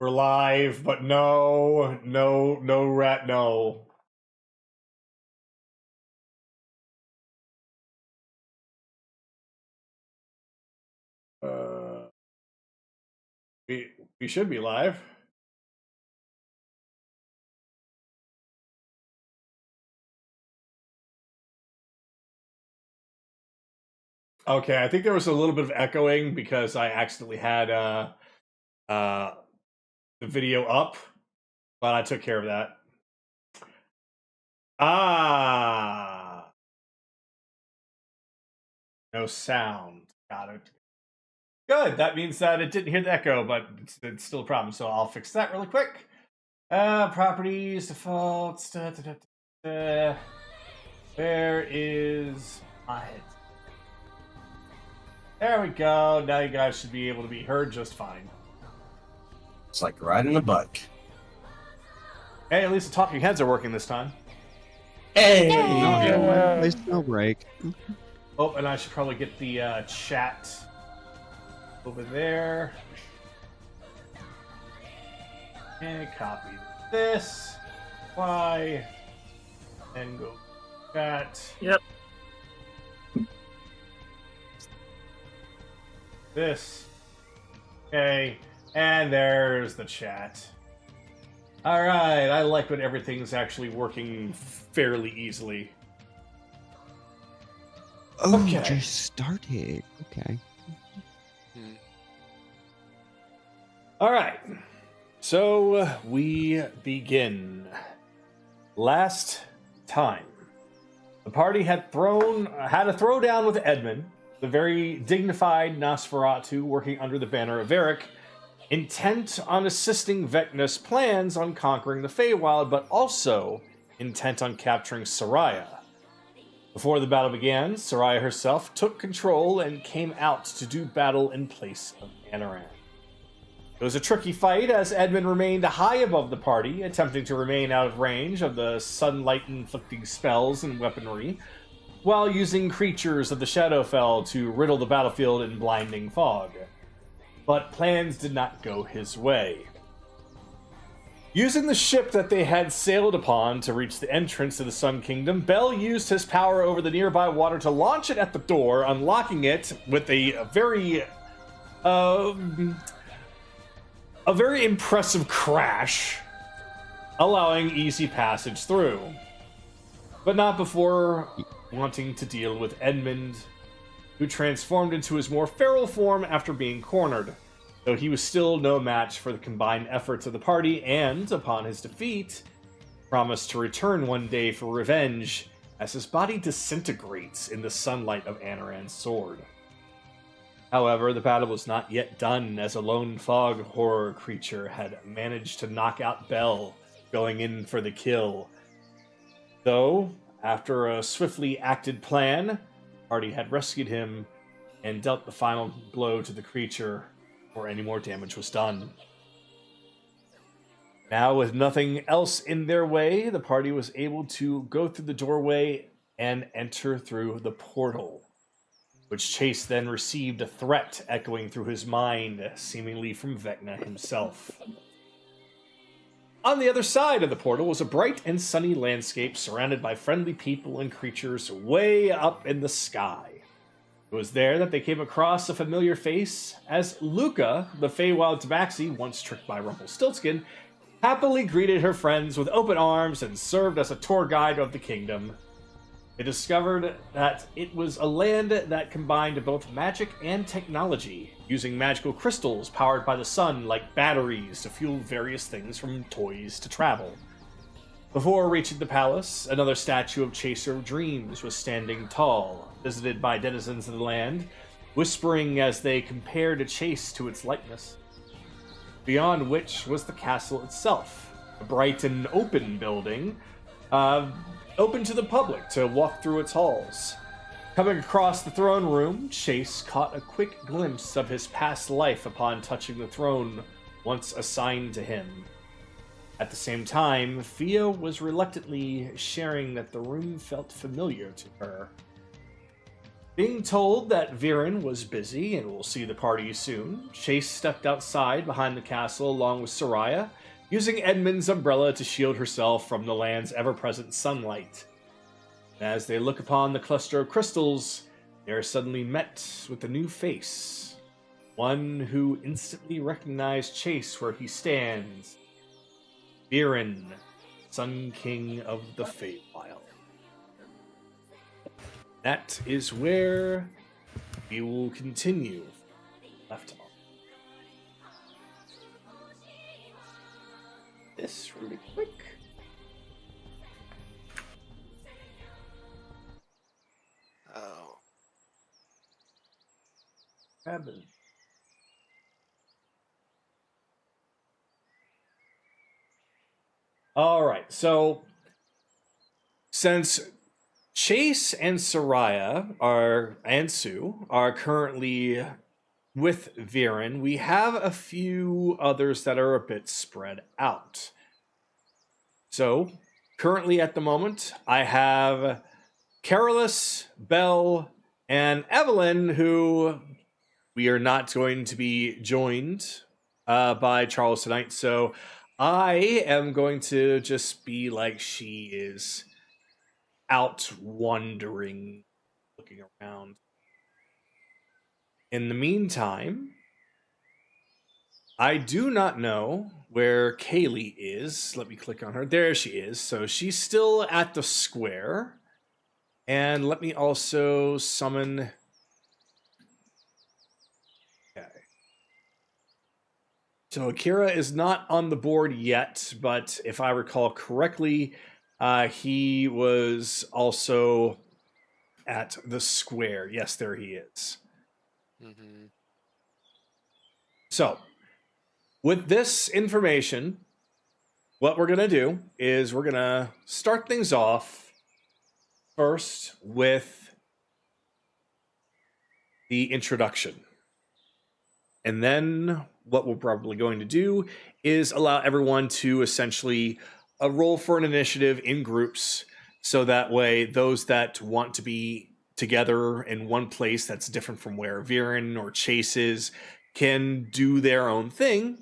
We're live, but no, rat, no. We should be live. Okay, I think there was a little bit of echoing because I accidentally had the video up, but I took care of that. No sound. Got it. Good. That means that it didn't hear the echo, but it's still a problem. So I'll fix that really quick. Properties, defaults. Where is my head? There we go. Now you guys should be able to be heard just fine. It's like riding a bike. Hey, at least the talking heads are working this time. Hey! Nice no break. Oh, and I should probably get the chat over there. And copy this. Apply. And go chat. Yep. This. Okay. And there's the chat. Alright, I like when everything's actually working fairly easily. Oh, Okay. just started. Okay. Alright. So we begin. Last time, the party had a throwdown with Edmund, the very dignified Nosferatu working under the banner of Varric, intent on assisting Vecna's plans on conquering the Feywild, but also intent on capturing Soraya. Before the battle began, Soraya herself took control and came out to do battle in place of Anaran. It was a tricky fight as Edmund remained high above the party, attempting to remain out of range of the sunlight-inflicting spells and weaponry, while using creatures of the Shadowfell to riddle the battlefield in blinding fog. But plans did not go his way. Using the ship that they had sailed upon to reach the entrance to the Sun Kingdom, Bel used his power over the nearby water to launch it at the door, unlocking it with a very impressive crash, allowing easy passage through. But not before wanting to deal with Edmund, who transformed into his more feral form after being cornered, though he was still no match for the combined efforts of the party, and, upon his defeat, promised to return one day for revenge as his body disintegrates in the sunlight of Anaran's sword. However, the battle was not yet done, as a lone fog horror creature had managed to knock out Bel, going in for the kill. Though, after a swiftly acted plan, the party had rescued him and dealt the final blow to the creature before any more damage was done. Now, with nothing else in their way, the party was able to go through the doorway and enter through the portal, which Chase then received a threat echoing through his mind, seemingly from Vecna himself. On the other side of the portal was a bright and sunny landscape surrounded by friendly people and creatures way up in the sky. It was there that they came across a familiar face as Luca, the Feywild tabaxi, once tricked by Rumpelstiltskin, happily greeted her friends with open arms and served as a tour guide of the kingdom. They discovered that it was a land that combined both magic and technology, using magical crystals powered by the sun like batteries to fuel various things from toys to travel. Before reaching the palace, another statue of Chaser of Dreams was standing tall, visited by denizens of the land, whispering as they compared Chase to its likeness. Beyond which was the castle itself, a bright and open building, open to the public to walk through its halls. Coming across the throne room, Chase caught a quick glimpse of his past life upon touching the throne once assigned to him. At the same time, Fia was reluctantly sharing that the room felt familiar to her. Being told that Vyran was busy and will see the party soon, Chase stepped outside behind the castle along with Soraya, using Edmund's umbrella to shield herself from the land's ever-present sunlight. As they look upon the cluster of crystals, they are suddenly met with a new face. One who instantly recognized Chase where he stands. Vyran, Sun King of the Feywild. That is where we will continue. Left off. This really quick. Oh. Grabbing. All right, so since Chase and Soraya and Sue are currently with Vyran, we have a few others that are a bit spread out. So, currently at the moment, I have Carolus, Belle, and Evelyn, who we are not going to be joined by Charles tonight. So, I am going to just be like she is, out wandering, looking around. In the meantime, I do not know where Kaylee is. Let me click on her. There she is. So she's still at the square. And let me also summon... Okay. So Akira is not on the board yet, but if I recall correctly, he was also at the square. Yes, there he is. Mm-hmm. So, with this information, what we're going to do is we're going to start things off first with the introduction. And then what we're probably going to do is allow everyone to essentially roll for an initiative in groups, so that way those that want to be together in one place that's different from where Vyran or Chase is can do their own thing,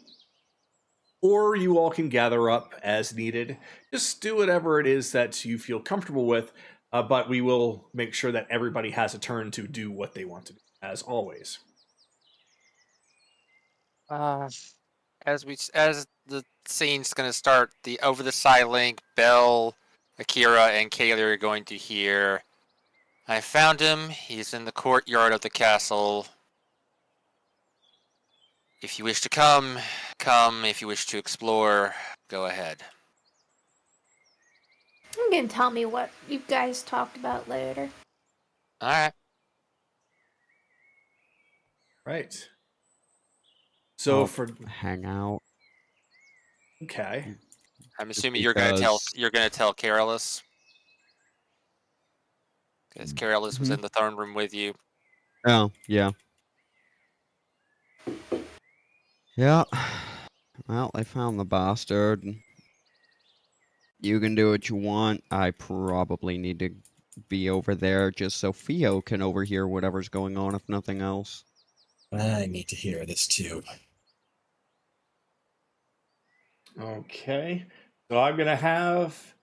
or you all can gather up as needed. Just do whatever it is that you feel comfortable with, but we will make sure that everybody has a turn to do what they want to do, as always. As the scene's gonna start, over the side link, Belle, Akira, and Kaylee are going to hear, "I found him. He's in the courtyard of the castle. If you wish to come, come. If you wish to explore, go ahead." You can tell me what you guys talked about later. All right. Right. So I'll for hang out. okay, I'm Just assuming you're gonna because- tell Carolus, because Carolus was Mhm. in the throne room with you. Oh, yeah. Yeah. Well, they found the bastard. You can do what you want. I probably need to be over there just so Theo can overhear whatever's going on, if nothing else. I need to hear this too. okay. So I'm gonna have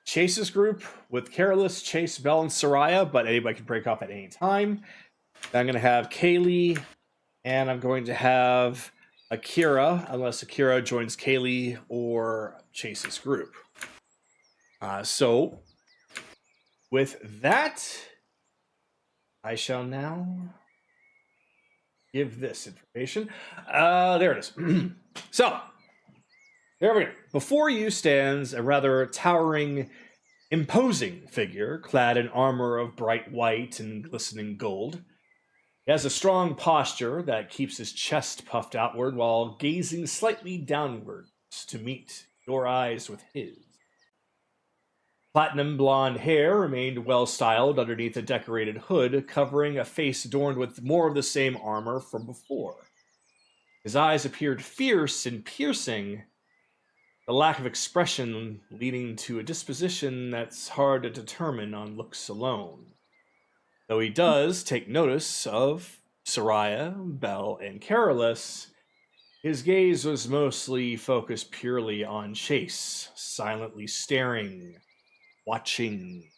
Chase's group with Carolus, Chase, Bell, and Soraya, but anybody can break off at any time. Then I'm gonna have Kaylee, and I'm going to have Akira, unless Akira joins Kaylee or Chase's group. So, with that, I shall now give this information. There it is. So, there we go. Before you stands a rather towering, imposing figure clad in armor of bright white and glistening gold. He has a strong posture that keeps his chest puffed outward while gazing slightly downwards to meet your eyes with his. Platinum blonde hair remained well styled underneath a decorated hood, covering a face adorned with more of the same armor from before. His eyes appeared fierce and piercing, the lack of expression leading to a disposition that's hard to determine on looks alone. Though he does take notice of Soraya, Belle, and Carolus, his gaze was mostly focused purely on Chase, silently staring, watching,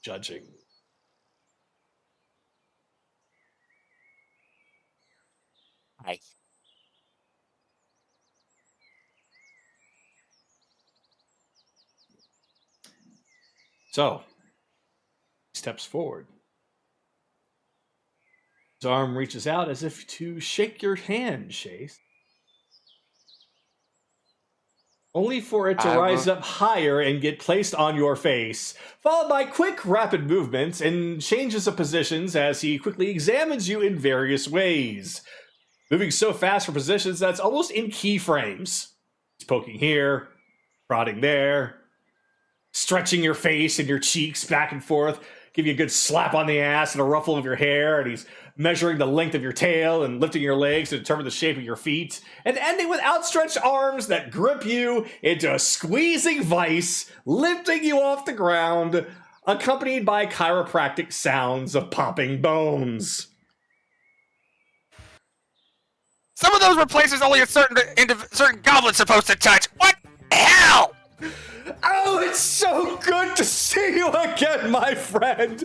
judging. Hi. So, he steps forward. His arm reaches out as if to shake your hand, Chase. Only for it to rise up higher and get placed on your face, followed by quick, rapid movements and changes of positions as he quickly examines you in various ways. Moving so fast for positions that's almost in keyframes. He's poking here, prodding there, stretching your face and your cheeks back and forth, give you a good slap on the ass and a ruffle of your hair, and he's measuring the length of your tail and lifting your legs to determine the shape of your feet, and ending with outstretched arms that grip you into a squeezing vice, lifting you off the ground, accompanied by chiropractic sounds of popping bones. Some of those were places only a certain goblin's supposed to touch. What the hell? Oh, it's so good to see you again, my friend.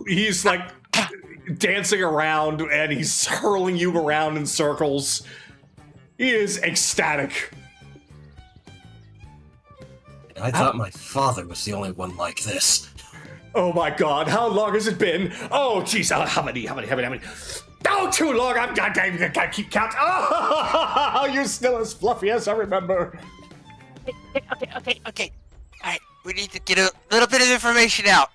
He's like dancing around and he's hurling you around in circles. He is ecstatic. I thought my father was the only one like this. Oh my God, how long has it been? Oh, jeez, how many? Oh, too long. I gotta keep count. Oh, you're still as fluffy as I remember. Okay. Alright, we need to get a little bit of information out.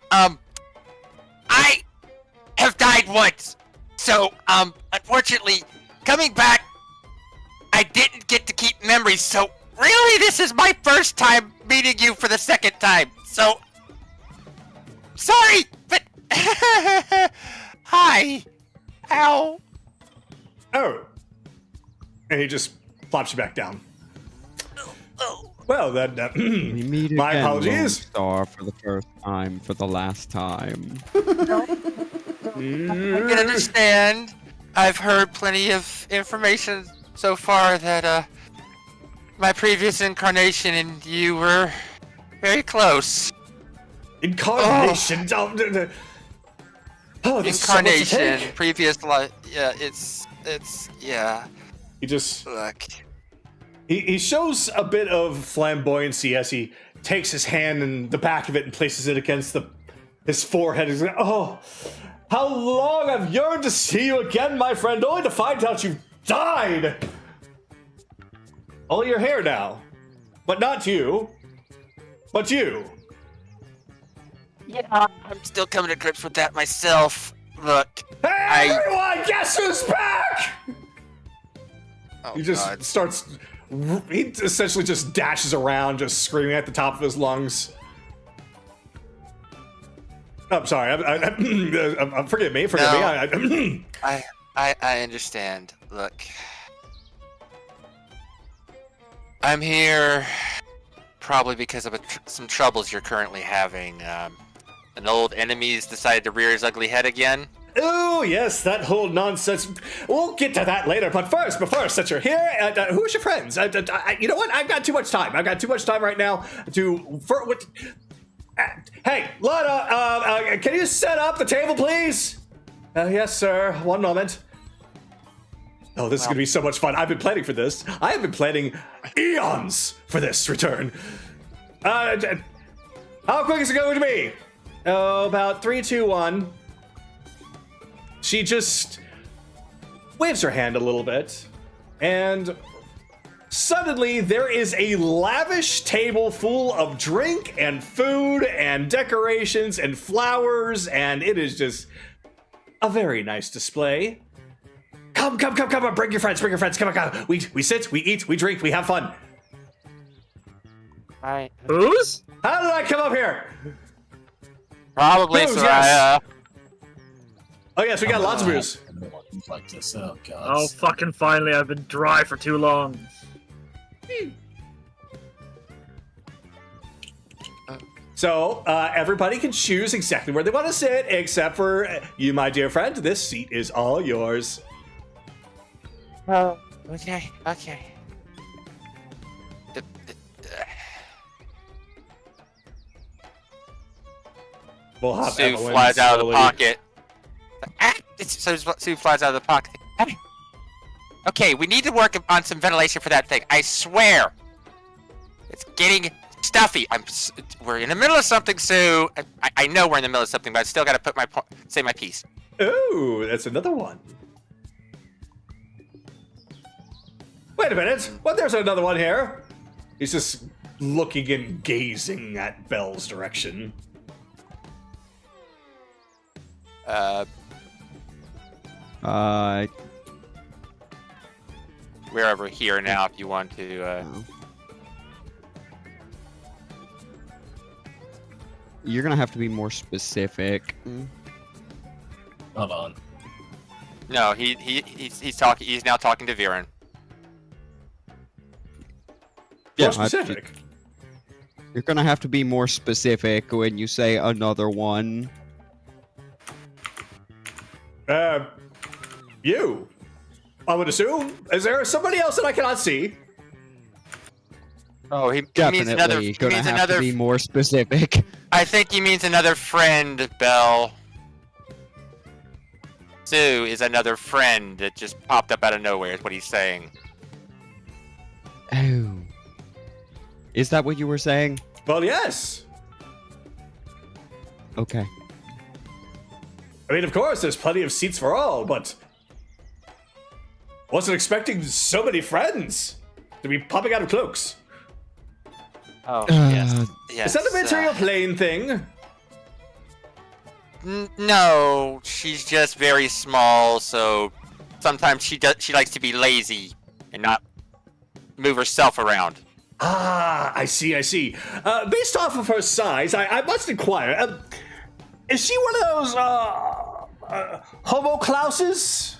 I have died once. So, unfortunately, coming back, I didn't get to keep memories. So, really, this is my first time meeting you for the second time. So, sorry, but hi. Ow. Oh. And he just plops you back down. Oh. Well, then, We meet my again, apologies. Lone Star, for the first time, for the last time. I can understand. I've heard plenty of information so far that, my previous incarnation and you were very close. Incarnation. Oh, this is so much to Incarnation, take. previous life. Yeah, yeah. He just Look. he shows a bit of flamboyancy as he takes his hand in the back of it and places it against his forehead. He's like, oh, how long I've yearned to see you again, my friend, only to find out you've died. All your hair now, but not you, but you. Yeah, I'm still coming to grips with that myself. Look. Hey, everyone, guess who's back? Oh, He just God. starts. He essentially just dashes around, just screaming at the top of his lungs. I'm sorry. Forgive me. I understand. Look. I'm here probably because of some troubles you're currently having. An old enemy's decided to rear his ugly head again. Oh, yes, that whole nonsense. We'll get to that later. But first, since you're here, who's your friends? You know what? I've got too much time. Right now hey, Lana, can you set up the table, please? Yes, sir. One moment. Oh, this is going to be so much fun. I've been planning for this. I have been planning eons for this return. How quick is it going to be? Oh, about 3, 2, 1. She just waves her hand a little bit, and suddenly there is a lavish table full of drink and food and decorations and flowers, and it is just a very nice display. Come, bring your friends, come on. We sit, we eat, we drink, we have fun. Right. Booze? How did I come up here? Probably, Booze, Soraya. yes. Oh yes, we got lots of booze. I don't want to like this. Oh god. Oh, fucking finally, I've been dry for too long. So everybody can choose exactly where they want to sit, except for you, my dear friend. This seat is all yours. Oh, okay. We'll have Sue Evelyn flies out of the slowly- pocket. Sue flies out of the pocket. Okay, we need to work on some ventilation for that thing. I swear. It's getting stuffy. We're in the middle of something, Sue. I know we're in the middle of something, but I still got to say my piece. Ooh, that's another one. Wait a minute. Well, there's another one here. He's just looking and gazing at Belle's direction. We're over here now if you want to. No. You're gonna have to be more specific. Hold on. No, he's talking. He's now talking to Vyran. More Yeah, specific. You're gonna have to be more specific when you say another one. You. I would assume. Is there somebody else that I cannot see? Oh, he means Definitely another. He gonna means have another. to be more specific. I think he means another friend, Belle. Sue is another friend that just popped up out of nowhere, is what he's saying. Oh. Is that what you were saying? Well, yes. Okay. I mean, of course, there's plenty of seats for all, but wasn't expecting so many friends to be popping out of cloaks. Oh, Uh, yes. Is that a material plane thing? No, she's just very small, so sometimes she likes to be lazy and not move herself around. Ah, I see. Based off of her size, I must inquire. Is she one of those homoclouses?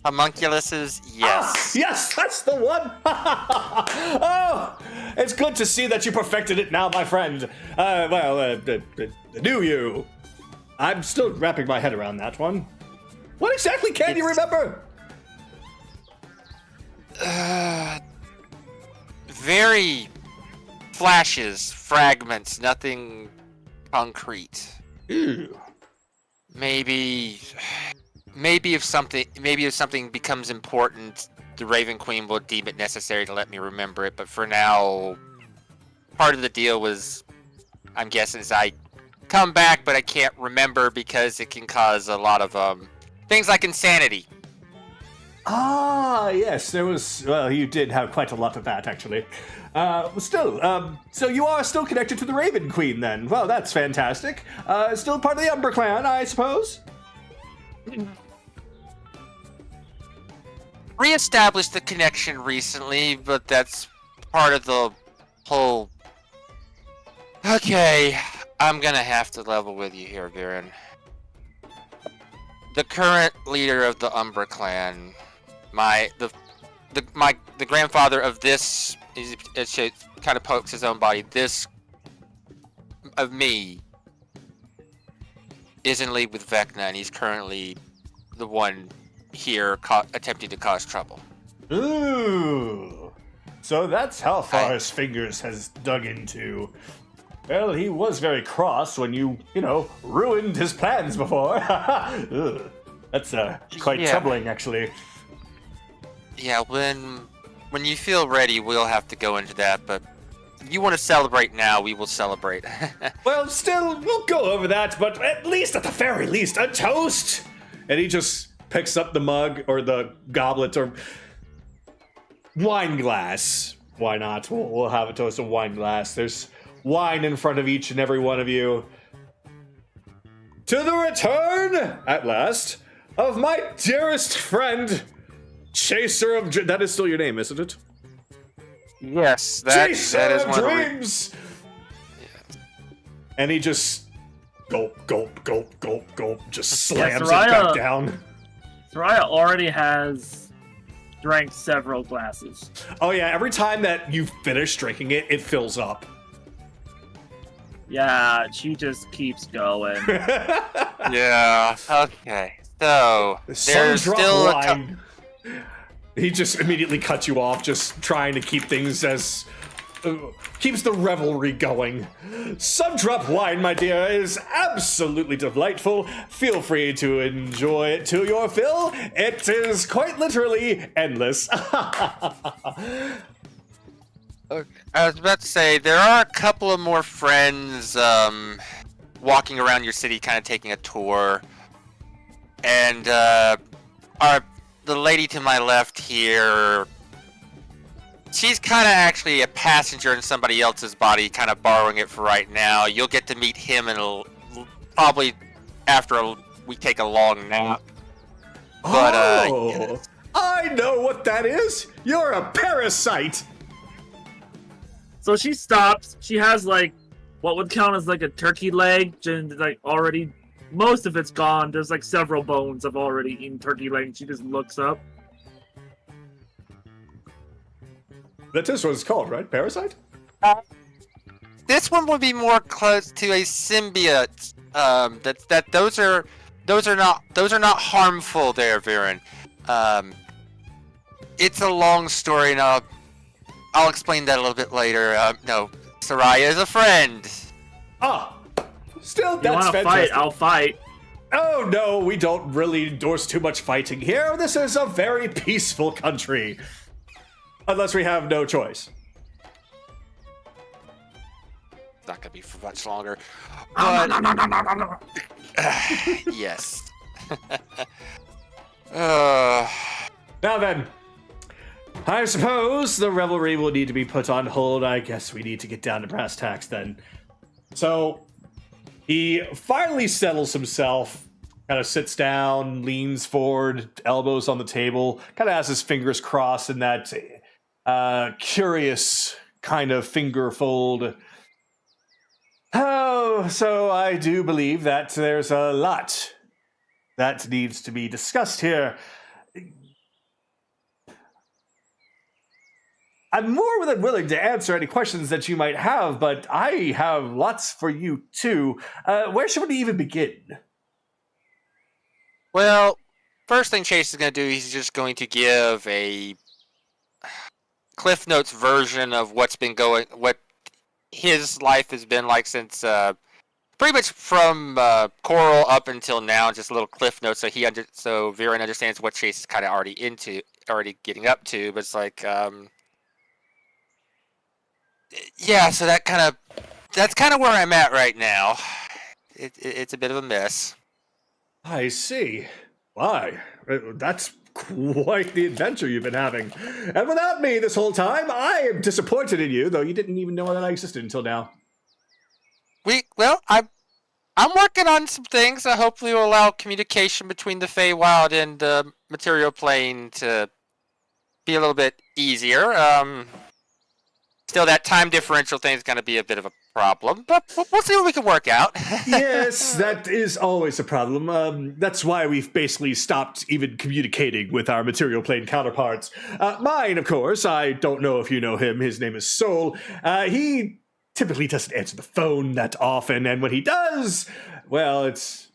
Homunculuses, yes. Yes, that's the one. Oh, it's good to see that you perfected it now, my friend. Do you? I'm still wrapping my head around that one. What exactly can you remember? Very flashes, fragments, nothing concrete. Ew. Maybe if something becomes important, the Raven Queen will deem it necessary to let me remember it. But for now, part of the deal was, I'm guessing, is I come back, but I can't remember because it can cause a lot of things like insanity. Ah, yes, there was. Well, you did have quite a lot of that, actually. So you are still connected to the Raven Queen, then? Well, that's fantastic. Still part of the Umbral clan, I suppose. Re-established the connection recently, but that's part of the whole. Okay, I'm gonna have to level with you here, Vyran. The current leader of the Umbra clan, the grandfather of this, it kind of pokes his own body. This of me is in league with Vecna, and he's currently the one here attempting to cause trouble. Ooh. So that's how far his fingers has dug into. Well, he was very cross when you ruined his plans before. Ugh. That's quite troubling, actually. Yeah, when you feel ready, we'll have to go into that, but if you want to celebrate now, we will celebrate. Well, still, we'll go over that, but at the very least, a toast! And he just picks up the mug, or the goblet, or wine glass. Why not? We'll have a toast of wine glass. There's wine in front of each and every one of you. To the return, at last, of my dearest friend, Chaser of that is still your name, isn't it? Yes, Chaser that is of one of the Dreams! And he just gulp, just slams it back down. Soraya already has drank several glasses. Oh yeah, every time that you finish drinking it, it fills up. Yeah, she just keeps going. Yeah. Okay. So there's Sundrop still wine. He just immediately cuts you off, just trying to keep things as keeps the revelry going. Some drop wine, my dear, is absolutely delightful. Feel free to enjoy it to your fill. It is quite literally endless. Okay. I was about to say there are a couple of more friends walking around your city, kind of taking a tour, and the lady to my left here. She's kind of actually a passenger in somebody else's body, kind of borrowing it for right now. You'll get to meet him probably after we take a long nap. But oh, I know what that is. You're a parasite. So she stops. She has like what would count as like a turkey leg, and like already most of it's gone. There's like several bones of already eaten turkey leg. She just looks up. That is what it's called, right? Parasite? This one would be more close to a symbiote. Those are not harmful there, Vyran. It's a long story, and I'll explain that a little bit later. No, Soraya is a friend. Ah, still, You that's want to fantastic. fight? I'll fight. Oh no, we don't really endorse too much fighting here. This is a very peaceful country. Unless we have no choice. It's not gonna be for much longer. No, But, no, no, no, no, no, no. yes. Now then, I suppose the revelry will need to be put on hold. I guess we need to get down to brass tacks then. So, he finally settles himself, kind of sits down, leans forward, elbows on the table, kind of has his fingers crossed in that curious kind of finger fold. Oh, so I do believe that there's a lot that needs to be discussed here. I'm more than willing to answer any questions that you might have, but I have lots for you too. Where should we even begin? Well, first thing Chase is going to do, he's just going to give a Cliff Notes version of what his life has been like since pretty much from Coral up until now. Just a little Cliff Notes, so so Vyran understands what Chase is kind of already getting up to. But it's like, yeah. So that's kind of where I'm at right now. It's a bit of a mess. I see. Why? That's quite the adventure you've been having. And without me this whole time, I am disappointed in you, though you didn't even know that I existed until now. I'm working on some things that hopefully will allow communication between the Feywild and the material plane to be a little bit easier. Still, that time differential thing is going to be a bit of a problem, but we'll see what we can work out. Yes, that is always a problem. That's why we've basically stopped even communicating with our material plane counterparts. Mine, of course, I don't know if you know him. His name is Sol. He typically doesn't answer the phone that often, and when he does, well, it's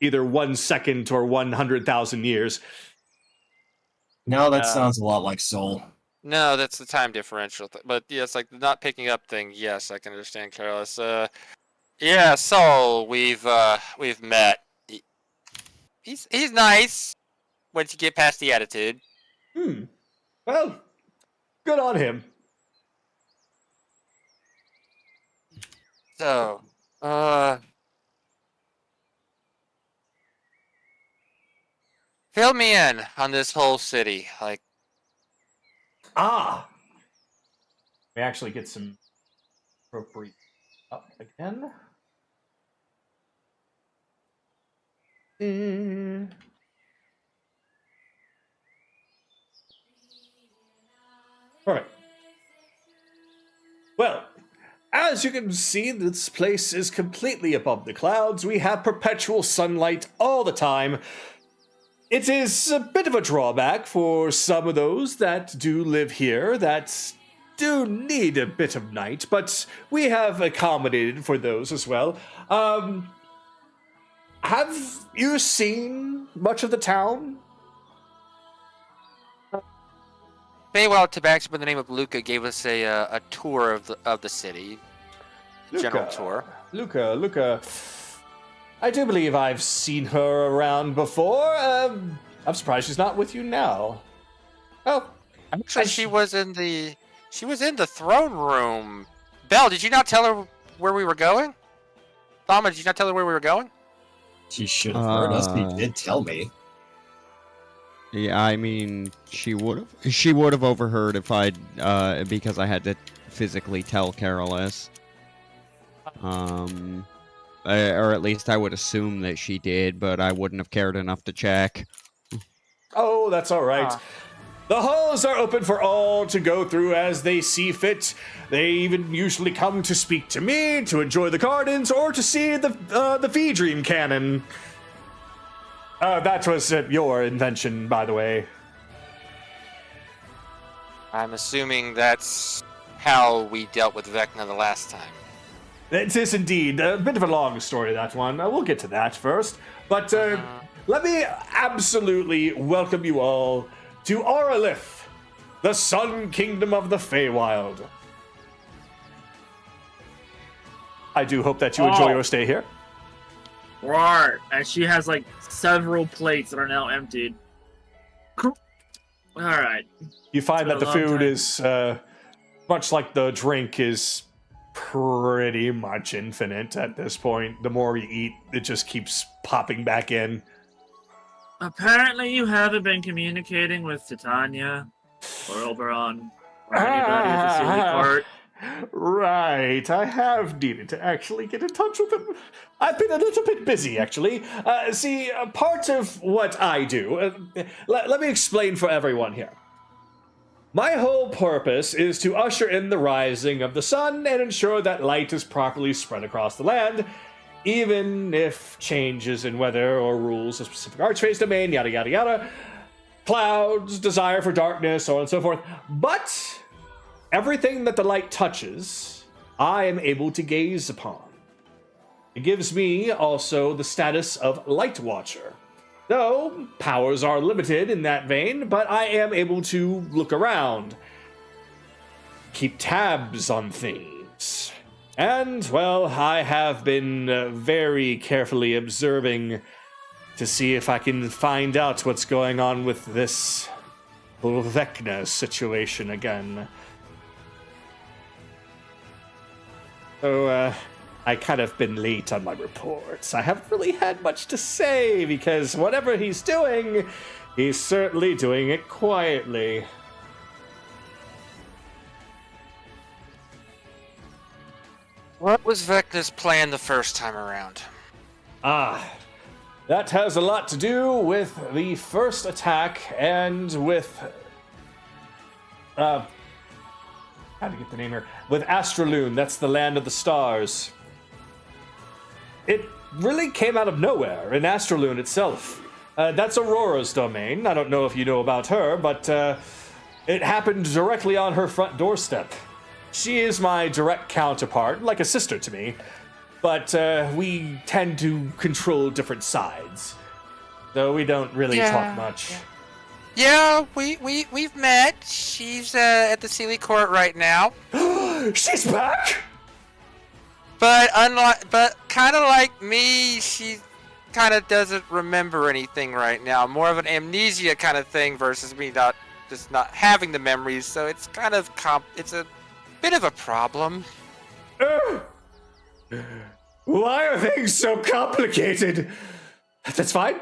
either 1 second or 100,000 years. No, that sounds a lot like Soul. No, that's the time differential. But yes, like the not picking up thing. Yes, I can understand, Carlos. Yeah, Sol, we've met. He's nice once you get past the attitude. Well, good on him. So, fill me in on this whole city. Like, We actually get some appropriate up again. All right. Well, as you can see, this place is completely above the clouds. We have perpetual sunlight all the time. It is a bit of a drawback for some of those that do live here that do need a bit of night, but we have accommodated for those as well. Have you seen much of the town? Feywild Tabaxi by the name of Luca gave us a tour of the city. General tour. Luca. I do believe I've seen her around before. I'm surprised she's not with you now. Oh, actually, she was in the throne room. Belle, did you not tell her where we were going? Thama, did you not tell her where we were going? She should have heard us. He did tell me. Yeah, I mean, she would have overheard if I'd because I had to physically tell Carolus. Or at least I would assume that she did, but I wouldn't have cared enough to check. Oh, that's all right. The halls are open for all to go through as they see fit. They even usually come to speak to me, to enjoy the gardens, or to see the V-Dream cannon. That was your invention, by the way. I'm assuming that's how we dealt with Vecna the last time. It is indeed a bit of a long story, that one. We'll get to that first. But let me absolutely welcome you all to Auralith, the Sun Kingdom of the Feywild. I do hope that you enjoy your stay here. Right, and she has like several plates that are now emptied. Alright. You find that the food is, much like the drink, is pretty much infinite at this point. The more you eat, it just keeps popping back in. Apparently you haven't been communicating with Titania or Oberon or anybody at the Sealy Court. Right, I have needed to actually get in touch with them. I've been a little bit busy, actually. See, part of what I do, let me explain for everyone here. My whole purpose is to usher in the rising of the sun and ensure that light is properly spread across the land, even if changes in weather or rules of specific archphase domain, yada yada yada, clouds, desire for darkness, so on and so forth. But everything that the light touches, I am able to gaze upon. It gives me also the status of Light Watcher. Though powers are limited in that vein, but I am able to look around, keep tabs on things. And, well, I have been very carefully observing to see if I can find out what's going on with this Vecna situation again. So, I kind of been late on my reports. I haven't really had much to say, because whatever he's doing, he's certainly doing it quietly. What was Vecna's plan the first time around? That has a lot to do with the first attack and with... how to get the name here? With Astraloon, that's the land of the stars. It really came out of nowhere in Astraloon itself. That's Aurora's domain. I don't know if you know about her, but it happened directly on her front doorstep. She is my direct counterpart, like a sister to me, but we tend to control different sides, so we don't really talk much. Yeah, we've met. She's at the Sealy Court right now. She's back! But kind of like me, she kind of doesn't remember anything right now. More of an amnesia kind of thing versus me not having the memories. So it's kind of it's a bit of a problem. Why are things so complicated? That's fine.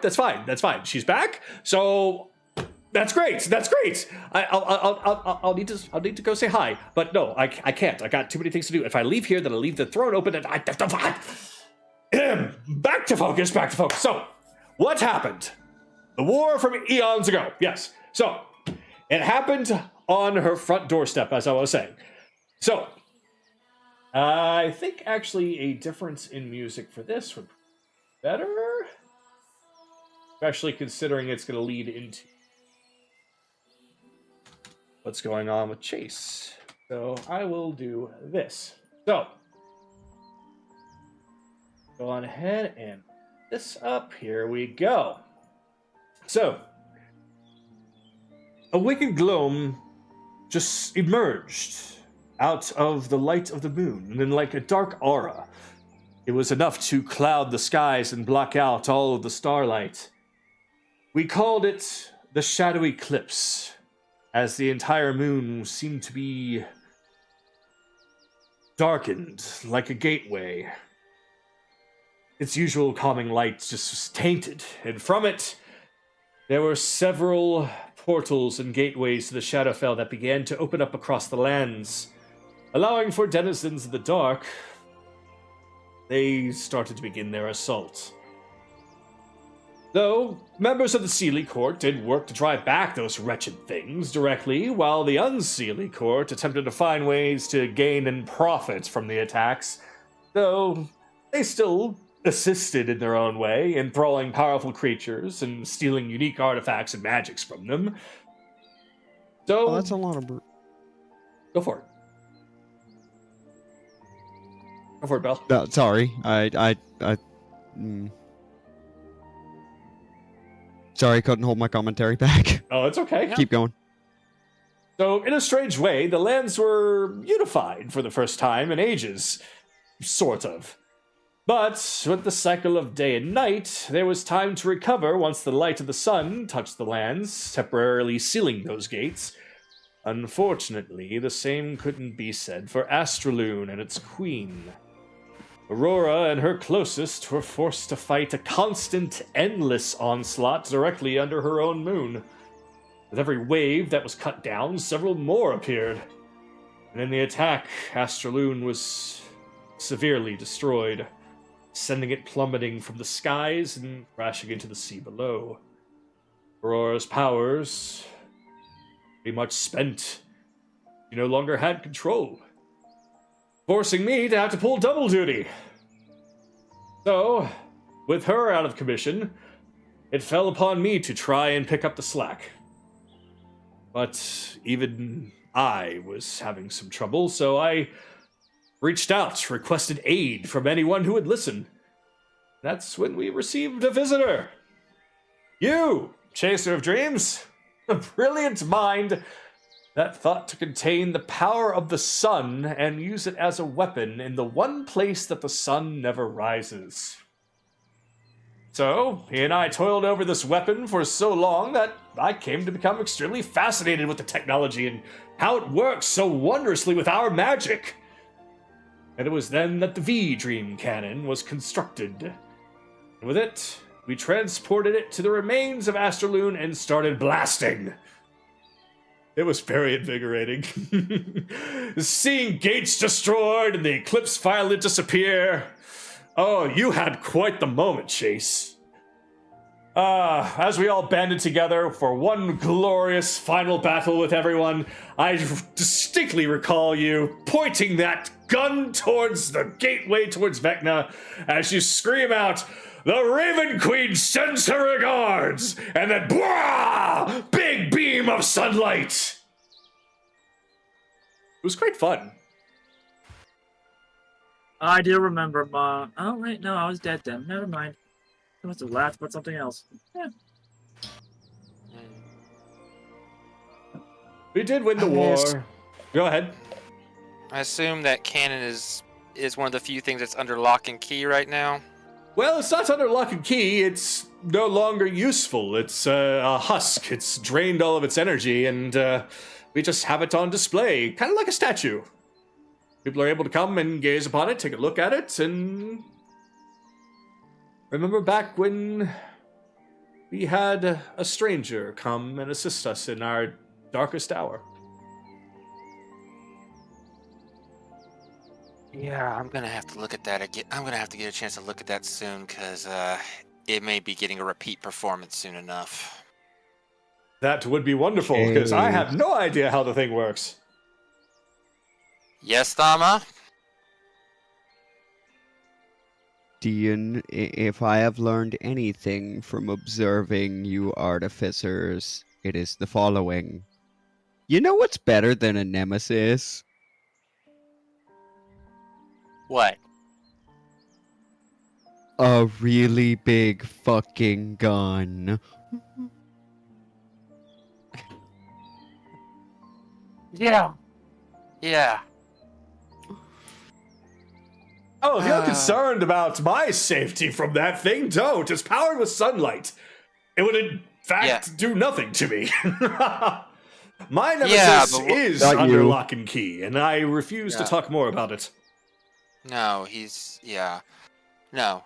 She's back. So that's great. I'll need to go say hi. But no, I can't. I got too many things to do. If I leave here, then I'll leave the throne open, and back to focus. So, what happened? The war from eons ago. Yes. So, it happened on her front doorstep, as I was saying. So, I think actually a difference in music for this would be better. Especially considering it's going to lead into what's going on with Chase. So I will do this. So, go on ahead and this up. Here we go. So, a wicked gloam just emerged out of the light of the moon, and then like a dark aura, it was enough to cloud the skies and block out all of the starlight. We called it the Shadow Eclipse, as the entire moon seemed to be darkened like a gateway. Its usual calming light just was tainted, and from it, there were several portals and gateways to the Shadowfell that began to open up across the lands, allowing for denizens of the dark. They started to begin their assault. Though, members of the Seelie Court did work to drive back those wretched things directly, while the Unseelie Court attempted to find ways to gain and profit from the attacks, though they still assisted in their own way, enthralling powerful creatures and stealing unique artifacts and magics from them. So, Oh, that's a lot of... Go for it. Go for it, Bell. No, sorry. Sorry, couldn't hold my commentary back. Oh, it's okay. Yeah. Keep going. So, in a strange way, the lands were unified for the first time in ages. Sort of. But, with the cycle of day and night, there was time to recover once the light of the sun touched the lands, temporarily sealing those gates. Unfortunately, the same couldn't be said for Astraloon and its queen. Aurora and her closest were forced to fight a constant, endless onslaught directly under her own moon. With every wave that was cut down, several more appeared. And in the attack, Astraloon was severely destroyed, sending it plummeting from the skies and crashing into the sea below. Aurora's powers pretty much spent. She no longer had control, forcing me to have to pull double duty. So, with her out of commission, it fell upon me to try and pick up the slack. But even I was having some trouble, so I reached out, requested aid from anyone who would listen. That's when we received a visitor. You, Chaser of Dreams, a brilliant mind that thought to contain the power of the sun and use it as a weapon in the one place that the sun never rises. So, he and I toiled over this weapon for so long that I came to become extremely fascinated with the technology and how it works so wondrously with our magic. And it was then that the V-Dream Cannon was constructed. And with it, we transported it to the remains of Astraloon and started blasting. It was very invigorating. Seeing gates destroyed and the eclipse finally disappear. Oh, you had quite the moment, Chase. As we all banded together for one glorious final battle with everyone, I distinctly recall you pointing that gun towards the gateway towards Vecna as you scream out, "The Raven Queen sends her regards!" And then, blah! Big beam of sunlight! It was great fun. I do remember, Ma. Oh, wait, no, I was dead then. Never mind. I must have laughed about something else. Yeah. We did win the war. Go ahead. I assume that cannon is one of the few things that's under lock and key right now. Well, it's not under lock and key. It's no longer useful. It's a husk. It's drained all of its energy, and we just have it on display, kind of like a statue. People are able to come and gaze upon it, take a look at it, and remember back when we had a stranger come and assist us in our darkest hour. Yeah, I'm gonna have to look at that again. I'm gonna have to get a chance to look at that soon, because it may be getting a repeat performance soon enough. That would be wonderful, because I have no idea how the thing works. Yes, Thama? Dean, if I have learned anything from observing you artificers, it is the following. You know what's better than a nemesis? What? A really big fucking gun. Yeah. Yeah. Oh, if you're concerned about my safety from that thing, don't. It's powered with sunlight. It would, in fact, do nothing to me. My nemesis but is Not under you. lock and key, and I refuse to Yeah. talk more about it. No, No,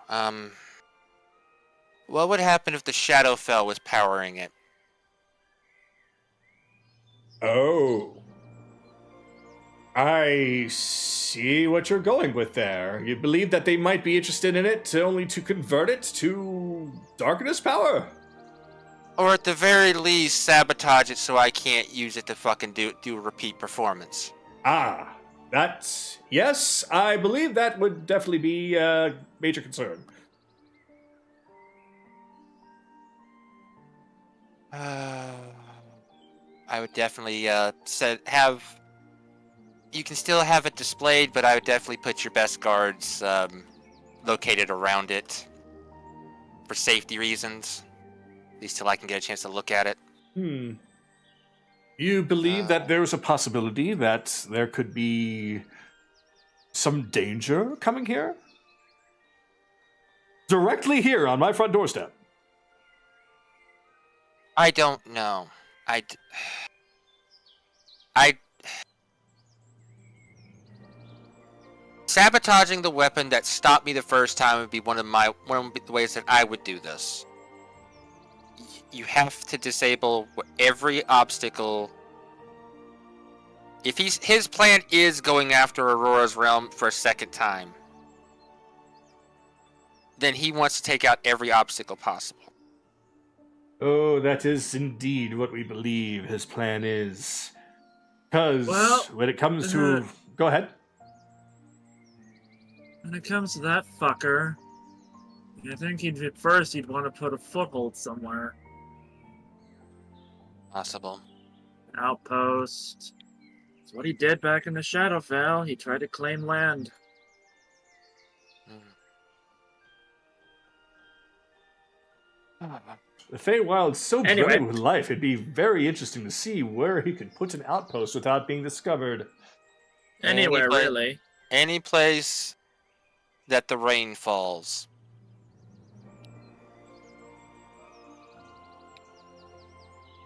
what would happen if the Shadowfell was powering it? Oh. I see what you're going with there. You believe that they might be interested in it only to convert it to darkness power? Or at the very least, sabotage it so I can't use it to fucking do a repeat performance. Ah, that's... Yes, I believe that would definitely be a major concern. I would definitely have... You can still have it displayed, but I would definitely put your best guards located around it for safety reasons. At least till I can get a chance to look at it. You believe that there's a possibility that there could be some danger coming here? Directly here on my front doorstep. I don't know. Sabotaging the weapon that stopped me the first time would be one of the ways that I would do this. You have to disable every obstacle. If his plan is going after Aurora's realm for a second time, then he wants to take out every obstacle possible. Oh, that is indeed what we believe his plan is. Because when it comes to... Go ahead. When it comes to that fucker, I think he'd want to put a foothold somewhere. Possible. Outpost. It's what he did back in the Shadowfell. He tried to claim land. The Feywild's so Anyway. brilliant with life, it'd be very interesting to see where he could put an outpost without being discovered. Anywhere, really. Any place that the rain falls.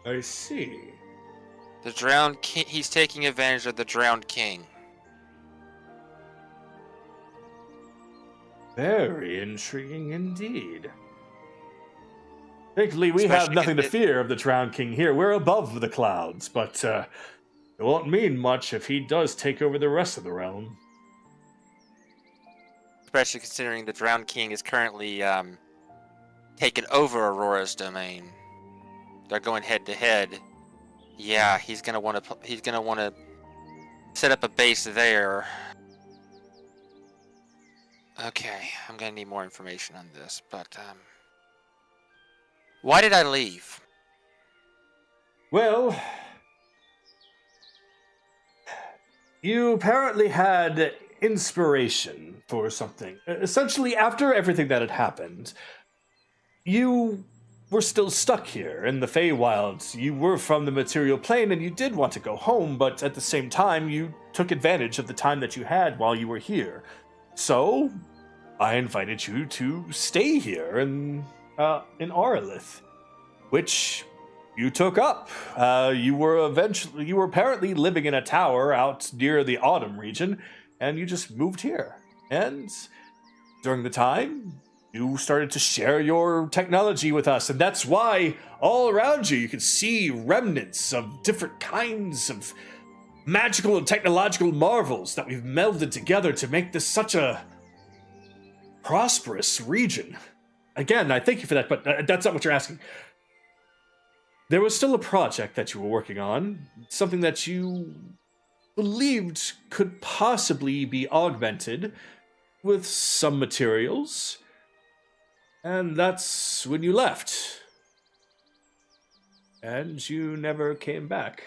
I see. The drowned king. He's taking advantage of the drowned king. Very intriguing indeed. Thankfully, we have Especially nothing to if fear of the Drowned King here. We're above the clouds, but it won't mean much if he does take over the rest of the realm. Especially considering the drowned king is currently taken over Aurora's domain. They're going head to head. Yeah, he's gonna want to set up a base there. Okay, I'm gonna need more information on this, but why did I leave? Well, you apparently had inspiration for something. Essentially, after everything that had happened, you were still stuck here in the Feywilds. You were from the material plane and you did want to go home, but at the same time, you took advantage of the time that you had while you were here. So, I invited you to stay here in Auralith, which you took up. You were apparently living in a tower out near the Autumn region, and you just moved here. And during the time, you started to share your technology with us, and that's why all around you can see remnants of different kinds of magical and technological marvels that we've melded together to make this such a prosperous region. Again, I thank you for that, but that's not what you're asking. There was still a project that you were working on, something that you believed could possibly be augmented with some materials, and that's when you left. And you never came back.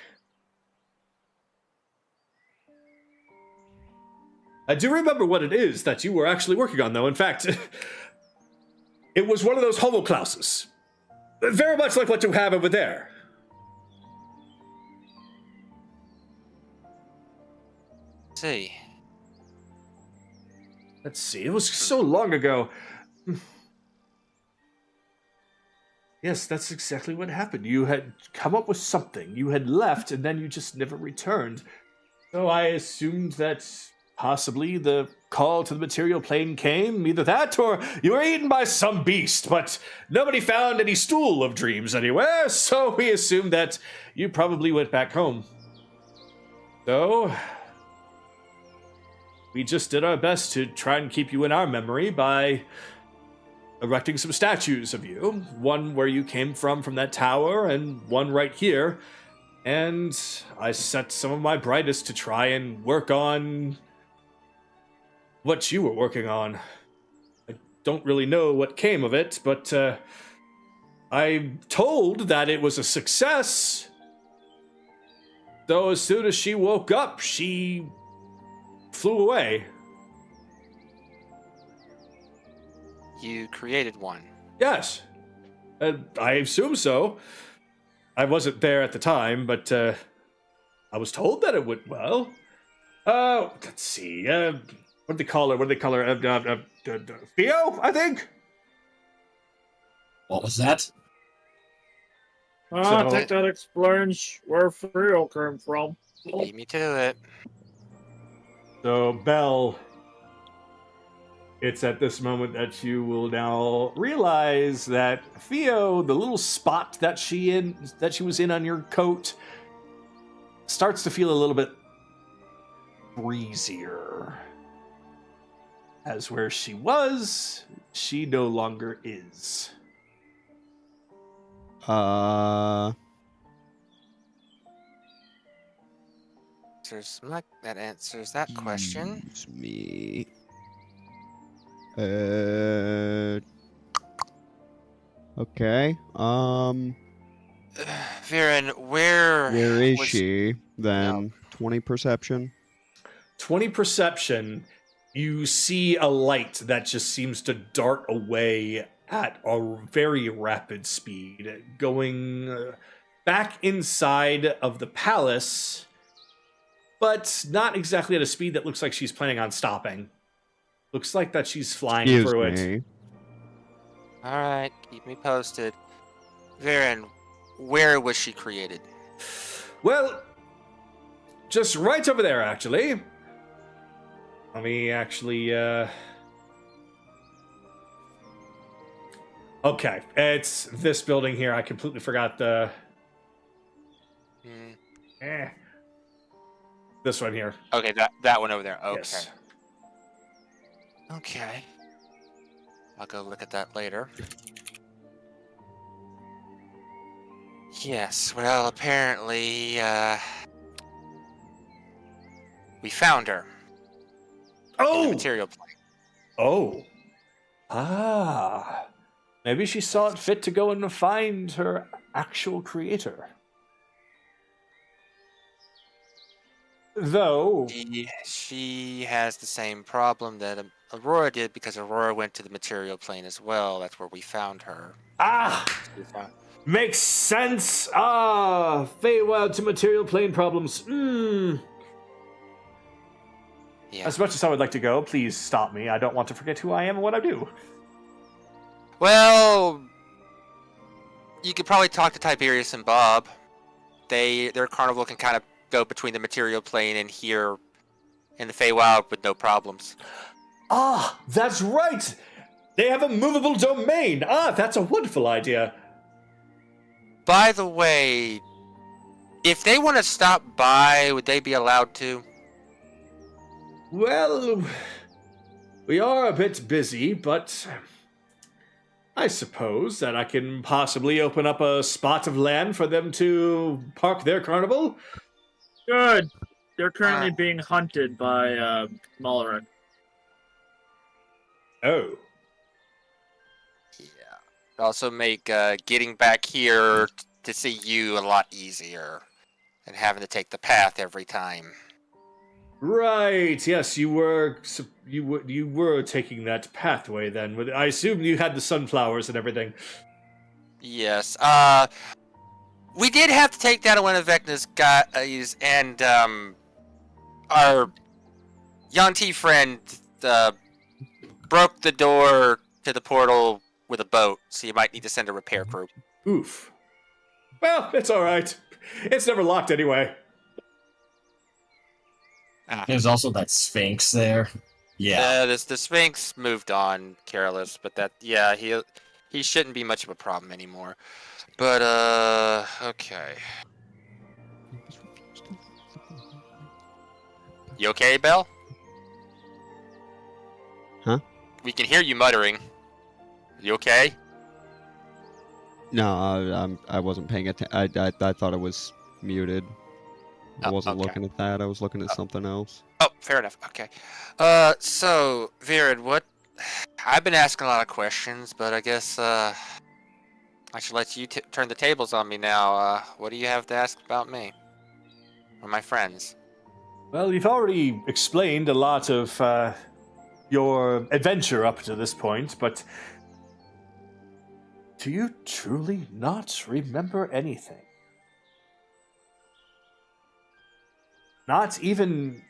I do remember what it is that you were actually working on, though. In fact, it was one of those homoklauses. Very much like what you have over there. See. Let's see, it was so long ago. Yes, that's exactly what happened. You had come up with something. You had left, and then you just never returned. So I assumed that possibly the call to the material plane came. Either that, or you were eaten by some beast. But nobody found any stool of dreams anywhere, so we assumed that you probably went back home. So we just did our best to try and keep you in our memory by erecting some statues of you. One where you came from that tower, and one right here. And I set some of my brightest to try and work on what you were working on. I don't really know what came of it, but I'm told that it was a success. Though as soon as she woke up, she flew away. You created one. Yes. I assume so. I wasn't there at the time, but I was told that it went well. Let's see. What do they call her? Theo, I think? What was that? I think that explains where Frio came from. Beat me to it. So, Belle, it's at this moment that you will now realize that Theo, the little spot that she was in on your coat, starts to feel a little bit breezier. As where she was, she no longer is. That answers that question. It's me. Okay. Vyran, where Where is was- she then? 20 perception. 20 perception, you see a light that just seems to dart away at a very rapid speed, going back inside of the palace, but not exactly at a speed that looks like she's planning on stopping. Looks like that she's flying Excuse through me. it. Alright, keep me posted. Vyran, where was she created? Well, just right over there, actually. Let me actually, Okay, it's this building here. I completely forgot the... This one here. Okay, that one over there. Okay. Yes. Okay. I'll go look at that later. Yes, well, apparently, we found her. In the Oh! material plane. Oh. Ah. Maybe she saw it fit to go and find her actual creator. Though... She has the same problem that Aurora did, because Aurora went to the material plane as well. That's where we found her. Ah! Makes sense. Ah, Feywild to material plane problems. Yeah. As much as I would like to go, please stop me. I don't want to forget who I am and what I do. Well, you could probably talk to Tiberius and Bob. Their carnival can kind of go between the material plane and here in the Feywild with no problems. Ah, that's right. They have a movable domain. Ah, that's a wonderful idea. By the way, if they want to stop by, would they be allowed to? Well, we are a bit busy, but I suppose that I can possibly open up a spot of land for them to park their carnival. Good. They're currently being hunted by Malloran. Oh. Yeah. Also make getting back here to see you a lot easier than having to take the path every time. Right. Yes, you were taking that pathway then. I assume you had the sunflowers and everything. Yes. We did have to take down one of Vecna's guys, and our Yanti friend broke the door to the portal with a boat, so you might need to send a repair crew. Oof. Well, it's all right. It's never locked anyway. There's also that Sphinx there. Yeah. The Sphinx moved on, careless, but he shouldn't be much of a problem anymore. But okay. You okay, Belle? Huh? We can hear you muttering. You okay? No, I wasn't paying attention. I thought it was muted. I wasn't okay. looking at that. I was looking at something else. Oh, fair enough. Okay. So, Vyran, I've been asking a lot of questions, but I guess, I should let you turn the tables on me now. What do you have to ask about me? Or my friends? Well, you've already explained a lot of your adventure up to this point, but do you truly not remember anything? Not even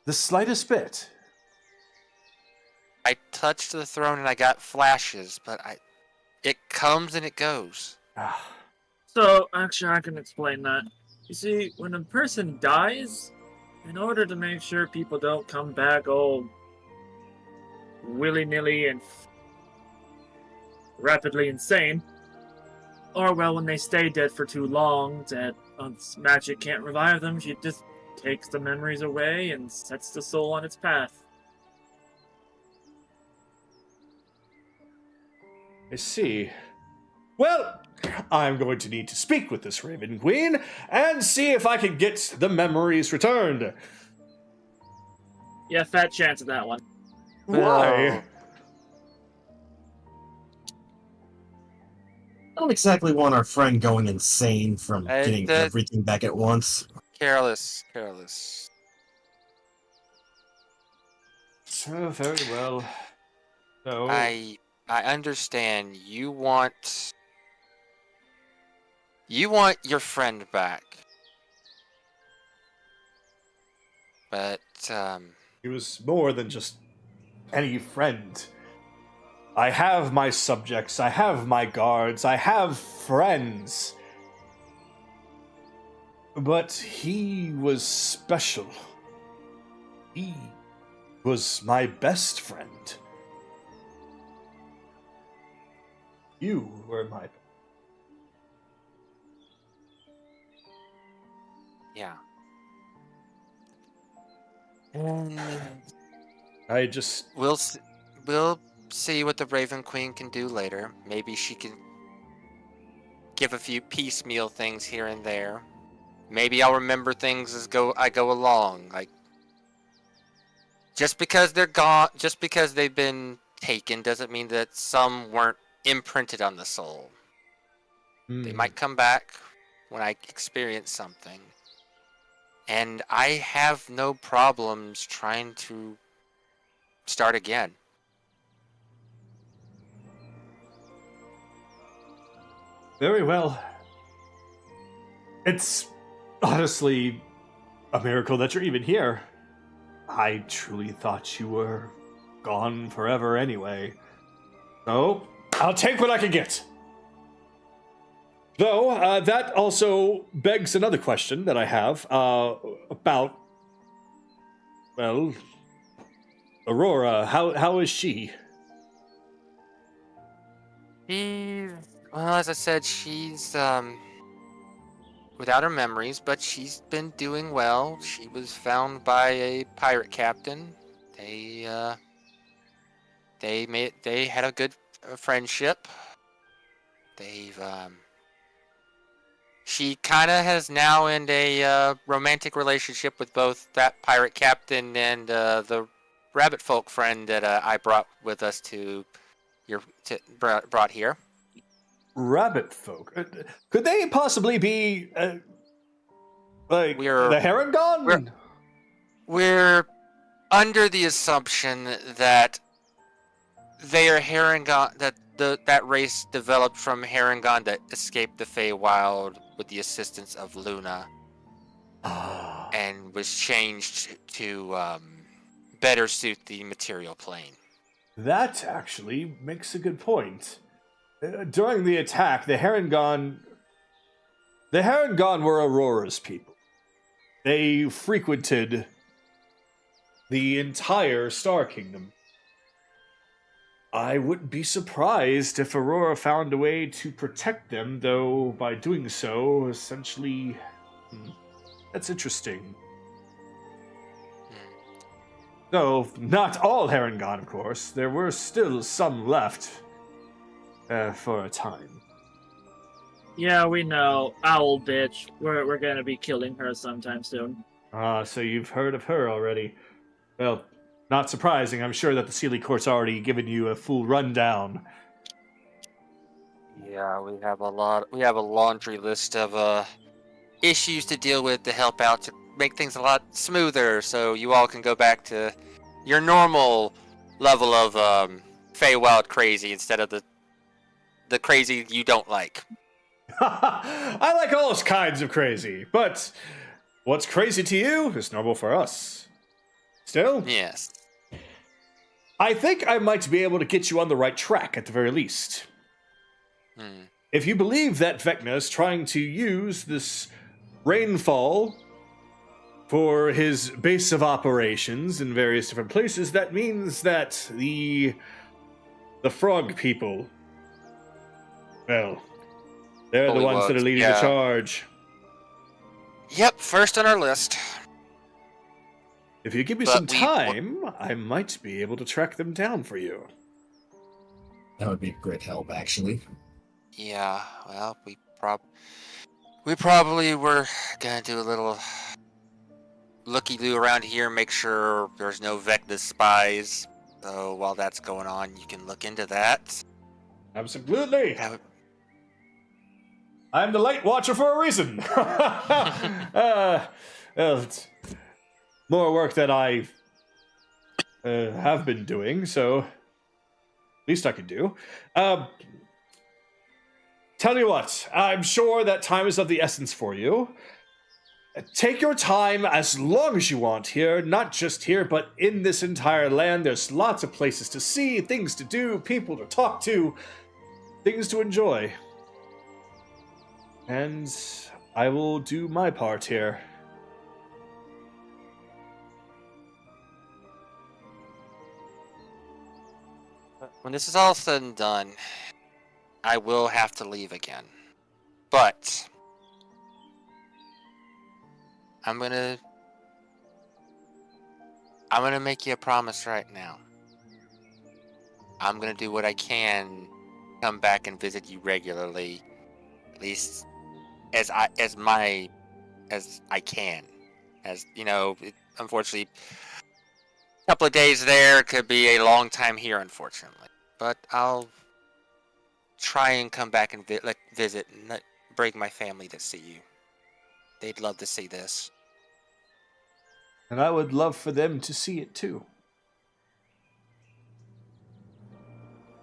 the slightest bit? I touched the throne and I got flashes, but it comes and it goes. So, actually, I can explain that. You see, when a person dies, in order to make sure people don't come back all willy-nilly and rapidly insane, or, well, when they stay dead for too long, that magic can't revive them, she just takes the memories away and sets the soul on its path. I see. Well, I'm going to need to speak with this Raven Queen and see if I can get the memories returned. Yeah, fat chance of that one. Why? I don't exactly want our friend going insane from getting everything back at once. Careless. So, very well. So, I understand you want your friend back. But he was more than just any friend. I have my subjects, I have my guards, I have friends. But he was special. He was my best friend. You were my... yeah. I just... We'll see what the Raven Queen can do later. Maybe she can give a few piecemeal things here and there. Maybe I'll remember things as I go along. Like, just because they're gone, just because they've been taken, doesn't mean that some weren't imprinted on the soul. They might come back when I experience something. And I have no problems trying to start again. Very well. It's honestly a miracle that you're even here. I truly thought you were gone forever anyway. So, I'll take what I can get. Though, that also begs another question that I have about, well, Aurora. How is she? Well, as I said, she's without her memories, but she's been doing well. She was found by a pirate captain. They had a good friendship. She kind of has now ended a romantic relationship with both that pirate captain and the rabbit folk friend that I brought with us brought here. Rabbit folk? Could they possibly be Like, We're- the Heron gone? We're under the assumption that they are Harengon, that race developed from Harengon that escaped the Feywild with the assistance of Luna and was changed to better suit the material plane. That actually makes a good point. During the attack, the Harengon were Aurora's people. They frequented the entire Star Kingdom. I wouldn't be surprised if Aurora found a way to protect them, though by doing so, essentially... That's interesting. Though, not all Harengon, of course. There were still some left. For a time. Yeah, we know. Owl bitch. We're gonna be killing her sometime soon. So you've heard of her already. Well, not surprising. I'm sure that the Sealy Court's already given you a full rundown. Yeah, we have a laundry list of issues to deal with to help out to make things a lot smoother, so you all can go back to your normal level of Feywild crazy instead of the crazy you don't like. I like all kinds of crazy, but what's crazy to you is normal for us. Still? Yes. I think I might be able to get you on the right track at the very least. If you believe that Vecna is trying to use this rainfall for his base of operations in various different places, that means that the frog people, well, they're the ones that are leading the charge. Yep, first on our list. If you give me some time, I might be able to track them down for you. That would be a great help, actually. Yeah, well, we probably were gonna do a little looky-loo around here, make sure there's no Vecna spies. So while that's going on, you can look into that. Absolutely. I'm the Light Watcher for a reason. Well, it's more work that I have been doing, so least I can do. Tell you what, I'm sure that time is of the essence for you. Take your time as long as you want here, not just here, but in this entire land. There's lots of places to see, things to do, people to talk to, things to enjoy. And I will do my part here. When this is all said and done, I will have to leave again. But I'm gonna make you a promise right now. I'm gonna do what I can, come back and visit you regularly, at least as I can. As you know, unfortunately, a couple of days there could be a long time here, unfortunately. But I'll try and come back and visit and bring my family to see you. They'd love to see this. And I would love for them to see it too.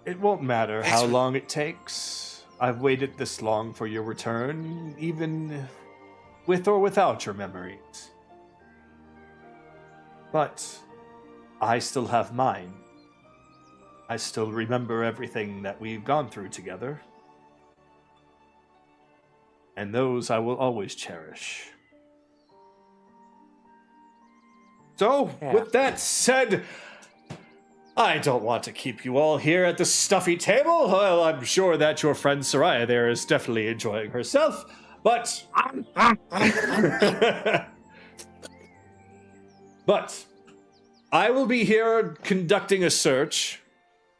It won't matter how long it takes. I've waited this long for your return, even with or without your memories. But I still have mine. I still remember everything that we've gone through together. And those I will always cherish. So, with that said, I don't want to keep you all here at the stuffy table. Well, I'm sure that your friend Soraya there is definitely enjoying herself, but... But I will be here conducting a search,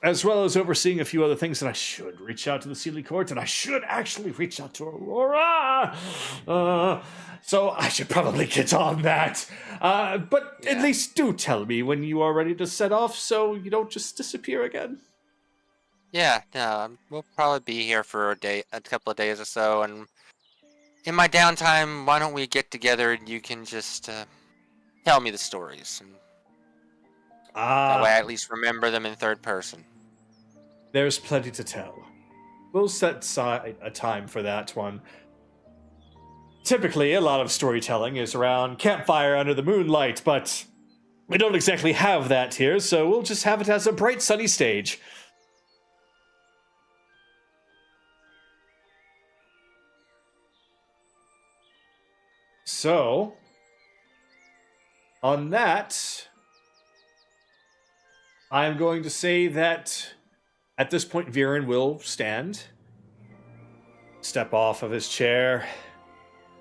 as well as overseeing a few other things, and I should reach out to the Sealy Court, and I should actually reach out to Aurora. So I should probably get on that. But at least do tell me when you are ready to set off, so you don't just disappear again. Yeah, no, we'll probably be here for a couple of days or so, and in my downtime, why don't we get together and you can just tell me the stories, and that way I at least remember them in third person. There's plenty to tell. We'll set aside a time for that one. Typically, a lot of storytelling is around campfire under the moonlight, but we don't exactly have that here, so we'll just have it as a bright, sunny stage. So, on that, I'm going to say that at this point, Vyran will stand, step off of his chair.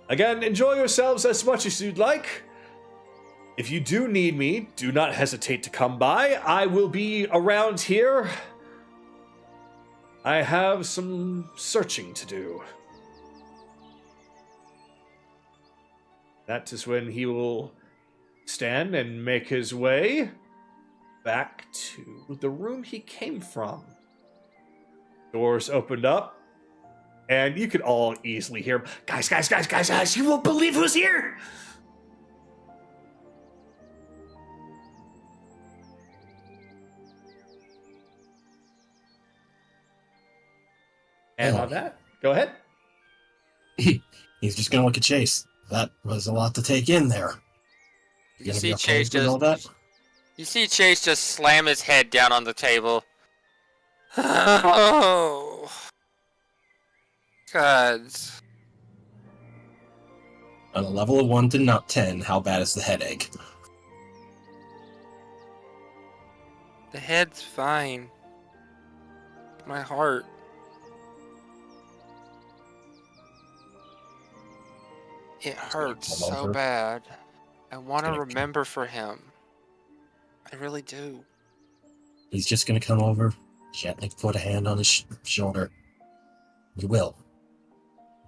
Again, enjoy yourselves as much as you'd like. If you do need me, do not hesitate to come by. I will be around here. I have some searching to do. That is when he will stand and make his way back to the room he came from. Doors opened up, and you could all easily hear, guys, you won't believe who's here! And on that, go ahead. He's just gonna look at Chase. That was a lot to take in there. You see Chase just slam his head down on the table. Oh, God. On a level of 1 to 10, how bad is the headache? The head's fine. My heart. It hurts so bad. I want to remember for him. I really do. He's just gonna come over, gently put a hand on his shoulder. You will.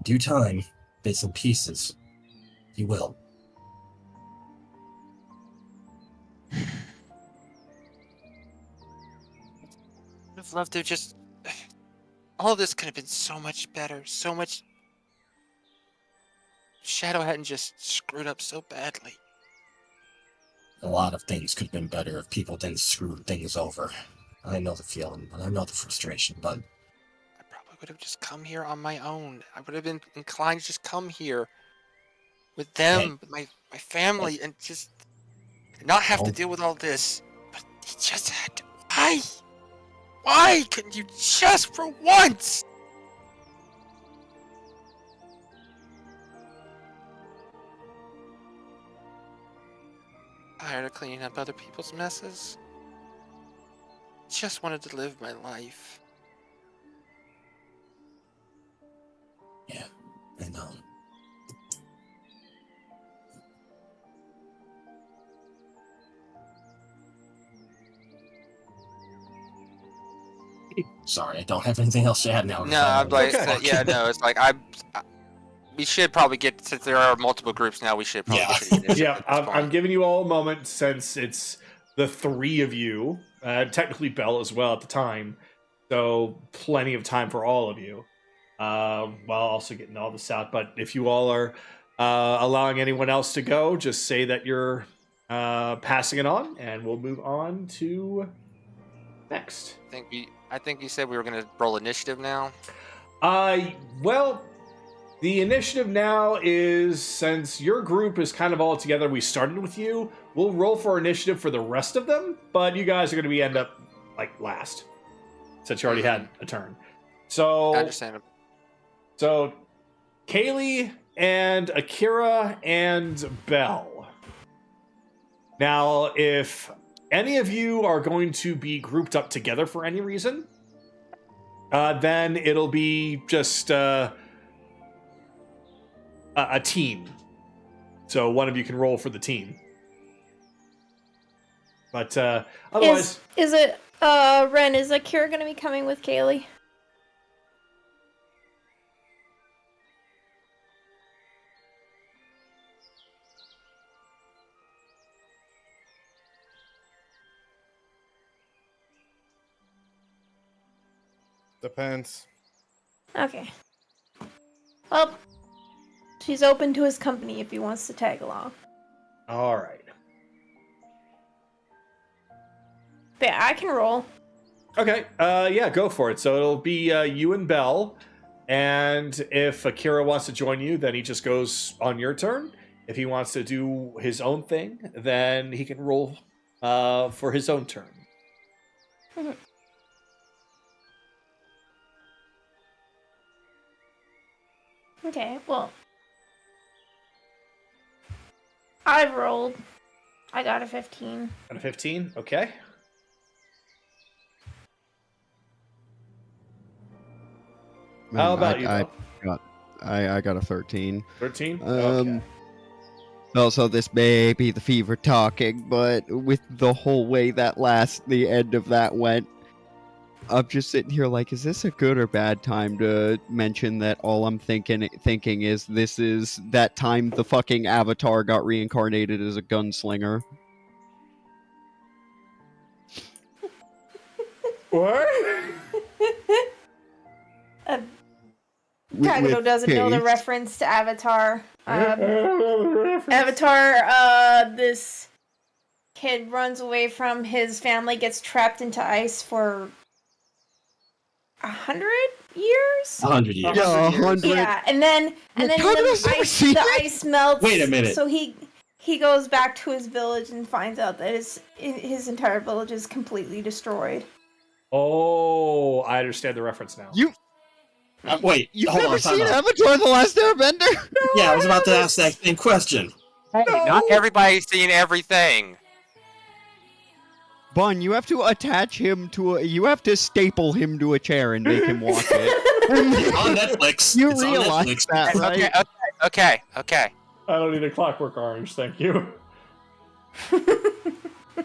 Due time, bits and pieces. You will. I'd have loved to just... All of this could have been so much better, so much... Shadow hadn't just screwed up so badly. A lot of things could have been better if people didn't screw things over. I know the feeling, and I know the frustration, but... I probably would have just come here on my own. I would have been inclined to just come here with them, with my family, and just not have to deal with all this. But he just had to... Why? Why couldn't you just for once? Tired of cleaning up other people's messes. Just wanted to live my life. Yeah, I know. Sorry, I don't have anything else to add now. No, I'm like, yeah, no, it's like we should probably get, since there are multiple groups now, we should probably get to the initiative. Yeah, I'm giving you all a moment since it's the three of you, technically Belle as well at the time, so plenty of time for all of you, while also getting all this out. But if you all are allowing anyone else to go, just say that you're passing it on, and we'll move on to next. I think you said we were going to roll initiative now. Well, the initiative now is, since your group is kind of all together, we started with you, we'll roll for initiative for the rest of them, but you guys are going to end up like last, since you already had a turn. So, Understandable. So, Kaylee and Akira and Belle. Now, if any of you are going to be grouped up together for any reason, then it'll be just a team. So one of you can roll for the team. But otherwise... Is it, Ren, is Akira going to be coming with Kaylee? Depends. Okay. Well, She's open to his company if he wants to tag along. All right. But yeah, I can roll. Okay. Yeah, go for it. So it'll be you and Belle, and if Akira wants to join you, then he just goes on your turn. If he wants to do his own thing, then he can roll for his own turn. Mhm. Okay, well, I've rolled. I got a 15. And a 15. Okay. How about you, Bill? I got a 13. 13. Um, Also, this may be the fever talking, but with the whole way the end of that went, I'm just sitting here like, is this a good or bad time to mention that all I'm thinking is this is that time the fucking Avatar got reincarnated as a gunslinger? What? Kagato doesn't know the Kate. reference to Avatar. Avatar, this kid runs away from his family, gets trapped into ice for 100 years? 100 years. Yeah, 100. Yeah, and then Kagato's never seen the it? ice melts. Wait a minute. So he goes back to his village and finds out that his entire village is completely destroyed. Oh, I understand the reference now. Wait, You've hold never on, time seen out. Avatar: The Last Airbender? Yeah, I was about to ask that same question. Hey, not everybody's seen everything. Bun, you have to attach him to you have to staple him to a chair and make him watch it. On Netflix. You It's on realize Netflix. that, right? Okay. I don't need a Clockwork Orange, thank you.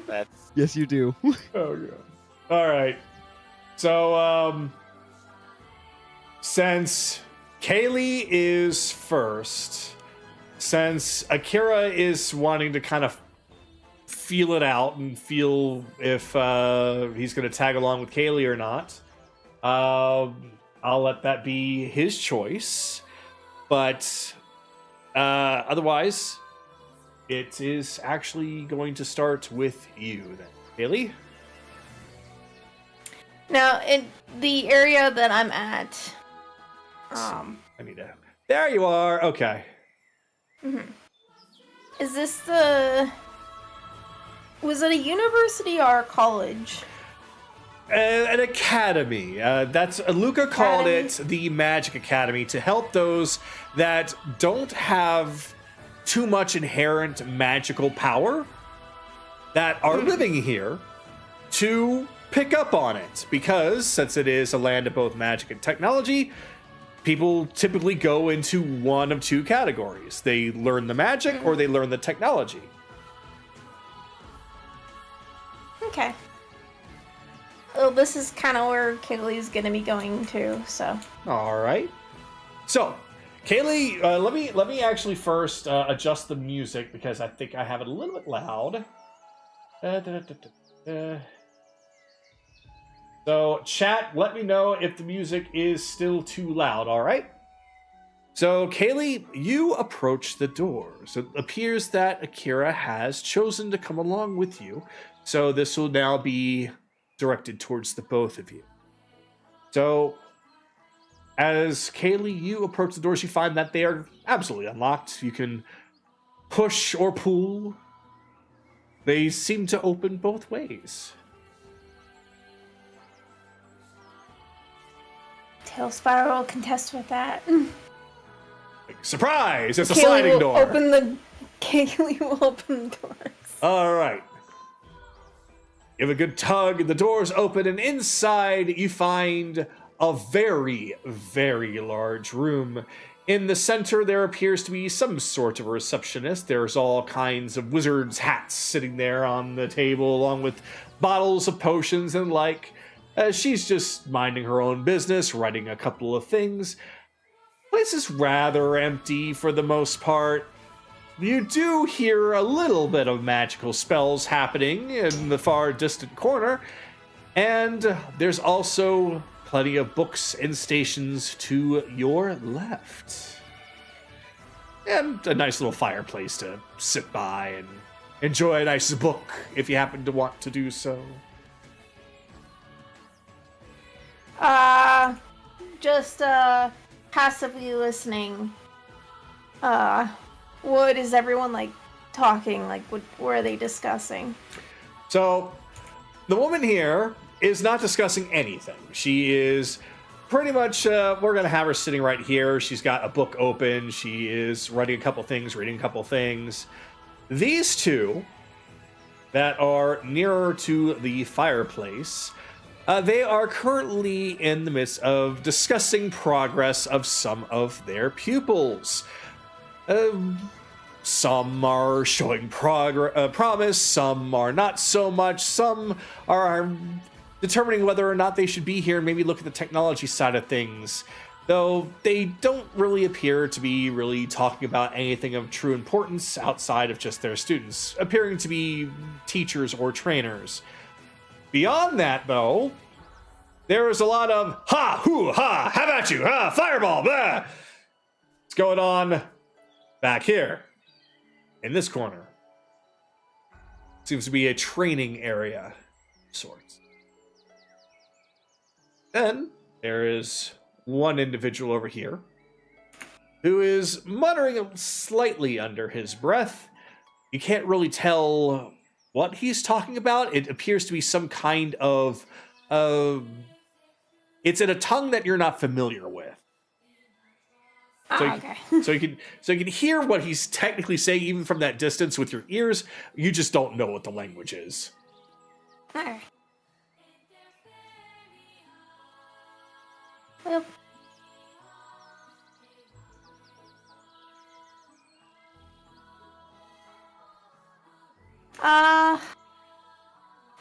That's Yes, you do. Oh, yeah. All right. So, since Kaylee is first, since Akira is wanting to kind of feel it out and feel if he's going to tag along with Kaylee or not, I'll let that be his choice. But otherwise, it is actually going to start with you then. Kaylee? Now, in the area that I'm at, I need to. There you are. Okay. is this was it a university or a college? An academy. That's Luca called it the Magic Academy to help those that don't have too much inherent magical power that are living here to pick up on it, because since it is a land of both magic and technology, people typically go into one of two categories. They learn the magic or they learn the technology. Okay. Well, this is kind of where Kaylee's gonna be going to, so. All right. So, Kaylee, let me actually first adjust the music because I think I have it a little bit loud. So, chat, let me know if the music is still too loud, all right? So, Kaylee, you approach the doors. It appears that Akira has chosen to come along with you, so this will now be directed towards the both of you. So, as Kaylee, you approach the doors, you find that they are absolutely unlocked. You can push or pull. They seem to open both ways. Tail Spiral will contest with that. Surprise! It's a sliding door. Kaylee will open the doors. All right. Give a good tug, and the doors open, and inside you find a very, very large room. In the center, there appears to be some sort of a receptionist. There's all kinds of wizards' hats sitting there on the table, along with bottles of potions and like. She's just minding her own business, writing a couple of things. Place is rather empty for the most part. You do hear a little bit of magical spells happening in the far distant corner, and there's also plenty of books and stations to your left. and a nice little fireplace to sit by and enjoy a nice book if you happen to want to do so. Just passively listening. What is everyone like talking? Like, what are they discussing? So, the woman here is not discussing anything. She is pretty much, we're going to have her sitting right here. She's got a book open. She is writing a couple things, reading a couple things. These two that are nearer to the fireplace, they are currently in the midst of discussing progress of some of their pupils. Some are showing promise, some are not so much, some are determining whether or not they should be here and maybe look at the technology side of things. Though they don't really appear to be really talking about anything of true importance outside of just their students, appearing to be teachers or trainers. Beyond that, though, there is a lot of ha, hoo, ha, how about you, ha, fireball, blah. What's going on back here in this corner? Seems to be a training area of sorts. Then there is one individual over here who is muttering slightly under his breath. You can't really tell what he's talking about. It appears to be some kind of it's in a tongue that you're not familiar with. Okay. So you can hear what he's technically saying even from that distance with your ears. You just don't know what the language is. Okay. Well.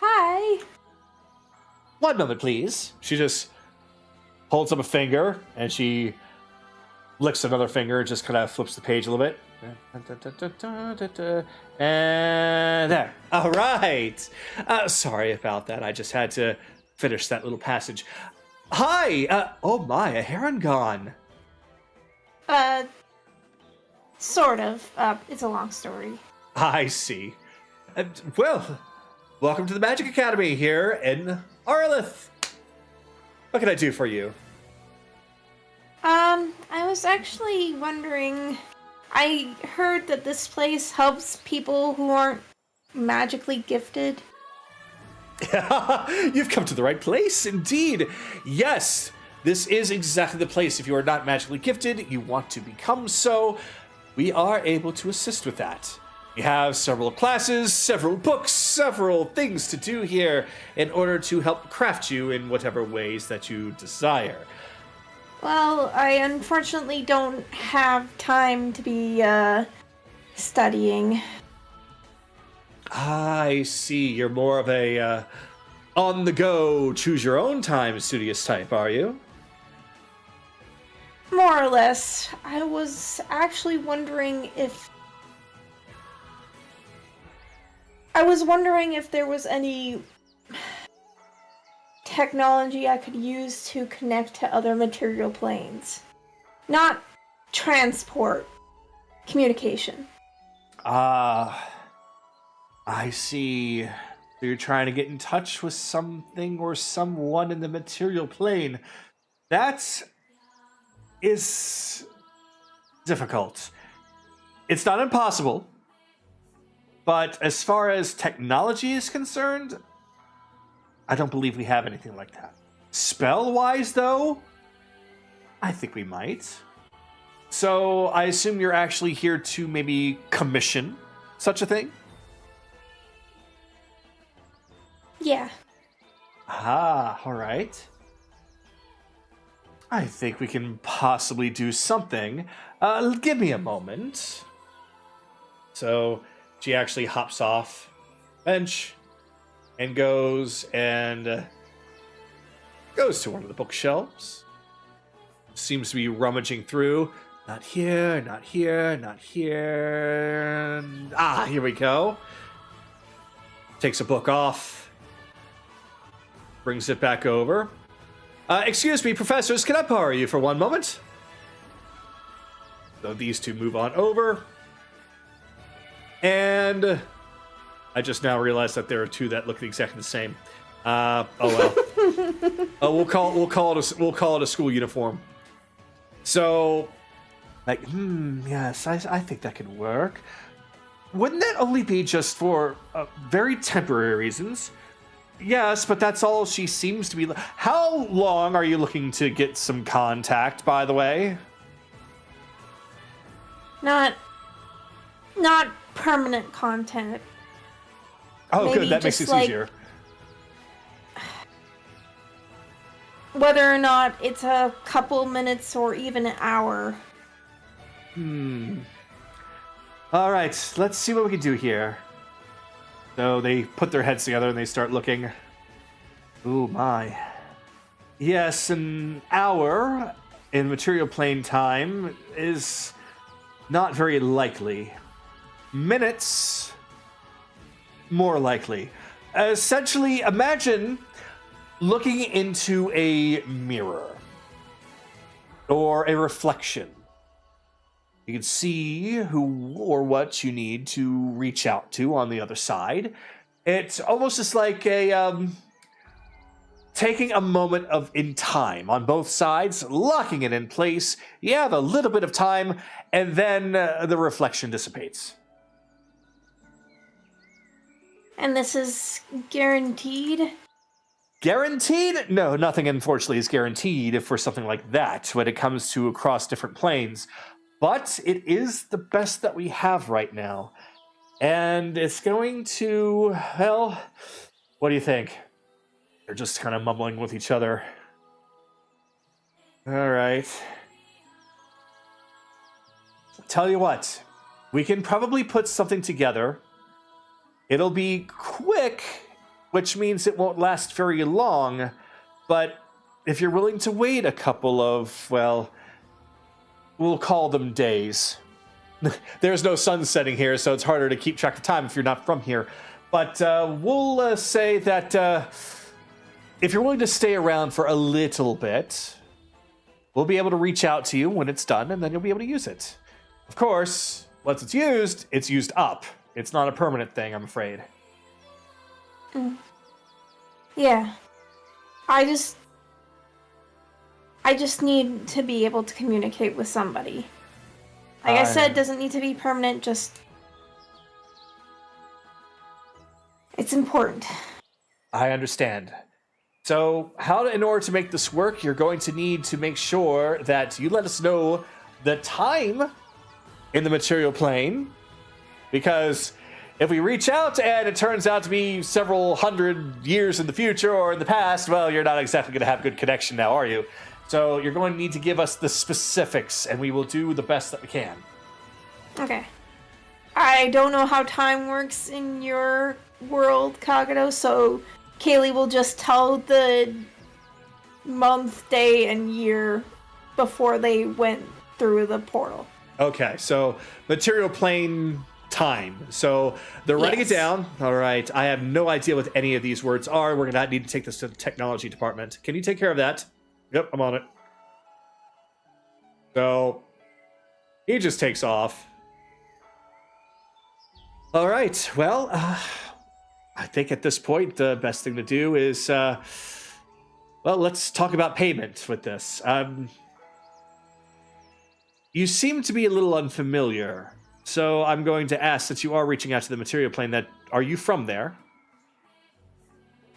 Hi. One moment, please. She just holds up a finger and she licks another finger and just kind of flips the page a little bit. And there. All right. Sorry about that. I just had to finish that little passage. Hi. Oh my, a heron gone. Sort of. It's a long story. I see. Well, welcome to the Magic Academy here in Arlith. What can I do for you? I was actually wondering, I heard that this place helps people who aren't magically gifted. You've come to the right place, indeed. Yes, this is exactly the place. If you are not magically gifted, you want to become so, we are able to assist with that. We have several classes, several books, several things to do here in order to help craft you in whatever ways that you desire. Well, I unfortunately don't have time to be, studying. I see. You're more of a on-the-go, choose-your-own-time studious type, are you? More or less. I was actually wondering if... there was any technology I could use to connect to other material planes. Not transport. Communication. I see. So you're trying to get in touch with something or someone in the material plane. That is difficult. It's not impossible. But as far as technology is concerned, I don't believe we have anything like that. Spell-wise, though, I think we might. So I assume you're actually here to maybe commission such a thing? Yeah. Ah, all right. I think we can possibly do something. Give me a moment. So she actually hops off bench and goes to one of the bookshelves. Seems to be rummaging through. Not here, not here, not here. Ah, here we go. Takes a book off. Brings it back over. Excuse me, professors, can I borrow you for one moment? So these two move on over. And I just now realized that there are two that look exactly the same. Oh well. We'll call it a school uniform. So, like, yes, I think that could work. Wouldn't that only be just for very temporary reasons? Yes, but that's all she seems to be. How long are you looking to get some contact, by the way? Not permanent content. Oh, Maybe good. That makes it like, easier. Whether or not it's a couple minutes or even an hour. All right, let's see what we can do here. So they put their heads together and they start looking. Ooh, my. Yes, an hour in material plane time is not very likely. Minutes, more likely. Essentially, imagine looking into a mirror or a reflection. You can see who or what you need to reach out to on the other side. It's almost just like a taking a moment in time on both sides, locking it in place. You have a little bit of time, and then the reflection dissipates. And this is guaranteed? Guaranteed? No, nothing unfortunately is guaranteed for something like that when it comes to across different planes. But it is the best that we have right now. And it's going to, well, what do you think? They're just kind of mumbling with each other. All right. Tell you what, we can probably put something together. It'll be quick, which means it won't last very long. But if you're willing to wait a couple of, well, we'll call them days. There's no sun setting here, so it's harder to keep track of time if you're not from here. But we'll say that if you're willing to stay around for a little bit, we'll be able to reach out to you when it's done, and then you'll be able to use it. Of course, once it's used up. It's not a permanent thing, I'm afraid. Yeah. I just need to be able to communicate with somebody. Like I said, it doesn't need to be permanent, just... It's important. I understand. So, in order to make this work, you're going to need to make sure that you let us know the time in the material plane. Because if we reach out and it turns out to be several hundred years in the future or in the past, well, you're not exactly going to have a good connection now, are you? So you're going to need to give us the specifics, and we will do the best that we can. Okay. I don't know how time works in your world, Kagato, so Kaylee will just tell the month, day, and year before they went through the portal. Okay, so material plane time. So they're writing it down. All right, I have no idea what any of these words are. We're going to need to take this to the technology department. Can you take care of that? Yep, I'm on it. So he just takes off. All right, well, I think at this point the best thing to do is, well, let's talk about payment with this. You seem to be a little unfamiliar, so I'm going to ask, since you are reaching out to the material plane, are you from there?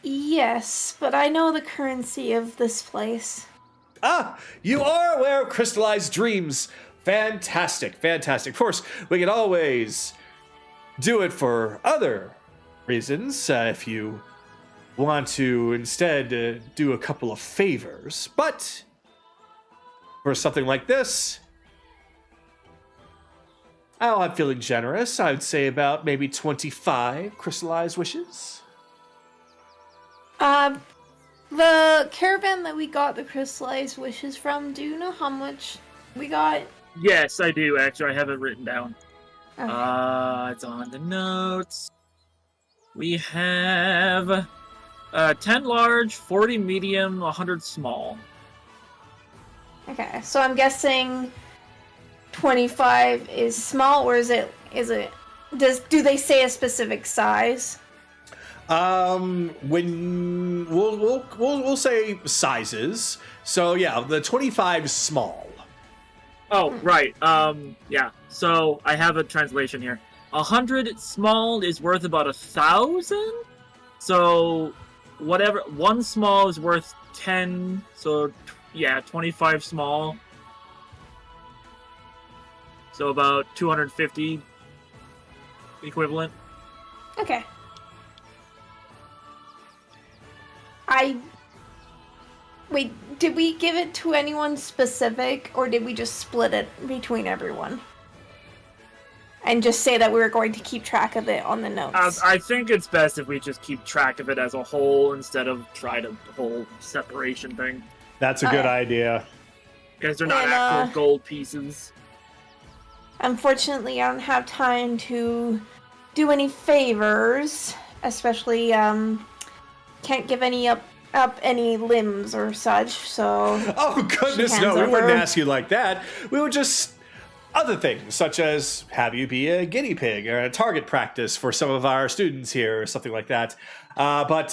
Yes, but I know the currency of this place. Ah, you are aware of crystallized dreams. Fantastic, fantastic. Of course, we can always do it for other reasons if you want to instead do a couple of favors. But for something like this, I'm feeling generous. I would say about maybe 25 crystallized wishes. The caravan that we got the crystallized wishes from, do you know how much we got? Yes, I do, actually. I have it written down. Okay. It's on the notes. We have 10 large, 40 medium, 100 small. Okay, so I'm guessing 25 is small, or is it do they say a specific size? When we'll say sizes. So yeah, the 25 is small. Oh, right. Yeah. So I have a translation here. 100 small is worth about 1,000. So whatever, one small is worth 10. So yeah, 25 small. So about 250 equivalent. Okay. Wait, did we give it to anyone specific, or did we just split it between everyone? And just say that we were going to keep track of it on the notes? I think it's best if we just keep track of it as a whole instead of try to whole separation thing. That's a good idea. Because they're not And, actual gold pieces. Unfortunately, I don't have time to do any favors, especially, can't give any up any limbs or such, so... Oh, goodness, no, we wouldn't ask you like that. We would just... Other things, such as have you be a guinea pig or a target practice for some of our students here or something like that. But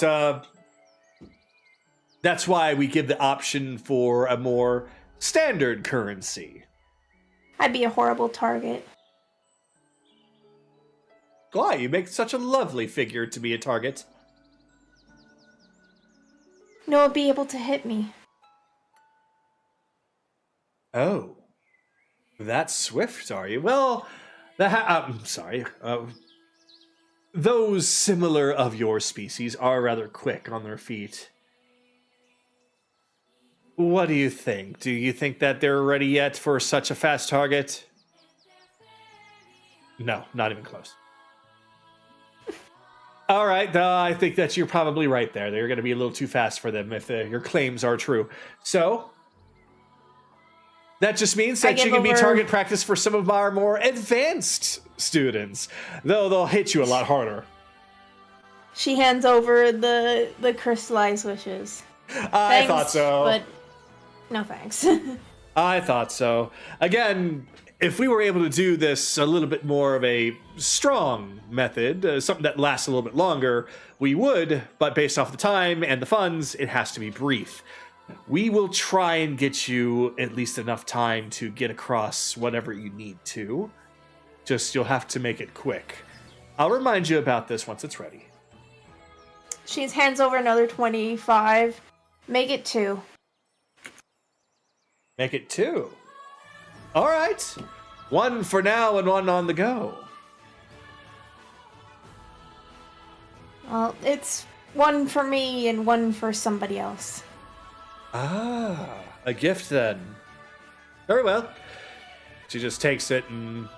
that's why we give the option for a more standard currency. I'd be a horrible target. Why? You make such a lovely figure to be a target. No one would be able to hit me. Oh. That swift, are you? Well, I'm sorry. Those similar of your species are rather quick on their feet. What do you think? Do you think that they're ready yet for such a fast target? No, not even close. All right, I think that you're probably right there. They're going to be a little too fast for them if your claims are true. So, that just means that you can be target practice for some of our more advanced students, though they'll hit you a lot harder. She hands over the crystallized wishes. I thought so. But no thanks. I thought so. Again, if we were able to do this a little bit more of a strong method, something that lasts a little bit longer, we would, but based off the time and the funds, it has to be brief. We will try and get you at least enough time to get across whatever you need to. Just you'll have to make it quick. I'll remind you about this once it's ready. She hands over another 25. Make it 2. Make it 2. All right. 1 for now and 1 on the go. Well, it's 1 for me and 1 for somebody else. Ah, a gift then. Very well. She just takes it and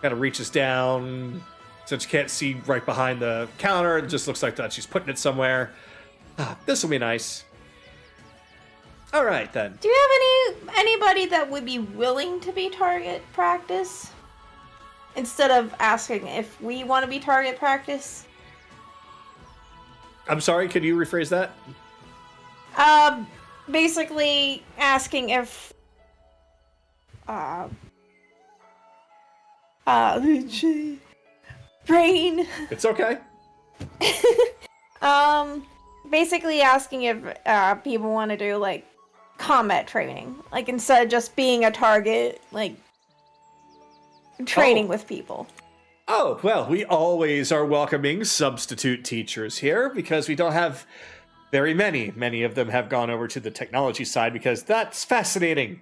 kind of reaches down. Since you can't see right behind the counter, it just looks like that she's putting it somewhere. Ah, this will be nice. All right then. Do you have anybody that would be willing to be target practice? Instead of asking if we want to be target practice? I'm sorry, could you rephrase that? Basically asking if brain. It's okay. Basically asking if people want to do like combat training, like instead of just being a target, like training with people. Oh, well, we always are welcoming substitute teachers here because we don't have very many. Many of them have gone over to the technology side because that's fascinating.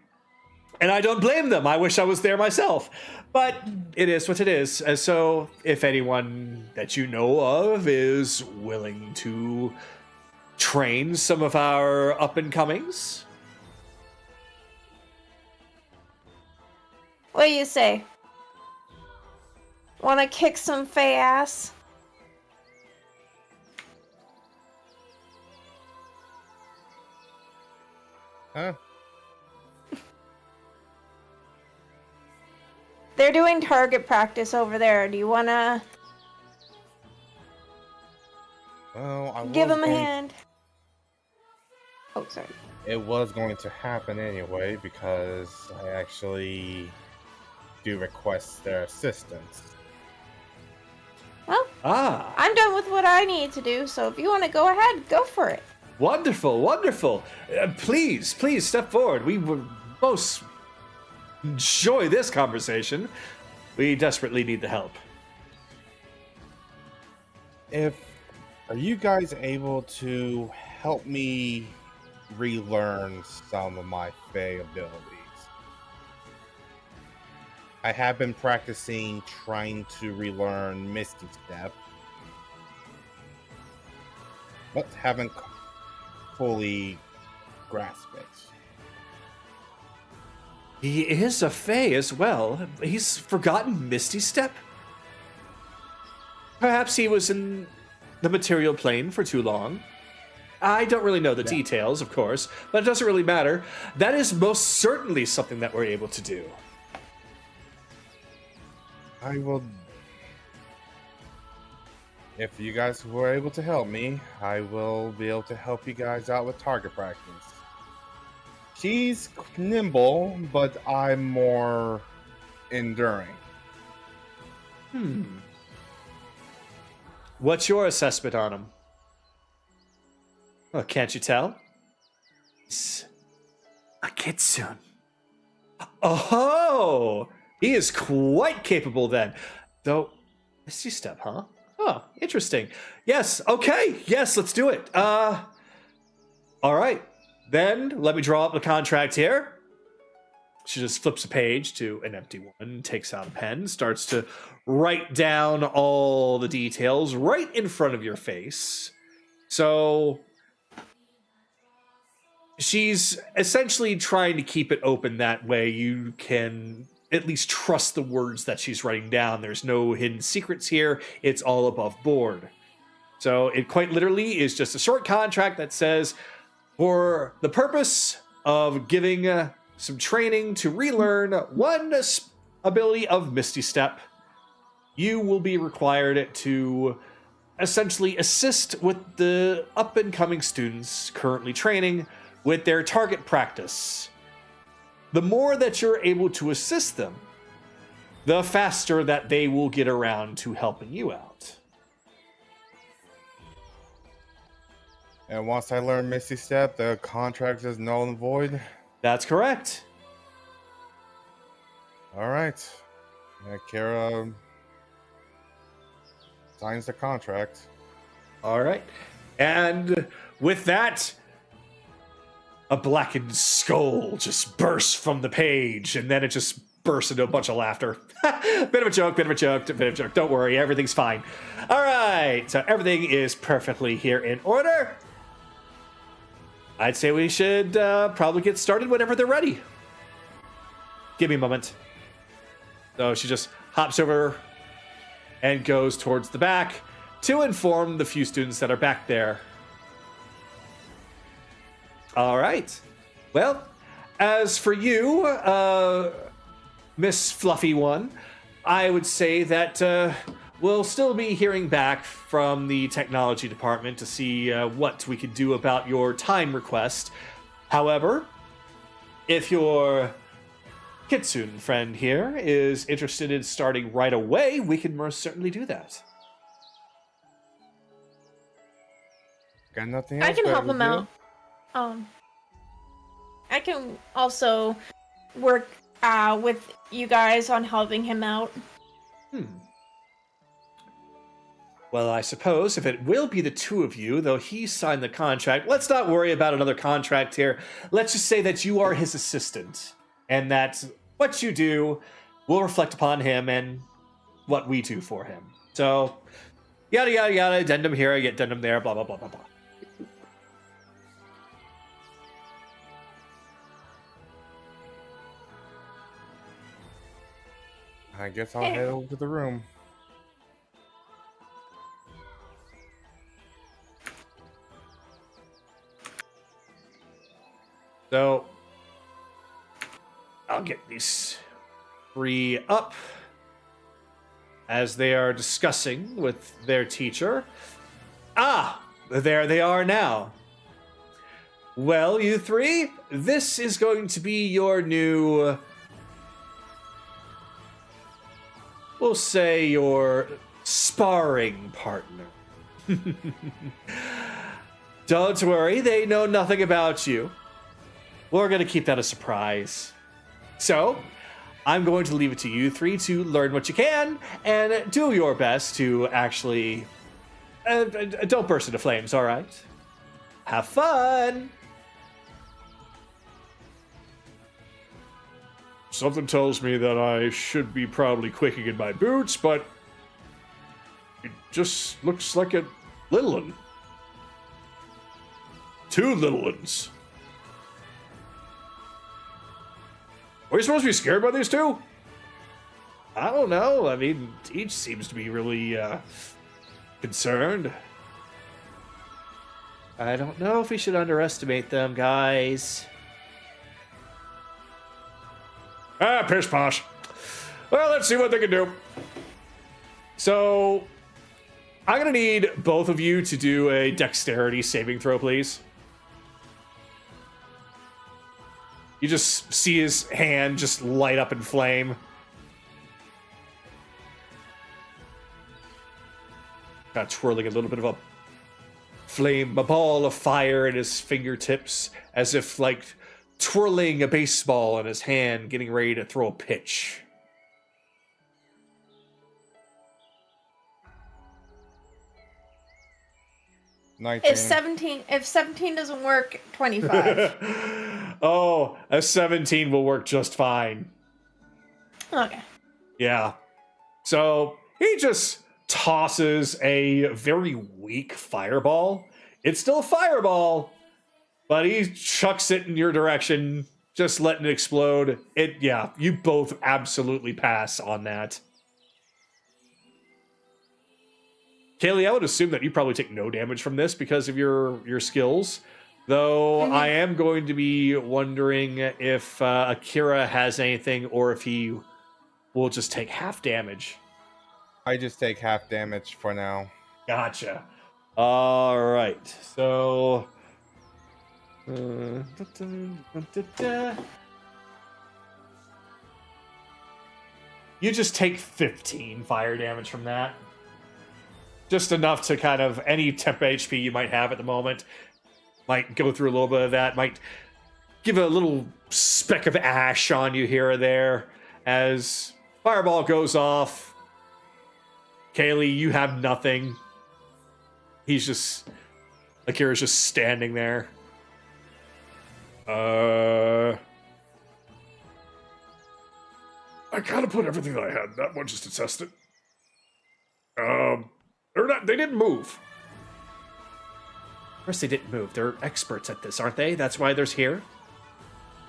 And I don't blame them. I wish I was there myself. But it is what it is. And so if anyone that you know of is willing to train some of our up-and-comings. What do you say? Wanna kick some fey ass? Huh? They're doing target practice over there. Do you wanna Well, give them a hand? Oh, sorry. It was going to happen anyway because I actually do request their assistance. Well, Ah, I'm done with what I need to do, so if you want to go ahead, go for it. wonderful, wonderful. Please step forward. We would most enjoy this conversation. We desperately need the help. Are you guys able to help me relearn some of my Fey abilities? I have been practicing trying to relearn Misty Step, but haven't fully grasped it. He is a Fae as well. He's forgotten Misty Step. Perhaps he was in the material plane for too long. I don't really know the details, of course, but it doesn't really matter. That is most certainly something that we're able to do. I will. If you guys were able to help me, I will be able to help you guys out with target practice. She's nimble, but I'm more enduring. What's your assessment on him? Well, can't you tell? He's a kitsune. Oh, he is quite capable then. Though, Misty Step, huh? Oh, interesting. Yes, okay. Yes, let's do it. All right. Then let me draw up the contract here. She just flips a page to an empty one, takes out a pen, starts to write down all the details right in front of your face. So she's essentially trying to keep it open that way you can at least trust the words that she's writing down. There's no hidden secrets here. It's all above board. So it quite literally is just a short contract that says, for the purpose of giving some training to relearn one ability of Misty Step, you will be required to essentially assist with the up-and-coming students currently training with their target practice. The more that you're able to assist them, the faster that they will get around to helping you out. And once I learn Misty Step, the contract is null and void. That's correct. All right. Kara signs the contract. All right. And with that, a blackened skull just bursts from the page, and then it just bursts into a bunch of laughter. Bit of a joke. Don't worry, everything's fine. All right, so everything is perfectly here in order. I'd say we should probably get started whenever they're ready. Give me a moment. So she just hops over and goes towards the back to inform the few students that are back there. All right. Well, as for you, Miss Fluffy One, I would say that we'll still be hearing back from the technology department to see what we could do about your time request. However, if your Kitsune friend here is interested in starting right away, we can most certainly do that. Got nothing else. I can better help to him do? out. I can also work with you guys on helping him out. Well, I suppose if it will be the two of you, though he signed the contract, let's not worry about another contract here. Let's just say that you are his assistant, and that what you do will reflect upon him and what we do for him. So, yada, yada, yada, addendum here, addendum there, blah, blah, blah, blah, blah. I guess I'll head over to the room. So, I'll get these three up as they are discussing with their teacher. Ah, there they are now. Well, you three, this is going to be your new we'll say your sparring partner. Don't worry, they know nothing about you. We're going to keep that a surprise. So, I'm going to leave it to you three to learn what you can and do your best to actually... don't burst into flames, all right? Have fun! Something tells me that I should be probably quaking in my boots, but it just looks like a little one. Two little ones. Are we supposed to be scared by these two? I don't know. I mean, each seems to be really concerned. I don't know if we should underestimate them, guys. Pish posh. Well, let's see what they can do. So, I'm going to need both of you to do a dexterity saving throw, please. You just see his hand just light up in flame. Kind of twirling a little bit of a flame, a ball of fire in his fingertips, as if like twirling a baseball in his hand, getting ready to throw a pitch. If 17 doesn't work, 25. Oh, a 17 will work just fine. Okay. Yeah. So he just tosses a very weak fireball. It's still a fireball, but he chucks it in your direction, just letting it explode. Yeah, you both absolutely pass on that. Kaylee, I would assume that you probably take no damage from this because of your skills. Though I am going to be wondering if Akira has anything or if he will just take half damage. I just take half damage for now. Gotcha. All right. So... you just take 15 fire damage from that. Just enough to kind of any temp HP you might have at the moment. Might go through a little bit of that. Might give a little speck of ash on you here or there. As fireball goes off. Kaylee, you have nothing. He's just... Akira's just standing there. I kind of put everything that I had in that one just to test it. They didn't move. Of course they didn't move. They're experts at this, aren't they? That's why they're here.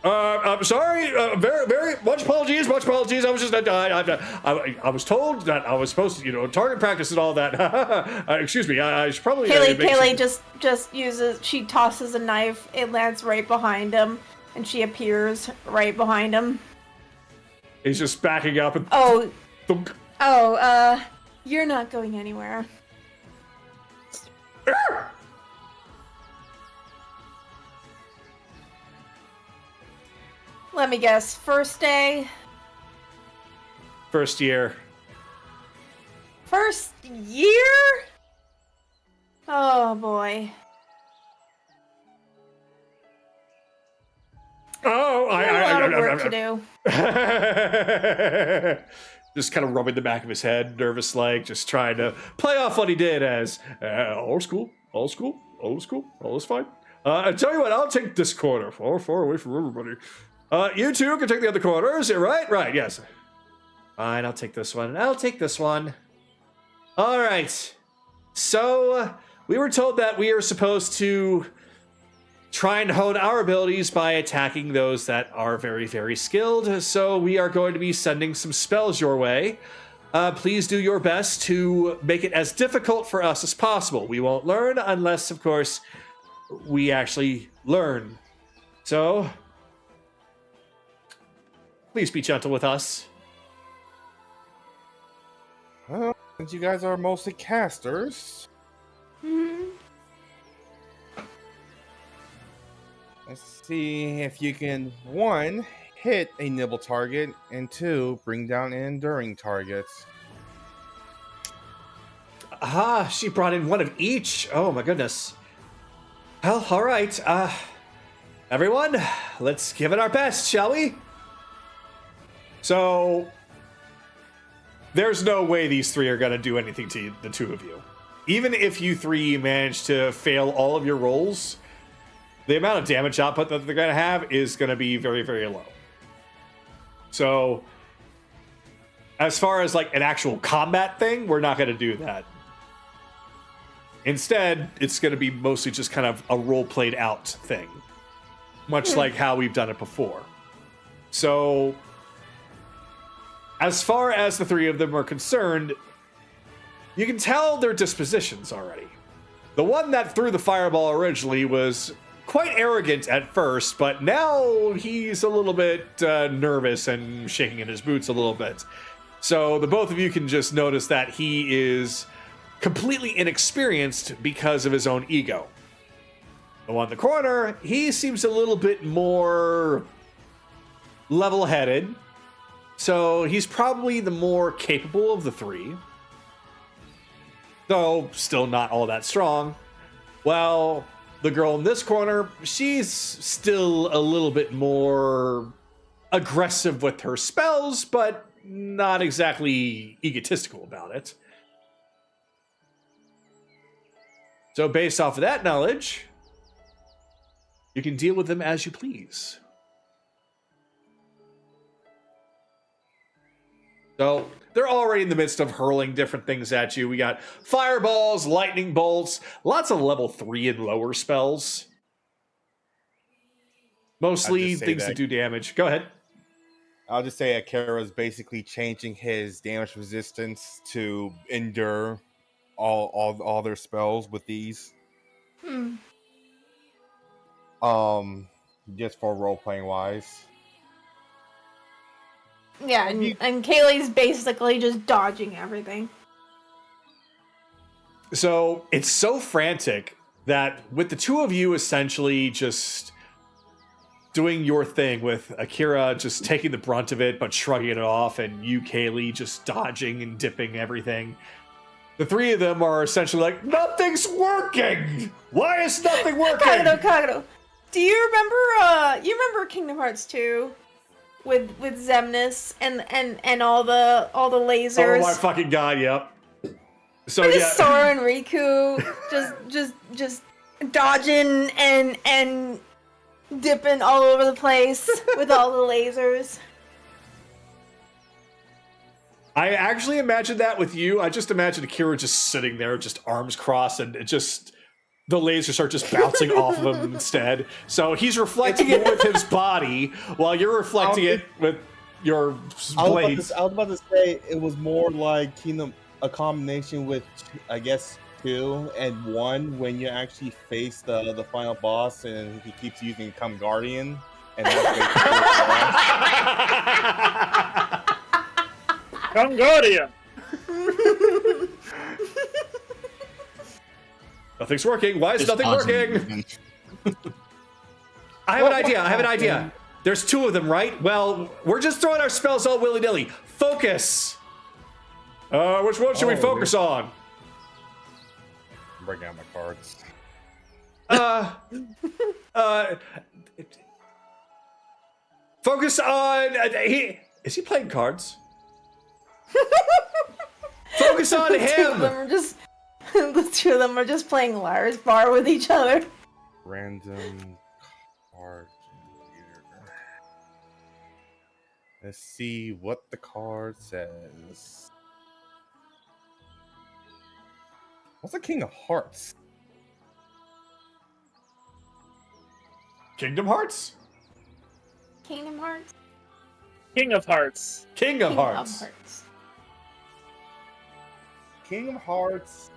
I'm sorry. Very much apologies. Much apologies. I was just I was told that I was supposed to, target practice and all that. Excuse me. I should probably. Kaylee just uses. She tosses a knife. It lands right behind him, and she appears right behind him. He's just backing up and. Thunk. You're not going anywhere. Let me guess. First day? First year. First year? Oh, boy. Oh, I got a lot of work to do. Just kind of rubbing the back of his head, nervous like, just trying to play off what he did as, all is cool, all is cool, all is cool, all is fine. I tell you what, I'll take this corner, far away from everybody. You two can take the other corner, is it right? Right, yes. Fine, I'll take this one, and I'll take this one. All right. So, we were told that we are supposed to try and hone our abilities by attacking those that are very, very skilled. So we are going to be sending some spells your way. Please do your best to make it as difficult for us as possible. We won't learn unless, of course, we actually learn. So, please be gentle with us. Well, since you guys are mostly casters... Let's see if you can, 1, hit a nibble target, and 2, bring down an enduring target. She brought in one of each. Oh my goodness. Well, all right. Everyone, let's give it our best, shall we? So, there's no way these three are going to do anything to the two of you. Even if you three manage to fail all of your rolls, the amount of damage output that they're going to have is going to be very, very low. So, as far as like an actual combat thing, we're not going to do that. Instead, it's going to be mostly just kind of a role played out thing. Much like how we've done it before. So, as far as the three of them are concerned, you can tell their dispositions already. The one that threw the fireball originally was quite arrogant at first, but now he's a little bit nervous and shaking in his boots a little bit. So the both of you can just notice that he is completely inexperienced because of his own ego. The one in the corner, he seems a little bit more level-headed, so he's probably the more capable of the three, though still not all that strong. Well, the girl in this corner, she's still a little bit more aggressive with her spells, but not exactly egotistical about it. So based off of that knowledge, you can deal with them as you please. So they're already in the midst of hurling different things at you. We got fireballs, lightning bolts, lots of level 3 and lower spells. Mostly things that do damage. Go ahead. I'll just say Akira's basically changing his damage resistance to endure all their spells with these. Just for role playing wise. Yeah, and Kaylee's basically just dodging everything. So it's so frantic that with the two of you essentially just doing your thing, with Akira just taking the brunt of it but shrugging it off, and you, Kaylee, just dodging and dipping everything, the three of them are essentially like, nothing's working! Why is nothing working? Kagato, do you remember Kingdom Hearts 2? With Xemnas and all the lasers. Oh my fucking god! Yep. So and yeah, Sora and Riku just dodging and dipping all over the place with all the lasers. I actually imagined that with you. I just imagined Akira just sitting there, just arms crossed, and it just the lasers start just bouncing off of him instead. So he's reflecting it with his body while you're reflecting it with your blades. I was about to say it was more like a combination with, I guess, 2 and 1 when you actually face the final boss and he keeps using Come Guardian. And that's Come Guardian! Nothing's working. Why is Just nothing working? I have an idea. There's 2 of them, right? Well, we're just throwing our spells all willy-nilly. Focus! Which one should we focus on? Bring out my cards. Focus on... is he playing cards? Focus on him! The two of them are just playing Liar's Bar with each other. Random card generator. Let's see what the card says. What's the King of Hearts? Kingdom Hearts? Kingdom Hearts? King of Hearts. King of Hearts. King of Hearts.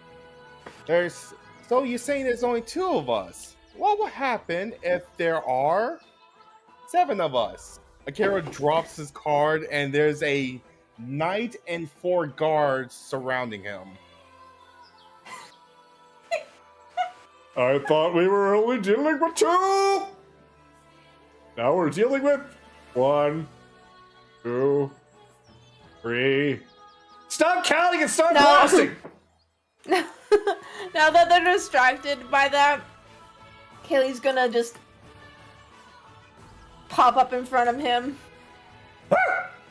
So you're saying there's only 2 of us? What would happen if there are 7 of us? Akira drops his card and there's a knight and 4 guards surrounding him. I thought we were only dealing with 2! Now we're dealing with 1, 2, 3. Stop counting and start blasting! Now that they're distracted by that, Kaylee's gonna just pop up in front of him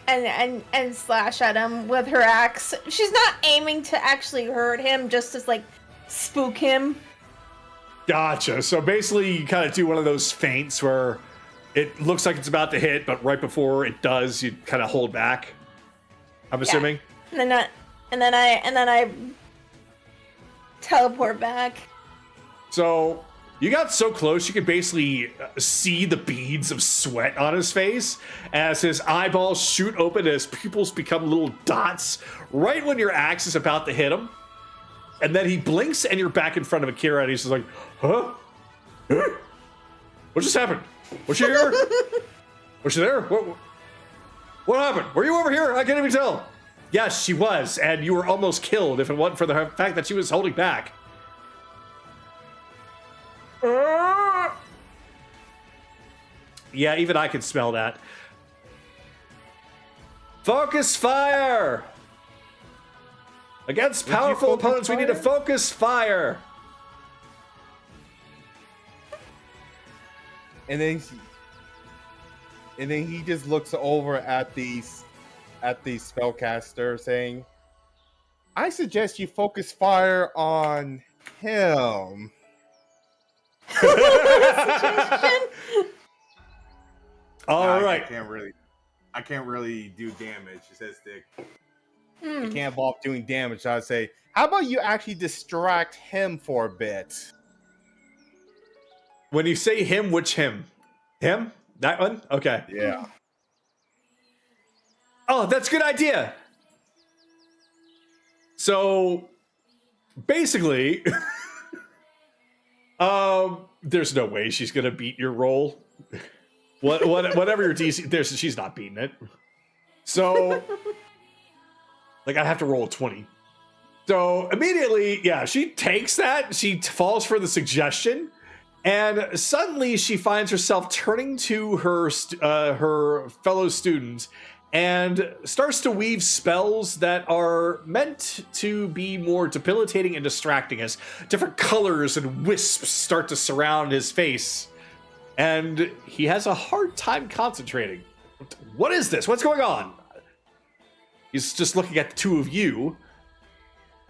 and slash at him with her axe. She's not aiming to actually hurt him, just to like spook him. Gotcha. So basically, you kind of do one of those feints where it looks like it's about to hit, but right before it does, you kind of hold back. I'm assuming. And then I teleport back. So you got so close, you could basically see the beads of sweat on his face as his eyeballs shoot open, as pupils become little dots right when your axe is about to hit him. And then he blinks, and you're back in front of Akira, and he's just like, huh? Huh? What just happened? Was she here? Was she there? What happened? Were you over here? I can't even tell. Yes, she was, and you were almost killed if it wasn't for the fact that she was holding back. Yeah, even I can smell that. Focus fire! Against powerful opponents, we need to focus fire. And then he just looks over at the spellcaster, saying, "I suggest you focus fire on him." All right. I can't really do damage. It says stick. It can't involve doing damage. So I'd say, how about you actually distract him for a bit? When you say him, which him? Him? That one? Okay. Yeah. Oh, that's a good idea. So, basically, there's no way she's gonna beat your roll. Whatever your DC, she's not beating it. So, like, I have to roll a 20. So immediately, yeah, she takes that. She falls for the suggestion, and suddenly she finds herself turning to her fellow students and starts to weave spells that are meant to be more debilitating and distracting, as different colors and wisps start to surround his face. And he has a hard time concentrating. What is this? What's going on? He's just looking at the two of you.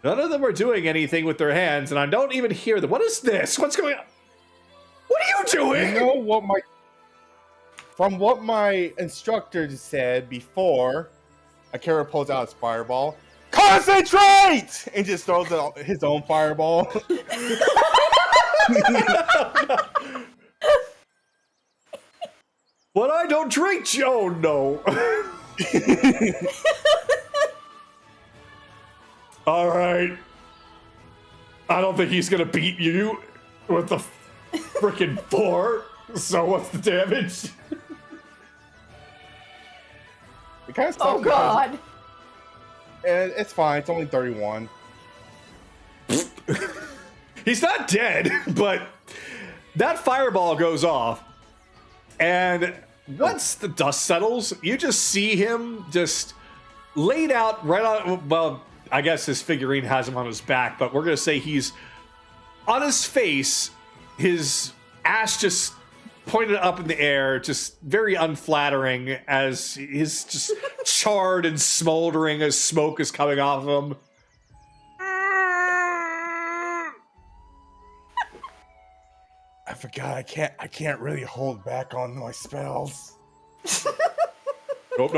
None of them are doing anything with their hands, and I don't even hear them. What is this? What's going on? What are you doing? You know what from what my instructor said before, Akira pulls out his fireball. Concentrate! And just throws out his own fireball. But I don't drink. Oh no. All right. I don't think he's gonna beat you with the freaking 4. So what's the damage? It kind of Oh god. And it's fine. It's only 31. He's not dead, but that fireball goes off. And once the dust settles, you just see him just laid out right on, well, I guess his figurine has him on his back, but we're going to say he's on his face, his ass just pointed up in the air, just very unflattering, as he's just charred and smoldering as smoke is coming off of him. I forgot. I can't really hold back on my spells. Nope.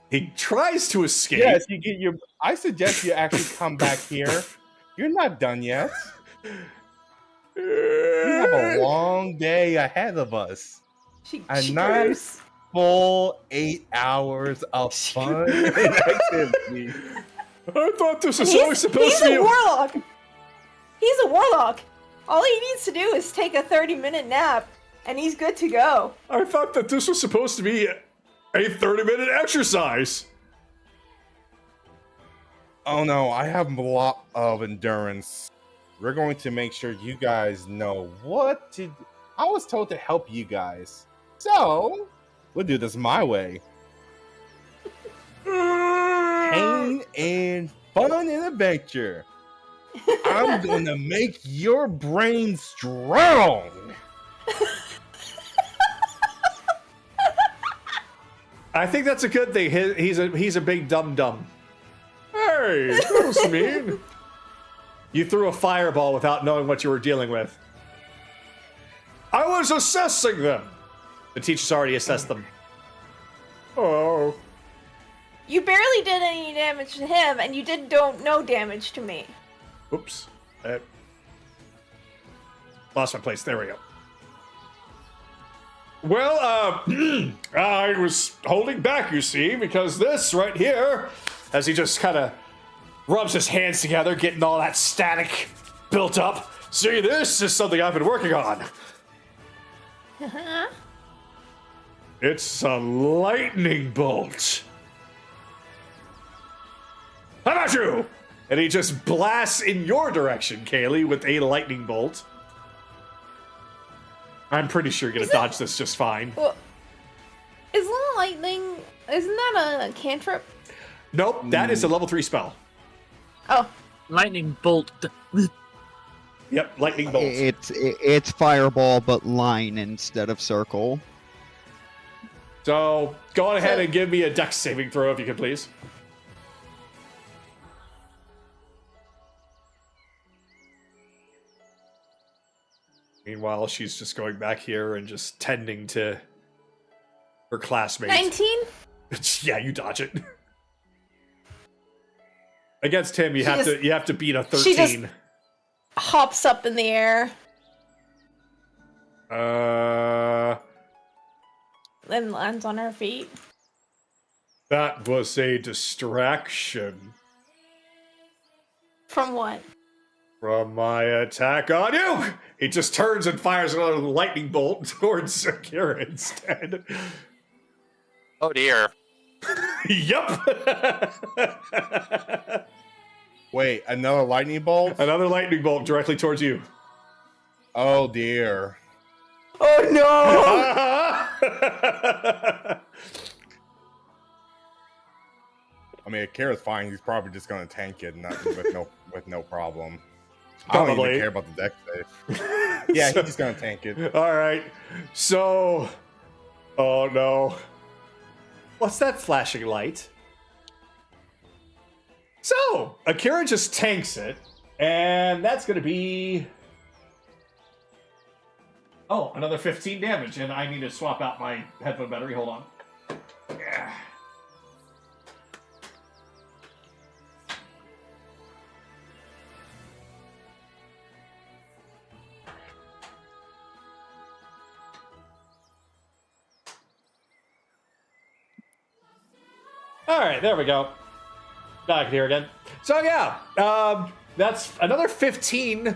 He tries to escape. Yes, you get your. I suggest you actually come back here. You're not done yet. We have a long day ahead of us. A nice full 8 hours of fun and activity. I thought this was always supposed to be a warlock. He's a warlock. All he needs to do is take a 30-minute nap, and he's good to go. I thought that this was supposed to be a 30-minute exercise. Oh no, I have a lot of endurance. We're going to make sure you guys know what to do. I was told to help you guys. So, we'll do this my way. pain and fun and adventure. I'm gonna make your brain strong. I think that's a good thing. He's a big dum-dum. Hey, that was mean. You threw a fireball without knowing what you were dealing with. I was assessing them. The teacher's already assessed them. Oh. You barely did any damage to him, and you don't no damage to me. Oops. Lost my place. There we go. Well, I was holding back, you see, because this right here, as he just kind of rubs his hands together, getting all that static built up. See, this is something I've been working on. It's a lightning bolt. How about you? And he just blasts in your direction, Kaylee, with a lightning bolt. I'm pretty sure you're gonna dodge this just fine. Well, isn't that a cantrip? Nope, that is a level 3 spell. Oh. Lightning bolt. Yep, lightning bolt. It's fireball, but line instead of circle. So go on ahead and give me a dex saving throw if you could, please. Meanwhile, she's just going back here and just tending to her classmates. 19? Yeah, you dodge it. Against him, you have to beat a 13. She just hops up in the air. Then lands on her feet. That was a distraction. From what? From my attack on you! He just turns and fires another lightning bolt towards Akira instead. Oh dear. Yup! Wait, another lightning bolt? Another lightning bolt directly towards you. Oh dear. Oh no! I mean, Akira's fine. He's probably just gonna tank it with no problem. Probably. I don't even care about the deck save. Yeah, he's just gonna tank it. All right. So, oh no. What's that flashing light? So, Akira just tanks it, and that's going to be... Oh, another 15 damage, and I need to swap out my headphone battery. Hold on. Yeah. All right, there we go. Back here again. So yeah, that's another 15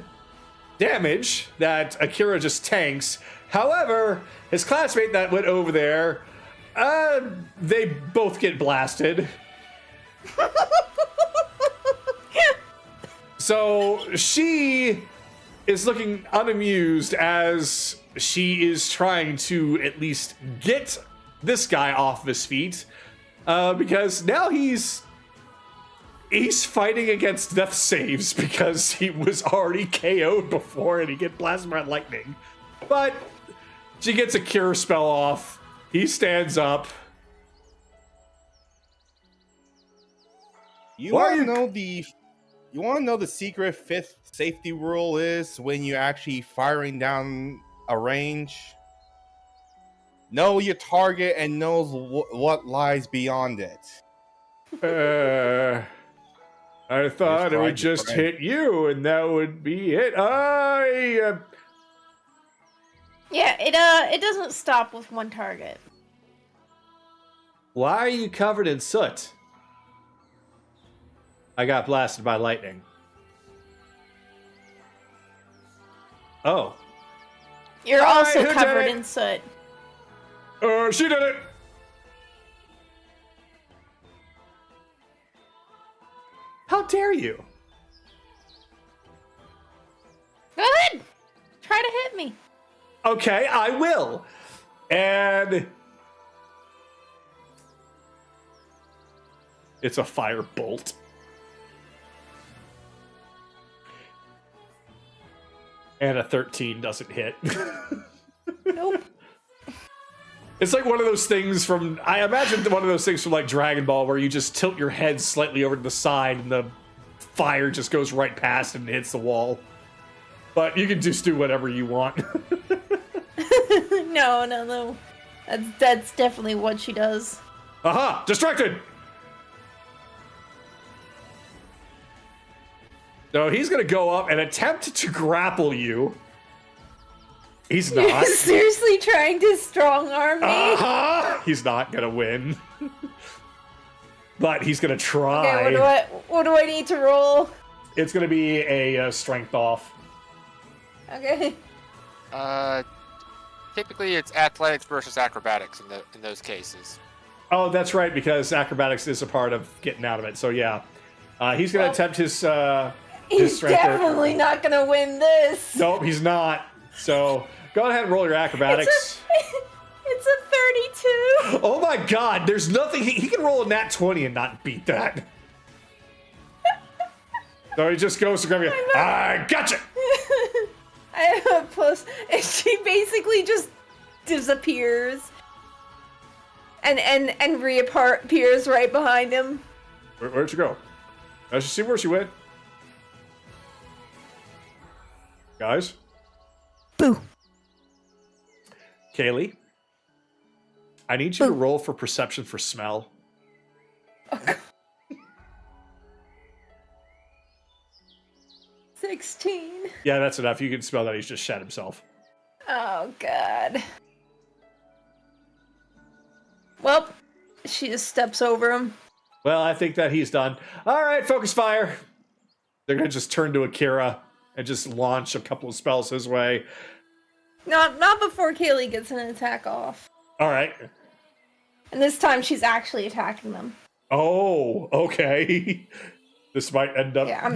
damage that Akira just tanks. However, his classmate that went over there, they both get blasted. So she is looking unamused as she is trying to at least get this guy off of his feet. Because now he's fighting against death saves because he was already KO'd before and he get blasted by lightning. But she gets a cure spell off. He stands up. You want to know the secret 5th safety rule is when you're actually firing down a range? Know your target and knows what lies beyond it. I thought it would just hit you and that would be it. Yeah, it doesn't stop with one target. Why are you covered in soot? I got blasted by lightning. Oh. You're also who did covered it? in soot. She did it! How dare you? Go ahead! Try to hit me. Okay, I will. And It's a fire bolt. And a 13 doesn't hit. Nope. It's like one of those things from, I imagine one of those things from like Dragon Ball where you just tilt your head slightly over to the side and the fire just goes right past and hits the wall. But you can just do whatever you want. No. That's definitely what she does. Aha! Distracted! So he's gonna go up and attempt to grapple you. He's not. You're seriously trying to strong arm me? Uh-huh. He's not gonna win. But he's gonna try. Okay, what do I need to roll? It's gonna be a strength off. Okay. Typically it's athletics versus acrobatics in those cases. Oh, that's right, because acrobatics is a part of getting out of it. So yeah, he's gonna attempt his He's strength. definitely not gonna win this. Nope, he's not. So go ahead and roll your acrobatics. It's a 32. Oh my god, there's nothing. He can roll a nat 20 and not beat that. So he just goes to grab you. I gotcha! I have a plus, and she basically just disappears. And reappears right behind him. Where'd she go? I should see where she went. Guys? Boo. Kaylee? I need you to roll for perception for smell. 16. Yeah, that's enough. You can smell that he's just shat himself. Oh, God. Well, she just steps over him. Well, I think that he's done. All right, focus fire. They're going to just turn to Akira and just launch a couple of spells his way. Not before Kaylee gets an attack off. All right. And this time she's actually attacking them. Oh, okay. This might end up... Yeah,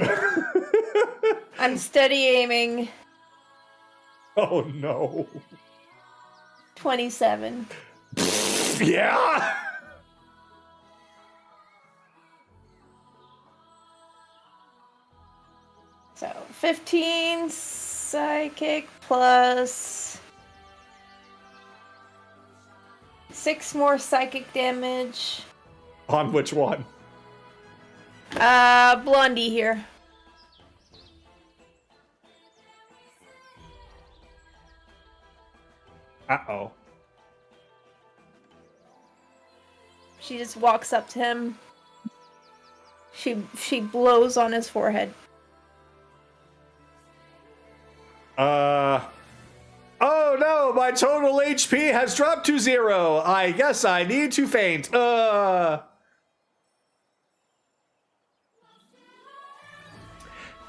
I'm steady aiming. Oh, no. 27. Yeah! So, 15 psychic plus 6 more psychic damage. On which one? Blondie here. Uh-oh. She just walks up to him. She blows on his forehead. Oh no, my total HP has dropped to 0. I guess I need to faint.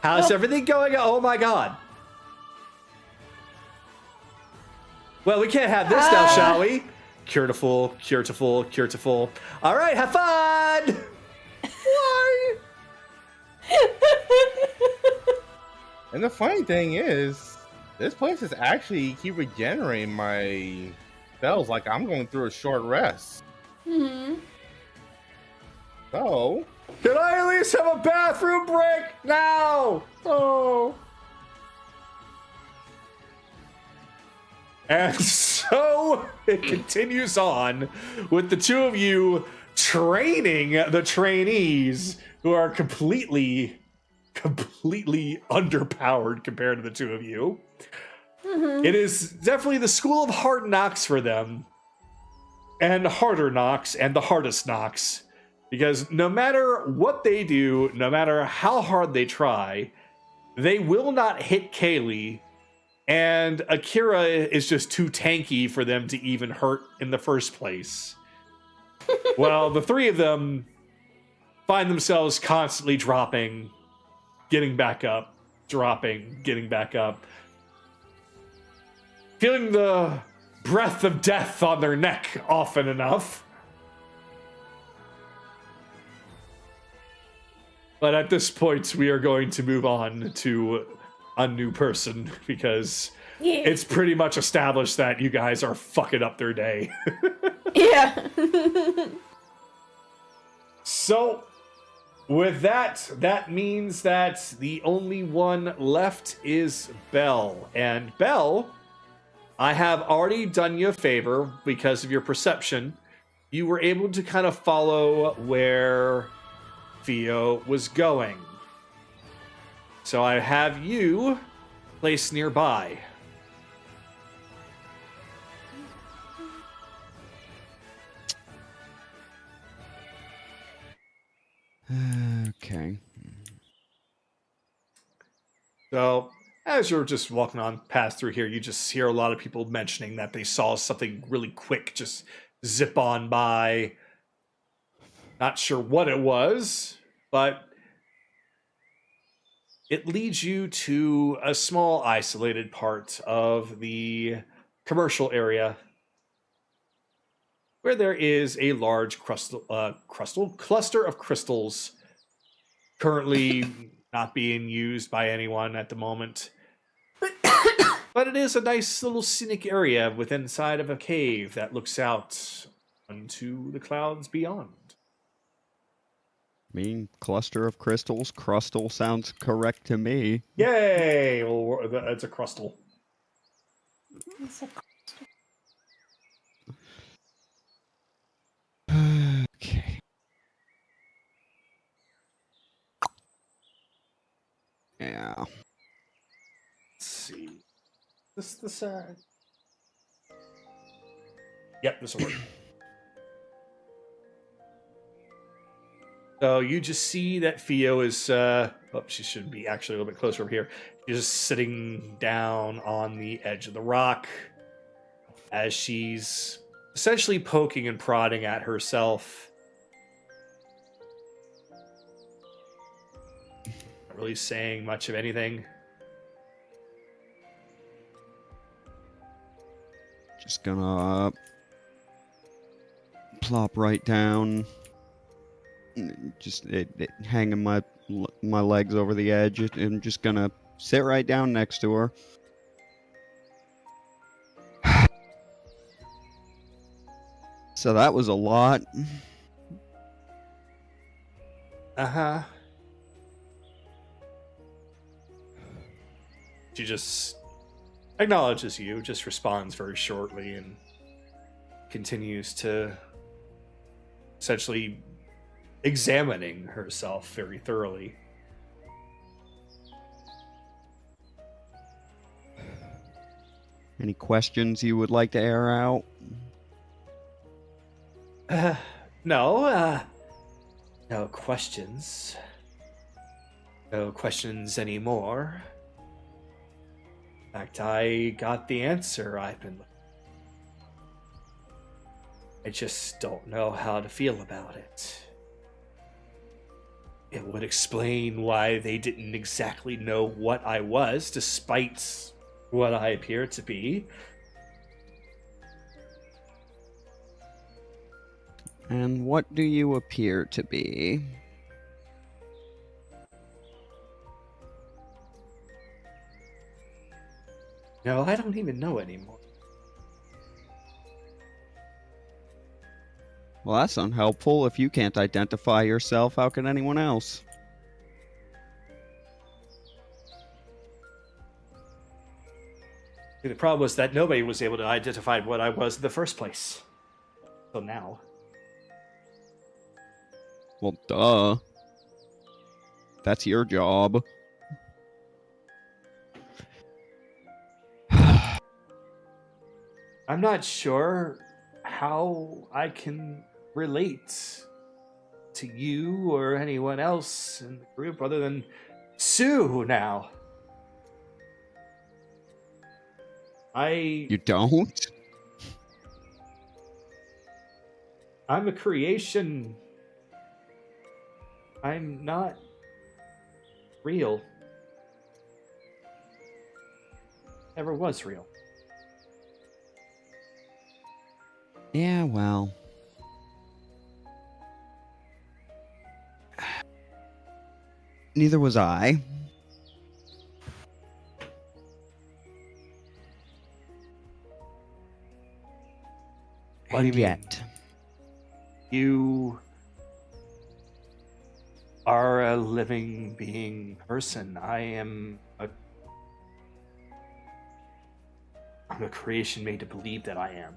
How's everything going? Oh my god. Well, we can't have this now, shall we? Curtiful, curtiful, curtiful. All right, have fun! Why? And the funny thing is, this place is actually keep regenerating my spells like I'm going through a short rest. Mm-hmm. So, Can I at least have a bathroom break now? Oh. And so it continues on with the two of you training the trainees who are completely underpowered compared to the two of you. Mm-hmm. It is definitely the school of hard knocks for them. And harder knocks and the hardest knocks. Because no matter what they do, no matter how hard they try, they will not hit Kaylee. And Akira is just too tanky for them to even hurt in the first place. Well, the three of them find themselves constantly dropping, getting back up, dropping, getting back up. Feeling the breath of death on their neck often enough. But at this point, we are going to move on to a new person because it's pretty much established that you guys are fucking up their day. Yeah. So, With that, that means that the only one left is Belle. And Belle, I have already done you a favor because of your perception. You were able to kind of follow where Theo was going. So I have you placed nearby. Okay. So as you're just walking on past through here, you just hear a lot of people mentioning that they saw something really quick just zip on by. Not sure what it was, but it leads you to a small isolated part of the commercial area where there is a large cluster of crystals currently not being used by anyone at the moment. But it is a nice little scenic area within inside of a cave that looks out onto the clouds beyond. I mean, cluster of crystals. Crustal sounds correct to me. Yay! Well, it's a crustal. Okay. Yeah. Let's see. This Yep, this will work. So you just see that Theo is she should be actually a little bit closer over here. She's just sitting down on the edge of the rock as she's essentially poking and prodding at herself. Not really saying much of anything. Just gonna plop right down. Just hanging my legs over the edge. I'm just gonna sit right down next to her. So that was a lot. Uh-huh. She just acknowledges you, just responds very shortly, and continues to essentially examining herself very thoroughly. Any questions you would like to air out? No questions. No questions anymore. In fact, I got the answer I've been looking for. I just don't know how to feel about it. It would explain why they didn't exactly know what I was, despite what I appear to be. And what do you appear to be? No, I don't even know anymore. Well, that's unhelpful. If you can't identify yourself, how can anyone else? The problem was that nobody was able to identify what I was in the first place. So now. Well, duh. That's your job. I'm not sure how I can relate to you or anyone else in the group other than Sue now. You don't? I'm a creation. I'm not real. Never was real. Yeah, well. Neither was I. What do you mean? Yet. You are a living being person. I'm a creation made to believe that I am.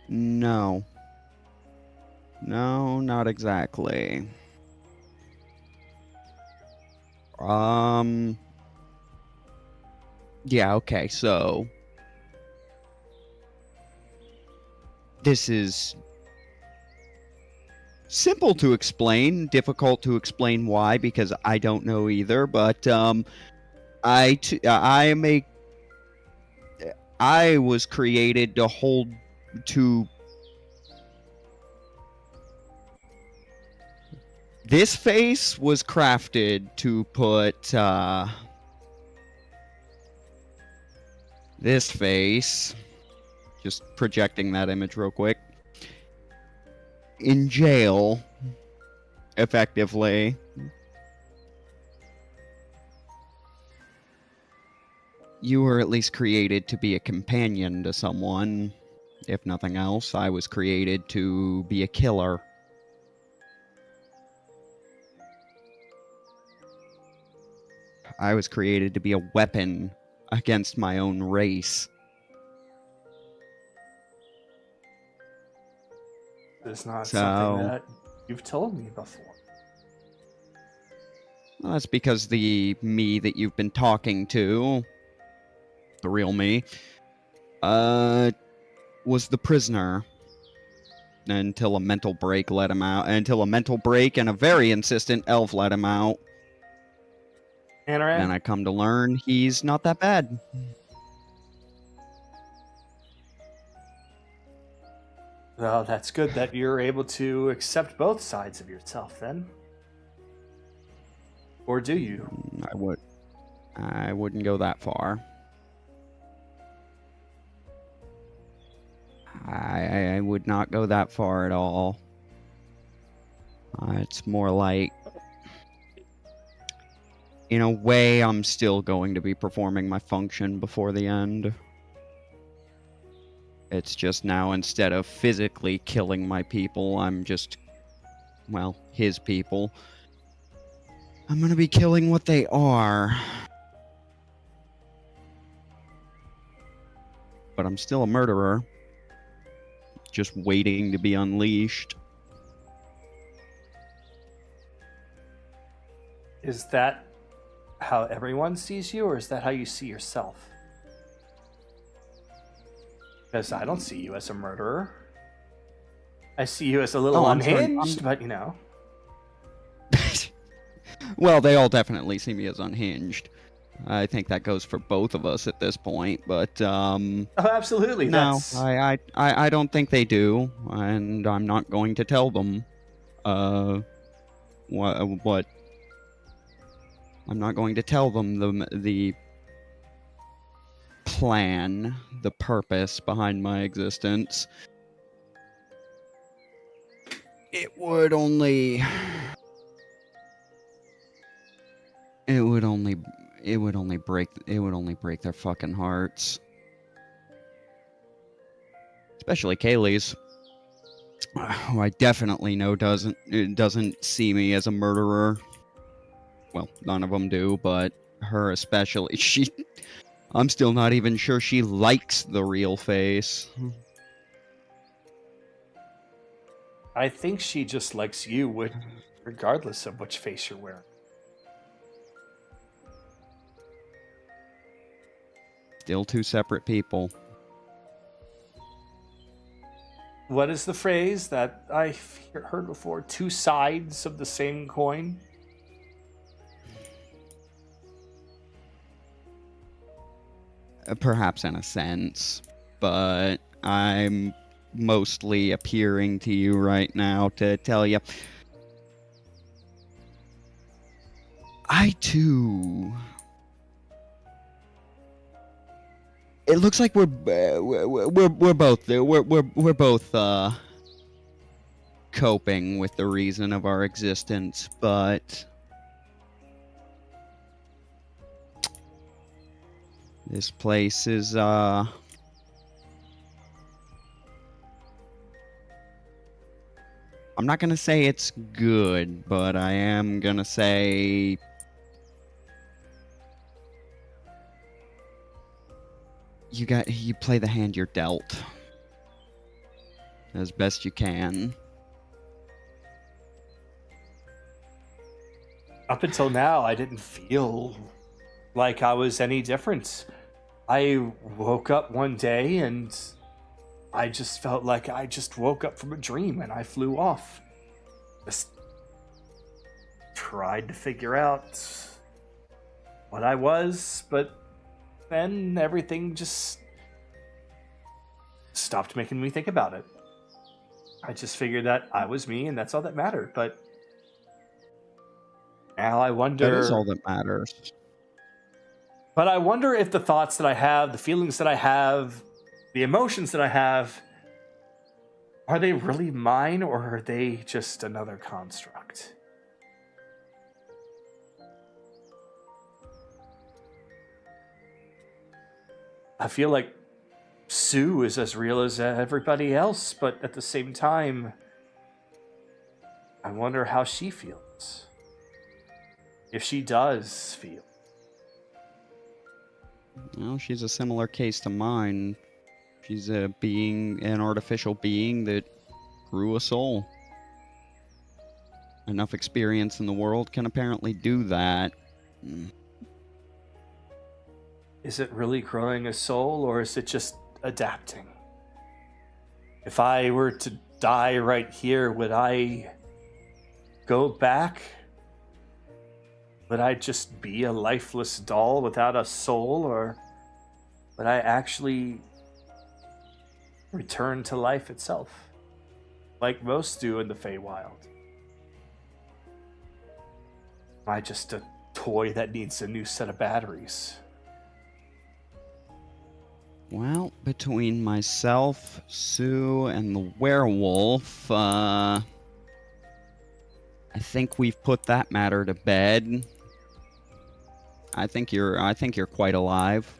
No. No, not exactly. Yeah, okay, so this is simple to explain, difficult to explain why, because I don't know either, but I was created to hold to this face was crafted to put this face, just projecting that image real quick, in jail, effectively. You were at least created to be a companion to someone. If nothing else, I was created to be a killer. I was created to be a weapon against my own race. It's not So- something that you've told me before. Well, that's because the me that you've been talking to, the real me, was the prisoner until a mental break let him out. Until a mental break and a very insistent elf let him out. Anorak, Then I come to learn he's not that bad. well, that's good that you're able to accept both sides of yourself, then. Or do you? I wouldn't go that far. I would not go that far at all. It's more like, in a way, I'm still going to be performing my function before the end. It's just now, instead of physically killing my people, I'm just, well, his people. I'm gonna be killing what they are. But I'm still a murderer. Just waiting to be unleashed. Is that how everyone sees you, or is that how you see yourself? Because I don't see you as a murderer. I see you as a little I'm sorry, unhinged, but you know. Well, they all definitely see me as unhinged. I think that goes for both of us at this point, but Oh, absolutely. no, That's I don't think they do, and I'm not going to tell them. What? I'm not going to tell them the plan, the purpose behind my existence. It would only break their fucking hearts. Especially Kaylee's, who I definitely know doesn't see me as a murderer. Well, none of them do, but her especially. I'm still not even sure she likes the real face. I think she just likes you, regardless of which face you're wearing. Still two separate people. What is the phrase that I heard before? Two sides of the same coin? Perhaps in a sense, but I'm mostly appearing to you right now to tell you I too. It looks like we're both coping with the reason of our existence, but this place is I'm not gonna say it's good, but I am gonna say you play the hand you're dealt as best you can. Up until now, I didn't feel like I was any different. I woke up one day and I just felt like I just woke up from a dream and I flew off. Just tried to figure out what I was, but then everything just stopped making me think about it. I just figured that I was me and that's all that mattered, but now I wonder... That is all that matters. But I wonder if the thoughts that I have, the feelings that I have, the emotions that I have, are they really mine or are they just another construct? I feel like Sue is as real as everybody else, but at the same time, I wonder how she feels. If she does feel. Well, she's a similar case to mine. She's a being, an artificial being that grew a soul. Enough experience in the world can apparently do that. Is it really growing a soul, or is it just adapting? If I were to die right here, would I go back? Would I just be a lifeless doll without a soul, or would I actually return to life itself, like most do in the Feywild? Am I just a toy that needs a new set of batteries? Well, between myself, Sue, and the werewolf, I think we've put that matter to bed. I think you're quite alive.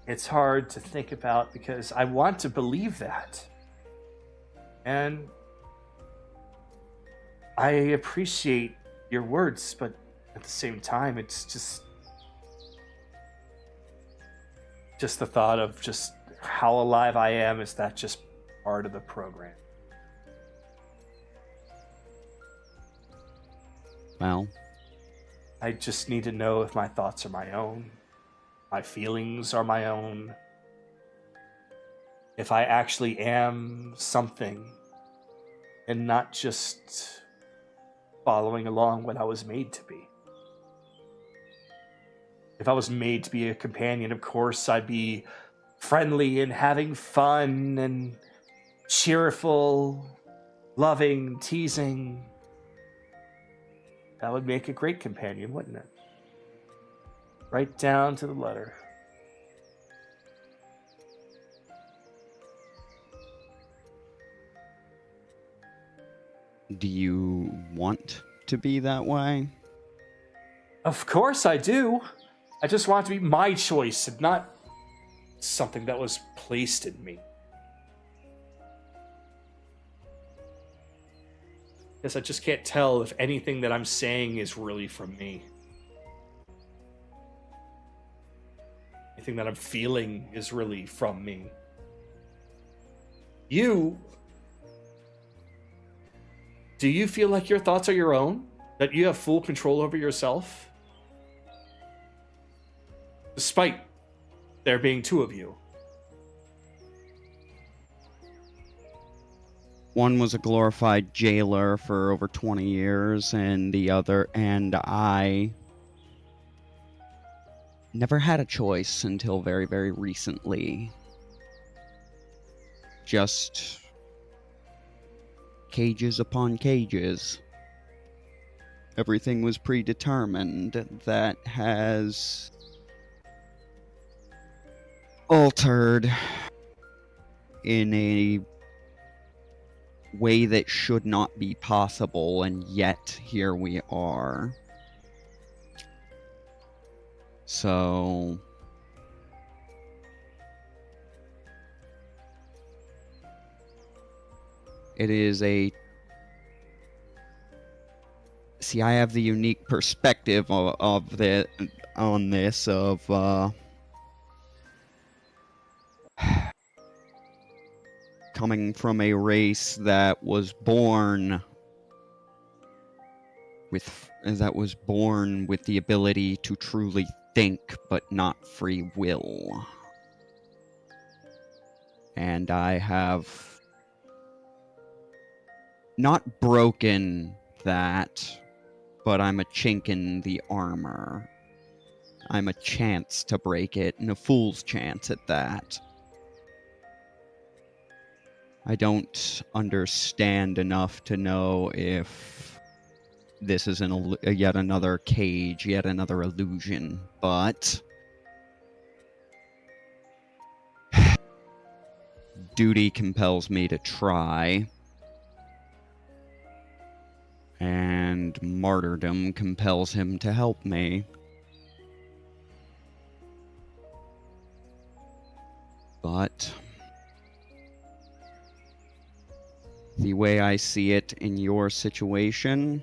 It's hard to think about because I want to believe that. And I appreciate your words, but at the same time, it's just the thought of just how alive I am. Is that just part of the program? Well, I just need to know if my thoughts are my own, my feelings are my own, if I actually am something and not just following along what I was made to be. If I was made to be a companion, of course, I'd be friendly and having fun and cheerful, loving, teasing. That would make a great companion, wouldn't it? Right down to the letter. do you want to be that way? Of course I do. I just want it to be my choice and not something that was placed in me. Guess I just can't tell if anything that I'm saying is really from me. Anything that I'm feeling is really from me. Do you feel like your thoughts are your own? That you have full control over yourself? Despite there being two of you. One was a glorified jailer for over 20 years, and I never had a choice until very, very recently. Just cages upon cages. Everything was predetermined. That has altered in a way that should not be possible, and yet here we are. So it is a... See, I have the unique perspective of the on this of coming from a race that was born with the ability to truly think but not free will. And I have not broken that, but I'm a chink in the armor. I'm a chance to break it, and a fool's chance at that. I don't understand enough to know if this is yet another cage, yet another illusion, but duty compels me to try, and martyrdom compels him to help me. But the way I see it in your situation,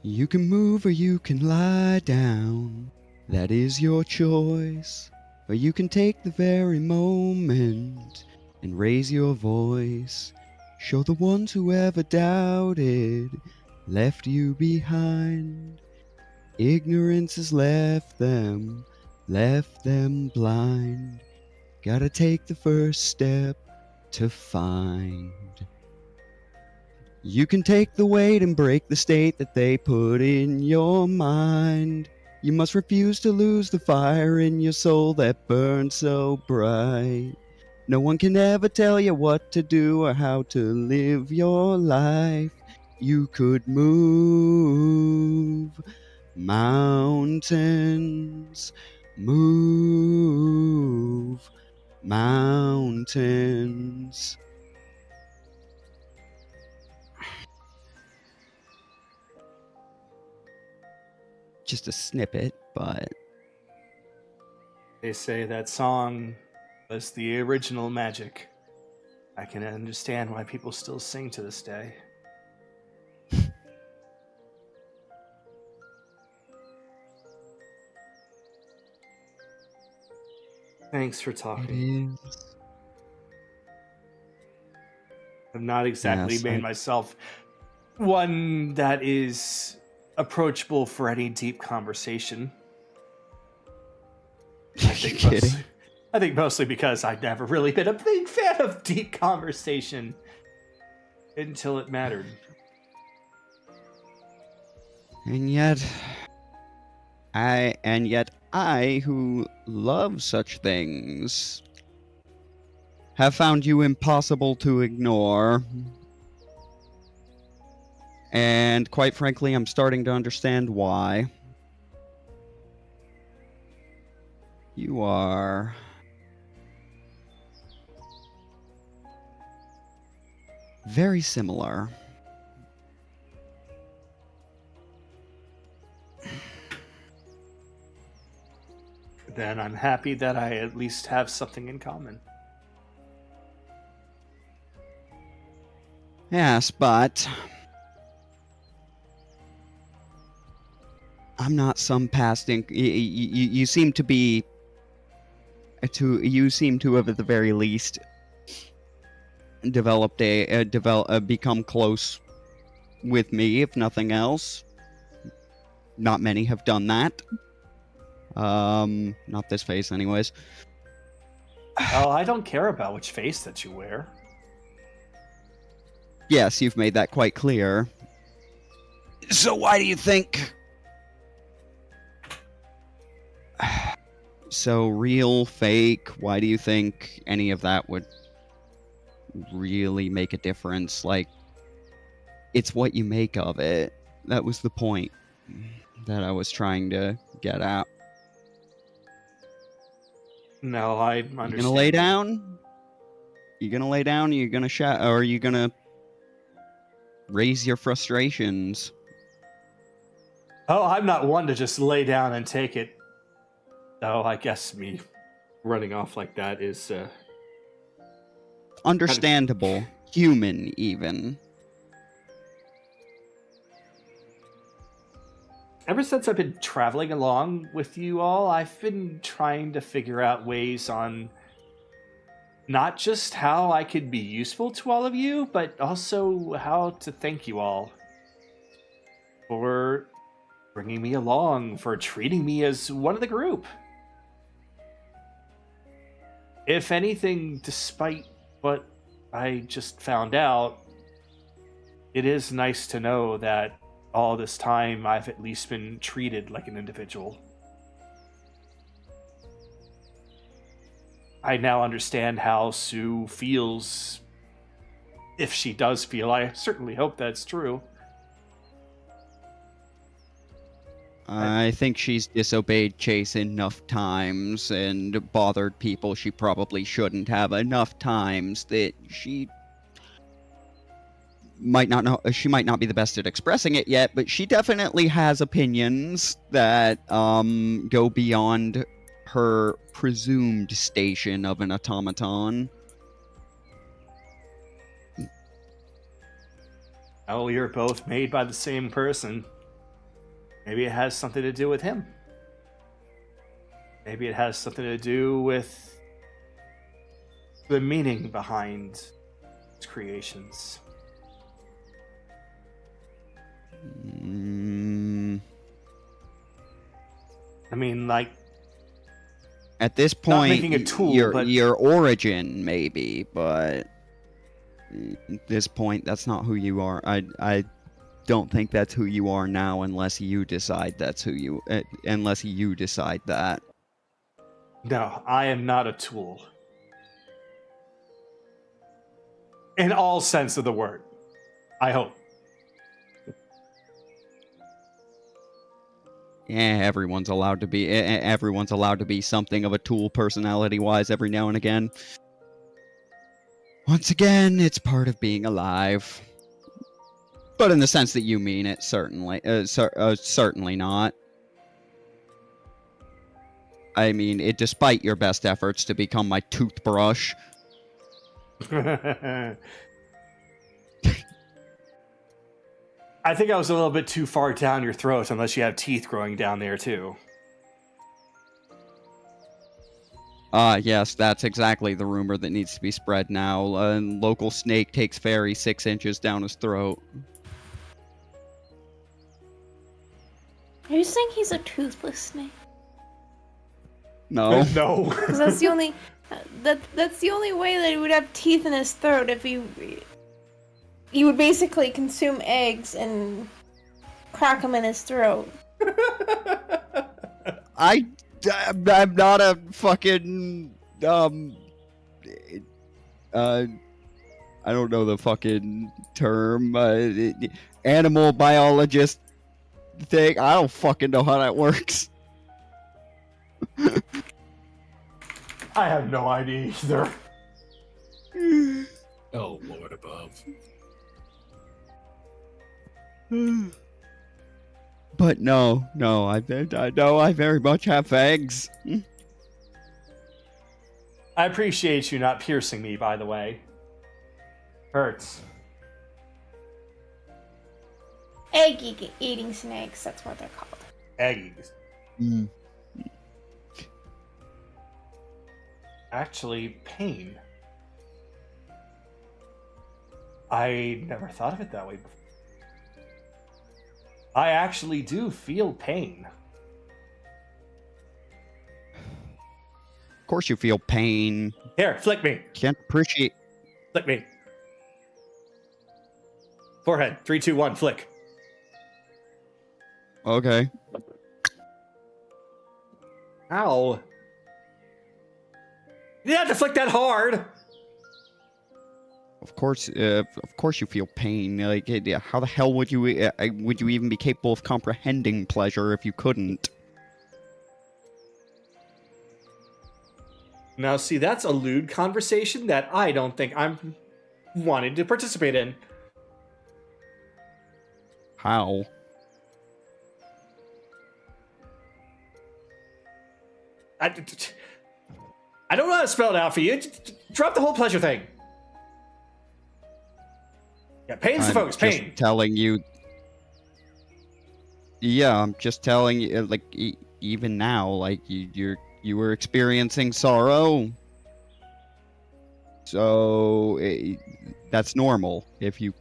you can move or you can lie down. That is your choice. Or you can take the very moment and raise your voice. Show the ones who ever doubted, left you behind. Ignorance has left them blind. Gotta take the first step to find. You can take the weight and break the state that they put in your mind. You must refuse to lose the fire in your soul that burns so bright. No one can ever tell you what to do or how to live your life. You could move mountains, move mountains. Just a snippet, but They say that song was the original magic. I can understand why people still sing to this day. Thanks for it talking. is. I've not exactly Yes, made myself one that is approachable for any deep conversation. Kidding. I think mostly because I've never really been a big fan of deep conversation until it mattered. And yet I, who love such things, have found you impossible to ignore. And quite frankly, I'm starting to understand why. You are very similar. Then I'm happy that I at least have something in common. Yes, but I'm not some past you seem to be you seem to have at the very least developed become close with me, if nothing else. Not many have done that. Not this face anyways. Oh, I don't care about which face that you wear. Yes, you've made that quite clear. So why do you think... So real, fake, why do you think any of that would really make a difference? Like, it's what you make of it. That was the point that I was trying to get at. No, I understand. You gonna lay down? You gonna lay down? Or you gonna shout? Or are you gonna raise your frustrations? Oh, I'm not one to just lay down and take it. Oh, I guess me running off like that is Understandable. Human, even. Ever since I've been traveling along with you all, I've been trying to figure out ways on not just how I could be useful to all of you, but also how to thank you all for bringing me along, for treating me as one of the group. If anything, despite what I just found out, it is nice to know that all this time I've at least been treated like an individual. I now understand how Sue feels. If she does feel, I certainly hope that's true. I think she's disobeyed Chase enough times and bothered people she probably shouldn't have enough times that she might not know. She might not be the best at expressing it yet, but she definitely has opinions that go beyond her presumed station of an automaton. Oh, you're both made by the same person. Maybe it has something to do with him. Maybe it has something to do with the meaning behind his creations. I mean, like, at this point, making a tool, your origin, maybe, but at this point, that's not who you are. I don't think that's who you are now, unless you decide that's who you. Unless you decide that. No, I am not a tool. In all sense of the word. I hope. Yeah, everyone's allowed to be. Everyone's allowed to be something of a tool, personality-wise, every now and again. Once again, it's part of being alive. But in the sense that you mean it, certainly. Certainly not. I mean, despite your best efforts to become my toothbrush. I think I was a little bit too far down your throat, unless you have teeth growing down there, too. Yes, that's exactly the rumor that needs to be spread now. Local snake takes fairy 6 inches down his throat. Are you saying he's a toothless snake? No. No. Because that's the only that's the only way that he would have teeth in his throat. If he would basically consume eggs and crack them in his throat. I'm not a fucking I don't know the fucking term, animal biologist thing. I don't fucking know how that works. I have no idea either. Oh, Lord above. But no, I know I very much have fangs. I appreciate you not piercing me, by the way. Hurts. Egg-eating snakes, that's what they're called. Eggies. Mm. Actually, pain. I never thought of it that way before. I actually do feel pain. Of course you feel pain. Here, flick me. Can't appreciate... Flick me. Forehead. 3, 2, 1, flick. Okay. Ow. You didn't have to flick that hard. Of course you feel pain. Like, how the hell would you even be capable of comprehending pleasure if you couldn't? Now, see, that's a lewd conversation that I don't think I'm wanting to participate in. How? I don't know how to spell it out for you. Drop the whole pleasure thing. Yeah, pain's the focus. Just Pain. telling you. Yeah, I'm just telling you. Like even now, like you were experiencing sorrow. So that's normal. If you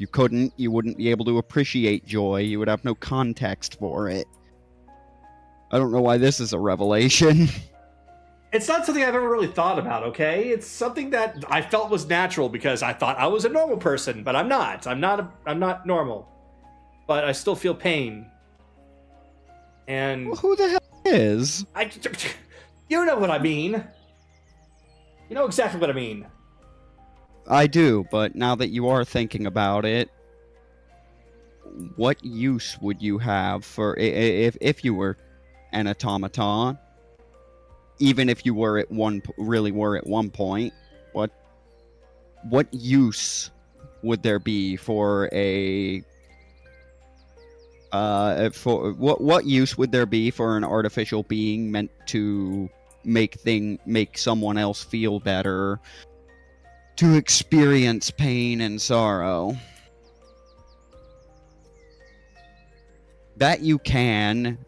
couldn't, you wouldn't be able to appreciate joy. You would have no context for it. I don't know why this is a revelation. It's not something I've ever really thought about, okay? It's something that I felt was natural because I thought I was a normal person, but I'm not. I'm not normal. But I still feel pain. And Well, who the hell is? You know what I mean. You know exactly what I mean. I do, but now that you are thinking about it, what use would you have for if you were an automaton? Even if you were at one point, what use would there be for a what use would there be for an artificial being meant to make someone else feel better, to experience pain and sorrow? That you can,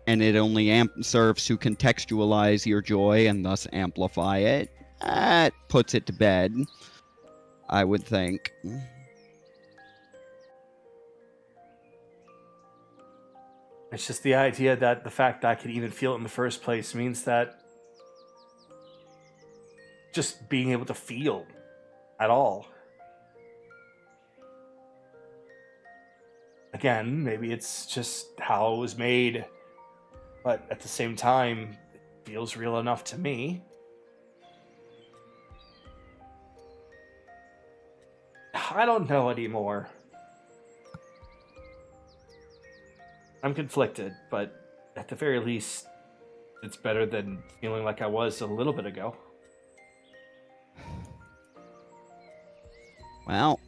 and it only serves to contextualize your joy and thus amplify it. That puts it to bed, I would think. It's just the idea that the fact that I could even feel it in the first place means that just being able to feel at all. Again, maybe it's just how it was made, but at the same time, it feels real enough to me. I don't know anymore. I'm conflicted, but at the very least, it's better than feeling like I was a little bit ago. Well,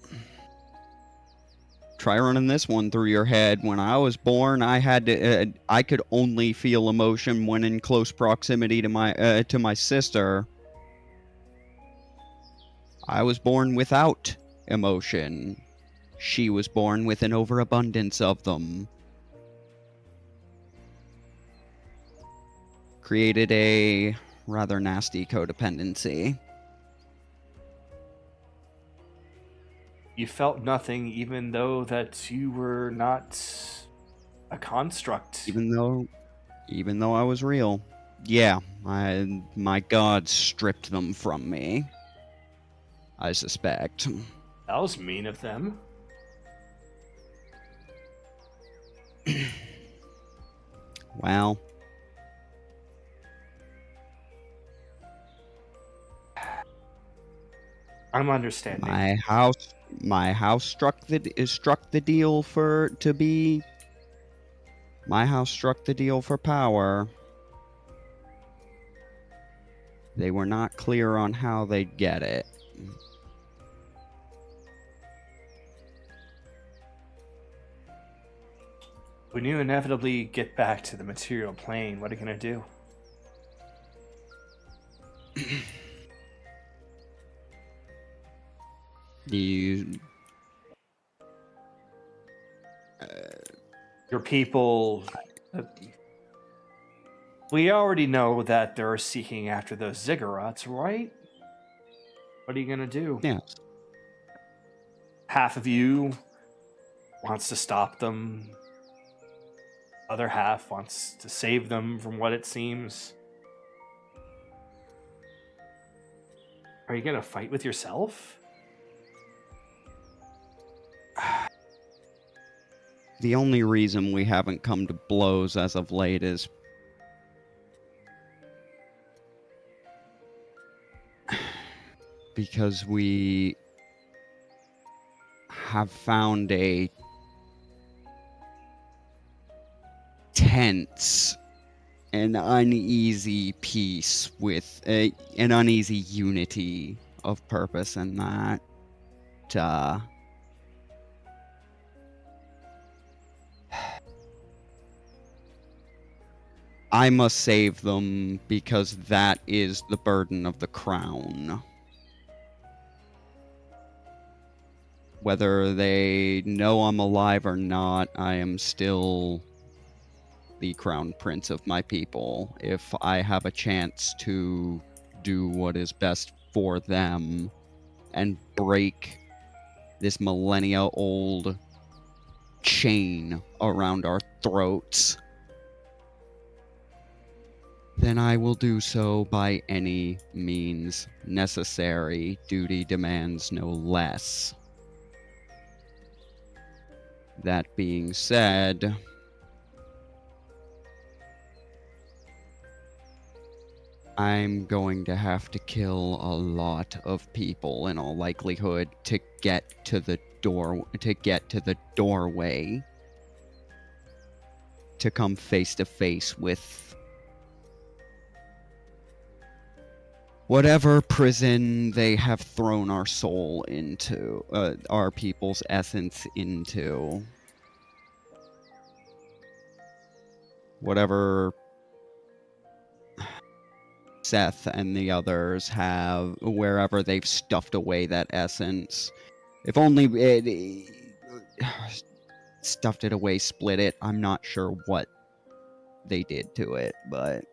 try running this one through your head. When I was born, I had to. I could only feel emotion when in close proximity to my sister. I was born without emotion. She was born with an overabundance of them. Created a rather nasty codependency. You felt nothing, even though that you were not a construct. Even though I was real. Yeah, my gods stripped them from me, I suspect. That was mean of them. Well, I'm understanding. my house struck the deal my house struck the deal for power. They were not clear on how they'd get it. When you inevitably get back to the material plane, what are you going to do? Your people... we already know that they're seeking after those ziggurats, right? What are you going to do? Yeah. Half of you wants to stop them. Other half wants to save them from what it seems. Are you going to fight with yourself? The only reason we haven't come to blows as of late is because we have found a tense and uneasy peace with an uneasy unity of purpose, and that I must save them because that is the burden of the crown. Whether they know I'm alive or not, I am still the crown prince of my people. If I have a chance to do what is best for them and break this millennia-old chain around our throats, then I will do so by any means necessary. Duty demands no less. That being said, I'm going to have to kill a lot of people in all likelihood to get to the doorway to come face to face with whatever prison they have thrown our soul into, our people's essence into. Whatever Seth and the others have, wherever they've stuffed away that essence. If only it stuffed it away, split it. I'm not sure what they did to it, but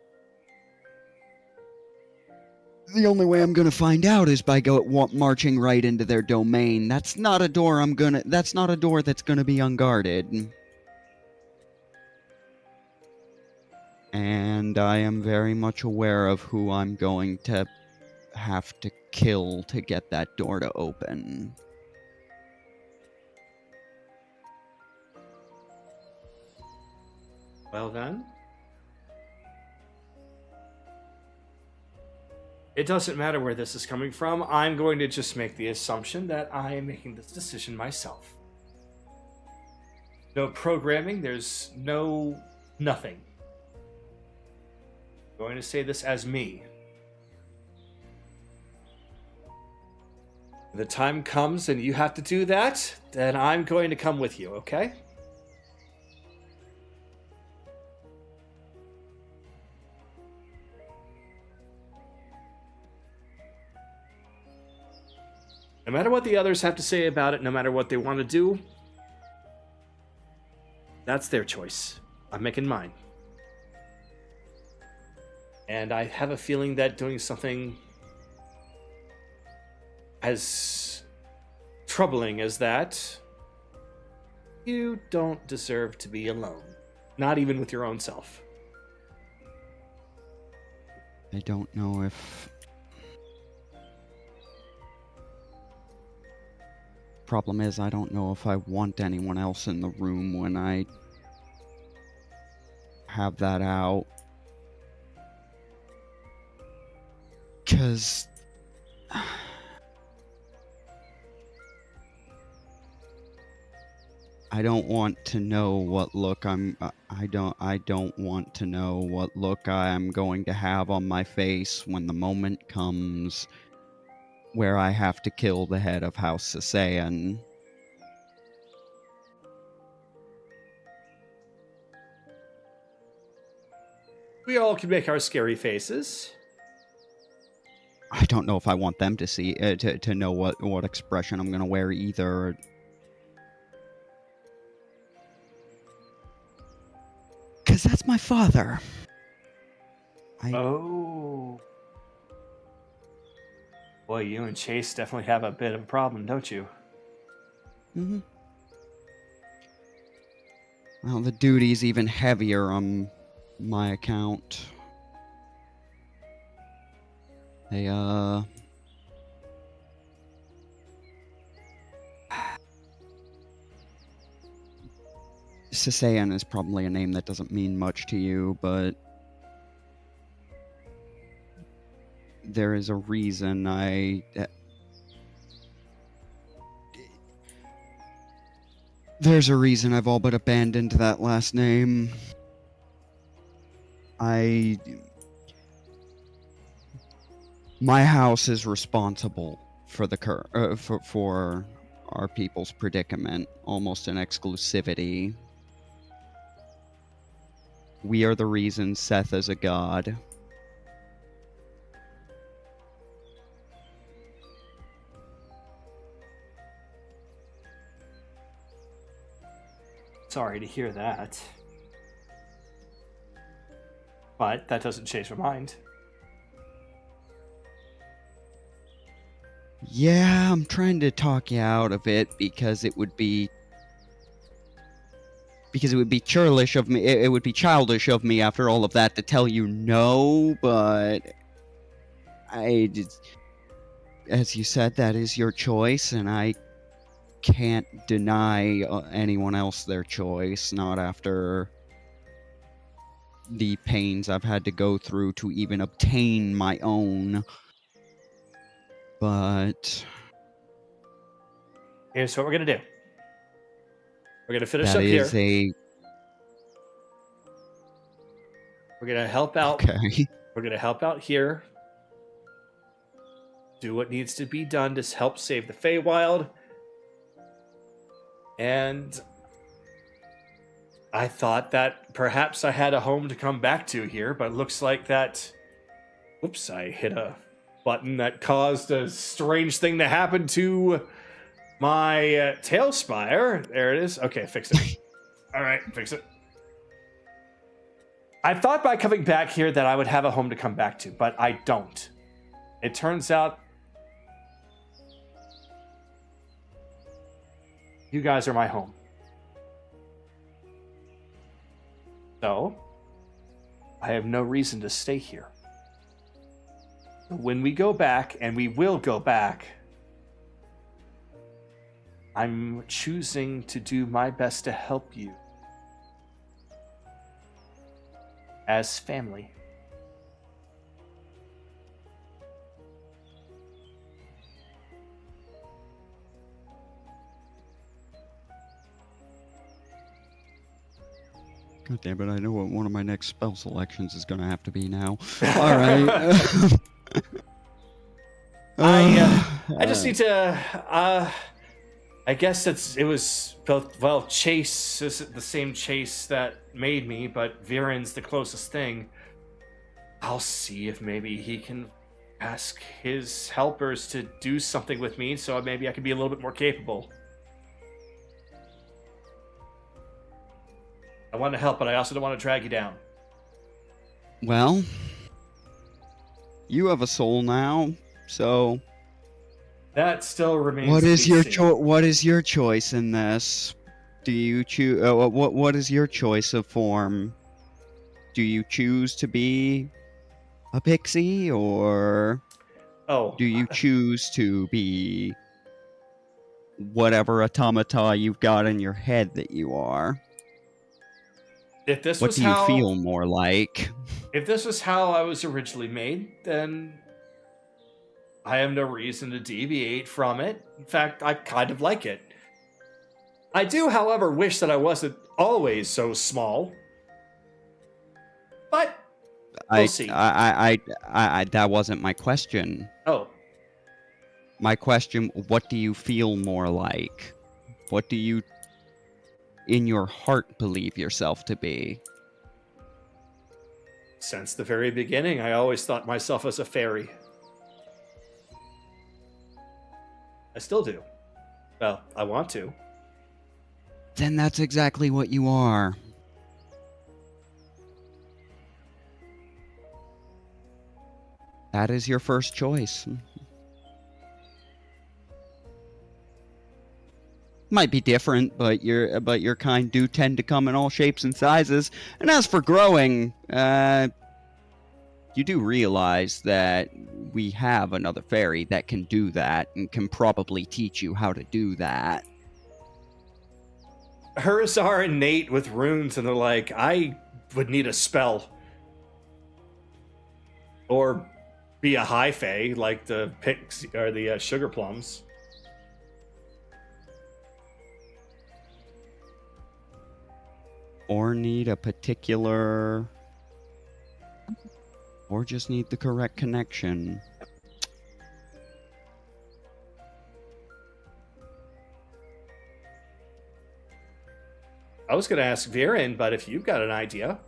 the only way I'm gonna find out is by marching right into their domain. That's not a door that's not a door that's gonna be unguarded. And I am very much aware of who I'm going to have to kill to get that door to open. Well then, it doesn't matter where this is coming from. I'm going to just make the assumption that I am making this decision myself. No programming, there's nothing. I'm going to say this as me. When the time comes and you have to do that, then I'm going to come with you, okay? No matter what the others have to say about it, no matter what they want to do, that's their choice. I'm making mine. And I have a feeling that doing something as troubling as that, you don't deserve to be alone. Not even with your own self. I don't know if... Problem is, I don't know if I want anyone else in the room when I have that out. 'Cause I don't want to know what look I don't want to know what look I am going to have on my face when the moment comes where I have to kill the head of House Sasayan. We all can make our scary faces. I don't know if I want them to see to know what expression I'm gonna wear either. Cause that's my father. Oh. Boy, you and Chase definitely have a bit of a problem, don't you? Mm-hmm. Well, the duty's even heavier on my account. They, Sasayan is probably a name that doesn't mean much to you, but there is a reason there's a reason I've all but abandoned that last name. My house is responsible for the for our people's predicament, almost an exclusivity. We are the reason Seth is a god. Sorry to hear that. But that doesn't change my mind. Yeah, I'm trying to talk you out of it because it would be churlish of me. It would be childish of me after all of that to tell you no, but as you said, that is your choice, and I can't deny anyone else their choice, not after the pains I've had to go through to even obtain my own. But Here's what we're gonna do. We're gonna finish that up here. is We're gonna help out. okay. We're gonna help out here. Do what needs to be done to help save the Feywild. And I thought that perhaps I had a home to come back to here, but it looks like that. Oops, I hit a button that caused a strange thing to happen to my tail spire. There it is. Okay, fix it. All right, fix it. I thought by coming back here that I would have a home to come back to, but I don't. It turns out you guys are my home. So, I have no reason to stay here. When we go back, and we will go back, I'm choosing to do my best to help you. As family. God damn it, I know what one of my next spell selections is going to have to be now. Alright. I just need to. I guess it was both. Well, Chase isn't the same Chase that made me, but Vyran's the closest thing. I'll see if maybe he can ask his helpers to do something with me, so maybe I can be a little bit more capable. I want to help, but I also don't want to drag you down. Well, you have a soul now, so That still remains. what to is be your seen. what is your choice in this? Do you choose what is your choice of form? Do you choose to be a pixie, or Oh, do you choose to be whatever automata you've got in your head that you are? if this What was do you how feel more like? if this was how I was originally made, then I have no reason to deviate from it. In fact, I kind of like it. I do, however, wish that I wasn't always so small. But we'll see. I that wasn't my question. Oh, My question, what do you feel more like? What do you, in your heart, believe yourself to be? since the very beginning, I always thought myself as a fairy. I still do. Well, I want to. Then that's exactly what you are. That is your first choice. Might be different, but your kind do tend to come in all shapes and sizes. And as for growing, you do realize that we have another fairy that can do that and can probably teach you how to do that. Hers are innate with runes, and they're like, I would need a spell. Or be a high fae, like the pix or the sugar plums. Or need a particular... Or just need the correct connection. I was going to ask Vyran, but if you've got an idea.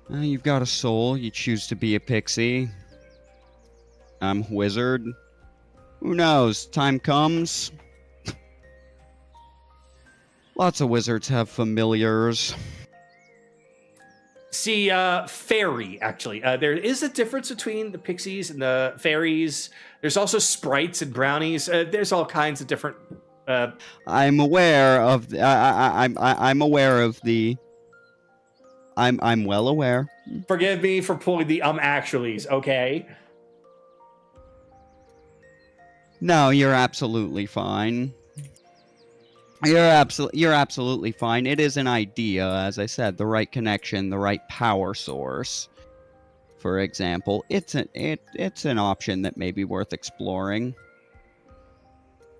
You've got a soul. You choose to be a pixie. I'm a wizard. Who knows? Time comes. Lots of wizards have familiars. See, fairy, actually. There is a difference between the pixies and the fairies. There's also sprites and brownies. There's all kinds of different... I'm aware of... I'm aware of the... I'm well aware. Forgive me for pulling the actuallys, okay? No, you're absolutely fine. You're absolutely fine. It is an idea, as I said, the right connection, the right power source. For example, it's an option that may be worth exploring.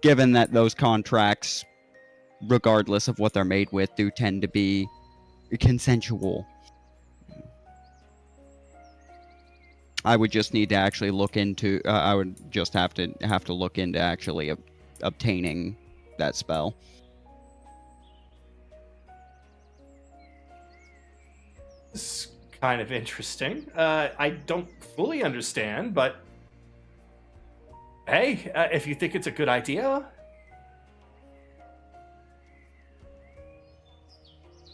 Given that those contracts, regardless of what they're made with, do tend to be consensual. I would just need to actually look into. I would just have to look into actually obtaining that spell. It's kind of interesting. I don't fully understand, but hey, if you think it's a good idea.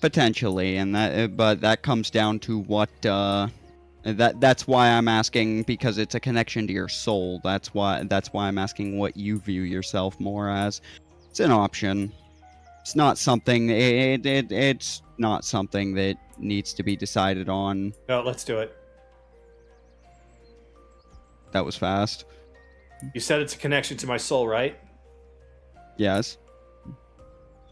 Potentially, and but that comes down to what that's why I'm asking, because it's a connection to your soul. That's why I'm asking what you view yourself more as. It's an option. It's not something. It's not something that needs to be decided on. No, let's do it. That was fast. You said it's a connection to my soul, right? Yes.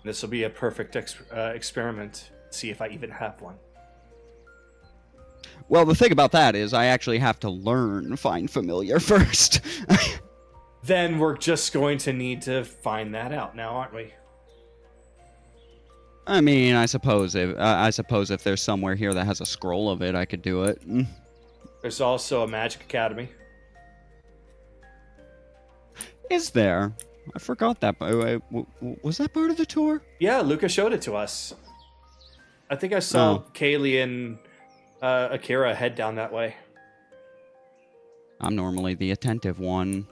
This will be a perfect experiment. See if I even have one. Well, the thing about that is I actually have to learn Find Familiar first. Then we're just going to need to find that out now, aren't we? I mean, I suppose if there's somewhere here that has a scroll of it, I could do it. There's also a magic academy. Is there? I forgot that. Was that part of the tour? Yeah, Luca showed it to us. I think I saw Kaylee and Akira head down that way. I'm normally the attentive one.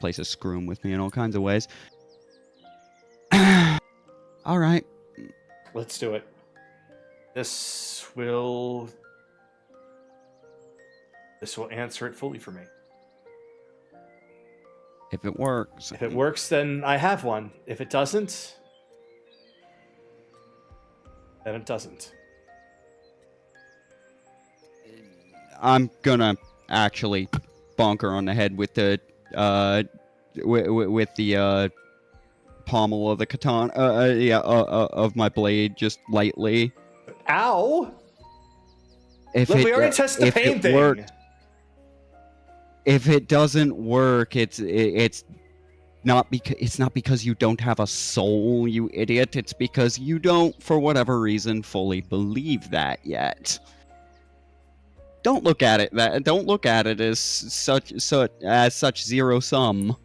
Places screwing with me in all kinds of ways. All right. Let's do it. This will answer it fully for me. If it works. If it works, then I have one. If it doesn't, then it doesn't. I'm gonna actually bonk her on the head with the with the pommel of the katana, of my blade, just lightly. Ow! If Look, it, we already tested the pain thing. Worked, if it doesn't work, it's not because you don't have a soul, you idiot. It's because you don't, for whatever reason, fully believe that yet. Don't look at it as such zero sum.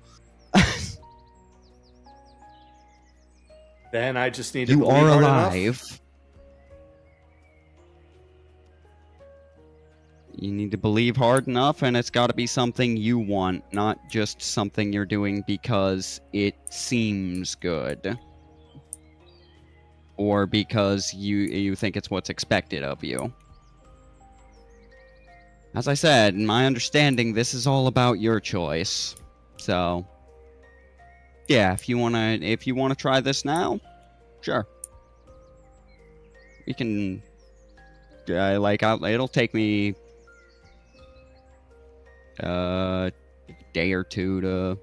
Then I just need to You believe are hard alive. enough. You need to believe hard enough, and it's got to be something you want, not just something you're doing because it seems good. Or because you think it's what's expected of you. As I said, in my understanding, this is all about your choice. So, yeah, if you wanna try this now, sure. We can, it'll take me a day or two to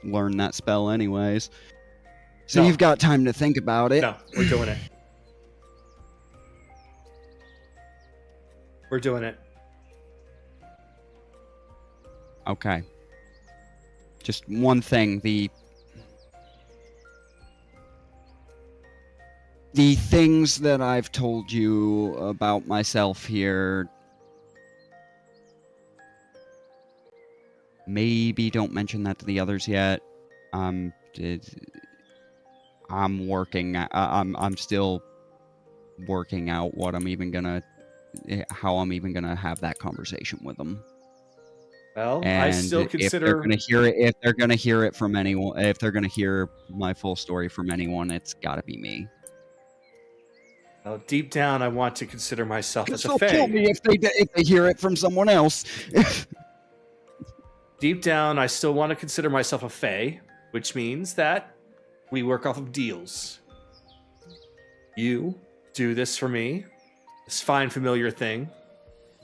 learn that spell, anyways. So No. you've got time to think about it. No, we're doing it. We're doing it. Okay. Just one thing, the things that I've told you about myself here, maybe don't mention that to the others yet. I'm working. I'm still working out what I'm even gonna, how I'm even gonna have that conversation with them. Well, And I still if they're consider. gonna hear it, if they're gonna hear it from anyone, if they're gonna hear my full story from anyone, it's gotta be me. Well, deep down, I want to consider myself as a They'll kill fae. me if they hear it from someone else. Deep down, I still want to consider myself a fae, which means that we work off of deals. You do this for me, this fine familiar thing,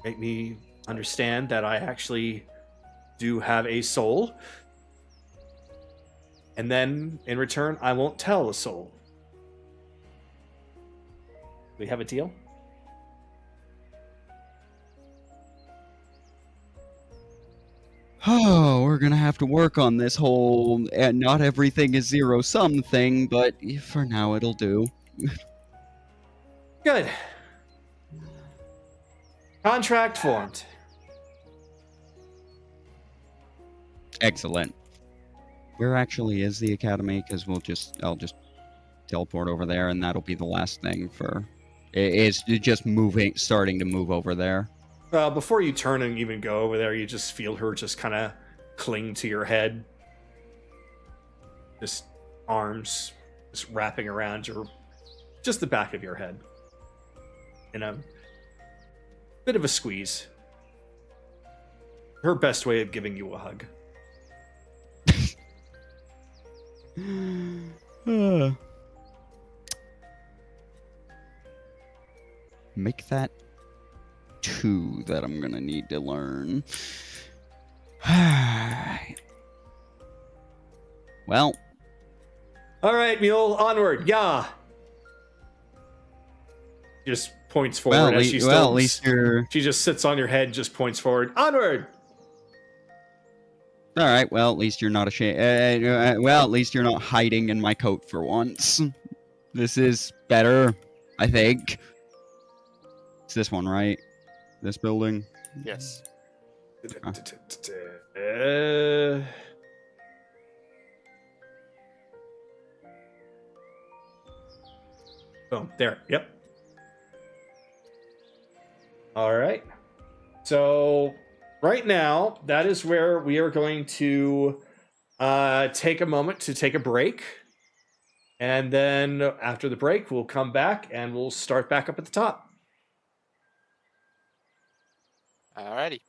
make me understand that I actually do have a soul, and then in return, I won't tell the soul. We have a deal? Oh, we're gonna have to work on this whole and not everything is zero sum thing, but for now it'll do. Good. Contract formed. Excellent. Where actually is the academy? Because I'll just teleport over there, and that'll be the last thing for. It's just starting to move over there. Before you turn and even go over there, you just feel her just kind of cling to your head. Just arms just wrapping around just the back of your head. In a bit of a squeeze. Her best way of giving you a hug. Make that 2 that I'm gonna need to learn. Well. Alright, Mule, onward, yeah. Just points forward Well, as she still. well, at least you're. She just sits on your head, just points forward. Onward! All right. Well, at least you're not ashamed. Well, at least you're not hiding in my coat for once. This is better, I think. It's this one, right? This building. Yes. Boom. There. Yep. All right. So right now, that is where we are going to take a moment to take a break. And then after the break, we'll come back and we'll start back up at the top. Alrighty.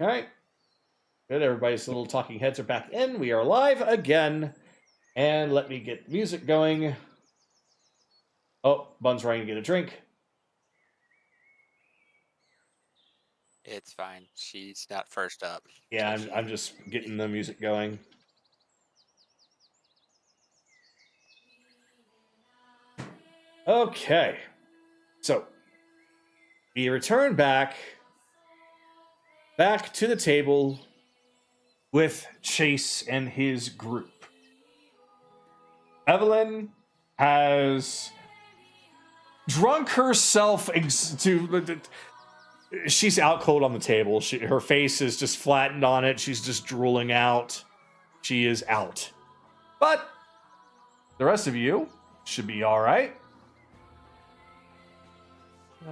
Okay. Good. Everybody's little talking heads are back in. We are live again. And let me get music going. Oh, Bun's running to get a drink. It's fine. She's not first up. Yeah, I'm just getting the music going. Okay. So, we return back to the table with Chase and his group. Evelyn has drunk herself she's out cold on the table. Her face is just flattened on it. She's just drooling out. She is out. But the rest of you should be all right.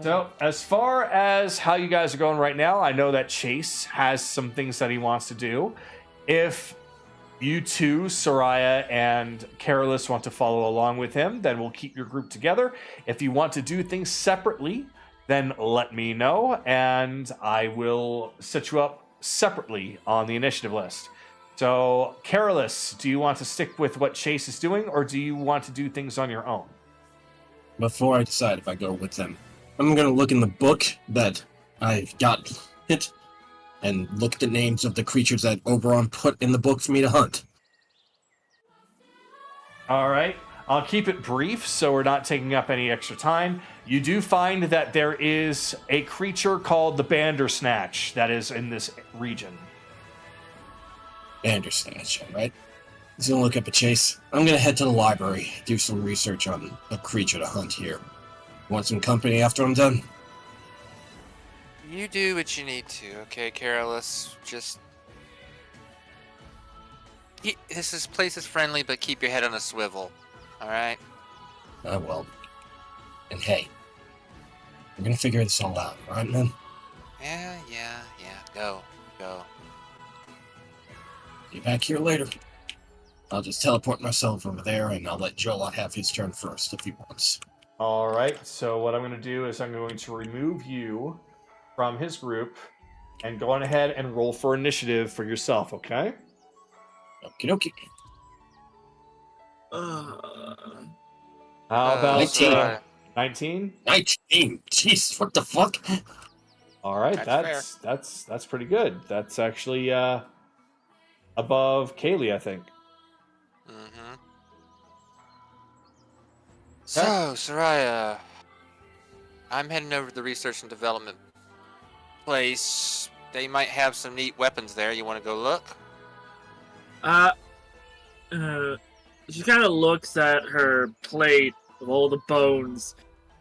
So, as far as how you guys are going right now, I know that Chase has some things that he wants to do. If you two, Soraya and Carolus, want to follow along with him, then we'll keep your group together. If you want to do things separately, then let me know, and I will set you up separately on the initiative list. So, Carolus, do you want to stick with what Chase is doing, or do you want to do things on your own? Before I decide if I go with them, I'm going to look in the book that I've got it and look at the names of the creatures that Oberon put in the book for me to hunt. All right. I'll keep it brief so we're not taking up any extra time. You do find that there is a creature called the Bandersnatch that is in this region. Bandersnatch, all right? He's going to look up a Chase. I'm going to head to the library, do some research on a creature to hunt here. Want some company after I'm done? You do what you need to, okay, Carolus? Just... This place is friendly, but keep your head on a swivel, alright? I will. And hey, we're going to figure this all out, right, man? Yeah. Go. Be back here later. I'll just teleport myself over there, and I'll let Joel have his turn first if he wants. All right, so what I'm going to do is I'm going to remove you from his group and go on ahead and roll for initiative for yourself, okay? Okie dokie. How about 19? 19? 19? Jeez, what the fuck? All right, that's pretty good. That's actually above Kaylee, I think. Mm-hmm. So, Soraya, I'm heading over to the research and development place. They might have some neat weapons there. You want to go look? She kind of looks at her plate of all the bones.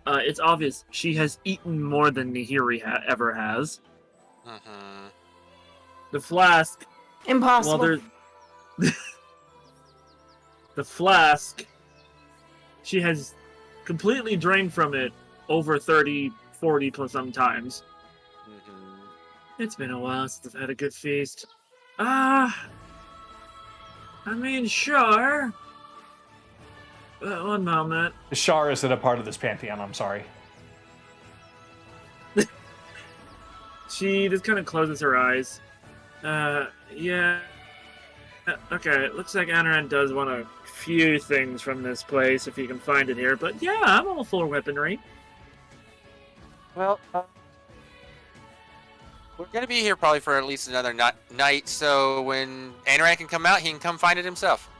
It's obvious she has eaten more than Nihiri ever has. Mm-hmm. The flask... Impossible. Well, the flask... She has completely drained from it over 30, 40 plus sometimes. Mm-hmm. It's been a while since I've had a good feast. I mean, sure. One moment. Shar isn't a part of this pantheon, I'm sorry. She just kind of closes her eyes. Yeah. Okay, it looks like Anaran does want a few things from this place if he can find it here, but yeah, I'm all for weaponry. Well, we're going to be here probably for at least another night, so when Anaran can come out, he can come find it himself.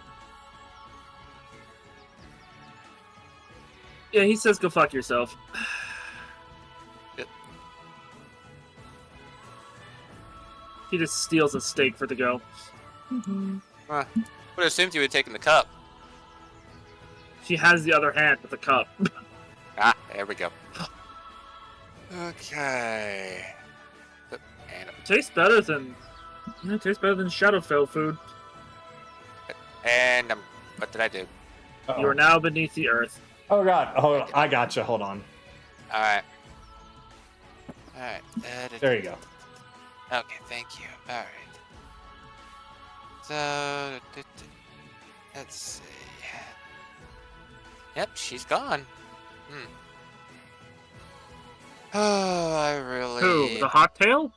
Yeah, he says go fuck yourself. He just steals a steak for the go. Would have assumed you would have taken the cup. She has the other hand with the cup. There we go. Okay. Tastes better than Shadowfell food. And what did I do? Uh-oh. You are now beneath the earth. Oh god, I gotcha, hold on. Alright. There you go. Okay, thank you. Alright. So, let's see. Yep, she's gone. Oh, I really... Who? The hot tail?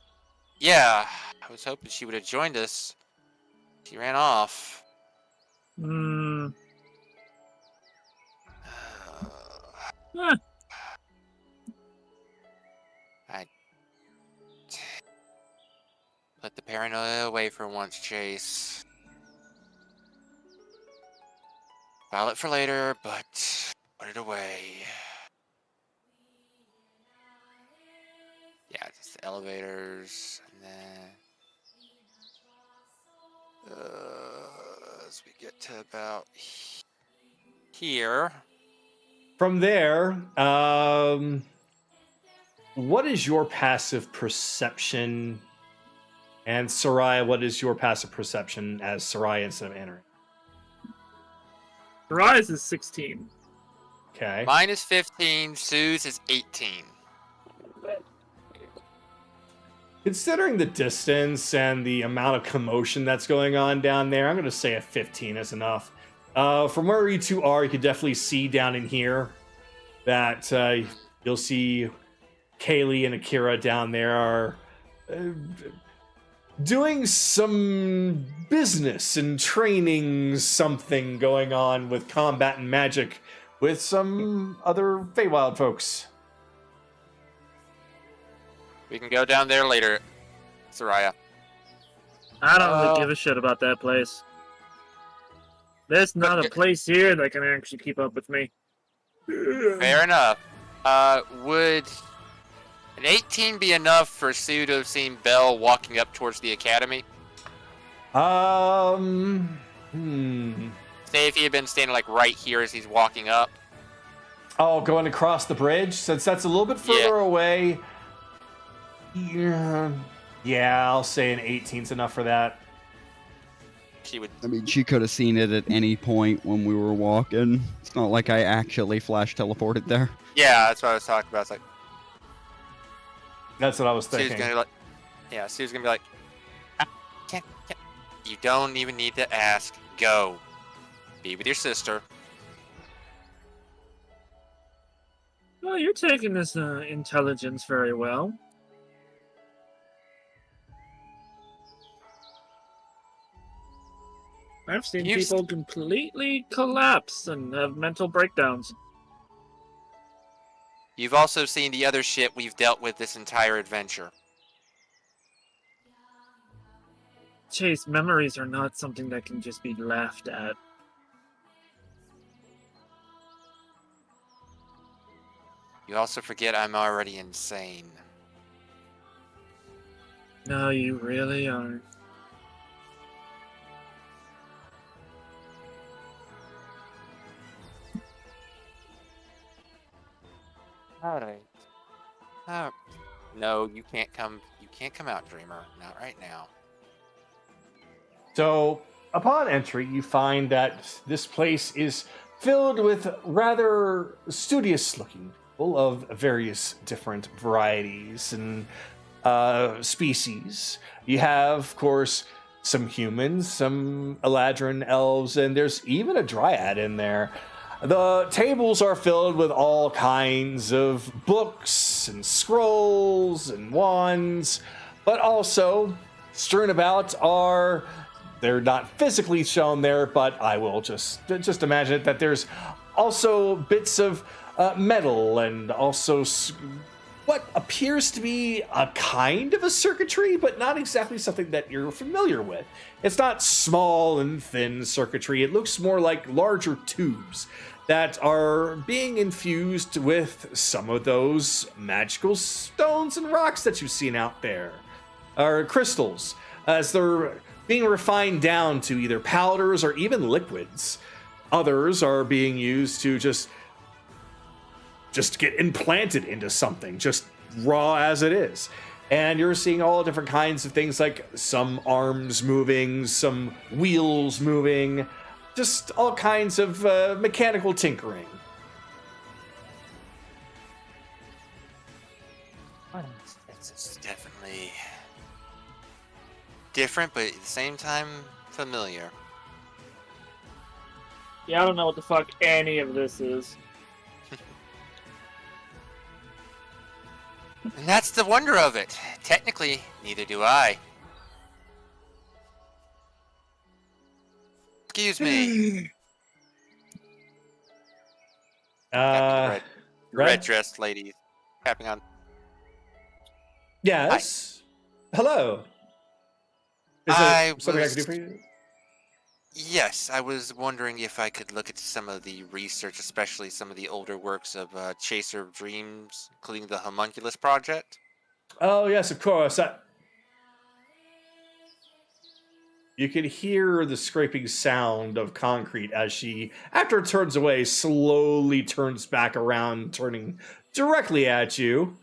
Yeah. was hoping she would have joined us. She ran off. Hmm. I put the paranoia away for once, Chase. File it for later, but put it away. Yeah, just the elevators, and then as we get to about here. From there, what is your passive perception? And Soraya, what is your passive perception as Soraya instead of entering? Rise is 16. Okay. Mine is 15, Sue's is 18. Considering the distance and the amount of commotion that's going on down there, I'm going to say a 15 is enough. From where you two are, you can definitely see down in here that you'll see Kaylee and Akira down there are doing some business and training something going on with combat and magic with some other Feywild folks. We can go down there later, Soraya. I don't really give a shit about that place. There's not a place here that can actually keep up with me. Fair enough. Would an 18 be enough for Sue to have seen Belle walking up towards the academy? Hmm. Say if he had been standing like right here as he's walking up. Oh, going across the bridge? Since that's a little bit further away. Yeah, I'll say an 18's enough for that. She would. I mean, she could have seen it at any point when we were walking. It's not like I actually flash teleported there. Yeah, that's what I was talking about. It's like That's what I was Sue's thinking. gonna be like, yeah, Sue's gonna be like, can't. You don't even need to ask. Go, be with your sister. Well, you're taking this intelligence very well. I've seen You've people completely collapse and have mental breakdowns. You've also seen the other shit we've dealt with this entire adventure. Chase, memories are not something that can just be laughed at. You also forget I'm already insane. No, you really aren't. Alright. No, you can't come. You can't come out, Dreamer. Not right now. So, upon entry, you find that this place is filled with rather studious-looking people of various different varieties and species. You have, of course, some humans, some Eladrin elves, and there's even a dryad in there. The tables are filled with all kinds of books and scrolls and wands, but also strewn about are, they're not physically shown there, but I will just imagine it, that there's also bits of metal and also what appears to be a kind of a circuitry, but not exactly something that you're familiar with. It's not small and thin circuitry. It looks more like larger tubes that are being infused with some of those magical stones and rocks that you've seen out there, or crystals, as they're being refined down to either powders or even liquids. Others are being used to just get implanted into something, just raw as it is. And you're seeing all different kinds of things, like some arms moving, some wheels moving, just all kinds of mechanical tinkering. It's definitely different, but at the same time familiar. Yeah, I don't know what the fuck any of this is. And that's the wonder of it. Technically, neither do I. Excuse me. Red? Red-dressed lady tapping on. Yes. Hello. Is there something I can do for you? Yes, I was wondering if I could look at some of the research, especially some of the older works of Chaser of Dreams, including the Homunculus Project. Oh, yes, of course. You can hear the scraping sound of concrete as she, after it turns away, slowly turns back around, turning directly at you.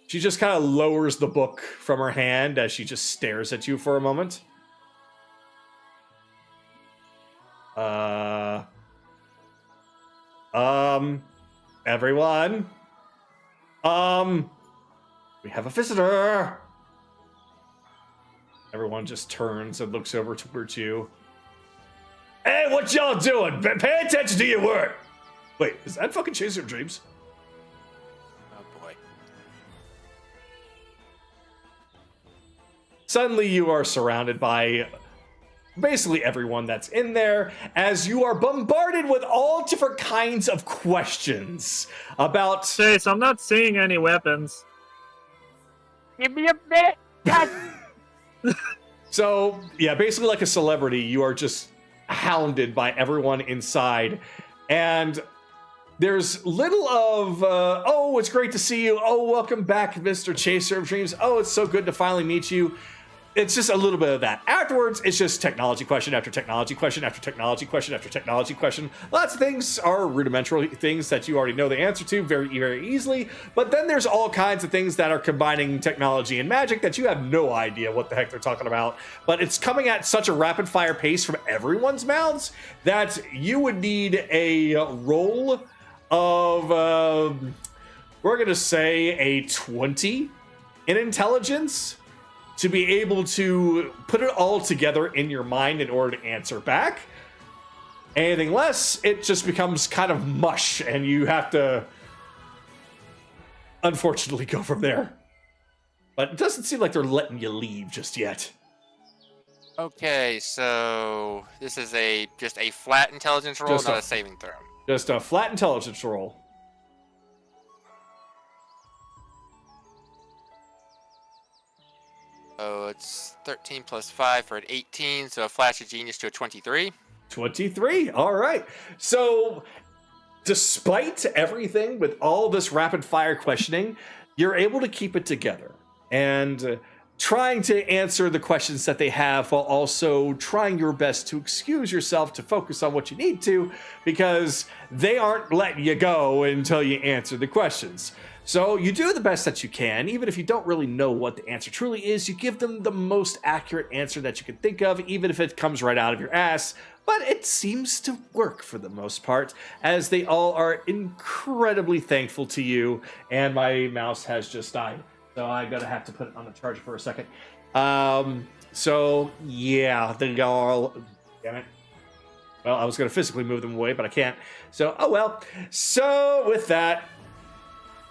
She just kind of lowers the book from her hand as she just stares at you for a moment. Everyone. We have a visitor. Everyone just turns and looks over towards you. Hey, what y'all doing? Pay attention to your work. Wait, is that fucking Chaser of Dreams? Oh boy. Suddenly you are surrounded by basically everyone that's in there as you are bombarded with all different kinds of questions about... Chase, I'm not seeing any weapons. Give me a minute. God. So, yeah, basically like a celebrity, you are just hounded by everyone inside. And there's little of, oh, it's great to see you. Oh, welcome back, Mr. Chaser of Dreams. Oh, it's so good to finally meet you. It's just a little bit of that. Afterwards, it's just technology question after technology question after technology question after technology question. Lots of things are rudimentary things that you already know the answer to very, very easily. But then there's all kinds of things that are combining technology and magic that you have no idea what the heck they're talking about. But it's coming at such a rapid fire pace from everyone's mouths that you would need a roll of, we're going to say a 20 in intelligence to be able to put it all together in your mind in order to answer back. Anything less, it just becomes kind of mush, and you have to, unfortunately, go from there. But it doesn't seem like they're letting you leave just yet. Okay, so this is just a flat intelligence roll, not a saving throw. Just a flat intelligence roll. So it's 13 plus 5 for an 18, so a flash of genius to a 23. 23, all right. So, despite everything with all this rapid fire questioning, you're able to keep it together and trying to answer the questions that they have while also trying your best to excuse yourself to focus on what you need to, because they aren't letting you go until you answer the questions. So you do the best that you can, even if you don't really know what the answer truly is. You give them the most accurate answer that you can think of, even if it comes right out of your ass. But it seems to work for the most part, as they all are incredibly thankful to you. And my mouse has just died, so I'm gonna have to put it on the charger for a second. So yeah, they all, damn it. Well, I was gonna physically move them away, but I can't. So, oh well. So with that,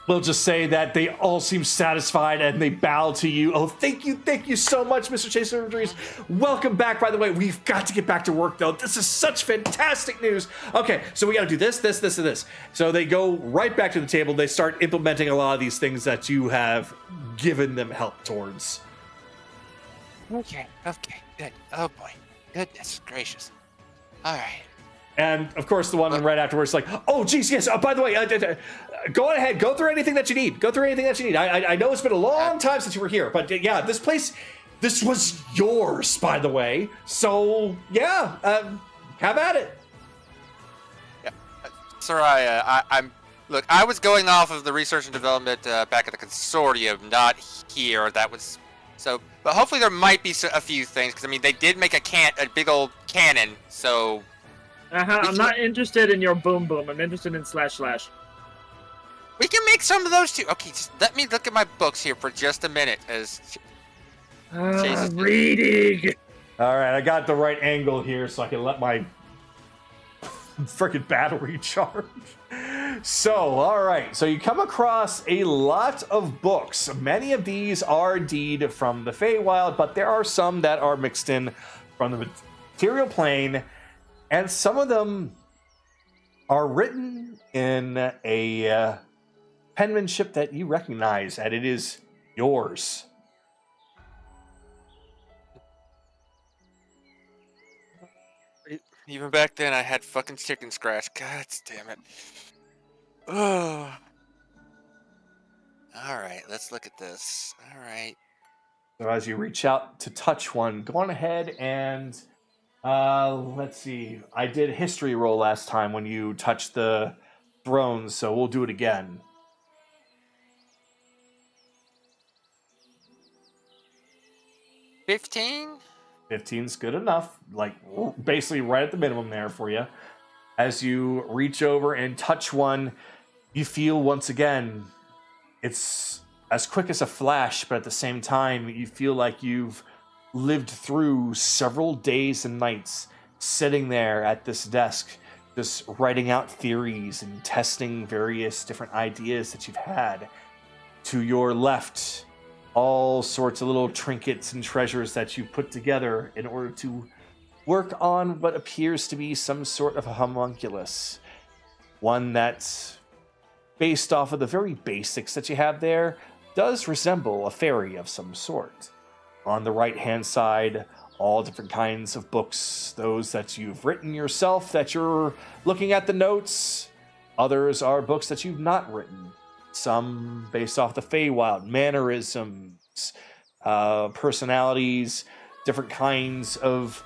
we'll just say that they all seem satisfied and they bow to you. Oh, thank you so much, Mr. Chaser of Dreams. Welcome back, by the way. We've got to get back to work, though. This is such fantastic news. Okay, so we got to do this, and this. So they go right back to the table. They start implementing a lot of these things that you have given them help towards. Okay, good. Oh boy, goodness gracious. All right. And, of course, the one right afterwards is like, oh, geez, yes, by the way, go ahead, go through anything that you need. I know it's been a long time since you were here, but, yeah, this place, this was yours, by the way. So, yeah, have at it. Yeah. Soraya, look, I was going off of the research and development back at the consortium, not here. That was... So, but hopefully there might be a few things, because, I mean, they did make a big old cannon, so... I'm not interested in your boom boom. I'm interested in slash. We can make some of those too. Okay, just let me look at my books here for just a minute. Reading. All right, I got the right angle here so I can let my freaking battery charge. So, all right. So you come across a lot of books. Many of these are indeed from the Feywild, but there are some that are mixed in from the material plane. And some of them are written in a penmanship that you recognize, and it is yours. Even back then, I had fucking chicken scratch. God damn it. Oh. All right, let's look at this. All right. So as you reach out to touch one, go on ahead and let's see. I did a history roll last time when you touched the thrones, so we'll do it again. 15? 15's good enough. Like, basically right at the minimum there for you. As you reach over and touch one, you feel once again, it's as quick as a flash, but at the same time, you feel like you've lived through several days and nights sitting there at this desk, just writing out theories and testing various different ideas that you've had. To your left, all sorts of little trinkets and treasures that you put together in order to work on what appears to be some sort of a homunculus. One that's based off of the very basics that you have there, does resemble a fairy of some sort. On the right-hand side, all different kinds of books, those that you've written yourself, that you're looking at the notes. Others are books that you've not written. Some based off the Feywild, mannerisms, personalities, different kinds of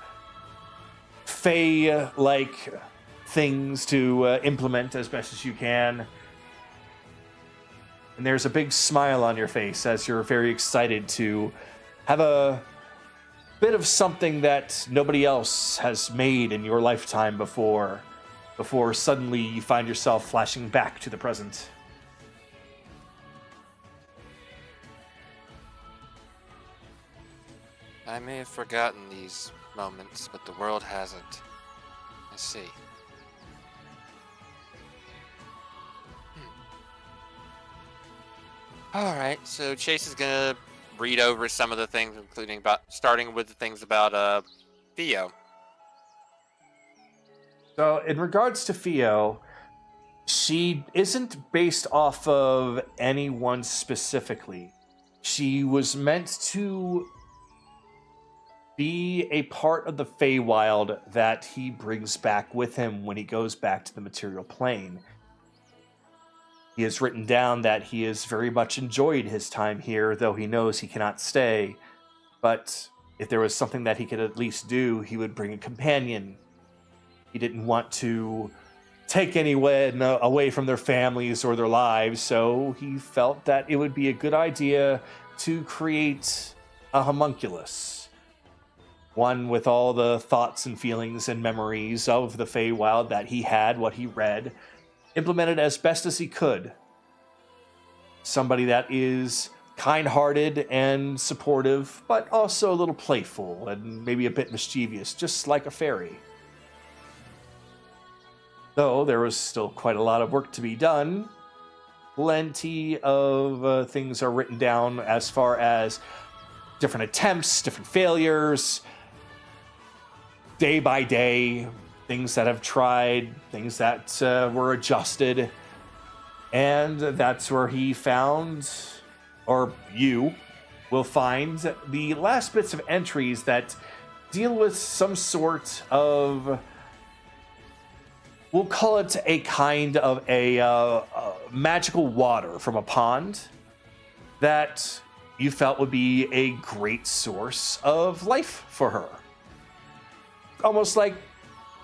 Fey-like things to implement as best as you can. And there's a big smile on your face as you're very excited to have a bit of something that nobody else has made in your lifetime before suddenly you find yourself flashing back to the present. I may have forgotten these moments, but the world hasn't. I see. All right, so Chase is gonna read over some of the things, starting with the things about Theo. So, in regards to Theo, she isn't based off of anyone specifically. She was meant to be a part of the Feywild that he brings back with him when he goes back to the material plane. He has written down that he has very much enjoyed his time here, though he knows he cannot stay. But if there was something that he could at least do, he would bring a companion. He didn't want to take anyone away from their families or their lives, so he felt that it would be a good idea to create a homunculus. One with all the thoughts and feelings and memories of the Feywild that he had, what he read, implemented as best as he could. Somebody that is kind-hearted and supportive, but also a little playful and maybe a bit mischievous, just like a fairy. Though there was still quite a lot of work to be done, plenty of things are written down as far as different attempts, different failures, day by day, things that have tried, things that were adjusted. And that's where he found, or you will find, the last bits of entries that deal with some sort of, we'll call it a kind of a magical water from a pond that you felt would be a great source of life for her. Almost like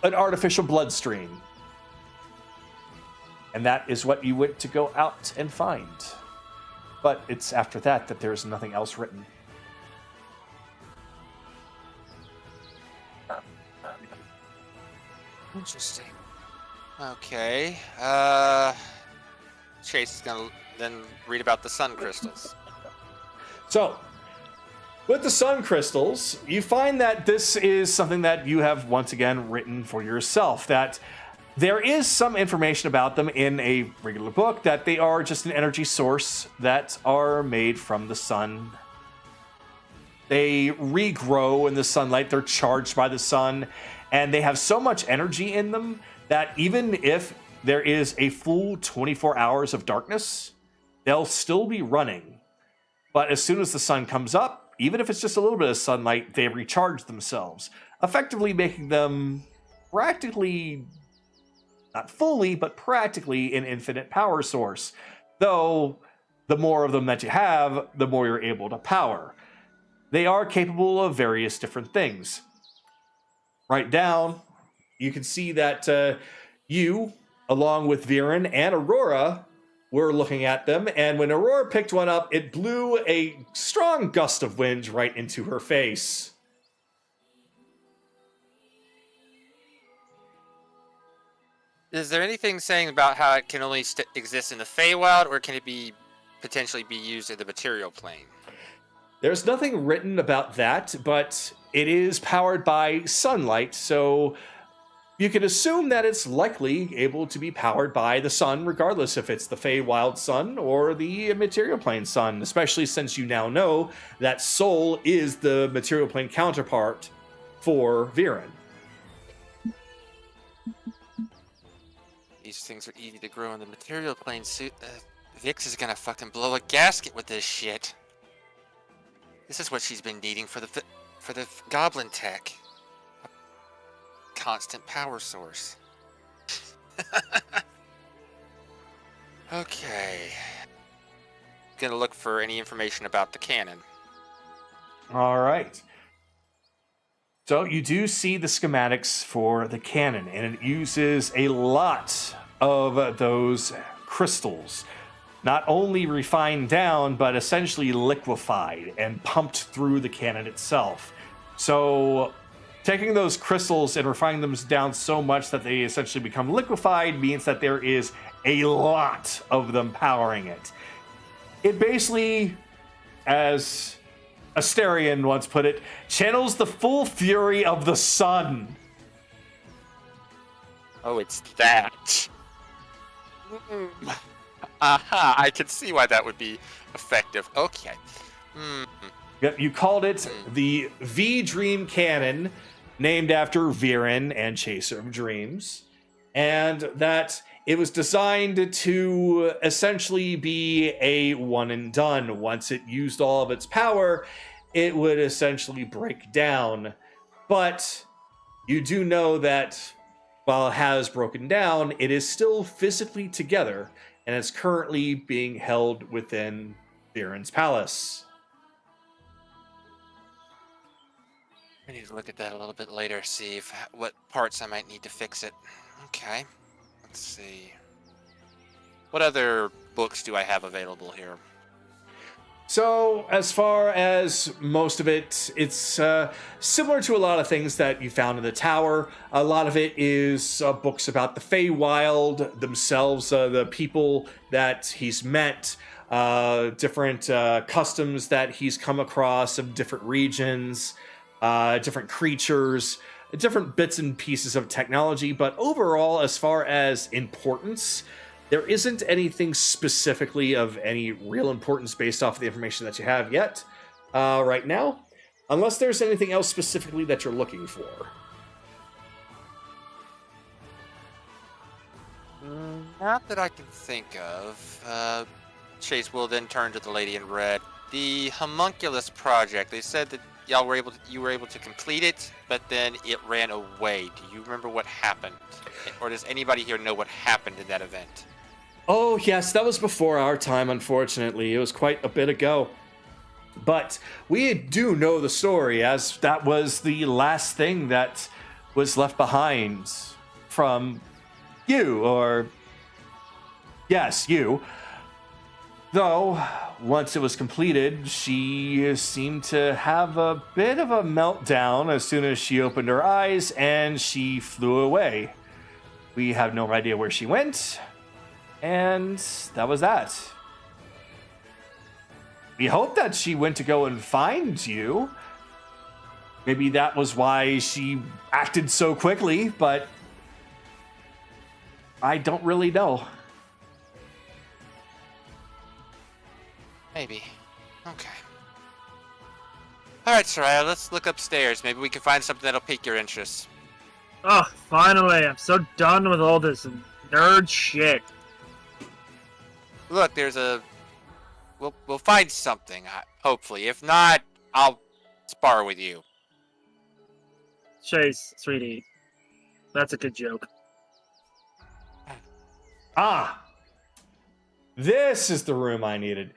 an artificial bloodstream. And that is what you went to go out and find. But it's after that that there's nothing else written. Interesting. Okay. Chase is gonna then read about the sun crystals. So, with the sun crystals, you find that this is something that you have once again written for yourself. That there is some information about them in a regular book, that they are just an energy source that are made from the sun. They regrow in the sunlight, they're charged by the sun, And they have so much energy in them that even if there is a full 24 hours of darkness, they'll still be running. But as soon as the sun comes up, even if it's just a little bit of sunlight, they recharge themselves, effectively making them practically, not fully, but practically an infinite power source. Though, the more of them that you have, the more you're able to power. They are capable of various different things. Right down, you can see that you, along with Vyran and Aurora, were looking at them, and when Aurora picked one up, it blew a strong gust of wind right into her face. Is there anything saying about how it can only exist in the Feywild, or can it be potentially be used in the material plane? There's nothing written about that, but it is powered by sunlight, so you can assume that it's likely able to be powered by the sun, regardless if it's the Feywild sun or the material plane sun, especially since you now know that Sol is the material plane counterpart for Vyran. These things are easy to grow in the material plane suit. Vix is gonna fucking blow a gasket with this shit. This is what she's been needing for the goblin tech. A constant power source. Okay. Gonna look for any information about the cannon. All right. So you do see the schematics for the cannon, and it uses a lot of those crystals. Not only refined down, but essentially liquefied and pumped through the cannon itself. So taking those crystals and refining them down so much that they essentially become liquefied means that there is a lot of them powering it. It basically, as Asterion once put it, channels the full fury of the sun. Oh, it's that. Aha, I can see why that would be effective. Okay. Yep, you called it the V-Dream Cannon, named after Vyran and Chaser of Dreams. And that it was designed to essentially be a one and done. Once it used all of its power, it would essentially break down. But you do know that while it has broken down, it is still physically together, and it's currently being held within Vyran's palace. I need to look at that a little bit later, see what parts I might need to fix it. Okay. Let's see. What other books do I have available here? So, as far as most of it, it's similar to a lot of things that you found in the tower. A lot of it is books about the Feywild themselves, the people that he's met, different customs that he's come across of different regions, different creatures, different bits and pieces of technology. But overall, as far as importance, there isn't anything specifically of any real importance based off of the information that you have yet, right now, unless there's anything else specifically that you're looking for. Not that I can think of. Chase will then turn to the lady in red. The homunculus project, they said that you were able to complete it, but then it ran away. Do you remember what happened? Or does anybody here know what happened in that event? Oh, yes, that was before our time, unfortunately. It was quite a bit ago. But we do know the story, as that was the last thing that was left behind from you, or... yes, you. Though, once it was completed, she seemed to have a bit of a meltdown as soon as she opened her eyes, and she flew away. We have no idea where she went. And that was that. We hope that she went to go and find you. Maybe that was why she acted so quickly, but I don't really know. Maybe. Okay. Alright, Soraya, let's look upstairs. Maybe we can find something that'll pique your interest. Oh, finally! I'm so done with all this nerd shit. Look, we'll find something. Hopefully, if not, I'll spar with you. Chase, sweetie, that's a good joke. Ah, this is the room I needed.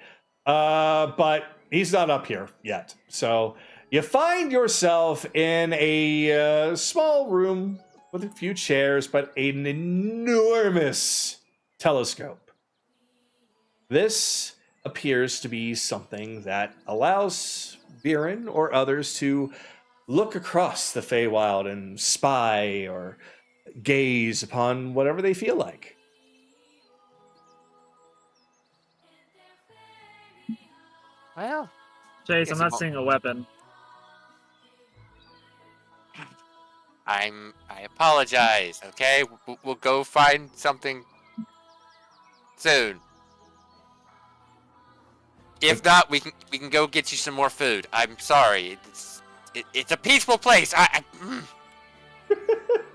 But he's not up here yet. So you find yourself in a small room with a few chairs, but an enormous telescope. This appears to be something that allows Vyran or others to look across the Feywild and spy or gaze upon whatever they feel like. Well, Chase, Guess I'm he not won't. seeing a weapon. I apologize. Okay, we'll go find something soon. If not, we can go get you some more food. I'm sorry. It's a peaceful place.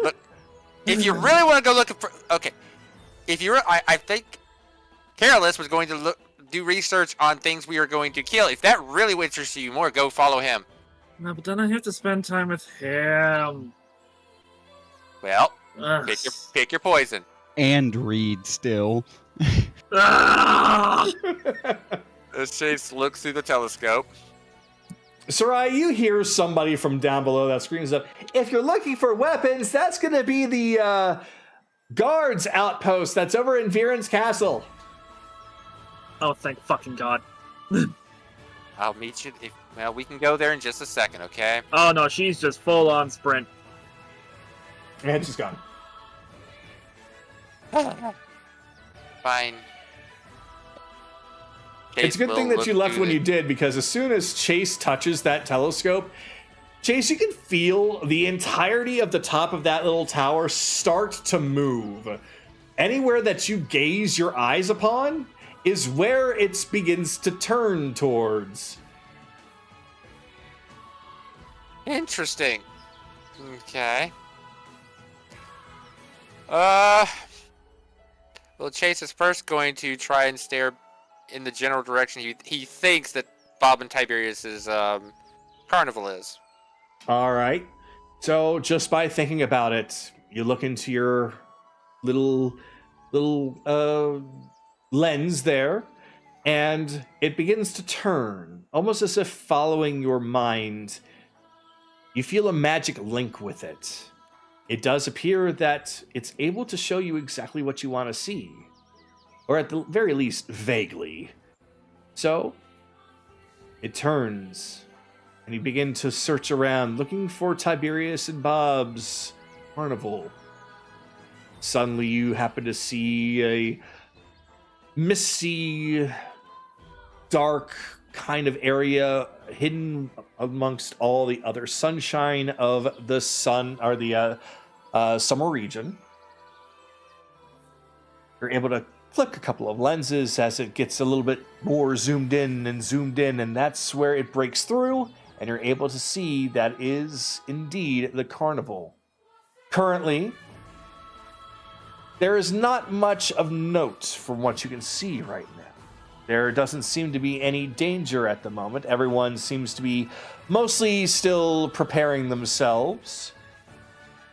Look, if you really want to go looking for, okay. If you're, I think Careless was going to do research on things we are going to kill. If that really interests you more, go follow him. No, but then I have to spend time with him. Well, Ugh. pick your poison. And read still. Ah! As Chase looks through the telescope. Sarai, you hear somebody from down below that screams up, if you're looking for weapons, that's going to be the guards outpost that's over in Vyran's castle. Oh, thank fucking God. I'll meet you. Well, we can go there in just a second, okay? Oh no, she's just full on sprint. And she's gone. Fine. It's a good thing that you left when you did, because as soon as Chase touches that telescope, Chase, you can feel the entirety of the top of that little tower start to move. Anywhere that you gaze your eyes upon is where it begins to turn towards. Interesting. Okay. Well, Chase is first going to try and stare in the general direction he thinks that Bob and Tiberius's carnival is. All right. So just by thinking about it, you look into your little lens there, and it begins to turn, almost as if following your mind. You feel a magic link with it. It does appear that it's able to show you exactly what you want to see, or at the very least, vaguely. So, it turns, and you begin to search around, looking for Tiberius and Bob's carnival. Suddenly, you happen to see a misty, dark kind of area hidden amongst all the other sunshine of the sun, or the summer region. You're able to flick a couple of lenses as it gets a little bit more zoomed in, and that's where it breaks through, and you're able to see that is indeed the carnival. Currently, there is not much of note from what you can see right now. There doesn't seem to be any danger at the moment. Everyone seems to be mostly still preparing themselves,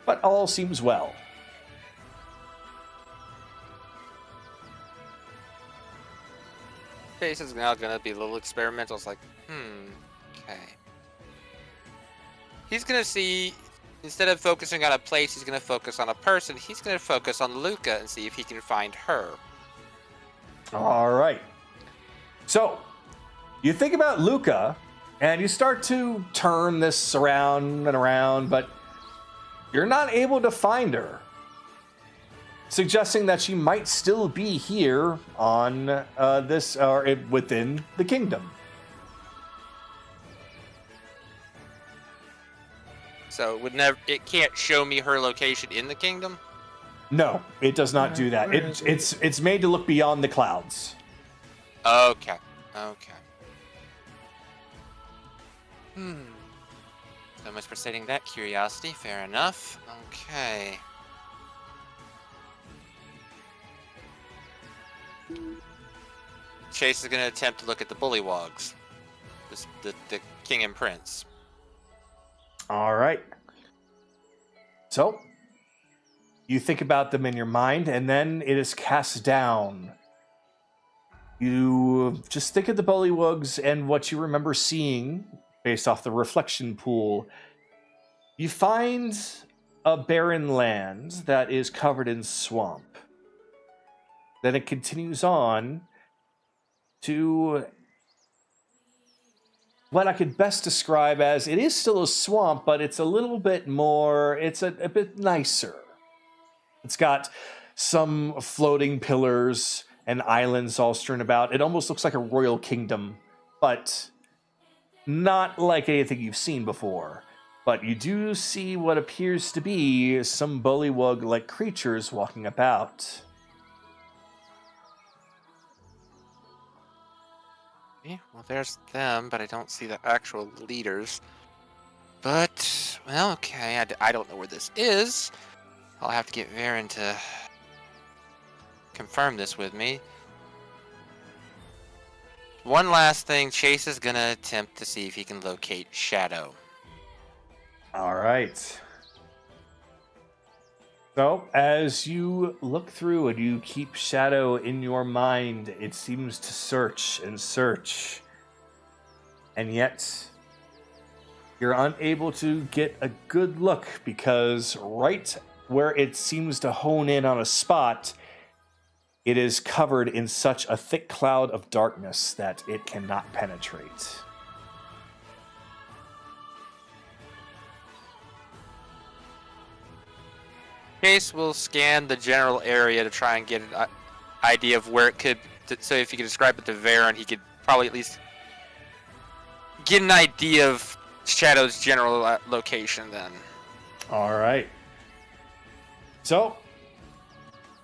but all seems well. Chase is now going to be a little experimental. It's like, okay. He's going to see, instead of focusing on a place, he's going to focus on a person. He's going to focus on Luca and see if he can find her. All right. So, you think about Luca, and you start to turn this around and around, but you're not able to find her, suggesting that she might still be here on this, or within the kingdom. So it can't show me her location in the kingdom? No, it does not do that. It's made to look beyond the clouds. Okay. So much for stating that curiosity. Fair enough. Okay. Chase is going to attempt to look at the bullywogs. The king and prince. All right. So, you think about them in your mind, and then it is cast down. You just think of the bullywugs and what you remember seeing based off the reflection pool. You find a barren land that is covered in swamp. Then it continues on to what I could best describe as, it is still a swamp, but it's a little bit more, it's a bit nicer. It's got some floating pillars and islands all strewn about. It almost looks like a royal kingdom, but not like anything you've seen before. But you do see what appears to be some bullywug-like creatures walking about. Yeah, well, there's them, but I don't see the actual leaders. But, well, okay, I don't know where this is. I'll have to get Vyran to confirm this with me. One last thing, Chase is going to attempt to see if he can locate Shadow. All right. So, as you look through and you keep Shadow in your mind, it seems to search and search. And yet, you're unable to get a good look because right where it seems to hone in on a spot, it is covered in such a thick cloud of darkness that it cannot penetrate. Chase will scan the general area to try and get an idea of where it could. So if you could describe it to Vyran, he could probably at least get an idea of Shadow's general location then. All right. So,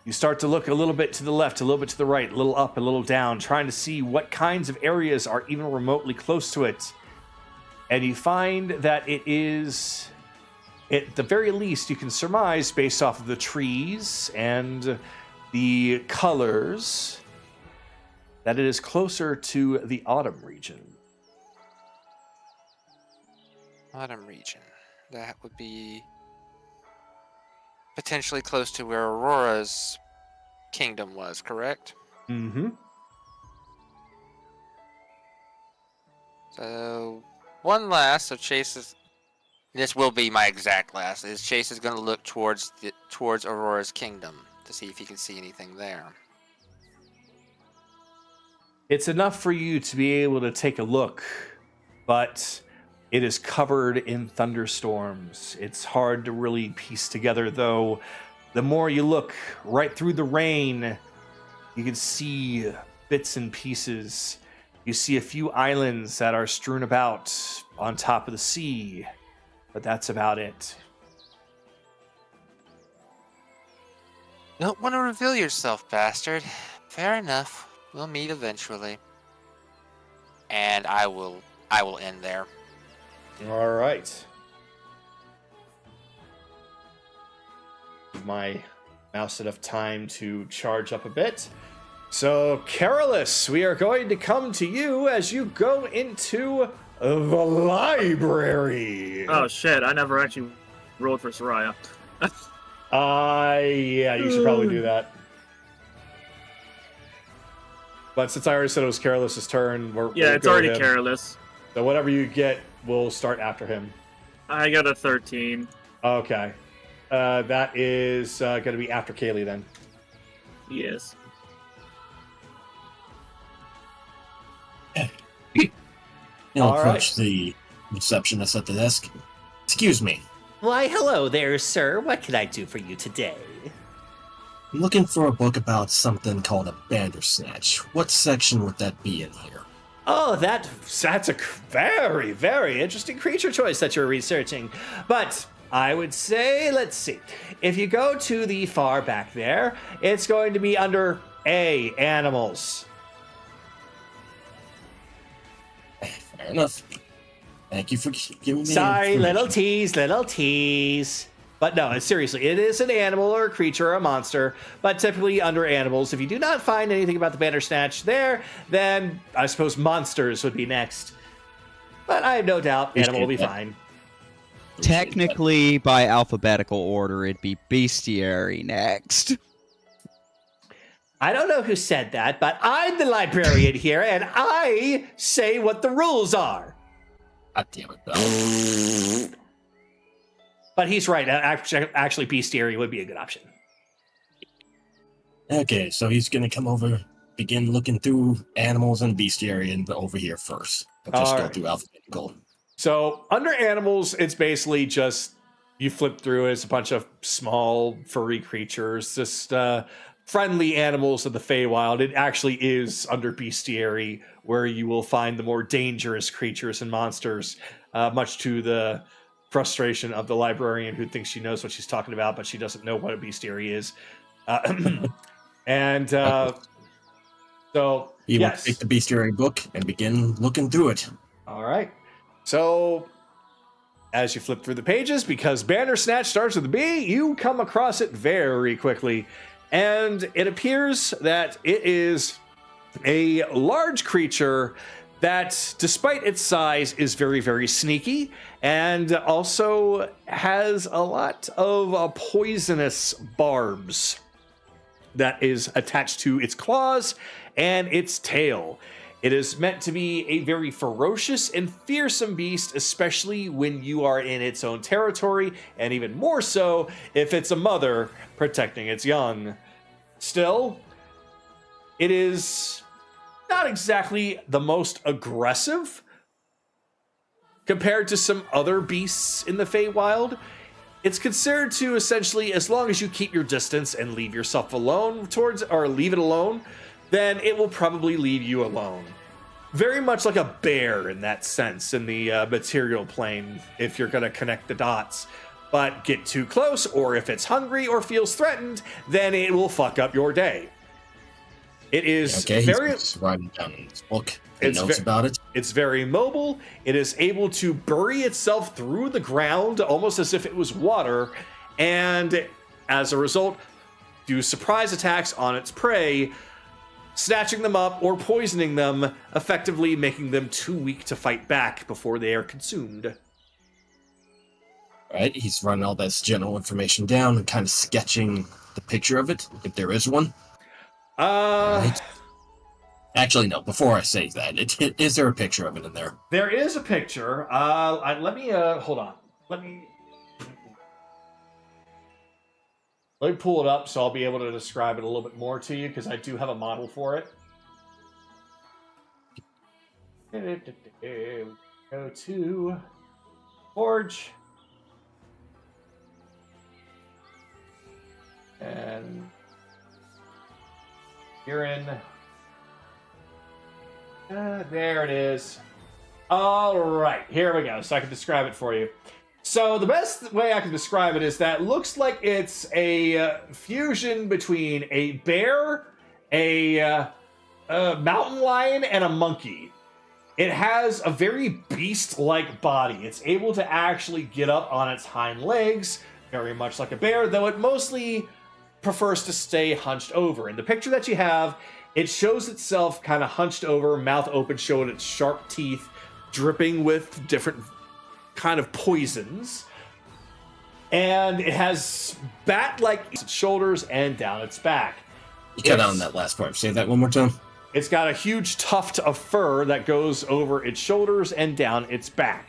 you start to look a little bit to the left, a little bit to the right, a little up, a little down, trying to see what kinds of areas are even remotely close to it. And you find that it is, at the very least, you can surmise based off of the trees and the colors that it is closer to the autumn region. Autumn region. That would be potentially close to where Aurora's kingdom was, correct? Mm-hmm. So, one last, so Chase is... This will be my exact last, is Chase is going to look towards Aurora's kingdom to see if he can see anything there. It's enough for you to be able to take a look, but it is covered in thunderstorms. It's hard to really piece together, though. The more you look right through the rain, you can see bits and pieces. You see a few islands that are strewn about on top of the sea, but that's about it. Don't want to reveal yourself, bastard. Fair enough. We'll meet eventually. And I will end there. All right. Give my mouse enough time to charge up a bit. So, Carolus, we are going to come to you as you go into the library. Oh shit! I never actually rolled for Soraya. Yeah, you should probably do that. But since I already said it was Carolus's turn, we'll it's go already with him. careless. So whatever you get, we'll start after him. I got a 13. Okay. That is going to be after Kaylee then. Yes. He'll All approach the receptionist at the desk. Excuse me. Why, hello there, sir. What can I do for you today? I'm looking for a book about something called a Bandersnatch. What section would that be in here? Oh, that's a very, very interesting creature choice that you're researching. But I would say, let's see. If you go to the far back there, it's going to be under A, animals. Fair enough. Thank you for giving me Sorry, information. little tease. But no, seriously, it is an animal or a creature or a monster. But typically under animals, if you do not find anything about the Bandersnatch there, then I suppose monsters would be next. But I have no doubt animal will be fine. Technically, by alphabetical order, it'd be bestiary next. I don't know who said that, but I'm the librarian here, and I say what the rules are. God damn it, Bell. But he's right. Actually, bestiary would be a good option. Okay, so he's going to come over, begin looking through animals and bestiary and over here first. I'll just go through alphabetical. So under animals, it's basically just you flip through it. It's a bunch of small furry creatures, just friendly animals of the Feywild. It actually is under bestiary where you will find the more dangerous creatures and monsters, much to the frustration of the librarian who thinks she knows what she's talking about, but she doesn't know what a bestiary is. And so He will take the bestiary book and begin looking through it. All right. So as you flip through the pages, because Bandersnatch starts with a B, you come across it very quickly. And it appears that it is a large creature that, despite its size, is very, very sneaky and also has a lot of poisonous barbs that is attached to its claws and its tail. It is meant to be a very ferocious and fearsome beast, especially when you are in its own territory, and even more so if it's a mother protecting its young. Still, it is not exactly the most aggressive compared to some other beasts in the Feywild. It's considered to essentially, as long as you keep your distance and leave yourself alone leave it alone, then it will probably leave you alone. Very much like a bear in that sense, in the material plane, if you're going to connect the dots. But get too close, or if it's hungry or feels threatened, then it will fuck up your day. It is very... He's writing down in his book notes about it. It's very mobile. It is able to bury itself through the ground, almost as if it was water, and as a result, do surprise attacks on its prey, snatching them up or poisoning them, effectively making them too weak to fight back before they are consumed. Right, he's running all this general information down and kind of sketching the picture of it, if there is one. Right. Actually, no, before I say that, is there a picture of it in there? There is a picture. Let me, hold on. Let me pull it up so I'll be able to describe it a little bit more to you, because I do have a model for it. Go to Forge. And you're in. There it is. All right, here we go. So I can describe it for you. So the best way I can describe it is that it looks like it's a fusion between a bear, a mountain lion, and a monkey. It has a very beast-like body. It's able to actually get up on its hind legs, very much like a bear, though it mostly prefers to stay hunched over. In the picture that you have, it shows itself kind of hunched over, mouth open, showing its sharp teeth, dripping with different kind of poisons. And it has bat-like shoulders and down its back. You cut out on that last part. Say that one more time. It's got a huge tuft of fur that goes over its shoulders and down its back.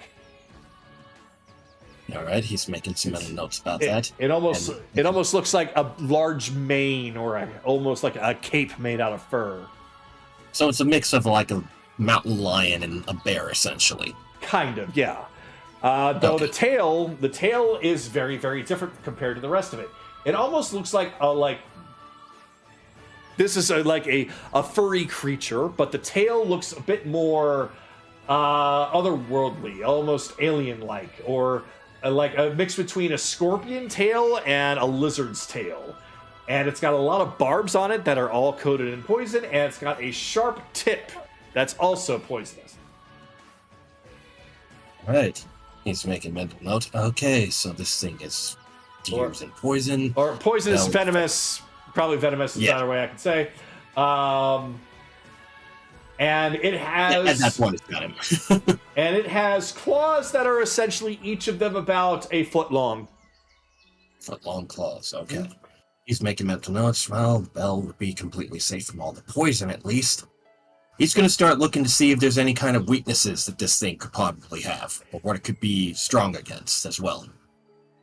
All right, he's making some other notes about that. It almost looks like a large mane, or almost like a cape made out of fur. So it's a mix of like a mountain lion and a bear, essentially. Kind of, yeah. Though the tail is very, very different compared to the rest of it. It almost looks like this is like a furry creature, but the tail looks a bit more otherworldly, almost alien-like, or like a mix between a scorpion tail and a lizard's tail. And it's got a lot of barbs on it that are all coated in poison, and it's got a sharp tip that's also poisonous. Right. He's making mental note. Okay, so this thing is using poison. Or poisonous, venomous. Probably venomous is the other way I can say. And it has... at that point, it's got him. And it has claws that are essentially each of them about a foot long. Foot-long claws, okay. He's making mental notes. Well, Bell would be completely safe from all the poison, at least. He's going to start looking to see if there's any kind of weaknesses that this thing could probably have, or what it could be strong against as well.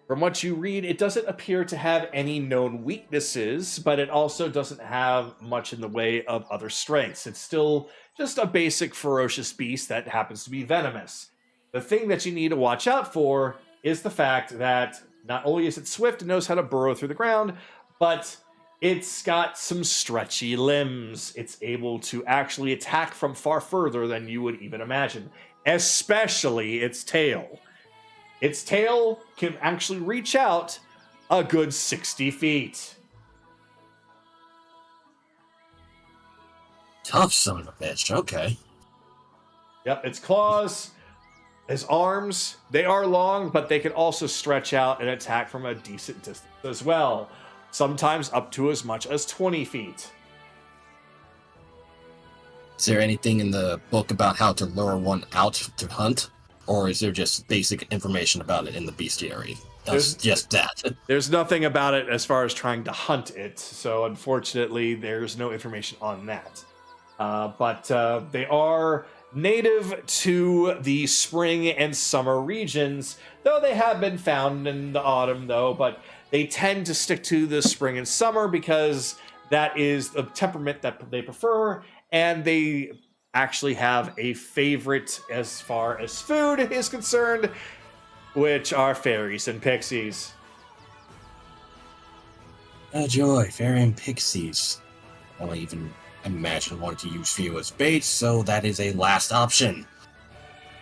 From what you read, it doesn't appear to have any known weaknesses, but it also doesn't have much in the way of other strengths. It's still just a basic ferocious beast that happens to be venomous. The thing that you need to watch out for is the fact that not only is it swift and knows how to burrow through the ground, but it's got some stretchy limbs. It's able to actually attack from far further than you would even imagine, especially its tail. Its tail can actually reach out a good 60 feet. Tough son of a bitch, okay. Yep, its claws, its arms, they are long, but they can also stretch out and attack from a decent distance as well. Sometimes up to as much as 20 feet. Is there anything in the book about how to lure one out to hunt? Or is there just basic information about it in the bestiary? That's just that. There's nothing about it as far as trying to hunt it, so unfortunately there's no information on that. But they are native to the spring and summer regions, though they have been found in the autumn, though, but they tend to stick to the spring and summer because that is the temperament that they prefer, and they actually have a favorite as far as food is concerned, which are fairies and pixies. Oh joy, fairy and pixies. I don't even imagine wanting to use Fio as bait, so that is a last option.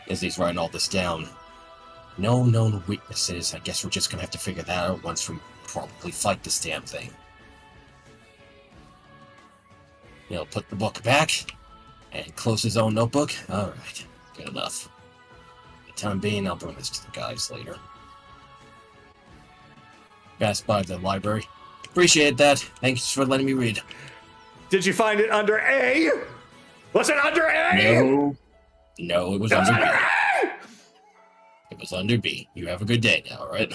As he's writing all this down. No known weaknesses. I guess we're just gonna have to figure that out once we probably fight this damn thing. He'll put the book back and close his own notebook. Alright, good enough. For the time being, I'll bring this to the guys later. Passed by the library. Appreciate that. Thanks for letting me read. Did you find it under A? Was it under A? No, it was under B. It was under B. You have a good day now, alright?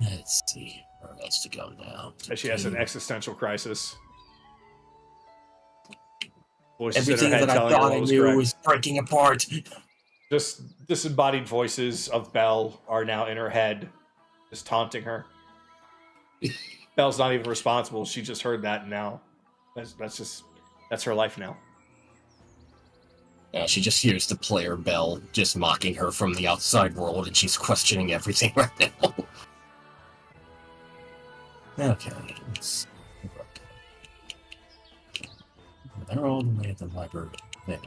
Let's see. Where else to go now? She has an existential crisis. Voices Everything in her head that I telling her thought what I was knew correct. was breaking apart. Just disembodied voices of Belle are now in her head, just taunting her. Belle's not even responsible. She just heard that now. That's her life now. Yeah, she just hears the player Bell just mocking her from the outside world, and she's questioning everything right now. Okay, let's... They're all the way at the library. There.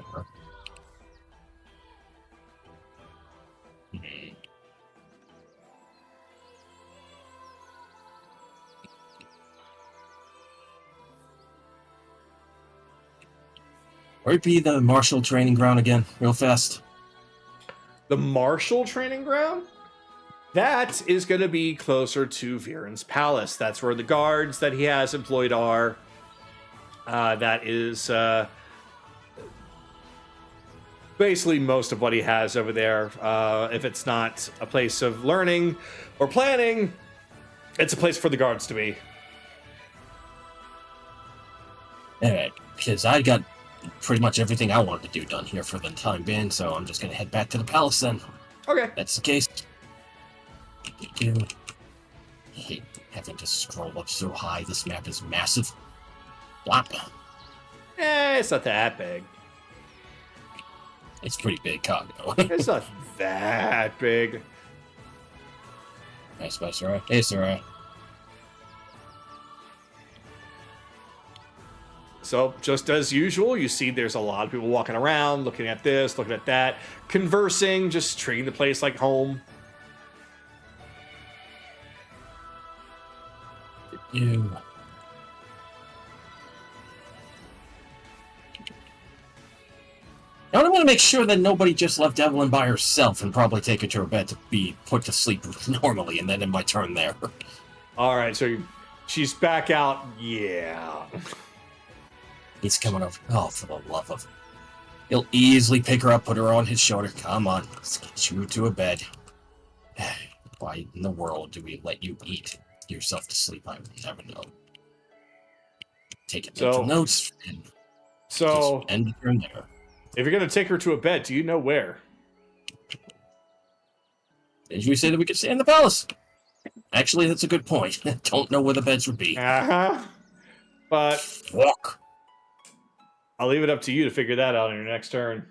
Where'd be the martial training ground again, real fast? The martial training ground? That is going to be closer to Vyran's palace. That's where the guards that he has employed are. That is basically most of what he has over there. If it's not a place of learning or planning, it's a place for the guards to be. Alright, because I got pretty much everything I wanted to do done here for the time being, so I'm just going to head back to the palace then. Okay. That's the case. I hate having to scroll up so high. This map is massive. Blop. It's not that big. It's pretty big, Kagato. It's not that big. Nice, bye, Sarah. Hey, Sarah. So, just as usual, you see there's a lot of people walking around, looking at this, looking at that, conversing, just treating the place like home. You. Now I want to make sure that nobody just left Evelyn by herself and probably take her to her bed to be put to sleep normally, and then in my turn there. All right, so she's back out. Yeah. He's coming over. Oh, for the love of... He'll easily pick her up, put her on his shoulder. Come on, let's get you to a bed. Why in the world do we let you eat yourself to sleep? I will never know. Taking mental notes and so end her there. If you're going to take her to a bed, do you know where? Did you say that we could stay in the palace? Actually, that's a good point. Don't know where the beds would be. Uh-huh. But walk. I'll leave it up to you to figure that out on your next turn.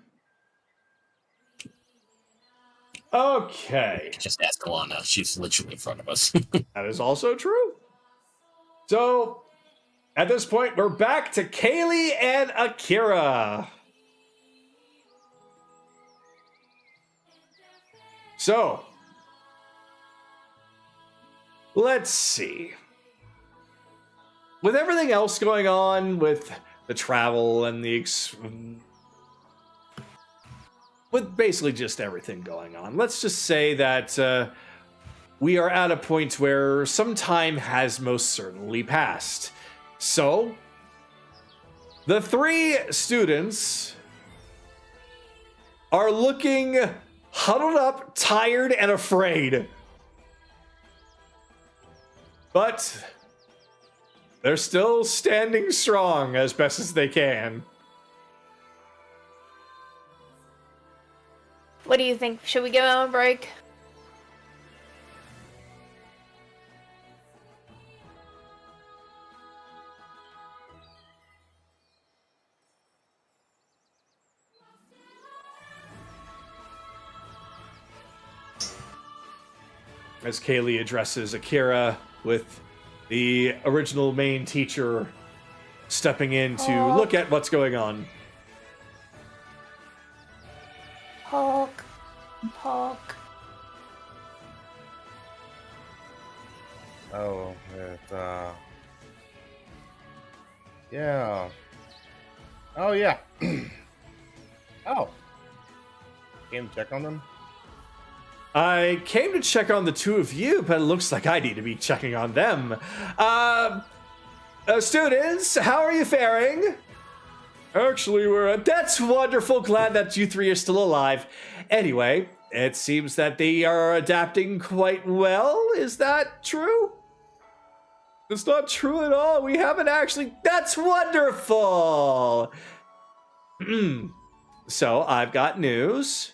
Okay. Just ask Alana. She's literally in front of us. That is also true. So, at this point, we're back to Kaylee and Akira. So, let's see. With everything else going on, with the travel and with basically just everything going on, let's just say that we are at a point where some time has most certainly passed. So, the 3 students are looking huddled up, tired, and afraid. But they're still standing strong as best as they can. What do you think? Should we give him a break? As Kaylee addresses Akira with the original main teacher stepping in to look at what's going on. Hulk. Oh, yeah. Oh, yeah. Oh. Came to check on them? I came to check on the 2 of you, but it looks like I need to be checking on them. Students, how are you faring? Actually, that's wonderful. Glad that you 3 are still alive. Anyway, it seems that they are adapting quite well. Is that true? It's not true at all. We haven't actually... That's wonderful! So, I've got news.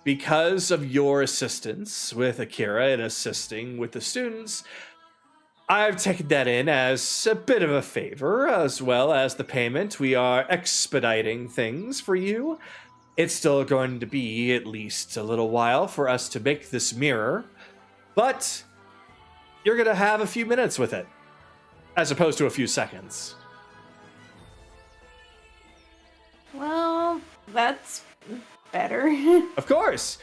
Because of your assistance with Akira and assisting with the students, I've taken that in as a bit of a favor, as well as the payment. We are expediting things for you. It's still going to be at least a little while for us to make this mirror, but you're going to have a few minutes with it, as opposed to a few seconds. Well, that's better. Of course.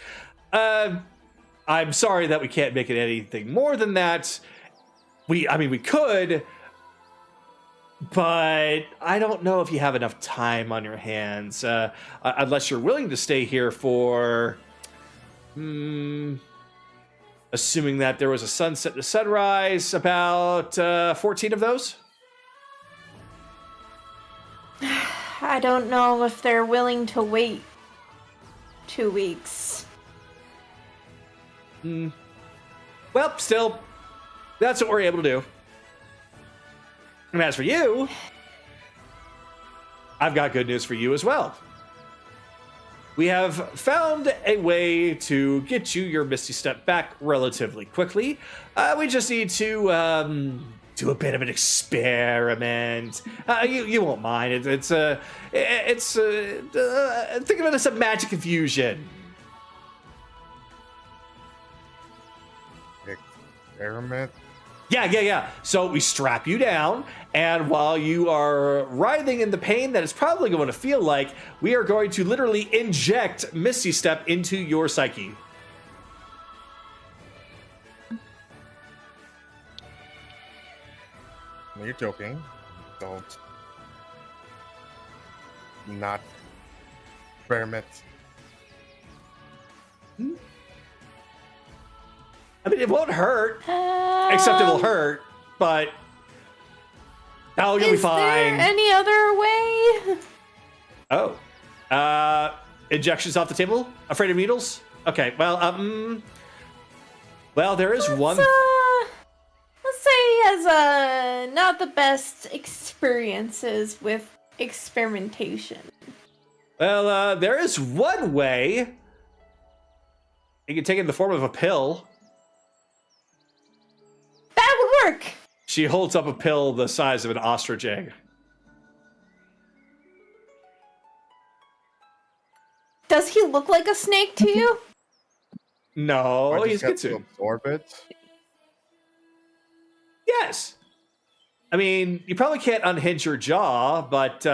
I'm sorry that we can't make it anything more than that. We could, but I don't know if you have enough time on your hands, unless you're willing to stay here for, assuming that there was a sunset to sunrise, about 14 of those? I don't know if they're willing to wait 2 weeks. Well, still, that's what we're able to do. And as for you, I've got good news for you as well. We have found a way to get you your Misty Step back relatively quickly. We just need to do a bit of an experiment. You won't mind. Think of it as a magic infusion. Experiment? Yeah. So we strap you down, and while you are writhing in the pain that it's probably going to feel like, we are going to literally inject Misty Step into your psyche. You're joking. Don't. not experiment? I mean, it won't hurt, except it will hurt, but you'll be fine. Is there any other way? Oh. Injections off the table? Afraid of needles? Okay, well, there is one. Let's say he has not the best experiences with experimentation. Well, there is one way. You can take it in the form of a pill. That would work. She holds up a pill the size of an ostrich egg. Does he look like a snake to you? No, Or he's just good have to. to absorb it? Yes. I mean, you probably can't unhinge your jaw, but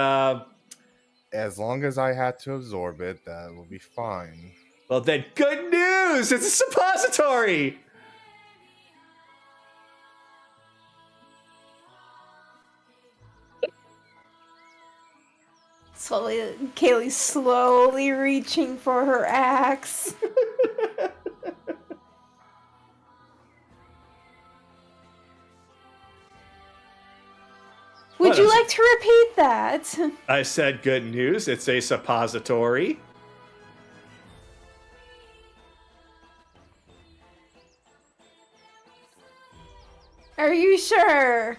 As long as I had to absorb it, that will be fine. well, then good news! It's a suppository. Kaylee's slowly reaching for her axe. Would you like to repeat that? I said good news. It's a suppository. Are you sure?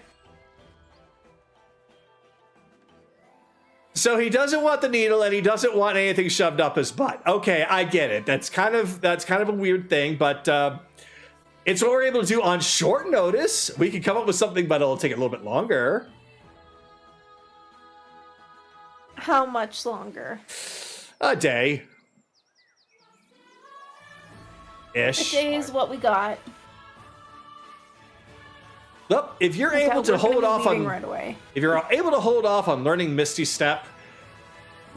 So he doesn't want the needle and he doesn't want anything shoved up his butt. Okay, I get it. That's kind of a weird thing, but it's what we're able to do on short notice. We can come up with something, but it'll take a little bit longer. How much longer? A day. A Ish. day is what we got. Well, if you're Okay, able to we're gonna hold be off leaving on right away. if you're able to hold off on learning Misty Step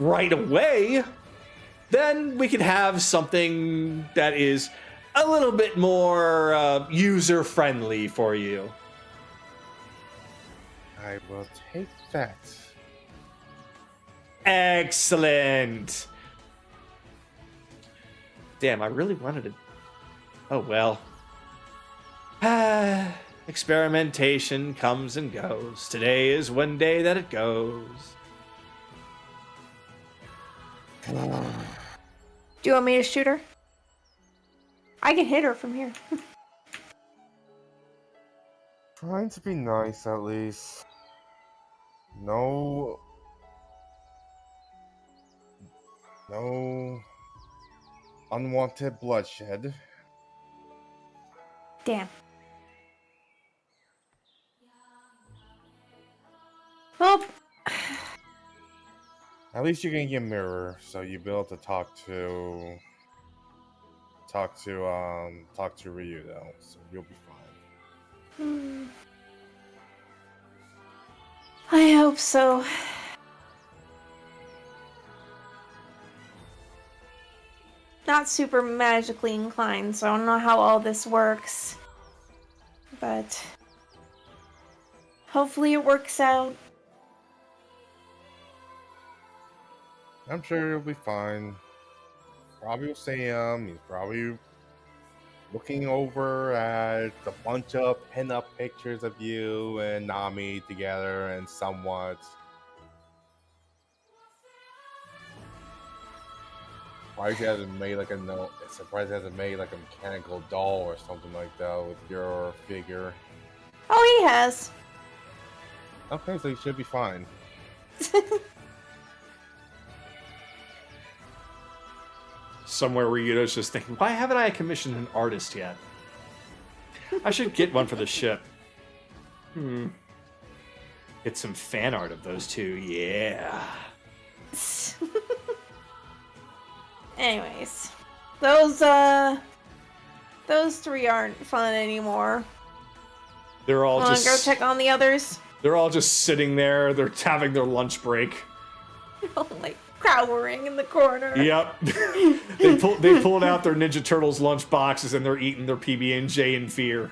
right away, then we can have something that is a little bit more user friendly for you. I will take that. Excellent. Damn, I really wanted to. Oh well. Experimentation comes and goes. Today is one day that it goes. Do you want me to shoot her? I can hit her from here. Trying to be nice, at least. No unwanted bloodshed. Damn. Well, At least you can get a mirror, so you'll be able to talk to Ryu though, so you'll be fine. I hope so. Not super magically inclined, so I don't know how all this works. But hopefully it works out. I'm sure you'll be fine. Probably will see him. He's probably looking over at a bunch of pin-up pictures of you and Nami together and somewhat. Surprised he hasn't made like surprised he hasn't made like a mechanical doll or something like that with your figure. Oh, he has. Okay, so you should be fine. Somewhere Ryudo's just thinking, why haven't I commissioned an artist yet? I should get one for the ship. Get some fan art of those two, yeah. Anyways, those three aren't fun anymore. They're all Wanna just go check on the others? They're all just sitting there. They're having their lunch break. Like cowering in the corner. Yep. they pulled out their Ninja Turtles lunch boxes and they're eating their PB&J in fear.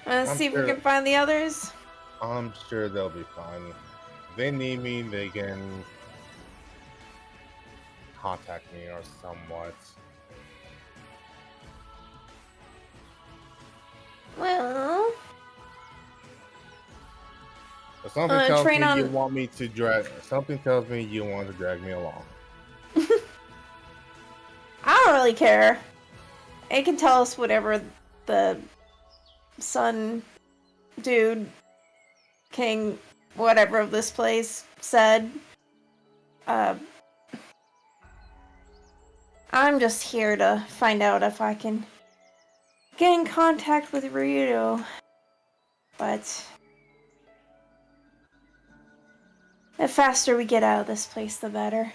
Let's see if we can find the others. I'm sure they'll be fine. If they need me, they can contact me or somewhat. Well, But something tells train me on- you want me to drag. Something tells me you want to drag me along. I don't really care. It can tell us whatever the sun dude, king, whatever of this place said. I'm just here to find out if I can get in contact with Ryudo. But the faster we get out of this place, the better.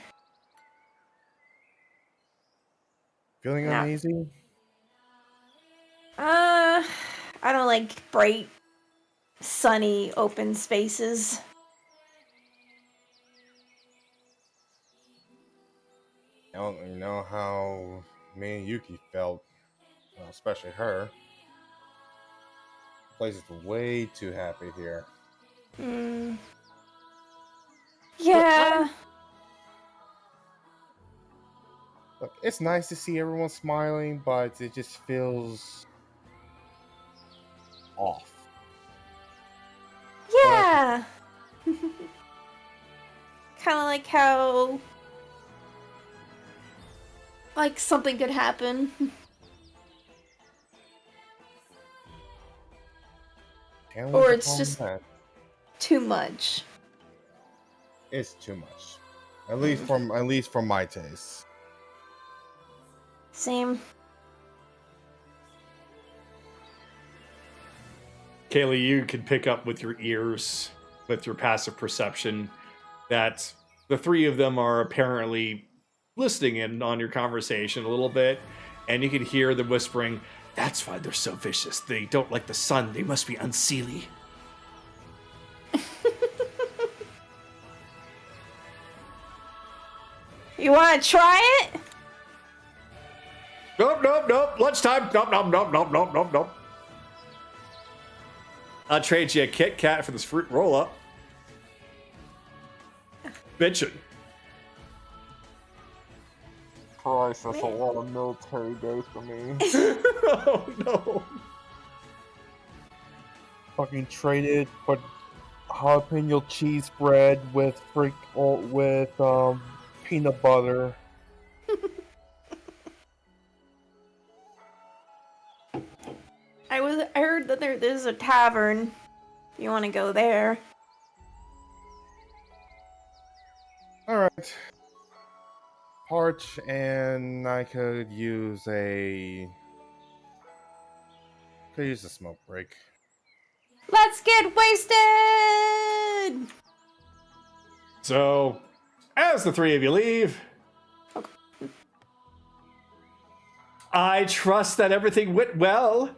Feeling No. uneasy? I don't like bright, sunny, open spaces. You know how me and Yuki felt, well, especially her. The place is way too happy here. Yeah. Look, it's nice to see everyone smiling, but it just feels off. Yeah. Kind of like how, like, something could happen. Can't Or look it's upon just that. too much. It's too much. At least from my taste. Same. Kaylee, you can pick up with your ears, with your passive perception, that the three of them are apparently listening in on your conversation a little bit, and you can hear them whispering, "That's why they're so vicious. They don't like the sun. They must be unseelie." You want to try it? Nope. Lunchtime. Nope. I'll trade you a Kit Kat for this fruit roll-up. Bitchin'. Christ, that's a lot of military days for me. Oh, no. Fucking traded for jalapeno cheese bread with peanut butter. I heard that there's a tavern. You want to go there? All right. Parch, and I could use a smoke break. Let's get wasted! So, as the three of you leave, I trust that everything went well.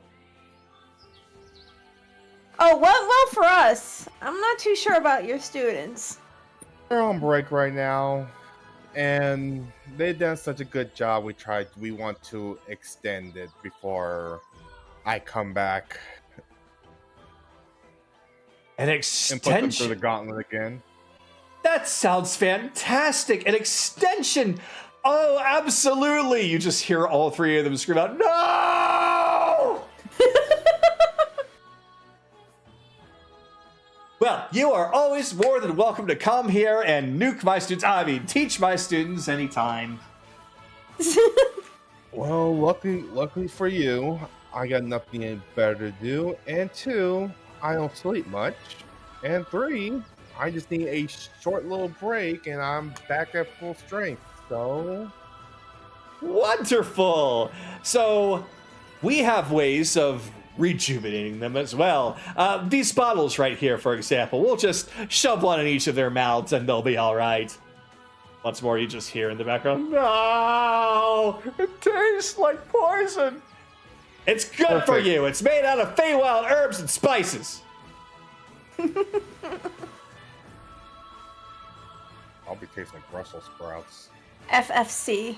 Oh, went well for us. I'm not too sure about your students. They're on break right now, and they've done such a good job. We want to extend it before I come back An and put them through the extension? gauntlet again. That sounds fantastic. An extension. Oh, absolutely. You just hear all three of them scream out, "No!" Well, you are always more than welcome to come here and teach my students anytime. Well, luckily for you, I got nothing better to do, and 2, I don't sleep much, and 3, I just need a short little break, and I'm back at full strength. So, Wonderful. So, we have ways of rejuvenating them as well. These bottles right here, for example, we'll just shove one in each of their mouths and they'll be all right. Once more, you just hear in the background, "No, it tastes like poison." It's good for Perfect. you. It's made out of Feywild herbs and spices. I'll be tasting like Brussels sprouts. FFC.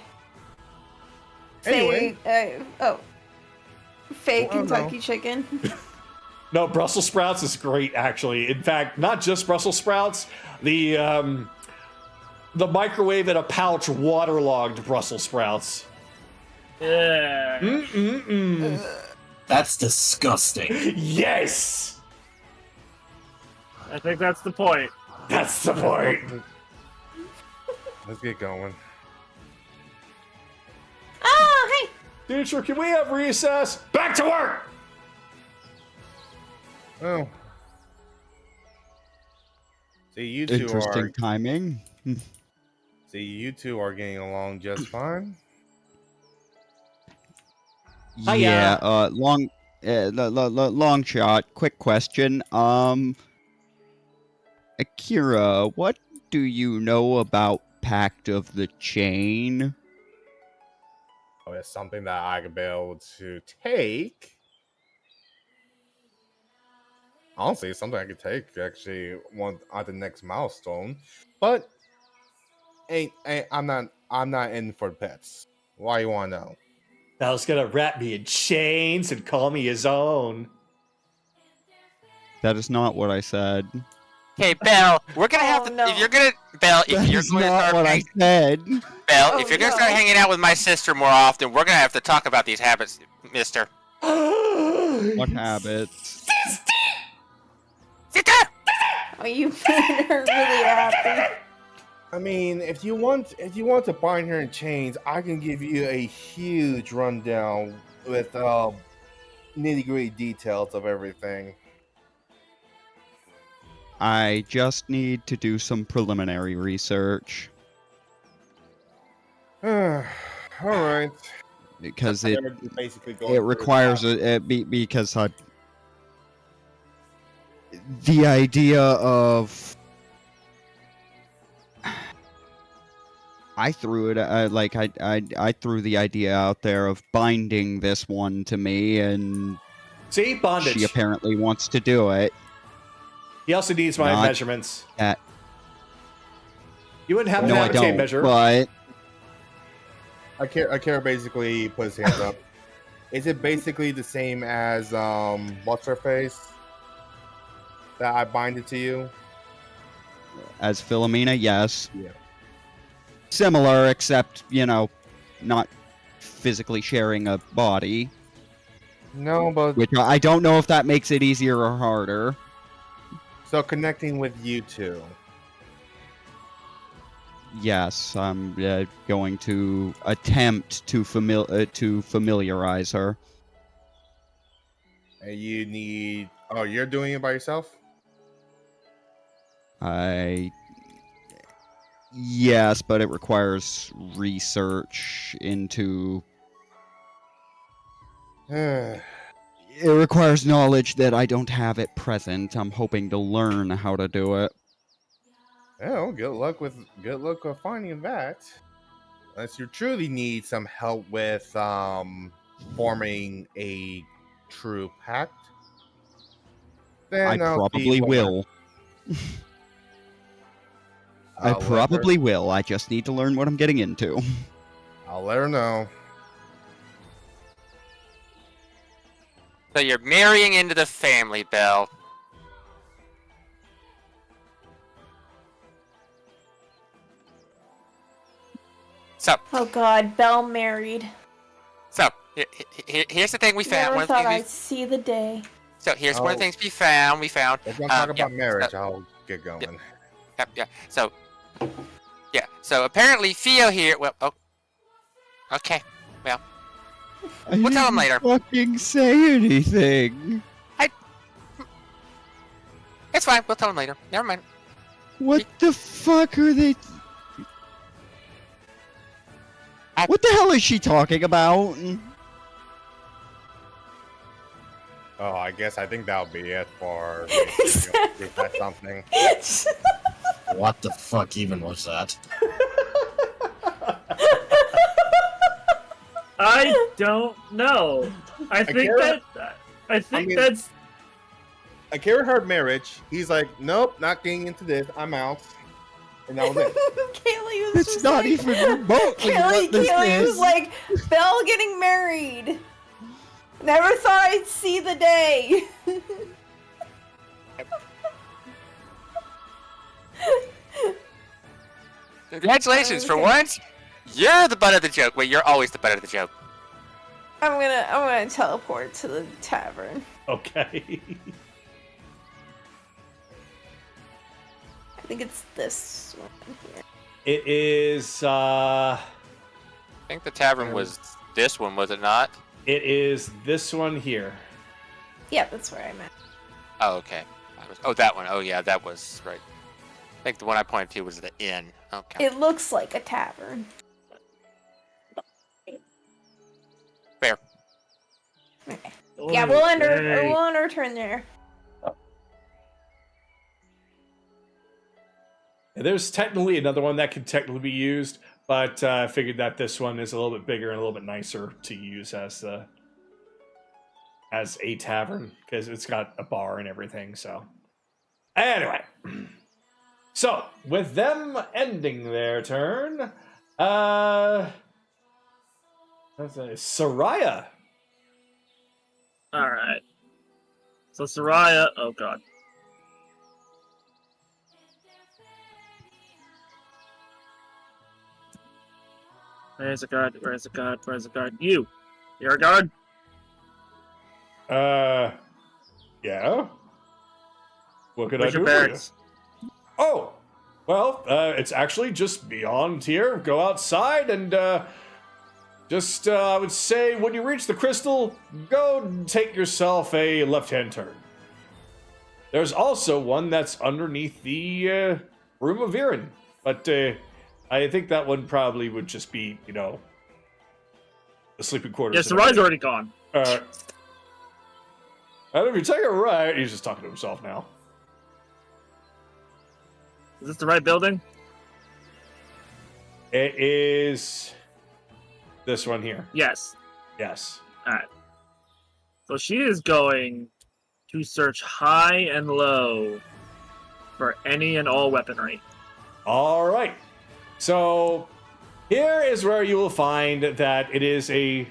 Anyway. Fake Well, Kentucky chicken. No, Brussels sprouts is great, actually. In fact, not just Brussels sprouts. The microwave in a pouch waterlogged Brussels sprouts. Yeah. That's disgusting. Yes! I think that's the point. That's the point. Let's get going. Oh, hey! Teacher, can we have recess? Back to work! Oh. See, you two Interesting are. timing. See, you two are getting along just fine. Yeah, long shot. Quick question. Akira, what do you know about Pact of the Chain? Oh, it's something that I could be able to take. Honestly, it's something I could take actually at the next milestone. But I'm not in for pets. Why you want to know? Bel's gonna wrap me in chains and call me his own. That is not what I said. Okay, Belle, we're gonna have to. no. If you're gonna, Belle, if That you're is going to not start, what I said. Belle, Oh, if you're gonna no. start hanging out with my sister more often, we're gonna have to talk about these habits, Mister. What habits? Sister. Oh, you made her really happy. I mean, if you want to bind her in chains, I can give you a huge rundown with nitty-gritty details of everything. I just need to do some preliminary research All right. because They're basically going it through requires that. because the idea of I threw it I threw the idea out there of binding this one to me, and See? Bondage. she apparently wants to do it. He also needs my Not measurements. that- You wouldn't have No, to I have a tape don't. measure. But Akira basically put his hands up. Is it basically the same as what's her face that I bind it to you? as Philomena, yes. Yeah. Similar, except, not physically sharing a body. No, but Which I don't know if that makes it easier or harder. so connecting with you two. Yes, I'm going to attempt to familiarize her. And you need. Oh, you're doing it by yourself? Yes, but it requires research into. It requires knowledge that I don't have at present. I'm hoping to learn how to do it. Oh, good luck with finding that. Unless you truly need some help with forming a true pact, then I I'll see probably what- will. I I'll let her- probably will. I just need to learn what I'm getting into. I'll let her know. So you're marrying into the family, Belle. So, Oh God, Belle married. here's the thing we found. Never One of the thought things I'd see the day. so here's one of Oh. the things we found. We found. If we're talking yeah, about marriage, I'll get going. Yeah. So apparently Theo here. Well, oh, okay. Well, we'll tell him later. Fucking say anything. It's fine. We'll tell him later. Never mind. What the fuck are they? What the hell is she talking about? Oh, I think that'll be it for that's something. What the fuck even was that? I don't know. I think Akira- that that's Akira heard marriage. He's like, nope, not getting into this. I'm out. And that was it. Kaylee was It's just not like, even remotely what this Kaylee is. was like, Belle getting married. Never thought I'd see the day. Congratulations, for once, you're the butt of the joke. Wait, you're always the butt of the joke. I'm gonna teleport to the tavern. Okay. I think it's this one here. It is, I think the tavern was this one, was it not? it is this one here. Yeah, that's where I'm at. Oh, okay. That one. Oh, yeah, that was right. I think the one I pointed to was the inn. Okay. It looks like a tavern. Fair. Okay. Yeah, we'll end our turn there. There's technically another one that can technically be used, but I figured that this one is a little bit bigger and a little bit nicer to use as a tavern because it's got a bar and everything. So anyway, so with them ending their turn, Soraya. All right. So Soraya, oh god. Where's the guard? Where's the guard? Where's the guard? You're a guard? Yeah. What could Where's I your do for you? barracks? Oh, well, it's actually just beyond here. Go outside and I would say when you reach the crystal, go take yourself a left-hand turn. There's also one that's underneath the room of Vyran, but I think that one probably would just be, the sleeping quarters. Yeah, Soraya's already gone. And if you take it right, he's just talking to himself now. Is this the right building? It is this one here. Yes. Yes. Alright. So she is going to search high and low for any and all weaponry. All right. So here is where you will find that it is a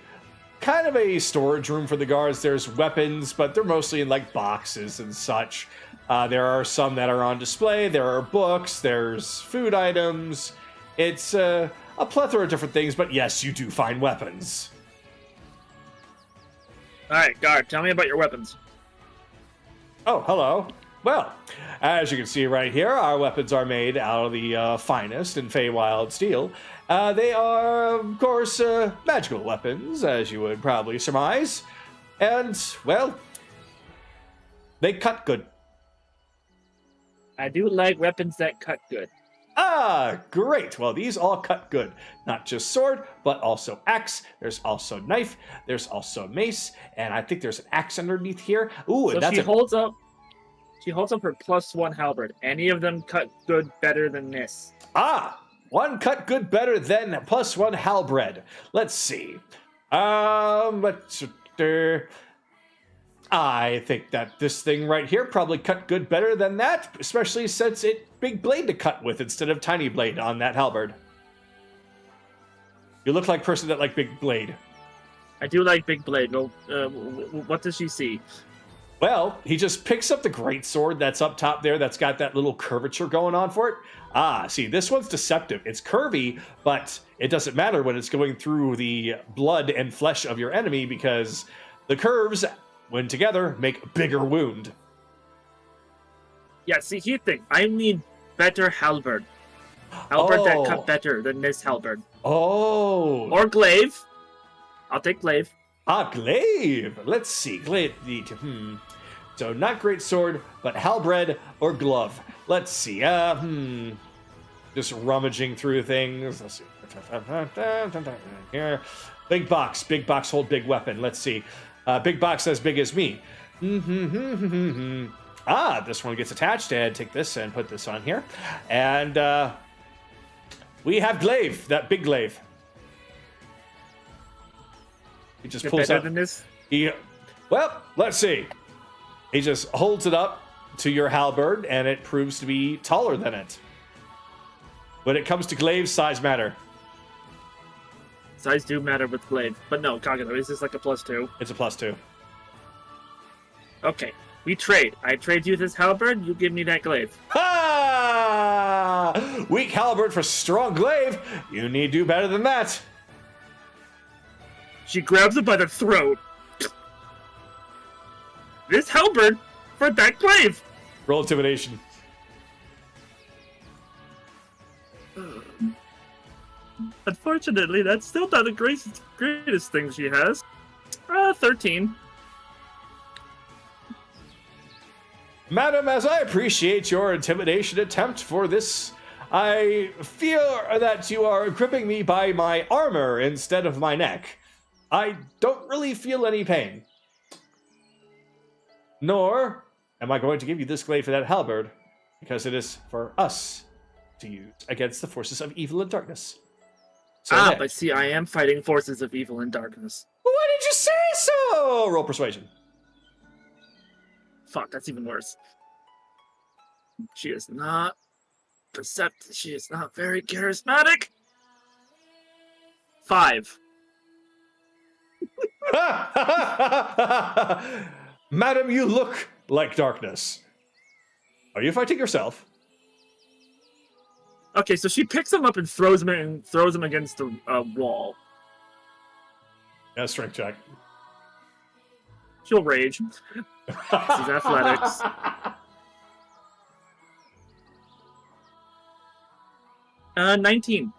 kind of a storage room for the guards. There's weapons, but they're mostly in like boxes and such. There are some that are on display. There are books. There's food items. It's a plethora of different things, but yes, you do find weapons. Alright, guard, tell me about your weapons. Oh, hello. Well, as you can see right here, our weapons are made out of the finest in Feywild steel. They are, of course, magical weapons, as you would probably surmise. And, well, they cut good. I do like weapons that cut good. Ah, great. Well, these all cut good. Not just sword, but also axe. There's also knife. There's also mace. And I think there's an axe underneath here. Ooh, So and that's she holds up her +1 halberd. Any of them cut good better than this? One cut good better than +1 halberd. Let's see. I think that this thing right here probably cut good better than that, especially since it's big blade to cut with instead of tiny blade on that halberd. You look like a person that like big blade. I do like big blade. Well, what does she see? Well, he just picks up the greatsword that's up top there that's got that little curvature going on for it. See, this one's deceptive. It's curvy, but it doesn't matter when it's going through the blood and flesh of your enemy because the curves, when together, make a bigger wound. Yeah, see, here's the thing. I need better halberd. Halberd that cut better than this halberd. Oh. Or glaive. I'll take glaive. Glaive. Let's see. Glaive. So not great sword, but halberd or glove. Let's see. Just rummaging through things. Let's see. Here. Big box. Big box hold big weapon. Let's see. Big box as big as me. This one gets attached. And take this and put this on here. And we have glaive. That big glaive. He just pulls better out. Than this? Well, let's see. He just holds it up to your halberd, and it proves to be taller than it. When it comes to glaive, size matter. Size do matter with glaive. But no, Kagato, is this like a +2? It's a +2. Okay. We trade. I trade you this halberd, you give me that glaive. Ha! Weak halberd for strong glaive. You need do better than that. She grabs him by the throat. This halberd for that glaive. Roll intimidation. Unfortunately, that's still not the greatest thing she has. 13. Madam, as I appreciate your intimidation attempt for this, I fear that you are gripping me by my armor instead of my neck. I don't really feel any pain. Nor am I going to give you this glaive for that halberd, because it is for us to use against the forces of evil and darkness. So there. But see, I am fighting forces of evil and darkness. Well, why did you say so? Roll persuasion. Fuck, that's even worse. She is not perceptive. She is not very charismatic. 5. Madam, you look like darkness. Are you fighting yourself? Okay, so she picks him up and throws him against the wall. Yeah, strength check. She'll rage. This is athletics. Uh, 19.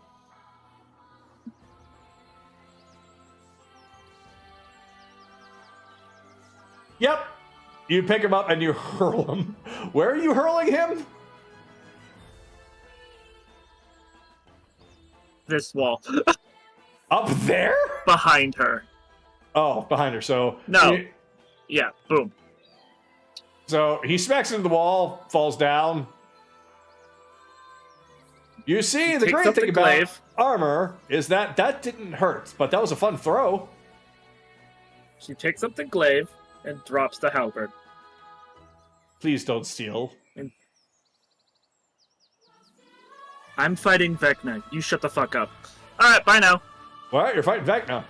Yep. You pick him up and you hurl him. Where are you hurling him? This wall. Up there? Behind her. Oh, behind her. So No. Yeah, boom. So he smacks into the wall, falls down. You see, the Takes great up thing the about glaive. armor is that didn't hurt, but that was a fun throw. She picks up the glaive and drops the halberd. Please don't steal. I'm fighting Vecna. You shut the fuck up. Alright, bye now. What? You're fighting Vecna.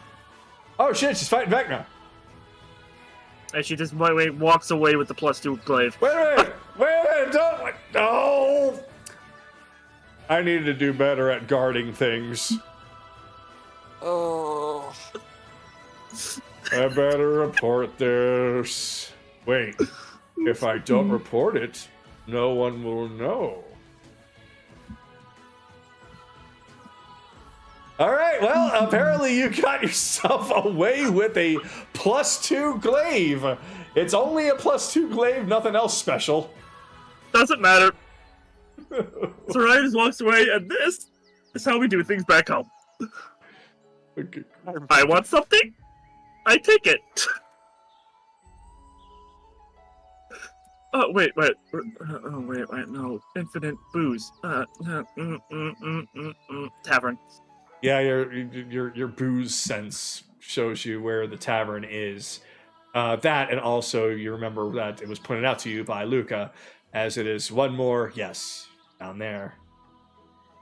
Oh shit, she's fighting Vecna. And she just walks away with the +2 glaive. Wait a minute, don't, no! I need to do better at guarding things. Oh. I better report this. Wait, if I don't report it, no one will know. Alright, well, apparently you got yourself away with a +2 glaive. It's only a +2 glaive, nothing else special. Doesn't matter. Soraya just walks away, and this is how we do things back home. Okay. I want something, I take it. Oh, wait, no. Infinite booze. Tavern. Yeah, your booze sense shows you where the tavern is. That, and also you remember that it was pointed out to you by Luca, as it is one more, yes, down there.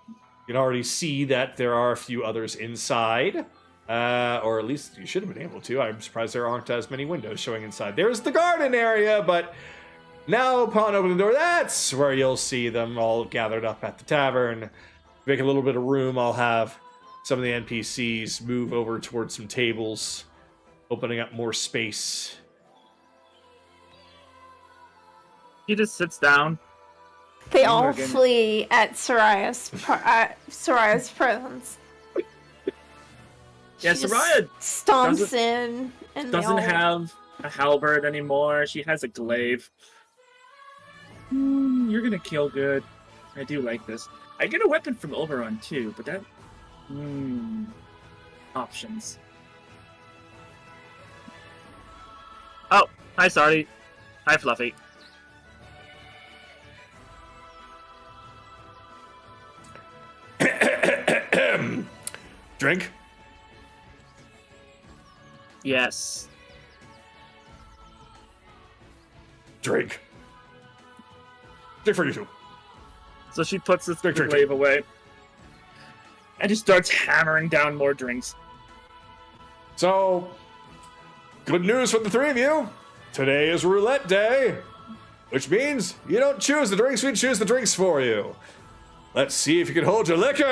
You can already see that there are a few others inside, or at least you should have been able to. I'm surprised there aren't as many windows showing inside. There's the garden area, but now upon opening the door, that's where you'll see them all gathered up at the tavern. Make a little bit of room, I'll have some of the NPCs move over towards some tables, opening up more space. He just sits down. They all Morgan. flee at Soraya's presence. Yeah, She just Soraya stomps in and doesn't they all... have a halberd anymore. She has a glaive. You're gonna kill good. I do like this. I get a weapon from Oberon too, but that... Options. Oh, hi Sardi. Hi Fluffy. Drink? Yes. Drink. Drink for you two. So she puts this Drink. glaive away. And just starts hammering down more drinks. So, good news for the three of you. Today is roulette day, which means you don't choose the drinks, we choose the drinks for you. Let's see if you can hold your liquor.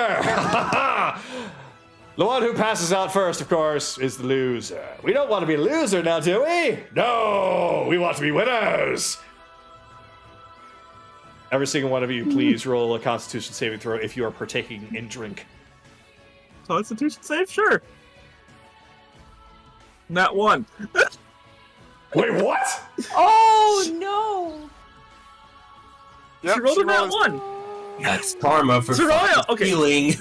The one who passes out first, of course, is the loser. We don't want to be a loser now, do we? No, we want to be winners. Every single one of you, please roll a Constitution saving throw if you are partaking in drink. Constitution save? Sure. Not one. Wait, what? Oh no! Yep, She rolled a nat rolls- one. That's karma for Soraya, okay. stealing.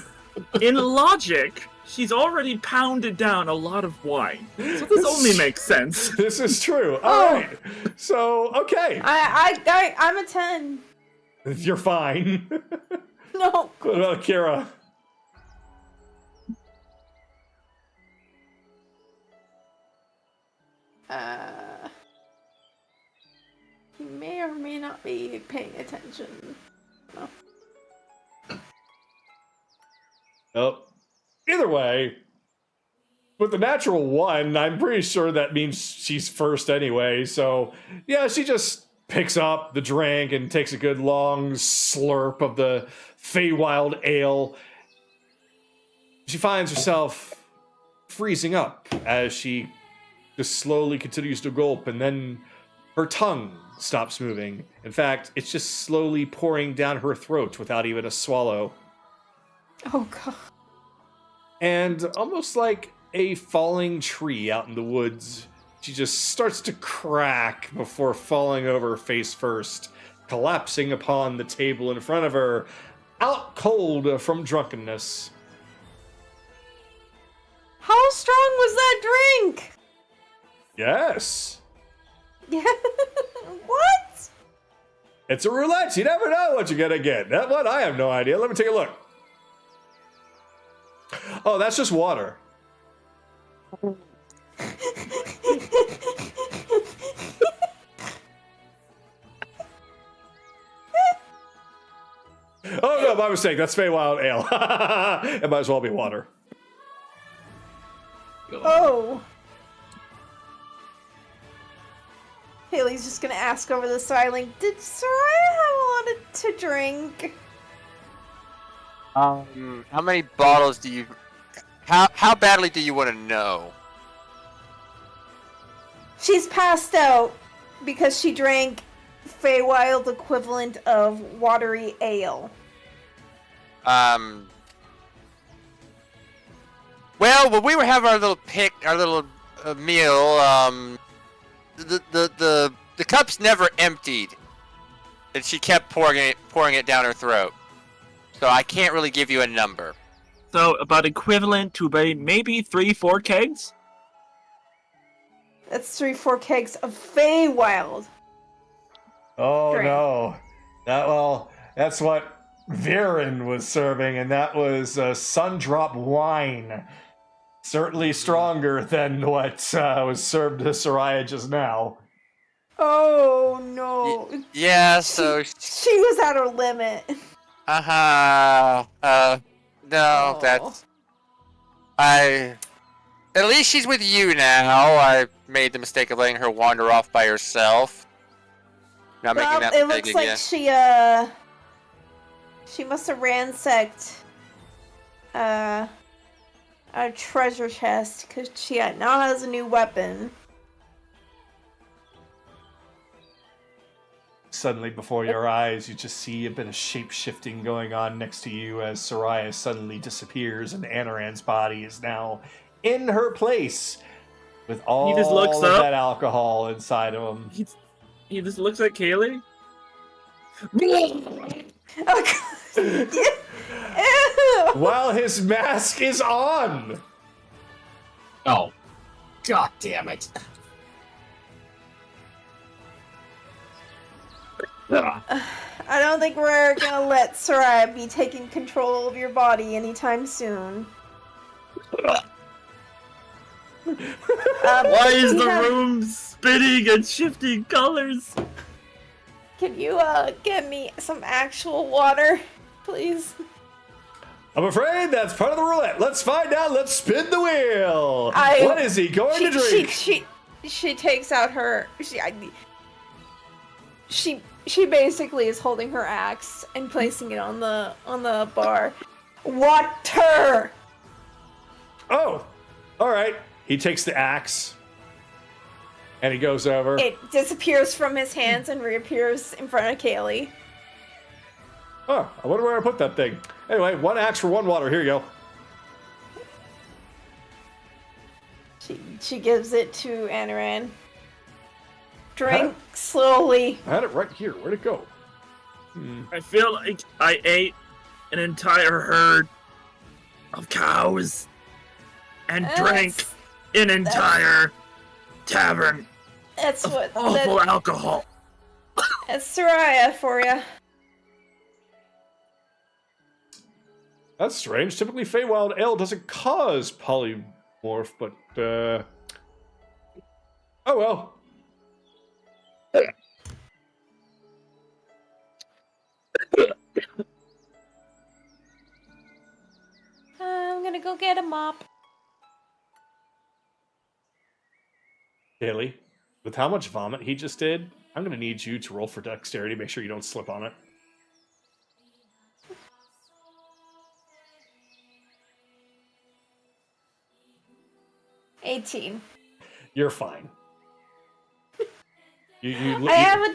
In logic, she's already pounded down a lot of wine. So this only makes sense. This is true. All right. So, okay. I'm a 10. You're fine. No. What about Kira? He may or may not be paying attention. No. Oh. Either way, with the natural 1, I'm pretty sure that means she's first anyway. So, yeah, she just picks up the drink and takes a good long slurp of the Feywild ale. She finds herself freezing up as she just slowly continues to gulp, and then her tongue stops moving. In fact, it's just slowly pouring down her throat without even a swallow. Oh god. And almost like a falling tree out in the woods, she just starts to crack before falling over face first, collapsing upon the table in front of her, out cold from drunkenness. How strong was that drink? Yes. Yeah. What? It's a roulette. You never know what you're going to get. That one, I have no idea. Let me take a look. Oh, that's just water. Oh, no, my mistake. That's Feywild Ale. It might as well be water. Oh. Haley's just gonna ask over the side, like, did Soraya have a lot to drink? How many bottles do you... How badly do you want to know? She's passed out because she drank Feywild equivalent of watery ale. Well, when we were having our little meal, the cups never emptied, and she kept pouring it down her throat. So I can't really give you a number. So about equivalent to maybe 3-4 kegs? That's 3-4 kegs of Feywild. Oh, Drink. no. That's what Vyran was serving, and that was Sundrop wine. Certainly stronger than what was served to Soraya just now. Oh no. Yeah, so... She was at her limit. No, that's... At least she's with you now. I made the mistake of letting her wander off by herself. Not making that It mistake looks like again. she must have ransacked a treasure chest because she now has a new weapon. Suddenly, before your eyes, you just see a bit of shape-shifting going on next to you as Soraya suddenly disappears and Anoran's body is now in her place with all just looks of up. that alcohol inside of him. He just looks at Kaylee. Oh, God. Ew. While his mask is on! Oh, god damn it. I don't think we're gonna let Soraya be taking control of your body anytime soon. Why is the room spinning and shifting colors? Can you get me some actual water, please? I'm afraid that's part of the roulette. Let's find out. Let's spin the wheel. What is he going to drink? she takes out her she basically is holding her axe and placing it on the bar. Water. Oh, all right. He takes the axe and he goes over. It disappears from his hands and reappears in front of Kaylee. Oh, I wonder where I put that thing. Anyway, 1 axe for 1 water. Here you go. She gives it to Anaran. Drink slowly. I had it right here. Where'd it go? I feel like I ate an entire herd of cows and drank an entire tavern That's of what. awful alcohol. That's Soraya for you. That's strange. Typically, Feywild Ale doesn't cause polymorph, but oh well. I'm gonna go get a mop. Kaylee, with how much vomit he just did, I'm gonna need you to roll for dexterity. Make sure you don't slip on it. $18. You're fine. I have a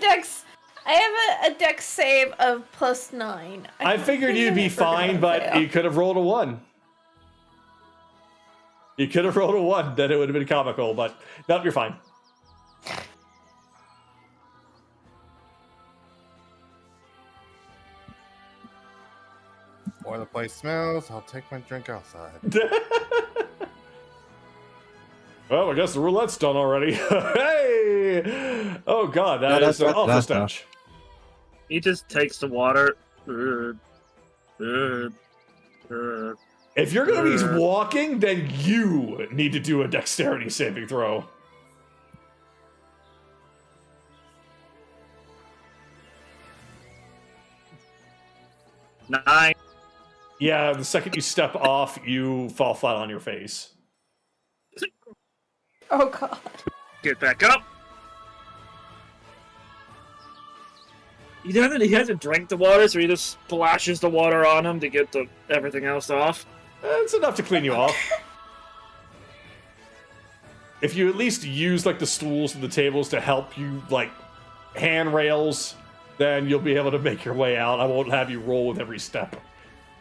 dex save of +9. I figured you'd be fine, but you could have rolled a 1. You could have rolled a 1, then it would have been comical, but nope, you're fine. Or the place smells, I'll take my drink outside. Well, I guess the roulette's done already. Hey! Oh god, that's awful that's stench. He just takes the water. If you're gonna be walking, then you need to do a dexterity saving throw. Nine. Yeah, the second you step off, you fall flat on your face. Oh god. Get back up. He hasn't drank the water, so he just splashes the water on him to get everything else off. It's enough to clean you off. If you at least use like the stools and the tables to help you, like handrails, then you'll be able to make your way out. I won't have you roll with every step.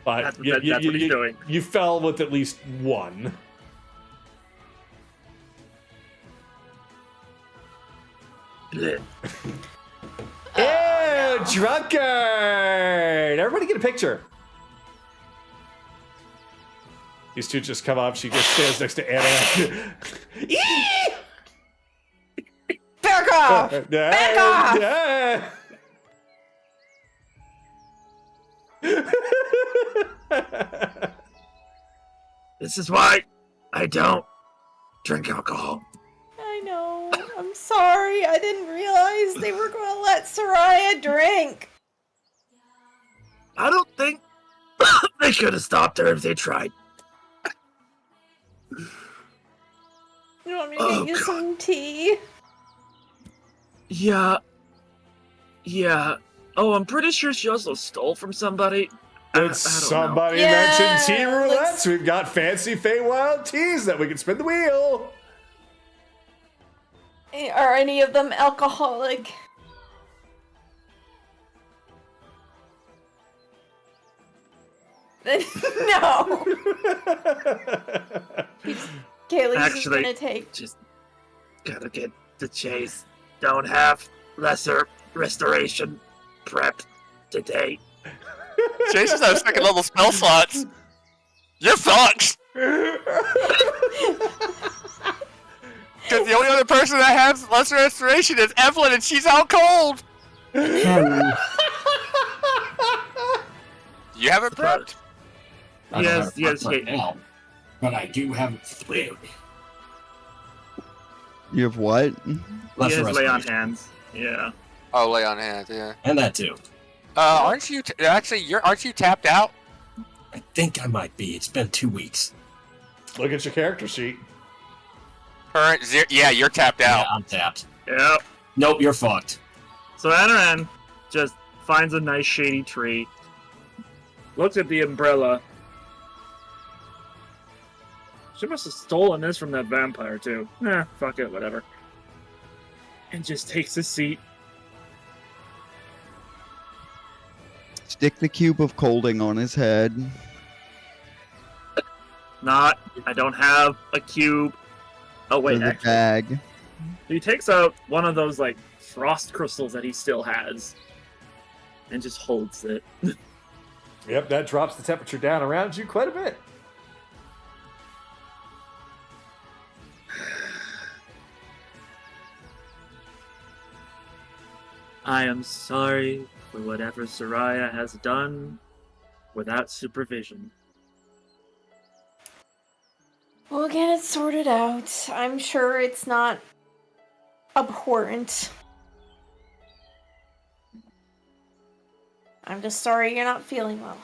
But That's what he's doing. You fell with at least 1. Ew, drunkard! Everybody get a picture. These two just come up. She just stands next to Anna. Back off! Back off! Yeah. This is why I don't drink alcohol. I know. I'm sorry. I didn't realize they were going to let Soraya drink. I don't think they could have stopped her if they tried. You want me to get you some tea? Yeah. Oh, I'm pretty sure she also stole from somebody. Somebody Yeah, mentioned tea roulettes. looks- We've got fancy Feywild teas that we can spin the wheel. Are any of them alcoholic? No. Kaylee's just Actually, gonna take. just gotta get the chase. Don't have lesser restoration prepped today. Jason's has second level spell slots. You're fucked. Because the only other person that has lesser restoration is Evelyn, and she's out cold. You have it prepped. I don't Yes, have it yes, right yeah. now, but I do have it fluid. You have what? He Lesser has lay on restoration. hands. Yeah. Oh, lay on hands, yeah. And that too. Aren't you aren't you tapped out? I think I might be. It's been 2 weeks. Look at your character sheet. Yeah, you're tapped out. Yeah, I'm tapped. Yep. Nope, you're fucked. So Anaran just finds a nice shady tree, looks at the umbrella. She must have stolen this from that vampire, too. Fuck it, whatever. And just takes a seat. Stick the cube of colding on his head. I don't have a cube. Oh, wait, the actually. bag. He takes out one of those, like, frost crystals that he still has. And just holds it. Yep, that drops the temperature down around you quite a bit. I am sorry for whatever Soraya has done without supervision. We'll get it sorted out. I'm sure it's not abhorrent. I'm just sorry you're not feeling well.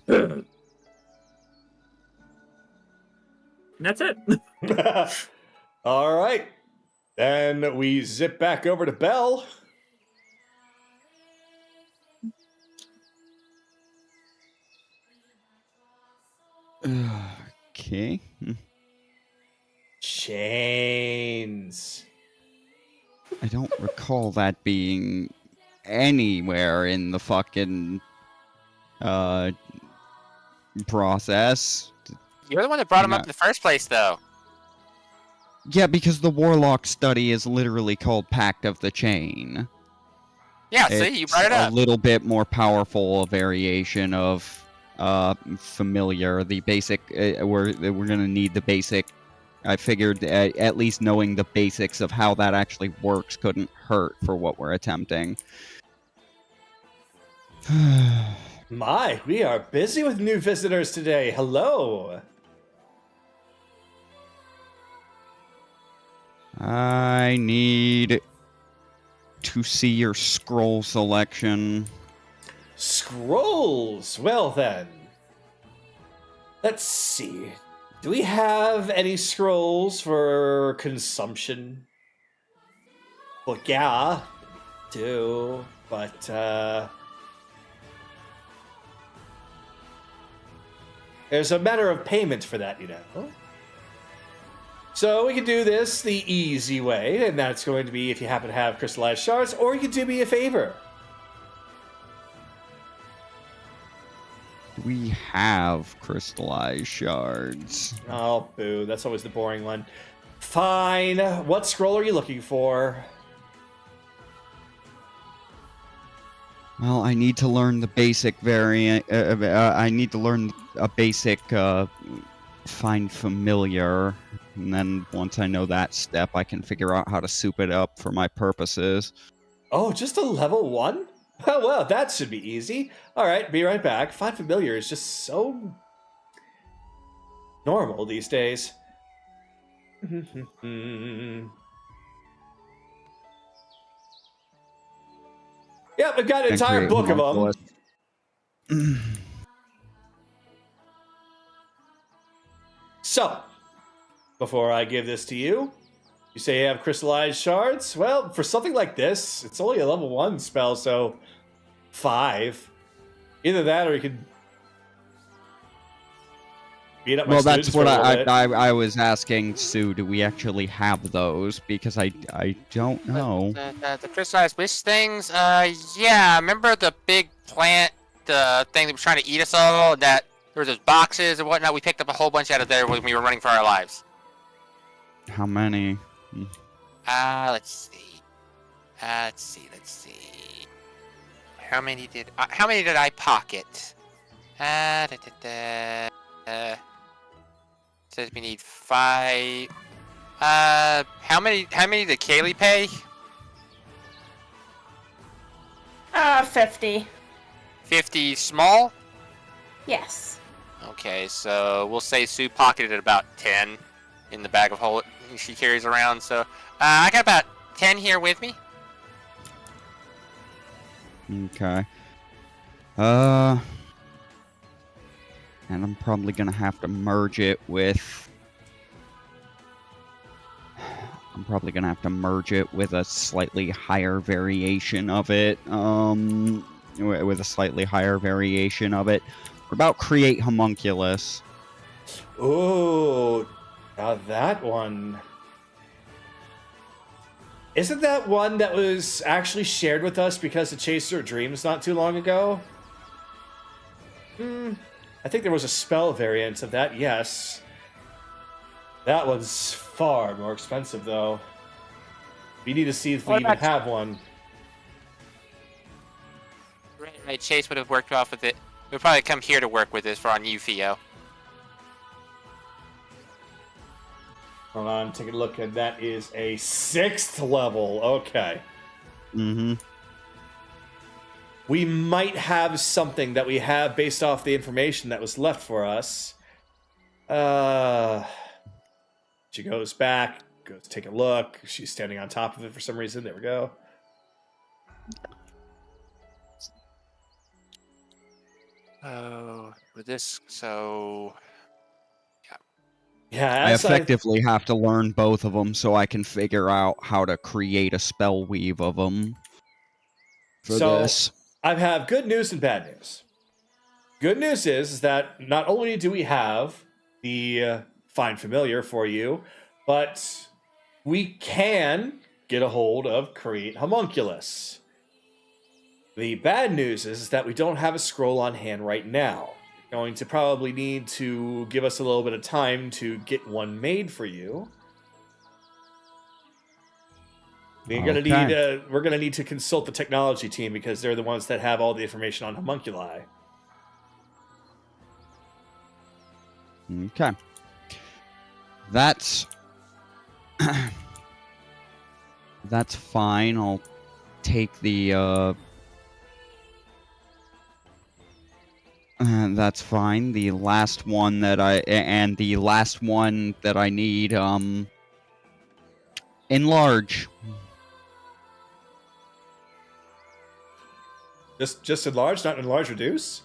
And that's it. All right. Then we zip back over to Belle. Okay. Chains. I don't recall that being anywhere in the fucking process. You're the one that brought him up in the first place, though. Yeah, because the Warlock study is literally called Pact of the Chain. Yeah, see, you brought it up. A little bit more powerful variation of familiar. The basic, we're gonna need the basic. I figured at least knowing the basics of how that actually works couldn't hurt for what we're attempting. My, we are busy with new visitors today. Hello. I need to see your scroll selection. Scrolls. Well then. Let's see. Do we have any scrolls for consumption? Well, yeah, do, but there's a matter of payment for that, you know. So we can do this the easy way, and that's going to be if you happen to have crystallized shards, or you can do me a favor. We have crystallized shards. Oh, boo. That's always the boring one. Fine. What scroll are you looking for? Well, I need to learn the basic variant. I need to learn a basic find familiar. And then once I know that step, I can figure out how to soup it up for my purposes. Oh, just a level 1? Oh, well, that should be easy. All right, be right back. Find familiar is just so normal these days. Yep, I've got an entire book of them. So, before I give this to you, you say you have crystallized shards? Well, for something like this, it's only a level 1 spell, so 5. Either that or you could beat up my students. Well, that's what I was asking Sue. Do we actually have those? Because I don't know. The crystallized wish things? Yeah, remember the big plant, the thing that was trying to eat us all? That there was those boxes and whatnot? We picked up a whole bunch out of there when we were running for our lives. How many? Let's see. Let's see. How many did I pocket? Says we need 5. How many did Kaylee pay? 50. 50 small? Yes. Okay, so we'll say Sue pocketed about 10 in the bag of whole she carries around. So I got about 10 here with me. Okay. And I'm probably gonna have to merge it with probably gonna have to merge it with a slightly higher variation of it. With a slightly higher variation of it. What about create homunculus? Ooh, now that one. Isn't that one that was actually shared with us because of Chaser of Dreams not too long ago? I think there was a spell variant of that, yes. That one's far more expensive, though. We need to see if we even have one. Right, Chase would have worked off with it. We'll probably come here to work with this for on you, Theo. Hold on, take a look, and that is a 6th level. Okay. Mm-hmm. We might have something that we have based off the information that was left for us. She goes back, goes take a look. She's standing on top of it for some reason. There we go. Oh, with this, so... Yeah, I effectively have to learn both of them so I can figure out how to create a spell weave of them for this. I have good news and bad news. Good news is that not only do we have the Find Familiar for you, but we can get a hold of Create Homunculus. The bad news is that we don't have a scroll on hand right now. You're going to probably need to give us a little bit of time to get one made for you. We're gonna need to consult the technology team because they're the ones that have all the information on homunculi. Okay. That's that's fine. I'll take the that's fine. The last one that I need enlarge. Just enlarge, not enlarge reduce?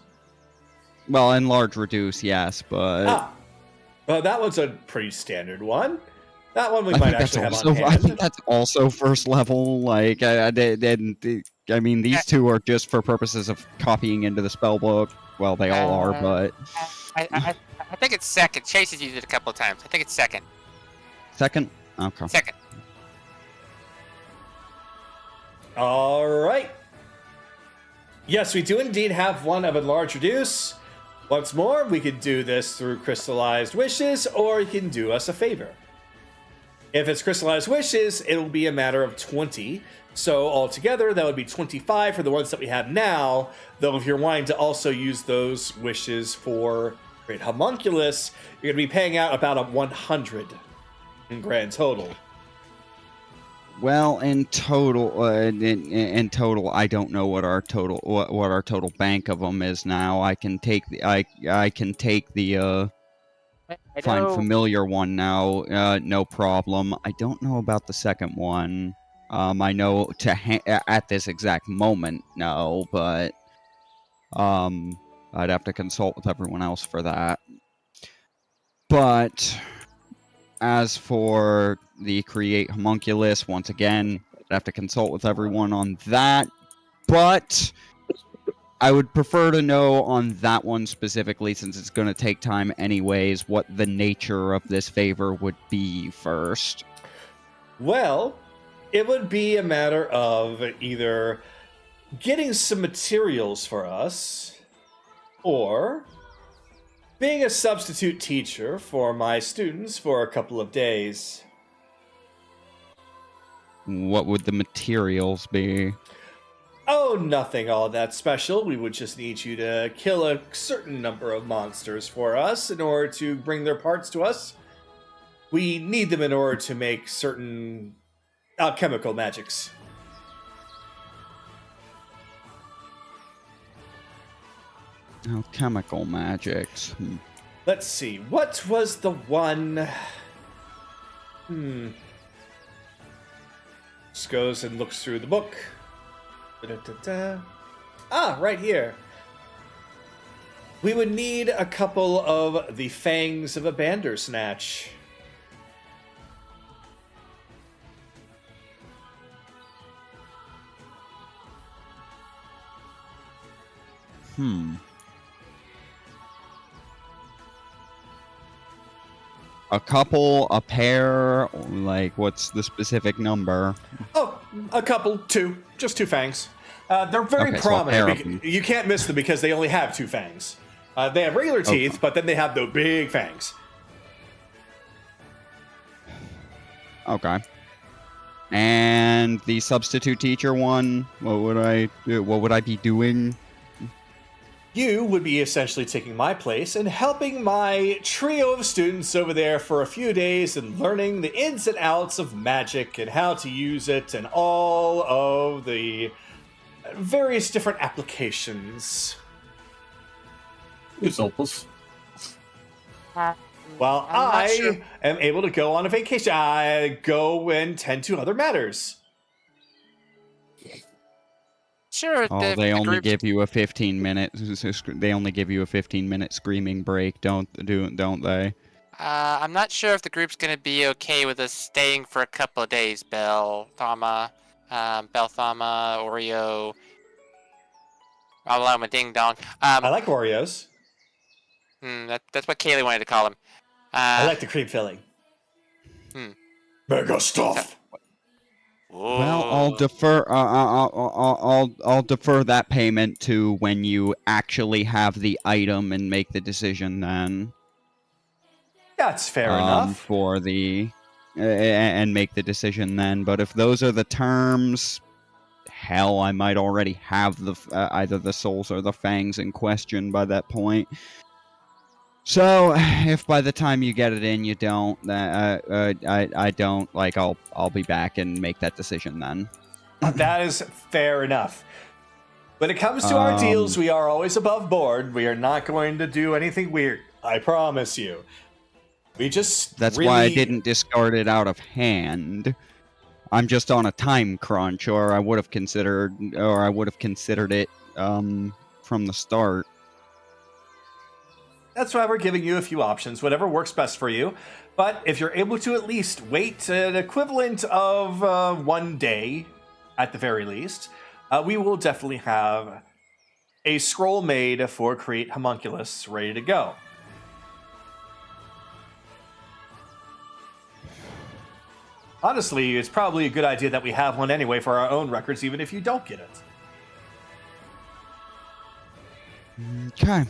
Well, enlarge reduce, yes, but well, that one's a pretty standard one. That one we might actually have on hand. I think that's also first level. Like, I mean, these two are just for purposes of copying into the spell book. Well, they all are, but I think it's second. Chase has used it a couple of times. I think it's second. Second? Okay. Second. All right. Yes, we do indeed have one of enlarge reduce. Once more, we could do this through crystallized wishes, or you can do us a favor. If it's crystallized wishes, it'll be a matter of 20. So altogether, that would be 25 for the ones that we have now. Though if you're wanting to also use those wishes for Great Homunculus, you're going to be paying out about a 100 in grand total. Well, in total, I don't know what our total bank of them is now. I can take the Find Familiar one now, no problem. I don't know about the second one. I know at this exact moment, no, but I'd have to consult with everyone else for that. But as for the Create Homunculus, once again, I'd have to consult with everyone on that. But I would prefer to know on that one specifically, since it's going to take time anyways, what the nature of this favor would be first. Well, it would be a matter of either getting some materials for us, or being a substitute teacher for my students for a couple of days. What would the materials be? Oh, nothing all that special. We would just need you to kill a certain number of monsters for us in order to bring their parts to us. We need them in order to make certain alchemical magics. Alchemical magics. Let's see. What was the one? Just goes and looks through the book. Da-da-da-da. Ah, right here. We would need a couple of the fangs of a Bandersnatch. A couple, a pair, like what's the specific number? Oh, a couple, two. Just two fangs. They're very Okay, so a pair of prominent. them. You can't miss them because they only have two fangs. They have regular teeth, but then they have the big fangs. Okay. And the substitute teacher one, what would I be doing? You would be essentially taking my place and helping my trio of students over there for a few days and learning the ins and outs of magic and how to use it and all of the various different applications. It's opus. While I'm not I sure. am able to go on a vacation, I go and tend to other matters. Sure. Oh, the they only groups- give you a 15-minute. They only give you a 15-minute screaming break, don't they? I'm not sure if the group's gonna be okay with us staying for a couple of days. Bell Thama, Oreo, Ramalama Ding Dong. I like Oreos. That's what Kaylee wanted to call him. I like the cream filling. Mega stuff. Well, I'll defer. I'll defer that payment to when you actually have the item and make the decision. Then That's fair enough. for the and make the decision then. But if those are the terms, hell, I might already have the either the souls or the fangs in question by that point. So, if by the time you get it in, you don't, I don't, like, I'll be back and make that decision then. That is fair enough. When it comes to our deals, we are always above board. We are not going to do anything weird. I promise you. We just That's really... why I didn't discard it out of hand. I'm just on a time crunch, or I would have considered it from the start. That's why we're giving you a few options, whatever works best for you. But if you're able to at least wait an equivalent of 1 day, at the very least, we will definitely have a scroll made for Create Homunculus ready to go. Honestly, it's probably a good idea that we have one anyway for our own records, even if you don't get it. Okay.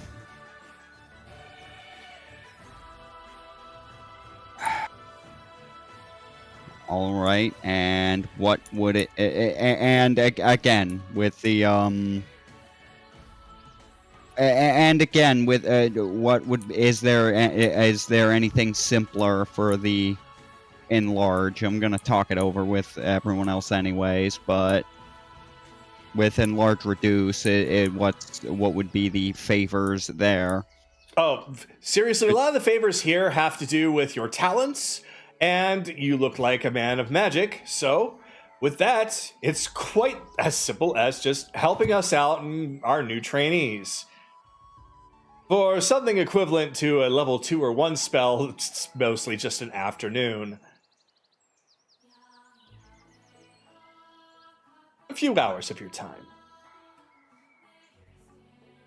All right, and what would it? And again with the and again with what would is there anything simpler for the enlarge? I'm gonna talk it over with everyone else anyways, but with enlarge reduce, what would be the favors there? Oh, seriously, a lot of the favors here have to do with your talents. And you look like a man of magic, so with that, it's quite as simple as just helping us out and our new trainees. For something equivalent to a level 2 or 1 spell, it's mostly just an afternoon. A few hours of your time.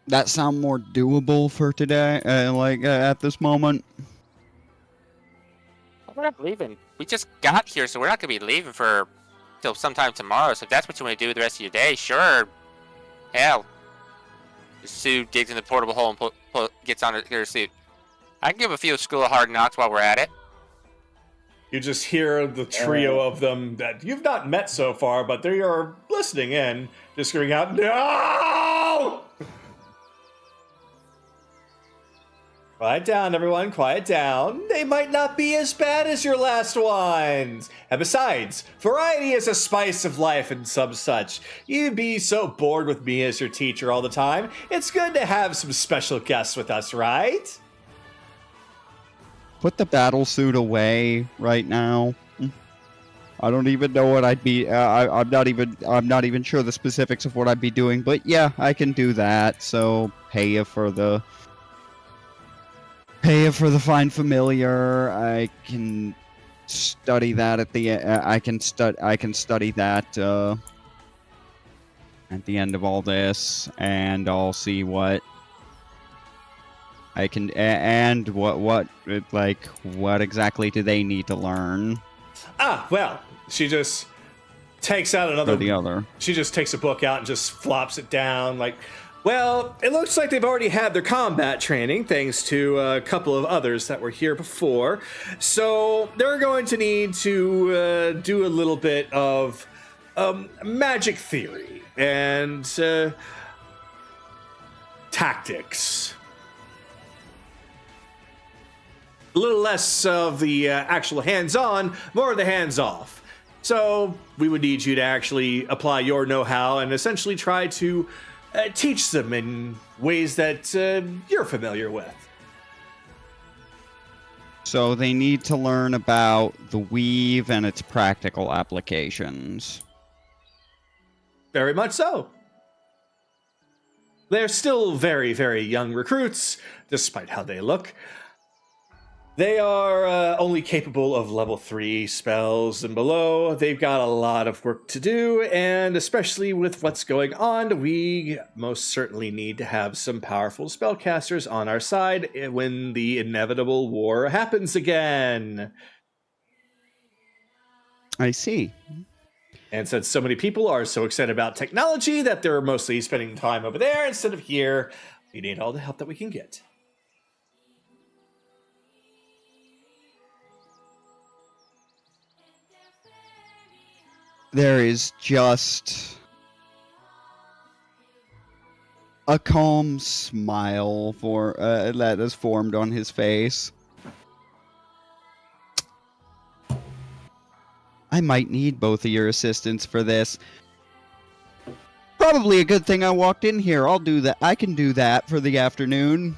That sound more doable for today, at this moment? We're not leaving. We just got here, so we're not gonna be leaving for till sometime tomorrow. So if that's what you want to do the rest of your day, sure. Hell, Sue digs in the portable hole and gets on her suit. I can give a few School of Hard Knocks while we're at it. You just hear the trio of them that you've not met so far, but they are listening in, just screaming out, "No!" Quiet down, everyone, quiet down. They might not be as bad as your last ones. And besides, variety is a spice of life and some such. You'd be so bored with me as your teacher all the time. It's good to have some special guests with us, right? Put the battle suit away right now. I don't even know what I'd be. I'm not even sure the specifics of what I'd be doing. But yeah, I can do that. So pay you for the fine familiar. I can study that at the. I can study that at the end of all this, and I'll see what I can and what exactly do they need to learn? Well, she just takes out another. For the other. She just takes a book out and just flops it down. Like, well, it looks like they've already had their combat training, thanks to a couple of others that were here before. So they're going to need to do a little bit of magic theory and tactics. A little less of the actual hands-on, more of the hands-off. So we would need you to actually apply your know-how and essentially try to teach them in ways that you're familiar with. So they need to learn about the weave and its practical applications. Very much so. They're still very, very young recruits, despite how they look. They are only capable of level 3 spells and below. They've got a lot of work to do, and especially with what's going on, we most certainly need to have some powerful spellcasters on our side when the inevitable war happens again. I see. And since so many people are so excited about technology that they're mostly spending time over there instead of here, we need all the help that we can get. There is just a calm smile that has formed on his face. I might need both of your assistance for this. Probably a good thing I walked in here. I'll do that. I can do that for the afternoon.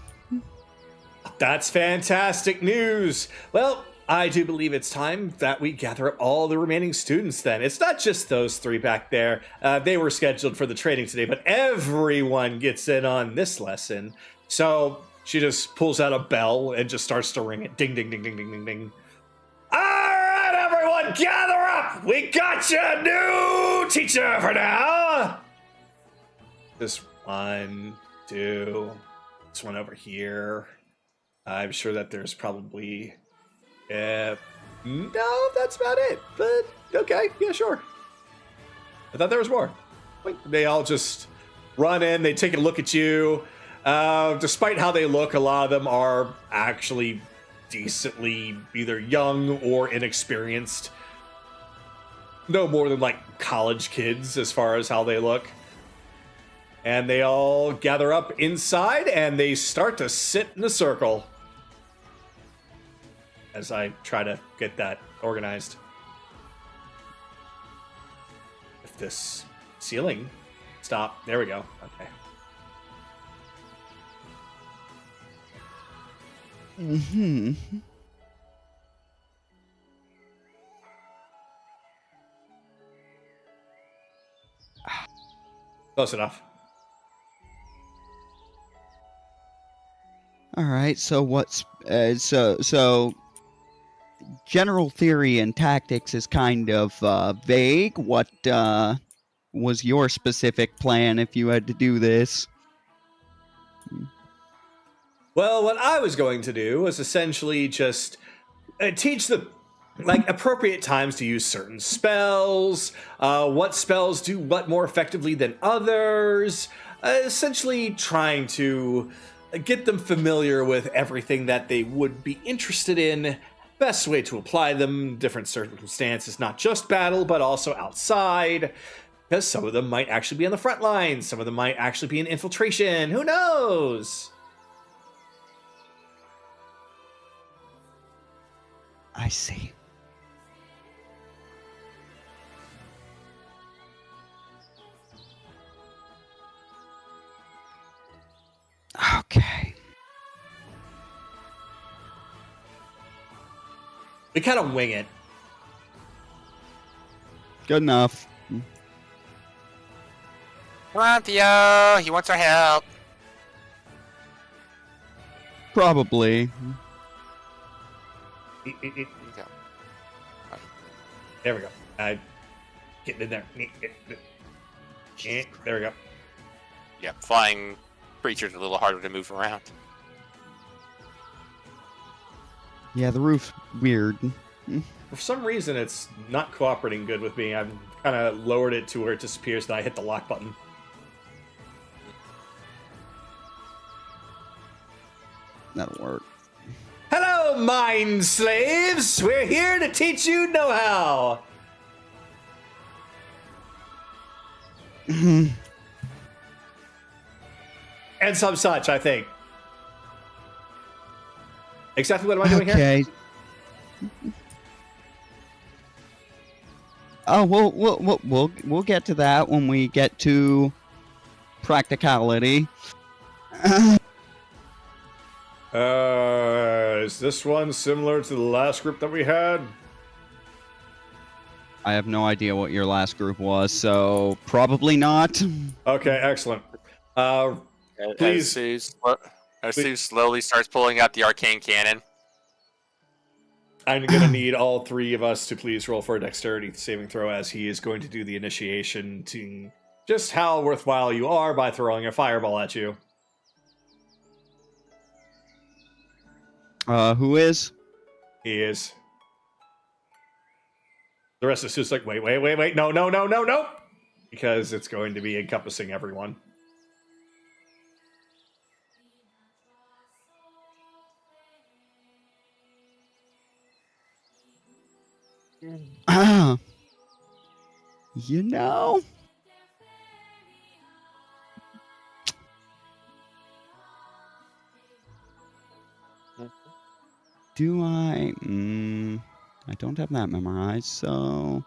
That's fantastic news. Well, I do believe it's time that we gather up all the remaining students then. It's not just those 3 back there. They were scheduled for the training today, but everyone gets in on this lesson. So she just pulls out a bell and just starts to ring it. Ding, ding, ding, ding, ding, ding, ding. All right, everyone, gather up. We got you a new teacher for now. This 1, 2, this one over here. I'm sure that there's probably... no, that's about it. But okay, yeah, sure. I thought there was more. They all just run in. They take a look at you. Despite how they look, a lot of them are actually decently either young or inexperienced. No more than like college kids as far as how they look. And they all gather up inside and they start to sit in a circle. As I try to get that organized. If this ceiling... Stop. There we go. Okay. Mm-hmm. Close enough. All right, so what's... So general theory and tactics is kind of vague. What was your specific plan if you had to do this? Well, what I was going to do was essentially just teach the appropriate times to use certain spells, what spells do what more effectively than others, essentially trying to get them familiar with everything that they would be interested in. Best way to apply them, different circumstances, not just battle, but also outside. Because some of them might actually be on the front lines. Some of them might actually be in infiltration. Who knows? I see. Okay. We kind of wing it. Good enough. Come on, Theo. He wants our help. Probably. There we go. Getting in there. There we go. Yeah, flying creatures are a little harder to move around. Yeah, the roof's weird. For some reason, it's not cooperating good with me. I've kind of lowered it to where it disappears, then I hit the lock button. That'll work. Hello, mind slaves! We're here to teach you know-how! And some such, I think. Exactly what am I doing here? Okay. Oh, we'll get to that when we get to practicality. Is this one similar to the last group that we had? I have no idea what your last group was, so probably not. Okay, excellent. Please. As Sue slowly starts pulling out the arcane cannon. I'm going to need all three of us to please roll for a dexterity saving throw as he is going to do the initiation to just how worthwhile you are by throwing a fireball at you. Who is? He is. The rest is just like, wait. No. Because it's going to be encompassing everyone. You know. Do I? I don't have that memorized, so.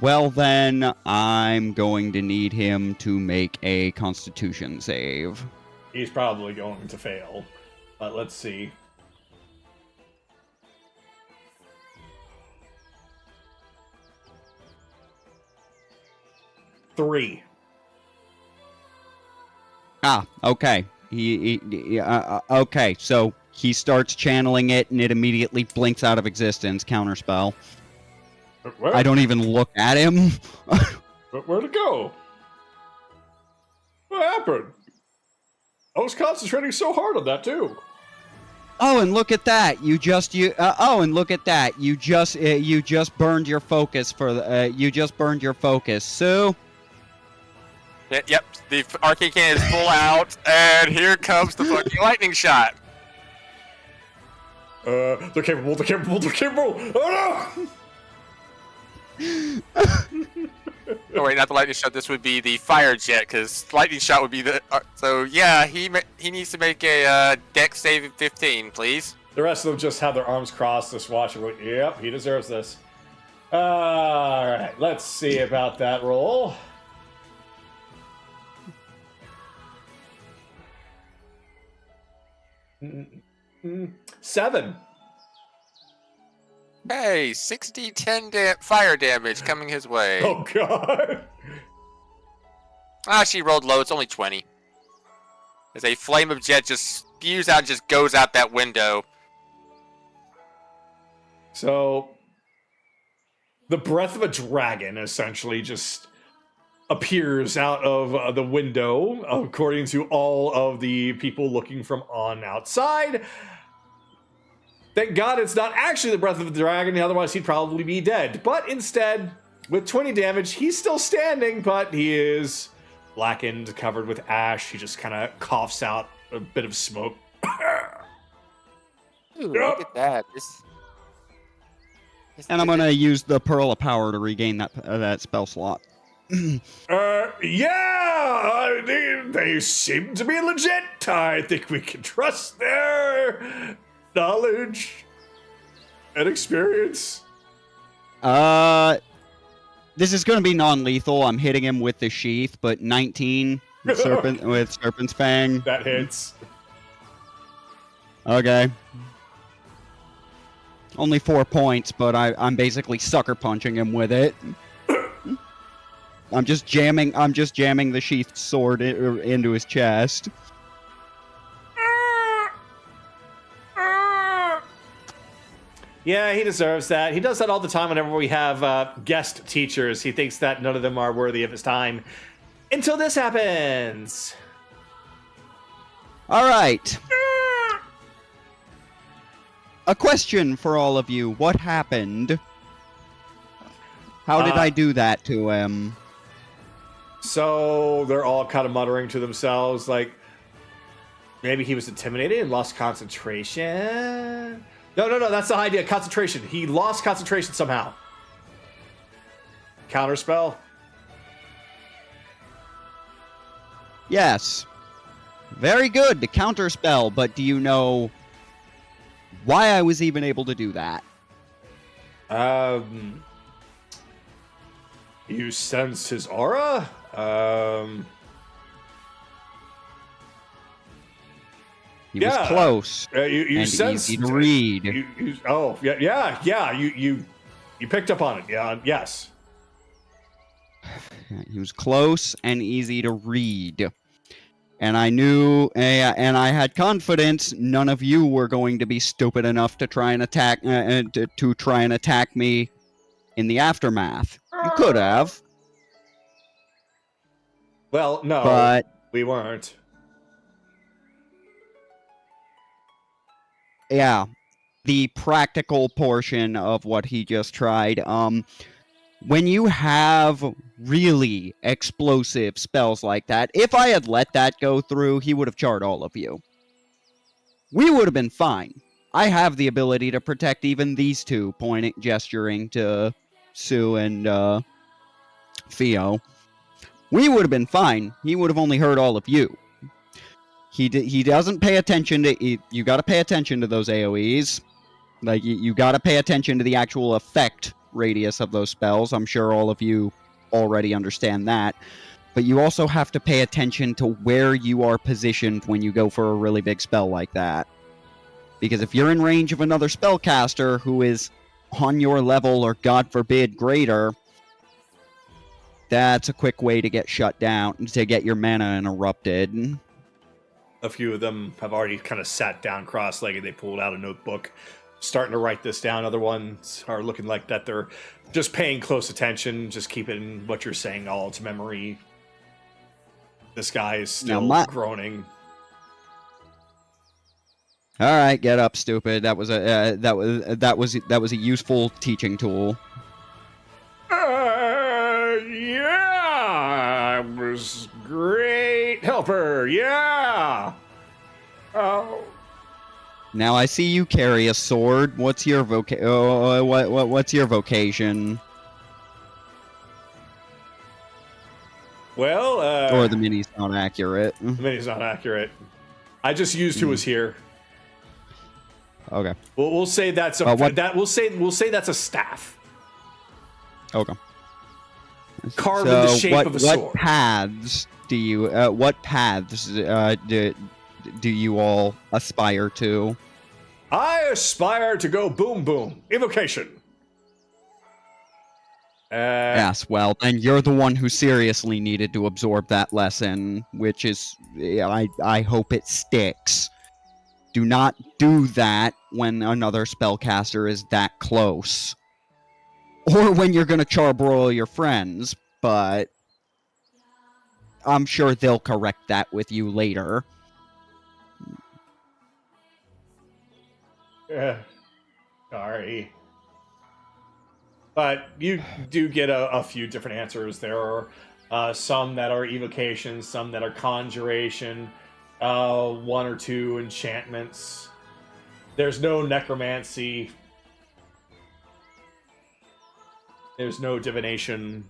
Well, then, I'm going to need him to make a Constitution save. He's probably going to fail. But let's see. Three. Okay. Okay, so he starts channeling it, and it immediately blinks out of existence. Counterspell. I don't even look at him. But where'd it go? What happened? I was concentrating so hard on that too. Oh, and look at that! You just burned your focus for the. You just burned your focus, Sue. Yep, the arcane cannon is full out, and here comes the fucking lightning shot. They're capable. Oh no! Oh wait, not the lightning shot. This would be the fire jet, because lightning shot would be the. So yeah, he needs to make a dex save 15, please. The rest of them just have their arms crossed, just watching. Yep, he deserves this. All right, let's see about that roll. Seven. Hey, 60-10 fire damage coming his way. Oh god. She rolled low. It's only 20. As a flame of jet just spews out and just goes out that window. So, the breath of a dragon essentially just appears out of the window, according to all of the people looking from on outside. Thank God it's not actually the breath of the dragon, otherwise he'd probably be dead. But instead, with 20 damage, he's still standing, but he is blackened, covered with ash. He just kind of coughs out a bit of smoke. Ooh, look at that. And I'm gonna use the Pearl of Power to regain that spell slot. Yeah, they seem to be legit. I think we can trust their knowledge and experience. This is going to be non-lethal. I'm hitting him with the sheath, but 19 with Serpent's Fang. That hits. Okay. Only 4 points, but I'm basically sucker punching him with it. I'm just jamming the sheathed sword into his chest. Yeah, he deserves that. He does that all the time whenever we have guest teachers. He thinks that none of them are worthy of his time. Until this happens. All right. A question for all of you. What happened? How did I do that to him? So they're all kind of muttering to themselves, like, maybe he was intimidated and lost concentration? No, that's the idea. Concentration. He lost concentration somehow. Counterspell? Yes. Very good, the counterspell, but do you know why I was even able to do that? You sensed his aura? He was close. You and sensed, easy to read. You picked up on it. Yeah, yes. He was close and easy to read. And I knew, and I had confidence none of you were going to be stupid enough to try and attack, to try and attack me in the aftermath. You could have. Well, no, but we weren't. Yeah, the practical portion of what he just tried. When you have really explosive spells like that, if I had let that go through, he would have charred all of you. We would have been fine. I have the ability to protect even these two, gesturing to Sue and Theo. We would have been fine. He would have only hurt all of you. He doesn't pay attention to... You gotta pay attention to those AoEs. Like, you gotta pay attention to the actual effect radius of those spells. I'm sure all of you already understand that. But you also have to pay attention to where you are positioned when you go for a really big spell like that. Because if you're in range of another spellcaster who is on your level or, God forbid, greater, that's a quick way to get shut down, to get your mana interrupted. A few of them have already kind of sat down cross-legged. They pulled out a notebook, starting to write this down. Other ones are looking like that they're just paying close attention, just keeping what you're saying all to memory. This guy is still groaning. All right, get up, stupid. That was a useful teaching tool. Yeah, it was great helper. Yeah. Oh. Now I see you carry a sword. What's your what's your vocation? Well, or the mini's not accurate. The mini's not accurate. I just used who was here. Okay. We'll say that's a we'll say that's a staff. Okay. Carved in the shape of a sword. What paths do you do you all aspire to? I aspire to go boom boom. Evocation. Yes, well, then you're the one who seriously needed to absorb that lesson, which is, I hope it sticks. Do not do that when another spellcaster is that close. Or when you're gonna charbroil your friends, but I'm sure they'll correct that with you later. Sorry. But you do get a few different answers. There are some that are evocation, some that are conjuration, one or two enchantments. There's no necromancy. There's no divination.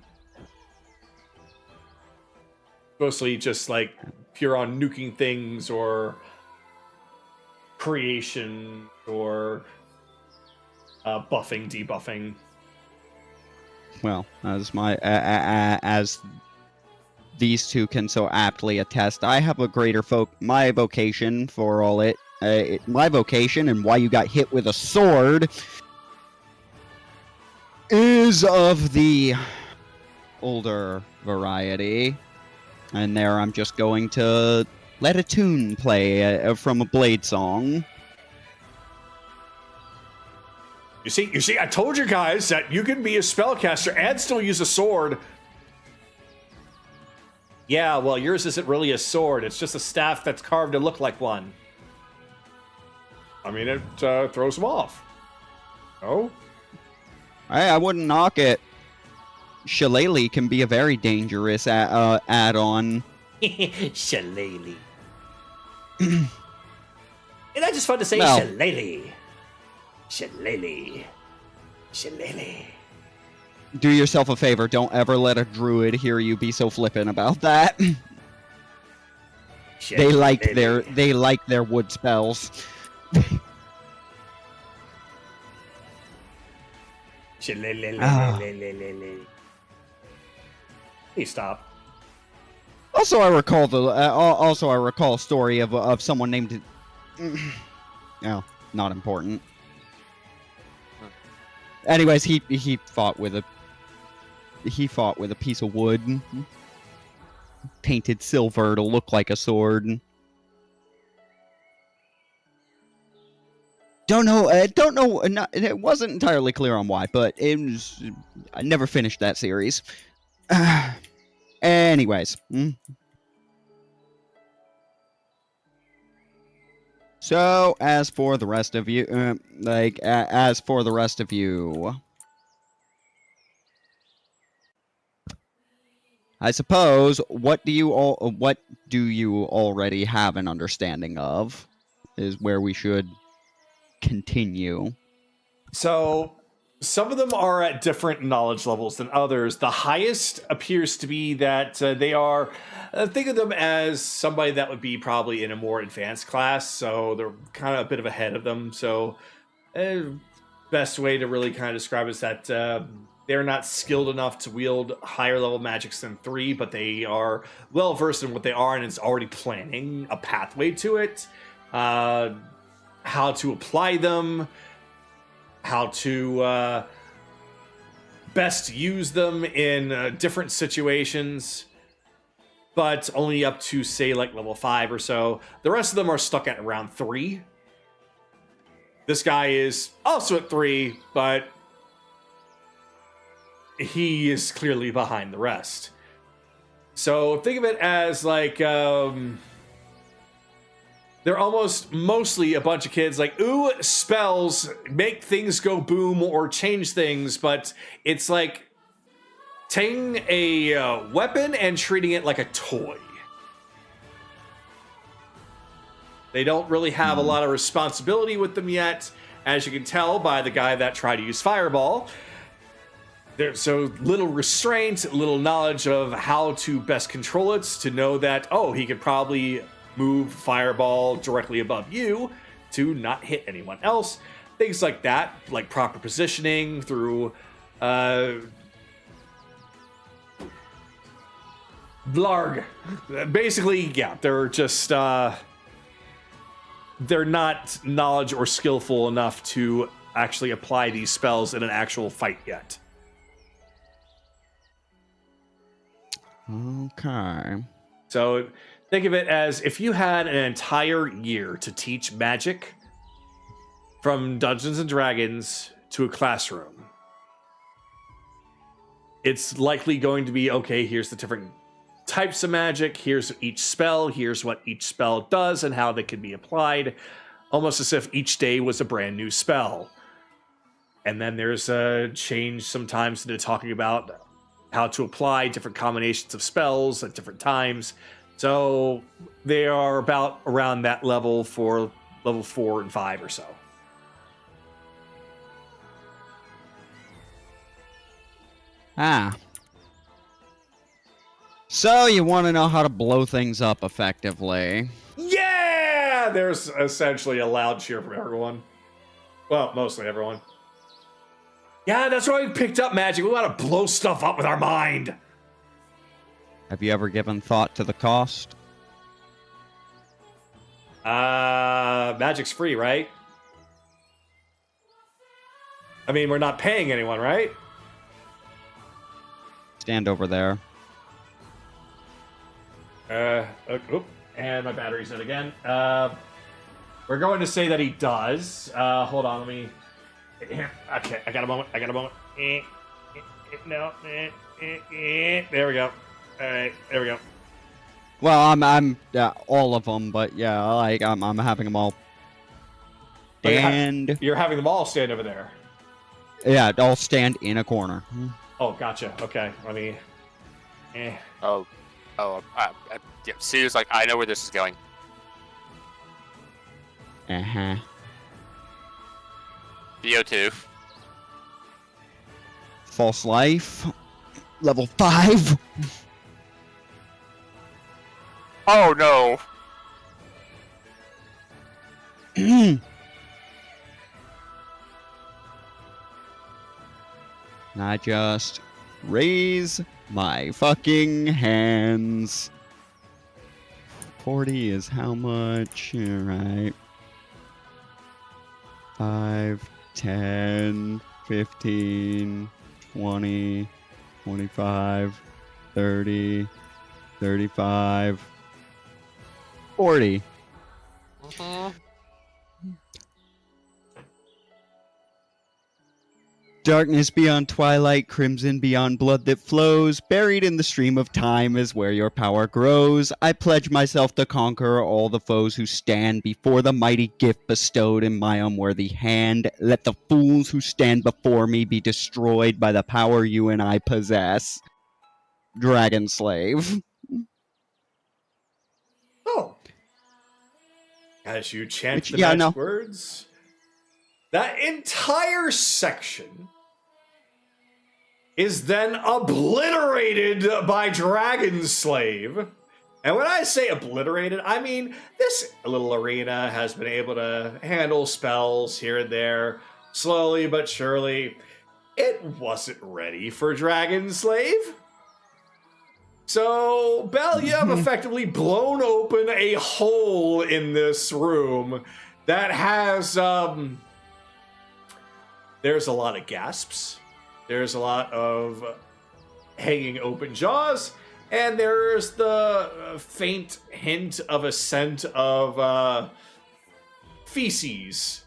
Mostly just like pure on nuking things or creation or buffing, debuffing. Well, as these two can so aptly attest, I have a greater my vocation for all it. My vocation and why you got hit with a sword is of the older variety. And there I'm just going to let a tune play from a Blade song. You see, I told you guys that you can be a spellcaster and still use a sword. Yeah, well, yours isn't really a sword. It's just a staff that's carved to look like one. I mean, it throws them off. Oh? Hey, I wouldn't knock it. Shillelagh can be a very dangerous add-on. Shillelagh. Isn't that just fun to say? No. Shillelagh. Shillelagh. Shillelagh. Do yourself a favor. Don't ever let a druid hear you be so flippant about that. They like their wood spells. Please stop. Also, I recall a story of someone named. No, not important. Anyways, he fought with a piece of wood, painted silver to look like a sword. Don't know. It wasn't entirely clear on why, but I never finished that series. Anyways. So, as for the rest of you, I suppose, what do you already have an understanding of, is where we should continue. So, some of them are at different knowledge levels than others. The highest appears to be that they are, think of them as somebody that would be probably in a more advanced class, so they're kind of a bit of ahead of them. So, best way to really kind of describe it is that they're not skilled enough to wield higher level magics than 3, but they are well versed in what they are, and it's already planning a pathway to it. How to apply them, how to best use them in different situations, but only up to, say, like level 5 or so. The rest of them are stuck at around 3. This guy is also at 3, but he is clearly behind the rest. So think of it as like they're almost mostly a bunch of kids like, ooh, spells make things go boom or change things, but it's like taking a weapon and treating it like a toy. They don't really have a lot of responsibility with them yet, as you can tell by the guy that tried to use Fireball. There's so little restraint, little knowledge of how to best control it, to know that, oh, he could probably move Fireball directly above you to not hit anyone else. Things like that, like proper positioning through blarg. Basically, yeah, they're just they're not knowledge or skillful enough to actually apply these spells in an actual fight yet. Okay. So think of it as if you had an entire year to teach magic from Dungeons and Dragons to a classroom. It's likely going to be, okay, here's the different types of magic, here's each spell, here's what each spell does and how they can be applied, almost as if each day was a brand new spell. And then there's a change sometimes into talking about how to apply different combinations of spells at different times. So they are about around that level for level 4 and 5 or so. Ah. So you want to know how to blow things up effectively. Yeah! There's essentially a loud cheer from everyone. Well, mostly everyone. Yeah, that's why we picked up magic. We want to blow stuff up with our mind. Have you ever given thought to the cost? Magic's free, right? I mean, we're not paying anyone, right? Stand over there. And my battery's dead again. We're going to say that he does. Hold on, let me Okay, I got a moment. No. There we go. All right, there we go. Well, I'm all of them, but yeah, like I'm having them all stand. You're having them all stand over there. Yeah, all stand in a corner. Oh, gotcha. Okay, let me. Yeah, Sue's like, I know where this is going. Uh-huh. BO2. False life. Level 5. Oh no. And I just raise my fucking hands. 40 is how much? Alright. 5, 10, 15, 20, 25, 30, 35, 40. Darkness beyond twilight, crimson beyond blood that flows, buried in the stream of time is where your power grows. I pledge myself to conquer all the foes who stand before the mighty gift bestowed in my unworthy hand. Let the fools who stand before me be destroyed by the power you and I possess. Dragon Slave. Oh. As you chant the magic words, that entire section is then obliterated by Dragon Slave. And when I say obliterated, I mean this little arena has been able to handle spells here and there, slowly but surely. It wasn't ready for Dragon Slave. So, Belle, you have effectively blown open a hole in this room that has, there's a lot of gasps. There's a lot of hanging open jaws. And there's the faint hint of a scent of feces.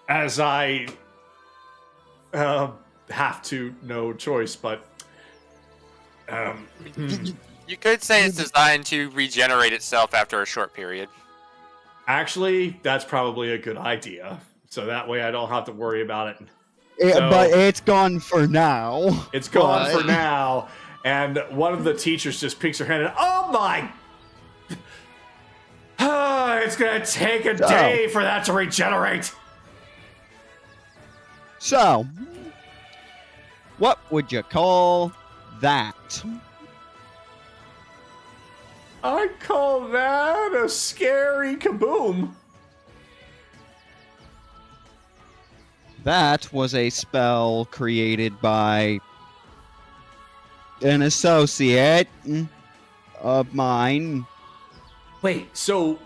As I have to, no choice, but... You could say it's designed to regenerate itself after a short period. Actually, that's probably a good idea. So that way I don't have to worry about it. But it's gone for now. It's gone for now. And one of the teachers just peeks her hand and, oh my... it's gonna take a day for that to regenerate. So, what would you call that? I'd call that a scary kaboom. That was a spell created by an associate of mine. Wait, so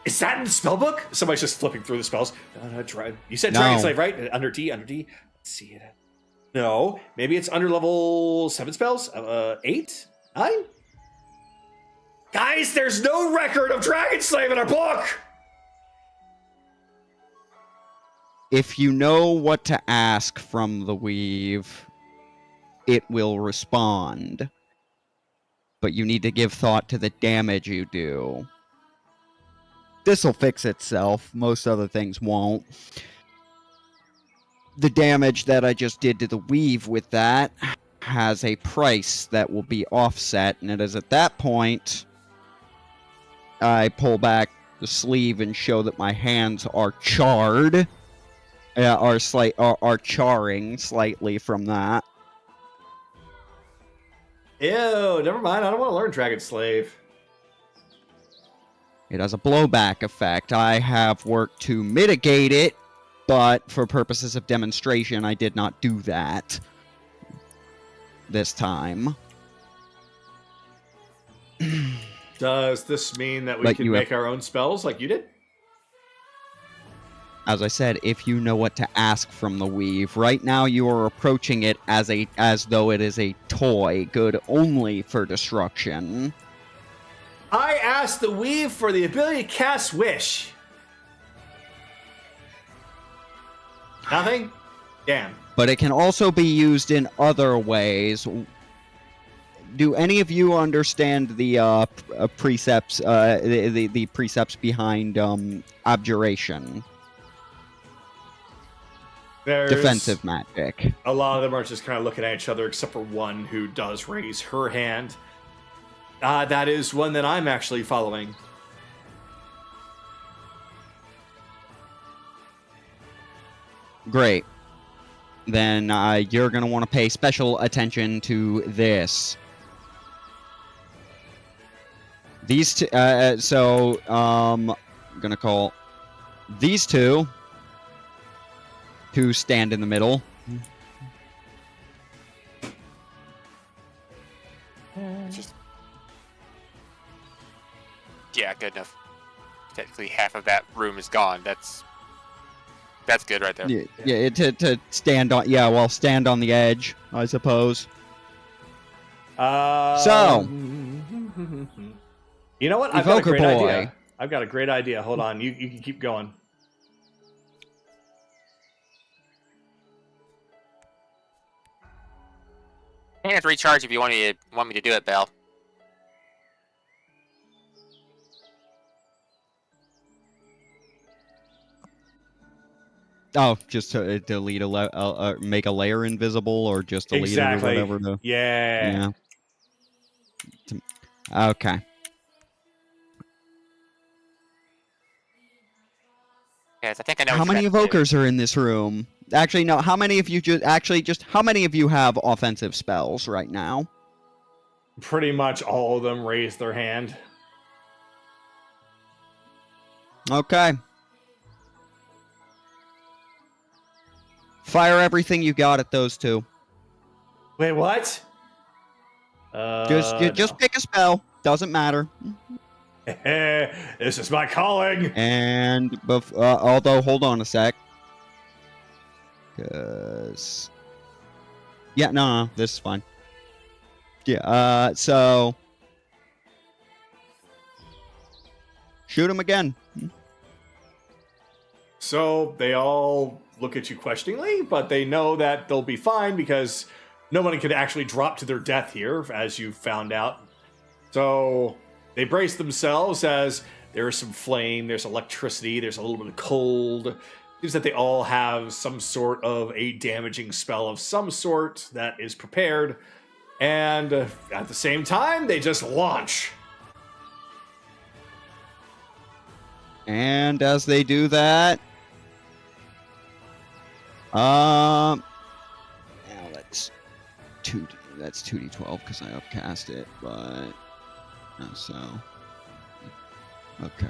is that in the spellbook? Somebody's just flipping through the spells. You said No. Dragon Slave, right? Under D. Let's see it. No, maybe it's under level 7 spells? 8? 9? Guys, there's no record of Dragon Slave in our book! If you know what to ask from the weave, it will respond. But you need to give thought to the damage you do. This'll fix itself. Most other things won't. The damage that I just did to the weave with that has a price that will be offset, and it is at that point I pull back the sleeve and show that my hands are charred. Are charring slightly from that. Ew, never mind. I don't want to learn Dragon Slave. It has a blowback effect. I have worked to mitigate it, but for purposes of demonstration, I did not do that this time. Does this mean that we can make our own spells like you did? As I said, if you know what to ask from the weave, right now you are approaching it as though it is a toy, good only for destruction. I asked the weave for the ability to cast Wish. Nothing? Damn. But it can also be used in other ways. Do any of you understand the precepts, the precepts behind abjuration? There's Defensive magic. a lot of them are just kind of looking at each other, except for one who does raise her hand. That is one that I'm actually following. Great. Then you're going to want to pay special attention to this. These two, I'm going to call these two to stand in the middle. Just yeah, good enough. Technically, half of that room is gone. That's good right there. Yeah, to stand on. Yeah, well, stand on the edge, I suppose. So, you know what? I've got a Evoker great boy. idea. I've got a great idea. Hold on. You can keep going. Hands recharge if you want me to do it, Belle. Oh, just to delete make a layer invisible, or just delete Exactly. it or whatever. Yeah. Okay. Yes, I think I know. How what you many meant to do. evokers are in this room? Actually, no. How many of you just how many of you have offensive spells right now? Pretty much all of them raised their hand. Okay. Fire everything you got at those two. Wait, what? Just pick a spell. Doesn't matter. This is my calling. And although, hold on a sec. Cause yeah, no, this is fine. Yeah. So shoot him again. So they all look at you questioningly, but they know that they'll be fine because no one could actually drop to their death here, as you found out. So they brace themselves as there's some flame, there's electricity, there's a little bit of cold. Seems that they all have some sort of a damaging spell of some sort that is prepared. And at the same time, they just launch. And as they do that, now that's 2d12 because I upcast it, but so okay,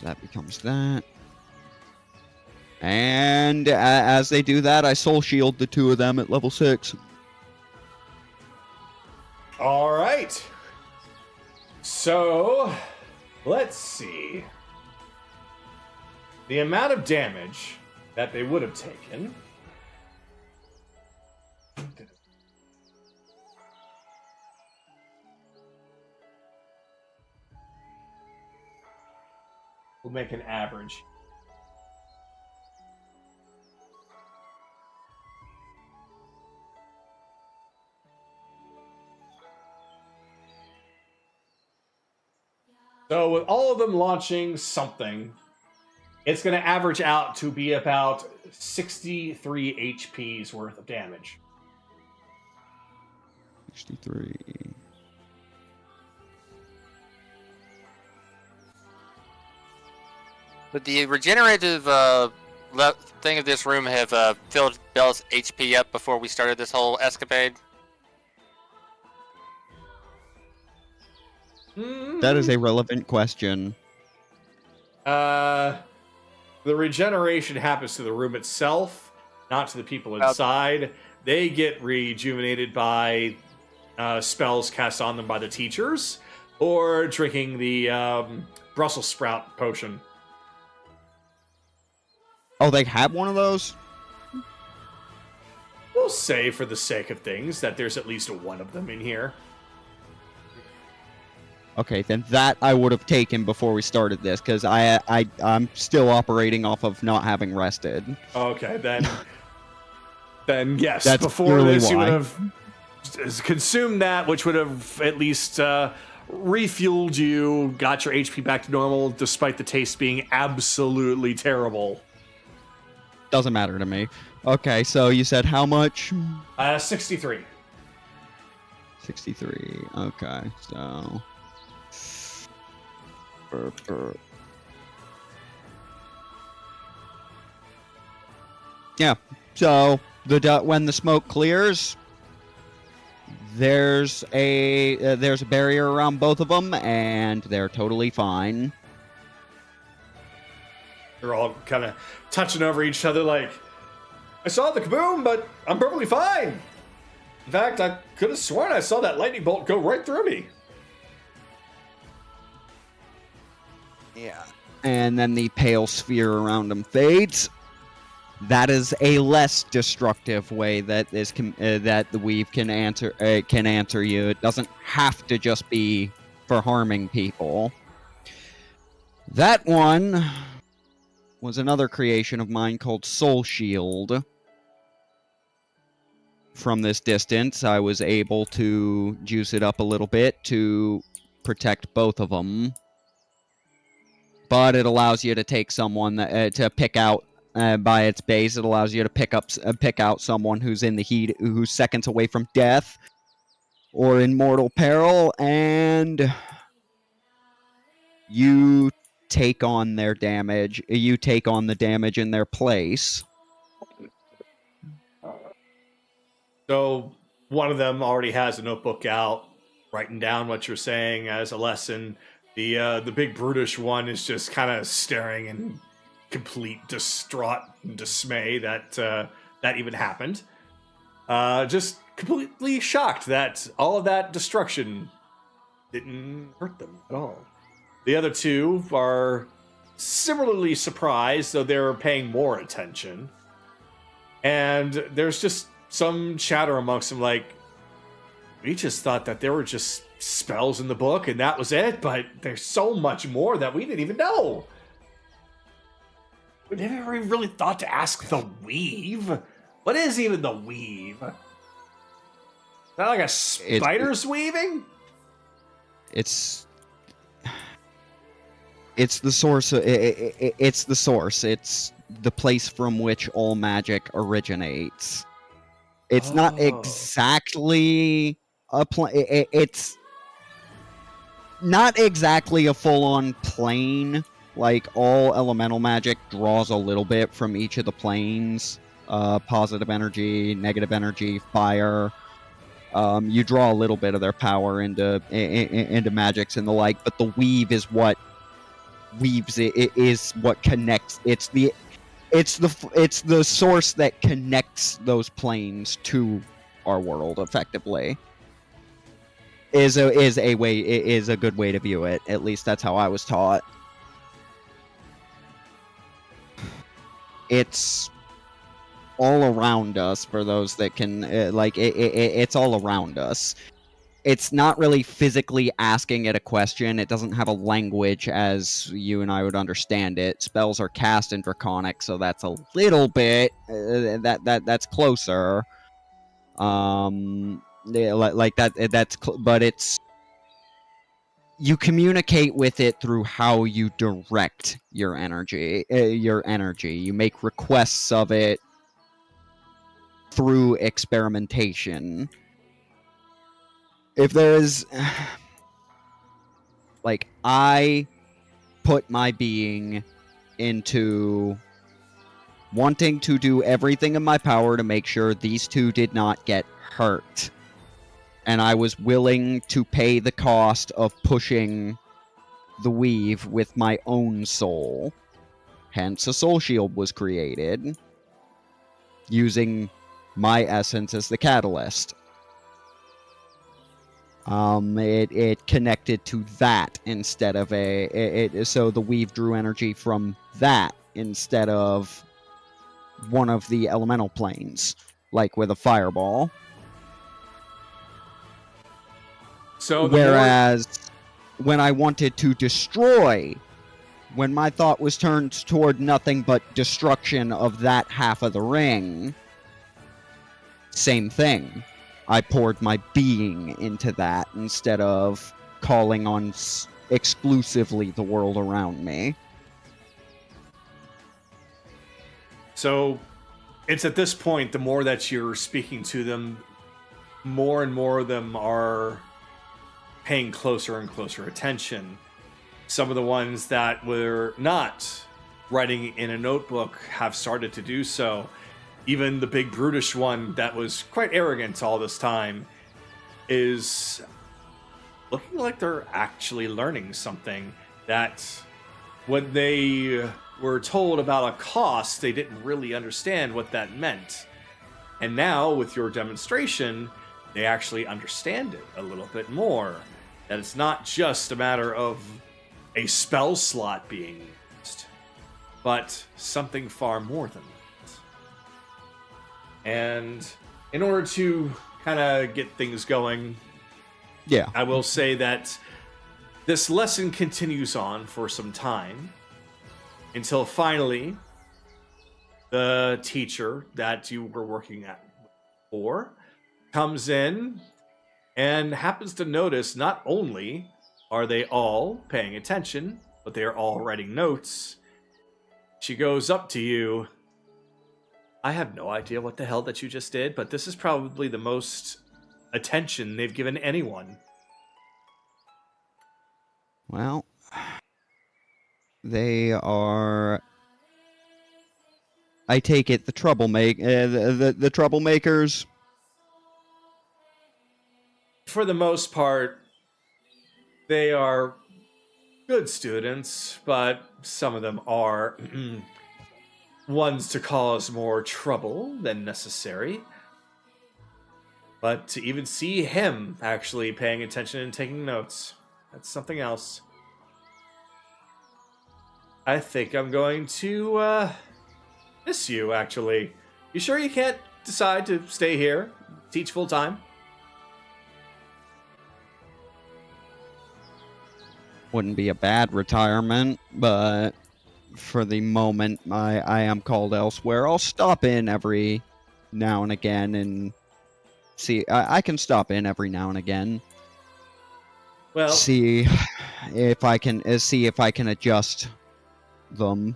that becomes that. And as they do that, I soul shield the two of them at level 6. All right. So let's see. The amount of damage that they would have taken. We'll make an average. So with all of them launching something, it's going to average out to be about 63 HP's worth of damage. 63. Would the regenerative thing of this room have filled Belle's HP up before we started this whole escapade? That is a relevant question. The regeneration happens to the room itself, not to the people inside. They get rejuvenated by spells cast on them by the teachers, or drinking the Brussels sprout potion. Oh, they have one of those? We'll say, for the sake of things, that there's at least one of them in here. Okay, then that I would have taken before we started this, because I'm still operating off of not having rested. Okay, then yes. That's before this, you why. would have consumed that, which would have at least refueled you, got your HP back to normal, despite the taste being absolutely terrible. Doesn't matter to me. Okay, so you said how much? 63. 63. Okay, so. Yeah. So when the smoke clears, there's a barrier around both of them, and they're totally fine. They're all kind of touching over each other like, I saw the kaboom, but I'm perfectly fine. In fact, I could have sworn I saw that lightning bolt go right through me. Yeah. And then the pale sphere around him fades. That is a less destructive way that that the weave can answer you. It doesn't have to just be for harming people. That one was another creation of mine called Soul Shield. From this distance, I was able to juice it up a little bit to protect both of them. But it allows you to take someone to pick out by its base. It allows you to pick out someone who's in the heat, who's seconds away from death or in mortal peril, and you take on their damage. You take on the damage in their place. So one of them already has a notebook out, writing down what you're saying as a lesson. The big brutish one is just kind of staring in complete distraught and dismay that that even happened. Just completely shocked that all of that destruction didn't hurt them at all. The other two are similarly surprised, though they're paying more attention. And there's just some chatter amongst them like, we just thought that there were just spells in the book and that was it, but there's so much more that we didn't even know. We never even really thought to ask the weave. What is even the weave? Is that like a spider's weaving? It's the source. It's the source. It's the place from which all magic originates. It's not exactly it's not exactly a full-on plane. Like, all elemental magic draws a little bit from each of the planes. Positive energy, negative energy, fire. You draw a little bit of their power into magics and the like, but the weave is what weaves it. It is what connects. It's the source that connects those planes to our world effectively. Is a good way to view it. At least that's how I was taught. It's all around us for those that can it's all around us. It's not really physically asking it a question. It doesn't have a language as you and I would understand it. Spells are cast in Draconic, so that's a little bit that's closer. But it's, you communicate with it through how you direct your energy. You make requests of it through experimentation. If there is, I put my being into wanting to do everything in my power to make sure these two did not get hurt. And I was willing to pay the cost of pushing the weave with my own soul. Hence, a soul shield was created, using my essence as the catalyst. It connected to that instead of so the weave drew energy from that instead of one of the elemental planes, like with a fireball. So whereas when I wanted to destroy, when my thought was turned toward nothing but destruction of that half of the ring, same thing. I poured my being into that instead of calling on exclusively the world around me. So it's at this point, the more that you're speaking to them, more and more of them are paying closer and closer attention. Some of the ones that were not writing in a notebook have started to do so. Even the big brutish one that was quite arrogant all this time is looking like they're actually learning something that when they were told about a cost, they didn't really understand what that meant. And now, with your demonstration, they actually understand it a little bit more. That it's not just a matter of a spell slot being used, but something far more than that. And in order to kind of get things going, I will say that this lesson continues on for some time until finally the teacher that you were working at before comes in and happens to notice not only are they all paying attention, but they are all writing notes. She goes up to you. I have no idea what the hell that you just did, but this is probably the most attention they've given anyone. Well, they are... I take it the troublemakers. For the most part, they are good students, but some of them are ones to cause more trouble than necessary. But to even see him actually paying attention and taking notes, that's something else. I think I'm going to miss you, actually. You sure you can't decide to stay here, teach full time? Wouldn't be a bad retirement, but for the moment, I am called elsewhere. I'll stop in every now and again and see. I can stop in every now and again. Well, see if I can adjust them.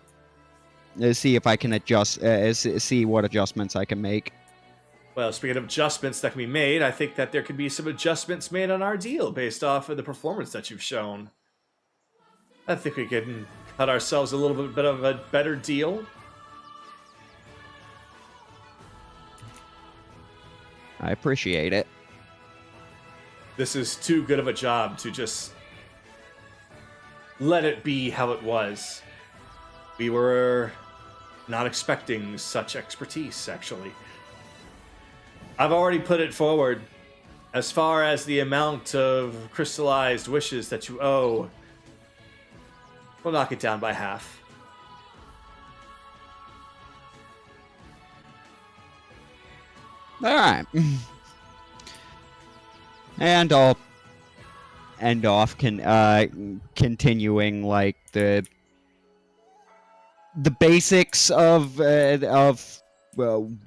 See if I can adjust. See what adjustments I can make. Well, speaking of adjustments that can be made, I think that there could be some adjustments made on our deal based off of the performance that you've shown. I think we can cut ourselves a little bit of a better deal. I appreciate it. This is too good of a job to just let it be how it was. We were not expecting such expertise, actually. I've already put it forward. As far as the amount of crystallized wishes that you owe, we'll knock it down by half. All right. And I'll end off continuing like the basics of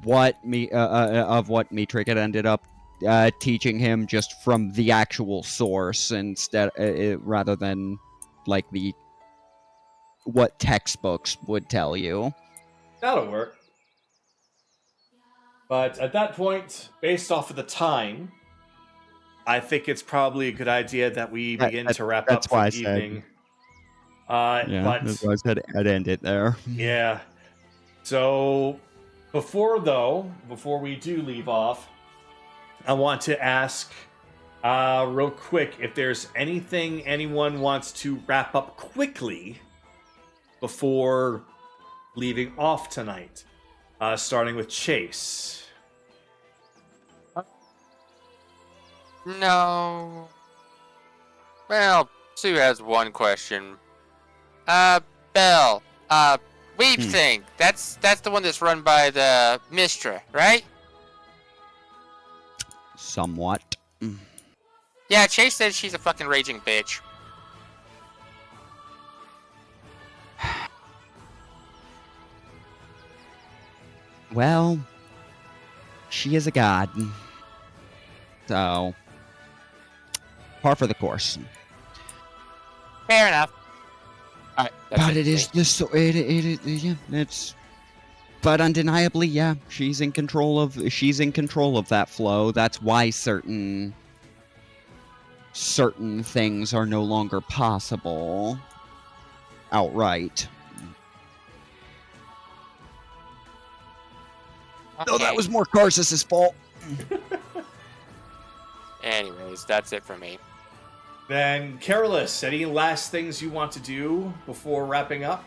what Metric had ended up teaching him, just from the actual source instead, rather than like what textbooks would tell you. That'll work. But at that point, based off of the time, I think it's probably a good idea that we begin to wrap up for the evening. Yeah, that's why I said I'd end it there. Yeah. So, before we do leave off, I want to ask real quick if there's anything anyone wants to wrap up quickly before leaving off tonight. Starting with Chase. No. Well, Sue has one question. Belle, Weep thing. That's the one that's run by the Mistra, right? Somewhat. Yeah, Chase says she's a fucking raging bitch. Well, she is a god. So, par for the course. Fair enough. Alright, But it is this. Yeah, it's. But undeniably, yeah, she's in control of that flow. That's why certain things are no longer possible outright. No, that was more Karsus's fault. Anyways, that's it for me. Then, Carolus, any last things you want to do before wrapping up?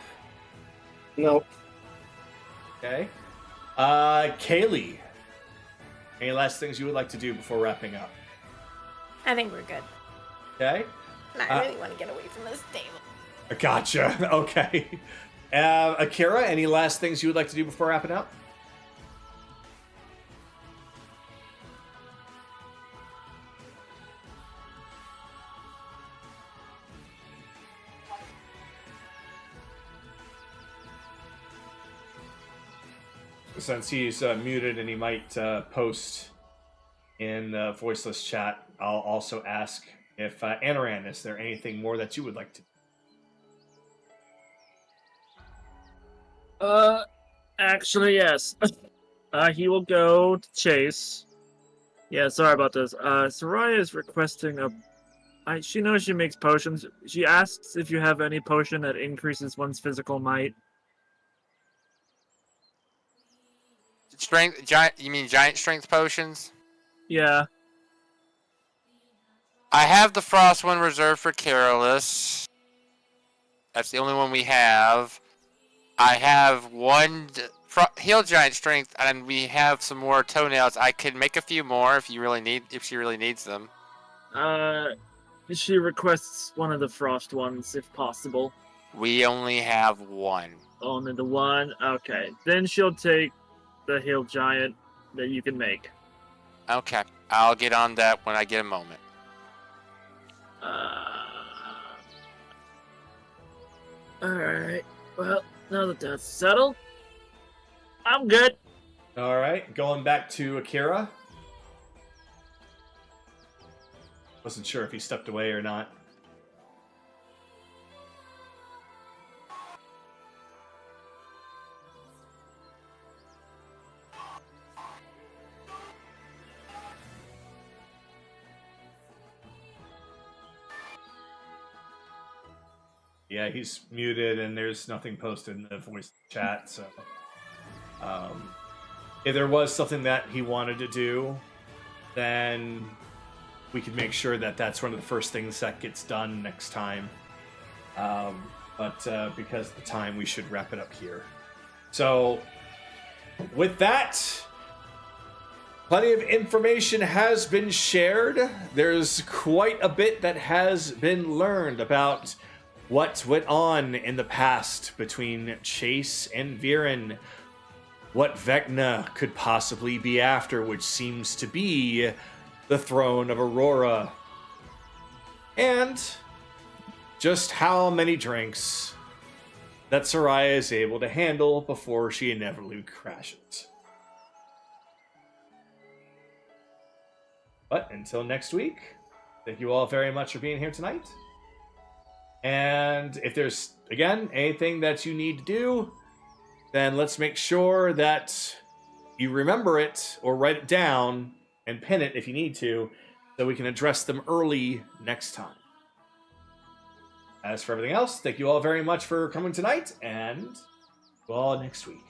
No. Okay. Kaylee, any last things you would like to do before wrapping up? I think we're good. Okay. And I really want to get away from this table. Gotcha. Okay. Akira, any last things you would like to do before wrapping up? Since he's muted and he might post in voiceless chat, I'll also ask if Anaran, is there anything more that you would like to? Actually, yes. He will go to Chase. Yeah, sorry about this. Soraya is requesting she knows she makes potions. She asks if you have any potion that increases one's physical might. Strength, giant. You mean giant strength potions? Yeah. I have the frost one reserved for Carolus. That's the only one we have. I have one heal giant strength, and we have some more toenails. I could make a few more if she really needs them. She requests one of the frost ones if possible. We only have one. Only the one? Okay. Then she'll take the heal giant that you can make. Okay. I'll get on that when I get a moment. Alright. Well, now that that's settled, I'm good. All right, going back to Akira. Wasn't sure if he stepped away or not. Yeah, he's muted and there's nothing posted in the voice chat, so if there was something that he wanted to do, then we could make sure that that's one of the first things that gets done next time. But because of the time, we should wrap it up here. So, with that, plenty of information has been shared. There's quite a bit that has been learned about what went on in the past between Chase and Vyran, what Vecna could possibly be after, which seems to be the throne of Aurora, and just how many drinks that Soraya is able to handle before she inevitably crashes. But until next week, thank you all very much for being here tonight. And if there's, again, anything that you need to do, then let's make sure that you remember it or write it down and pin it if you need to, so we can address them early next time. As for everything else, thank you all very much for coming tonight, and see you all next week.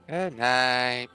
Good night.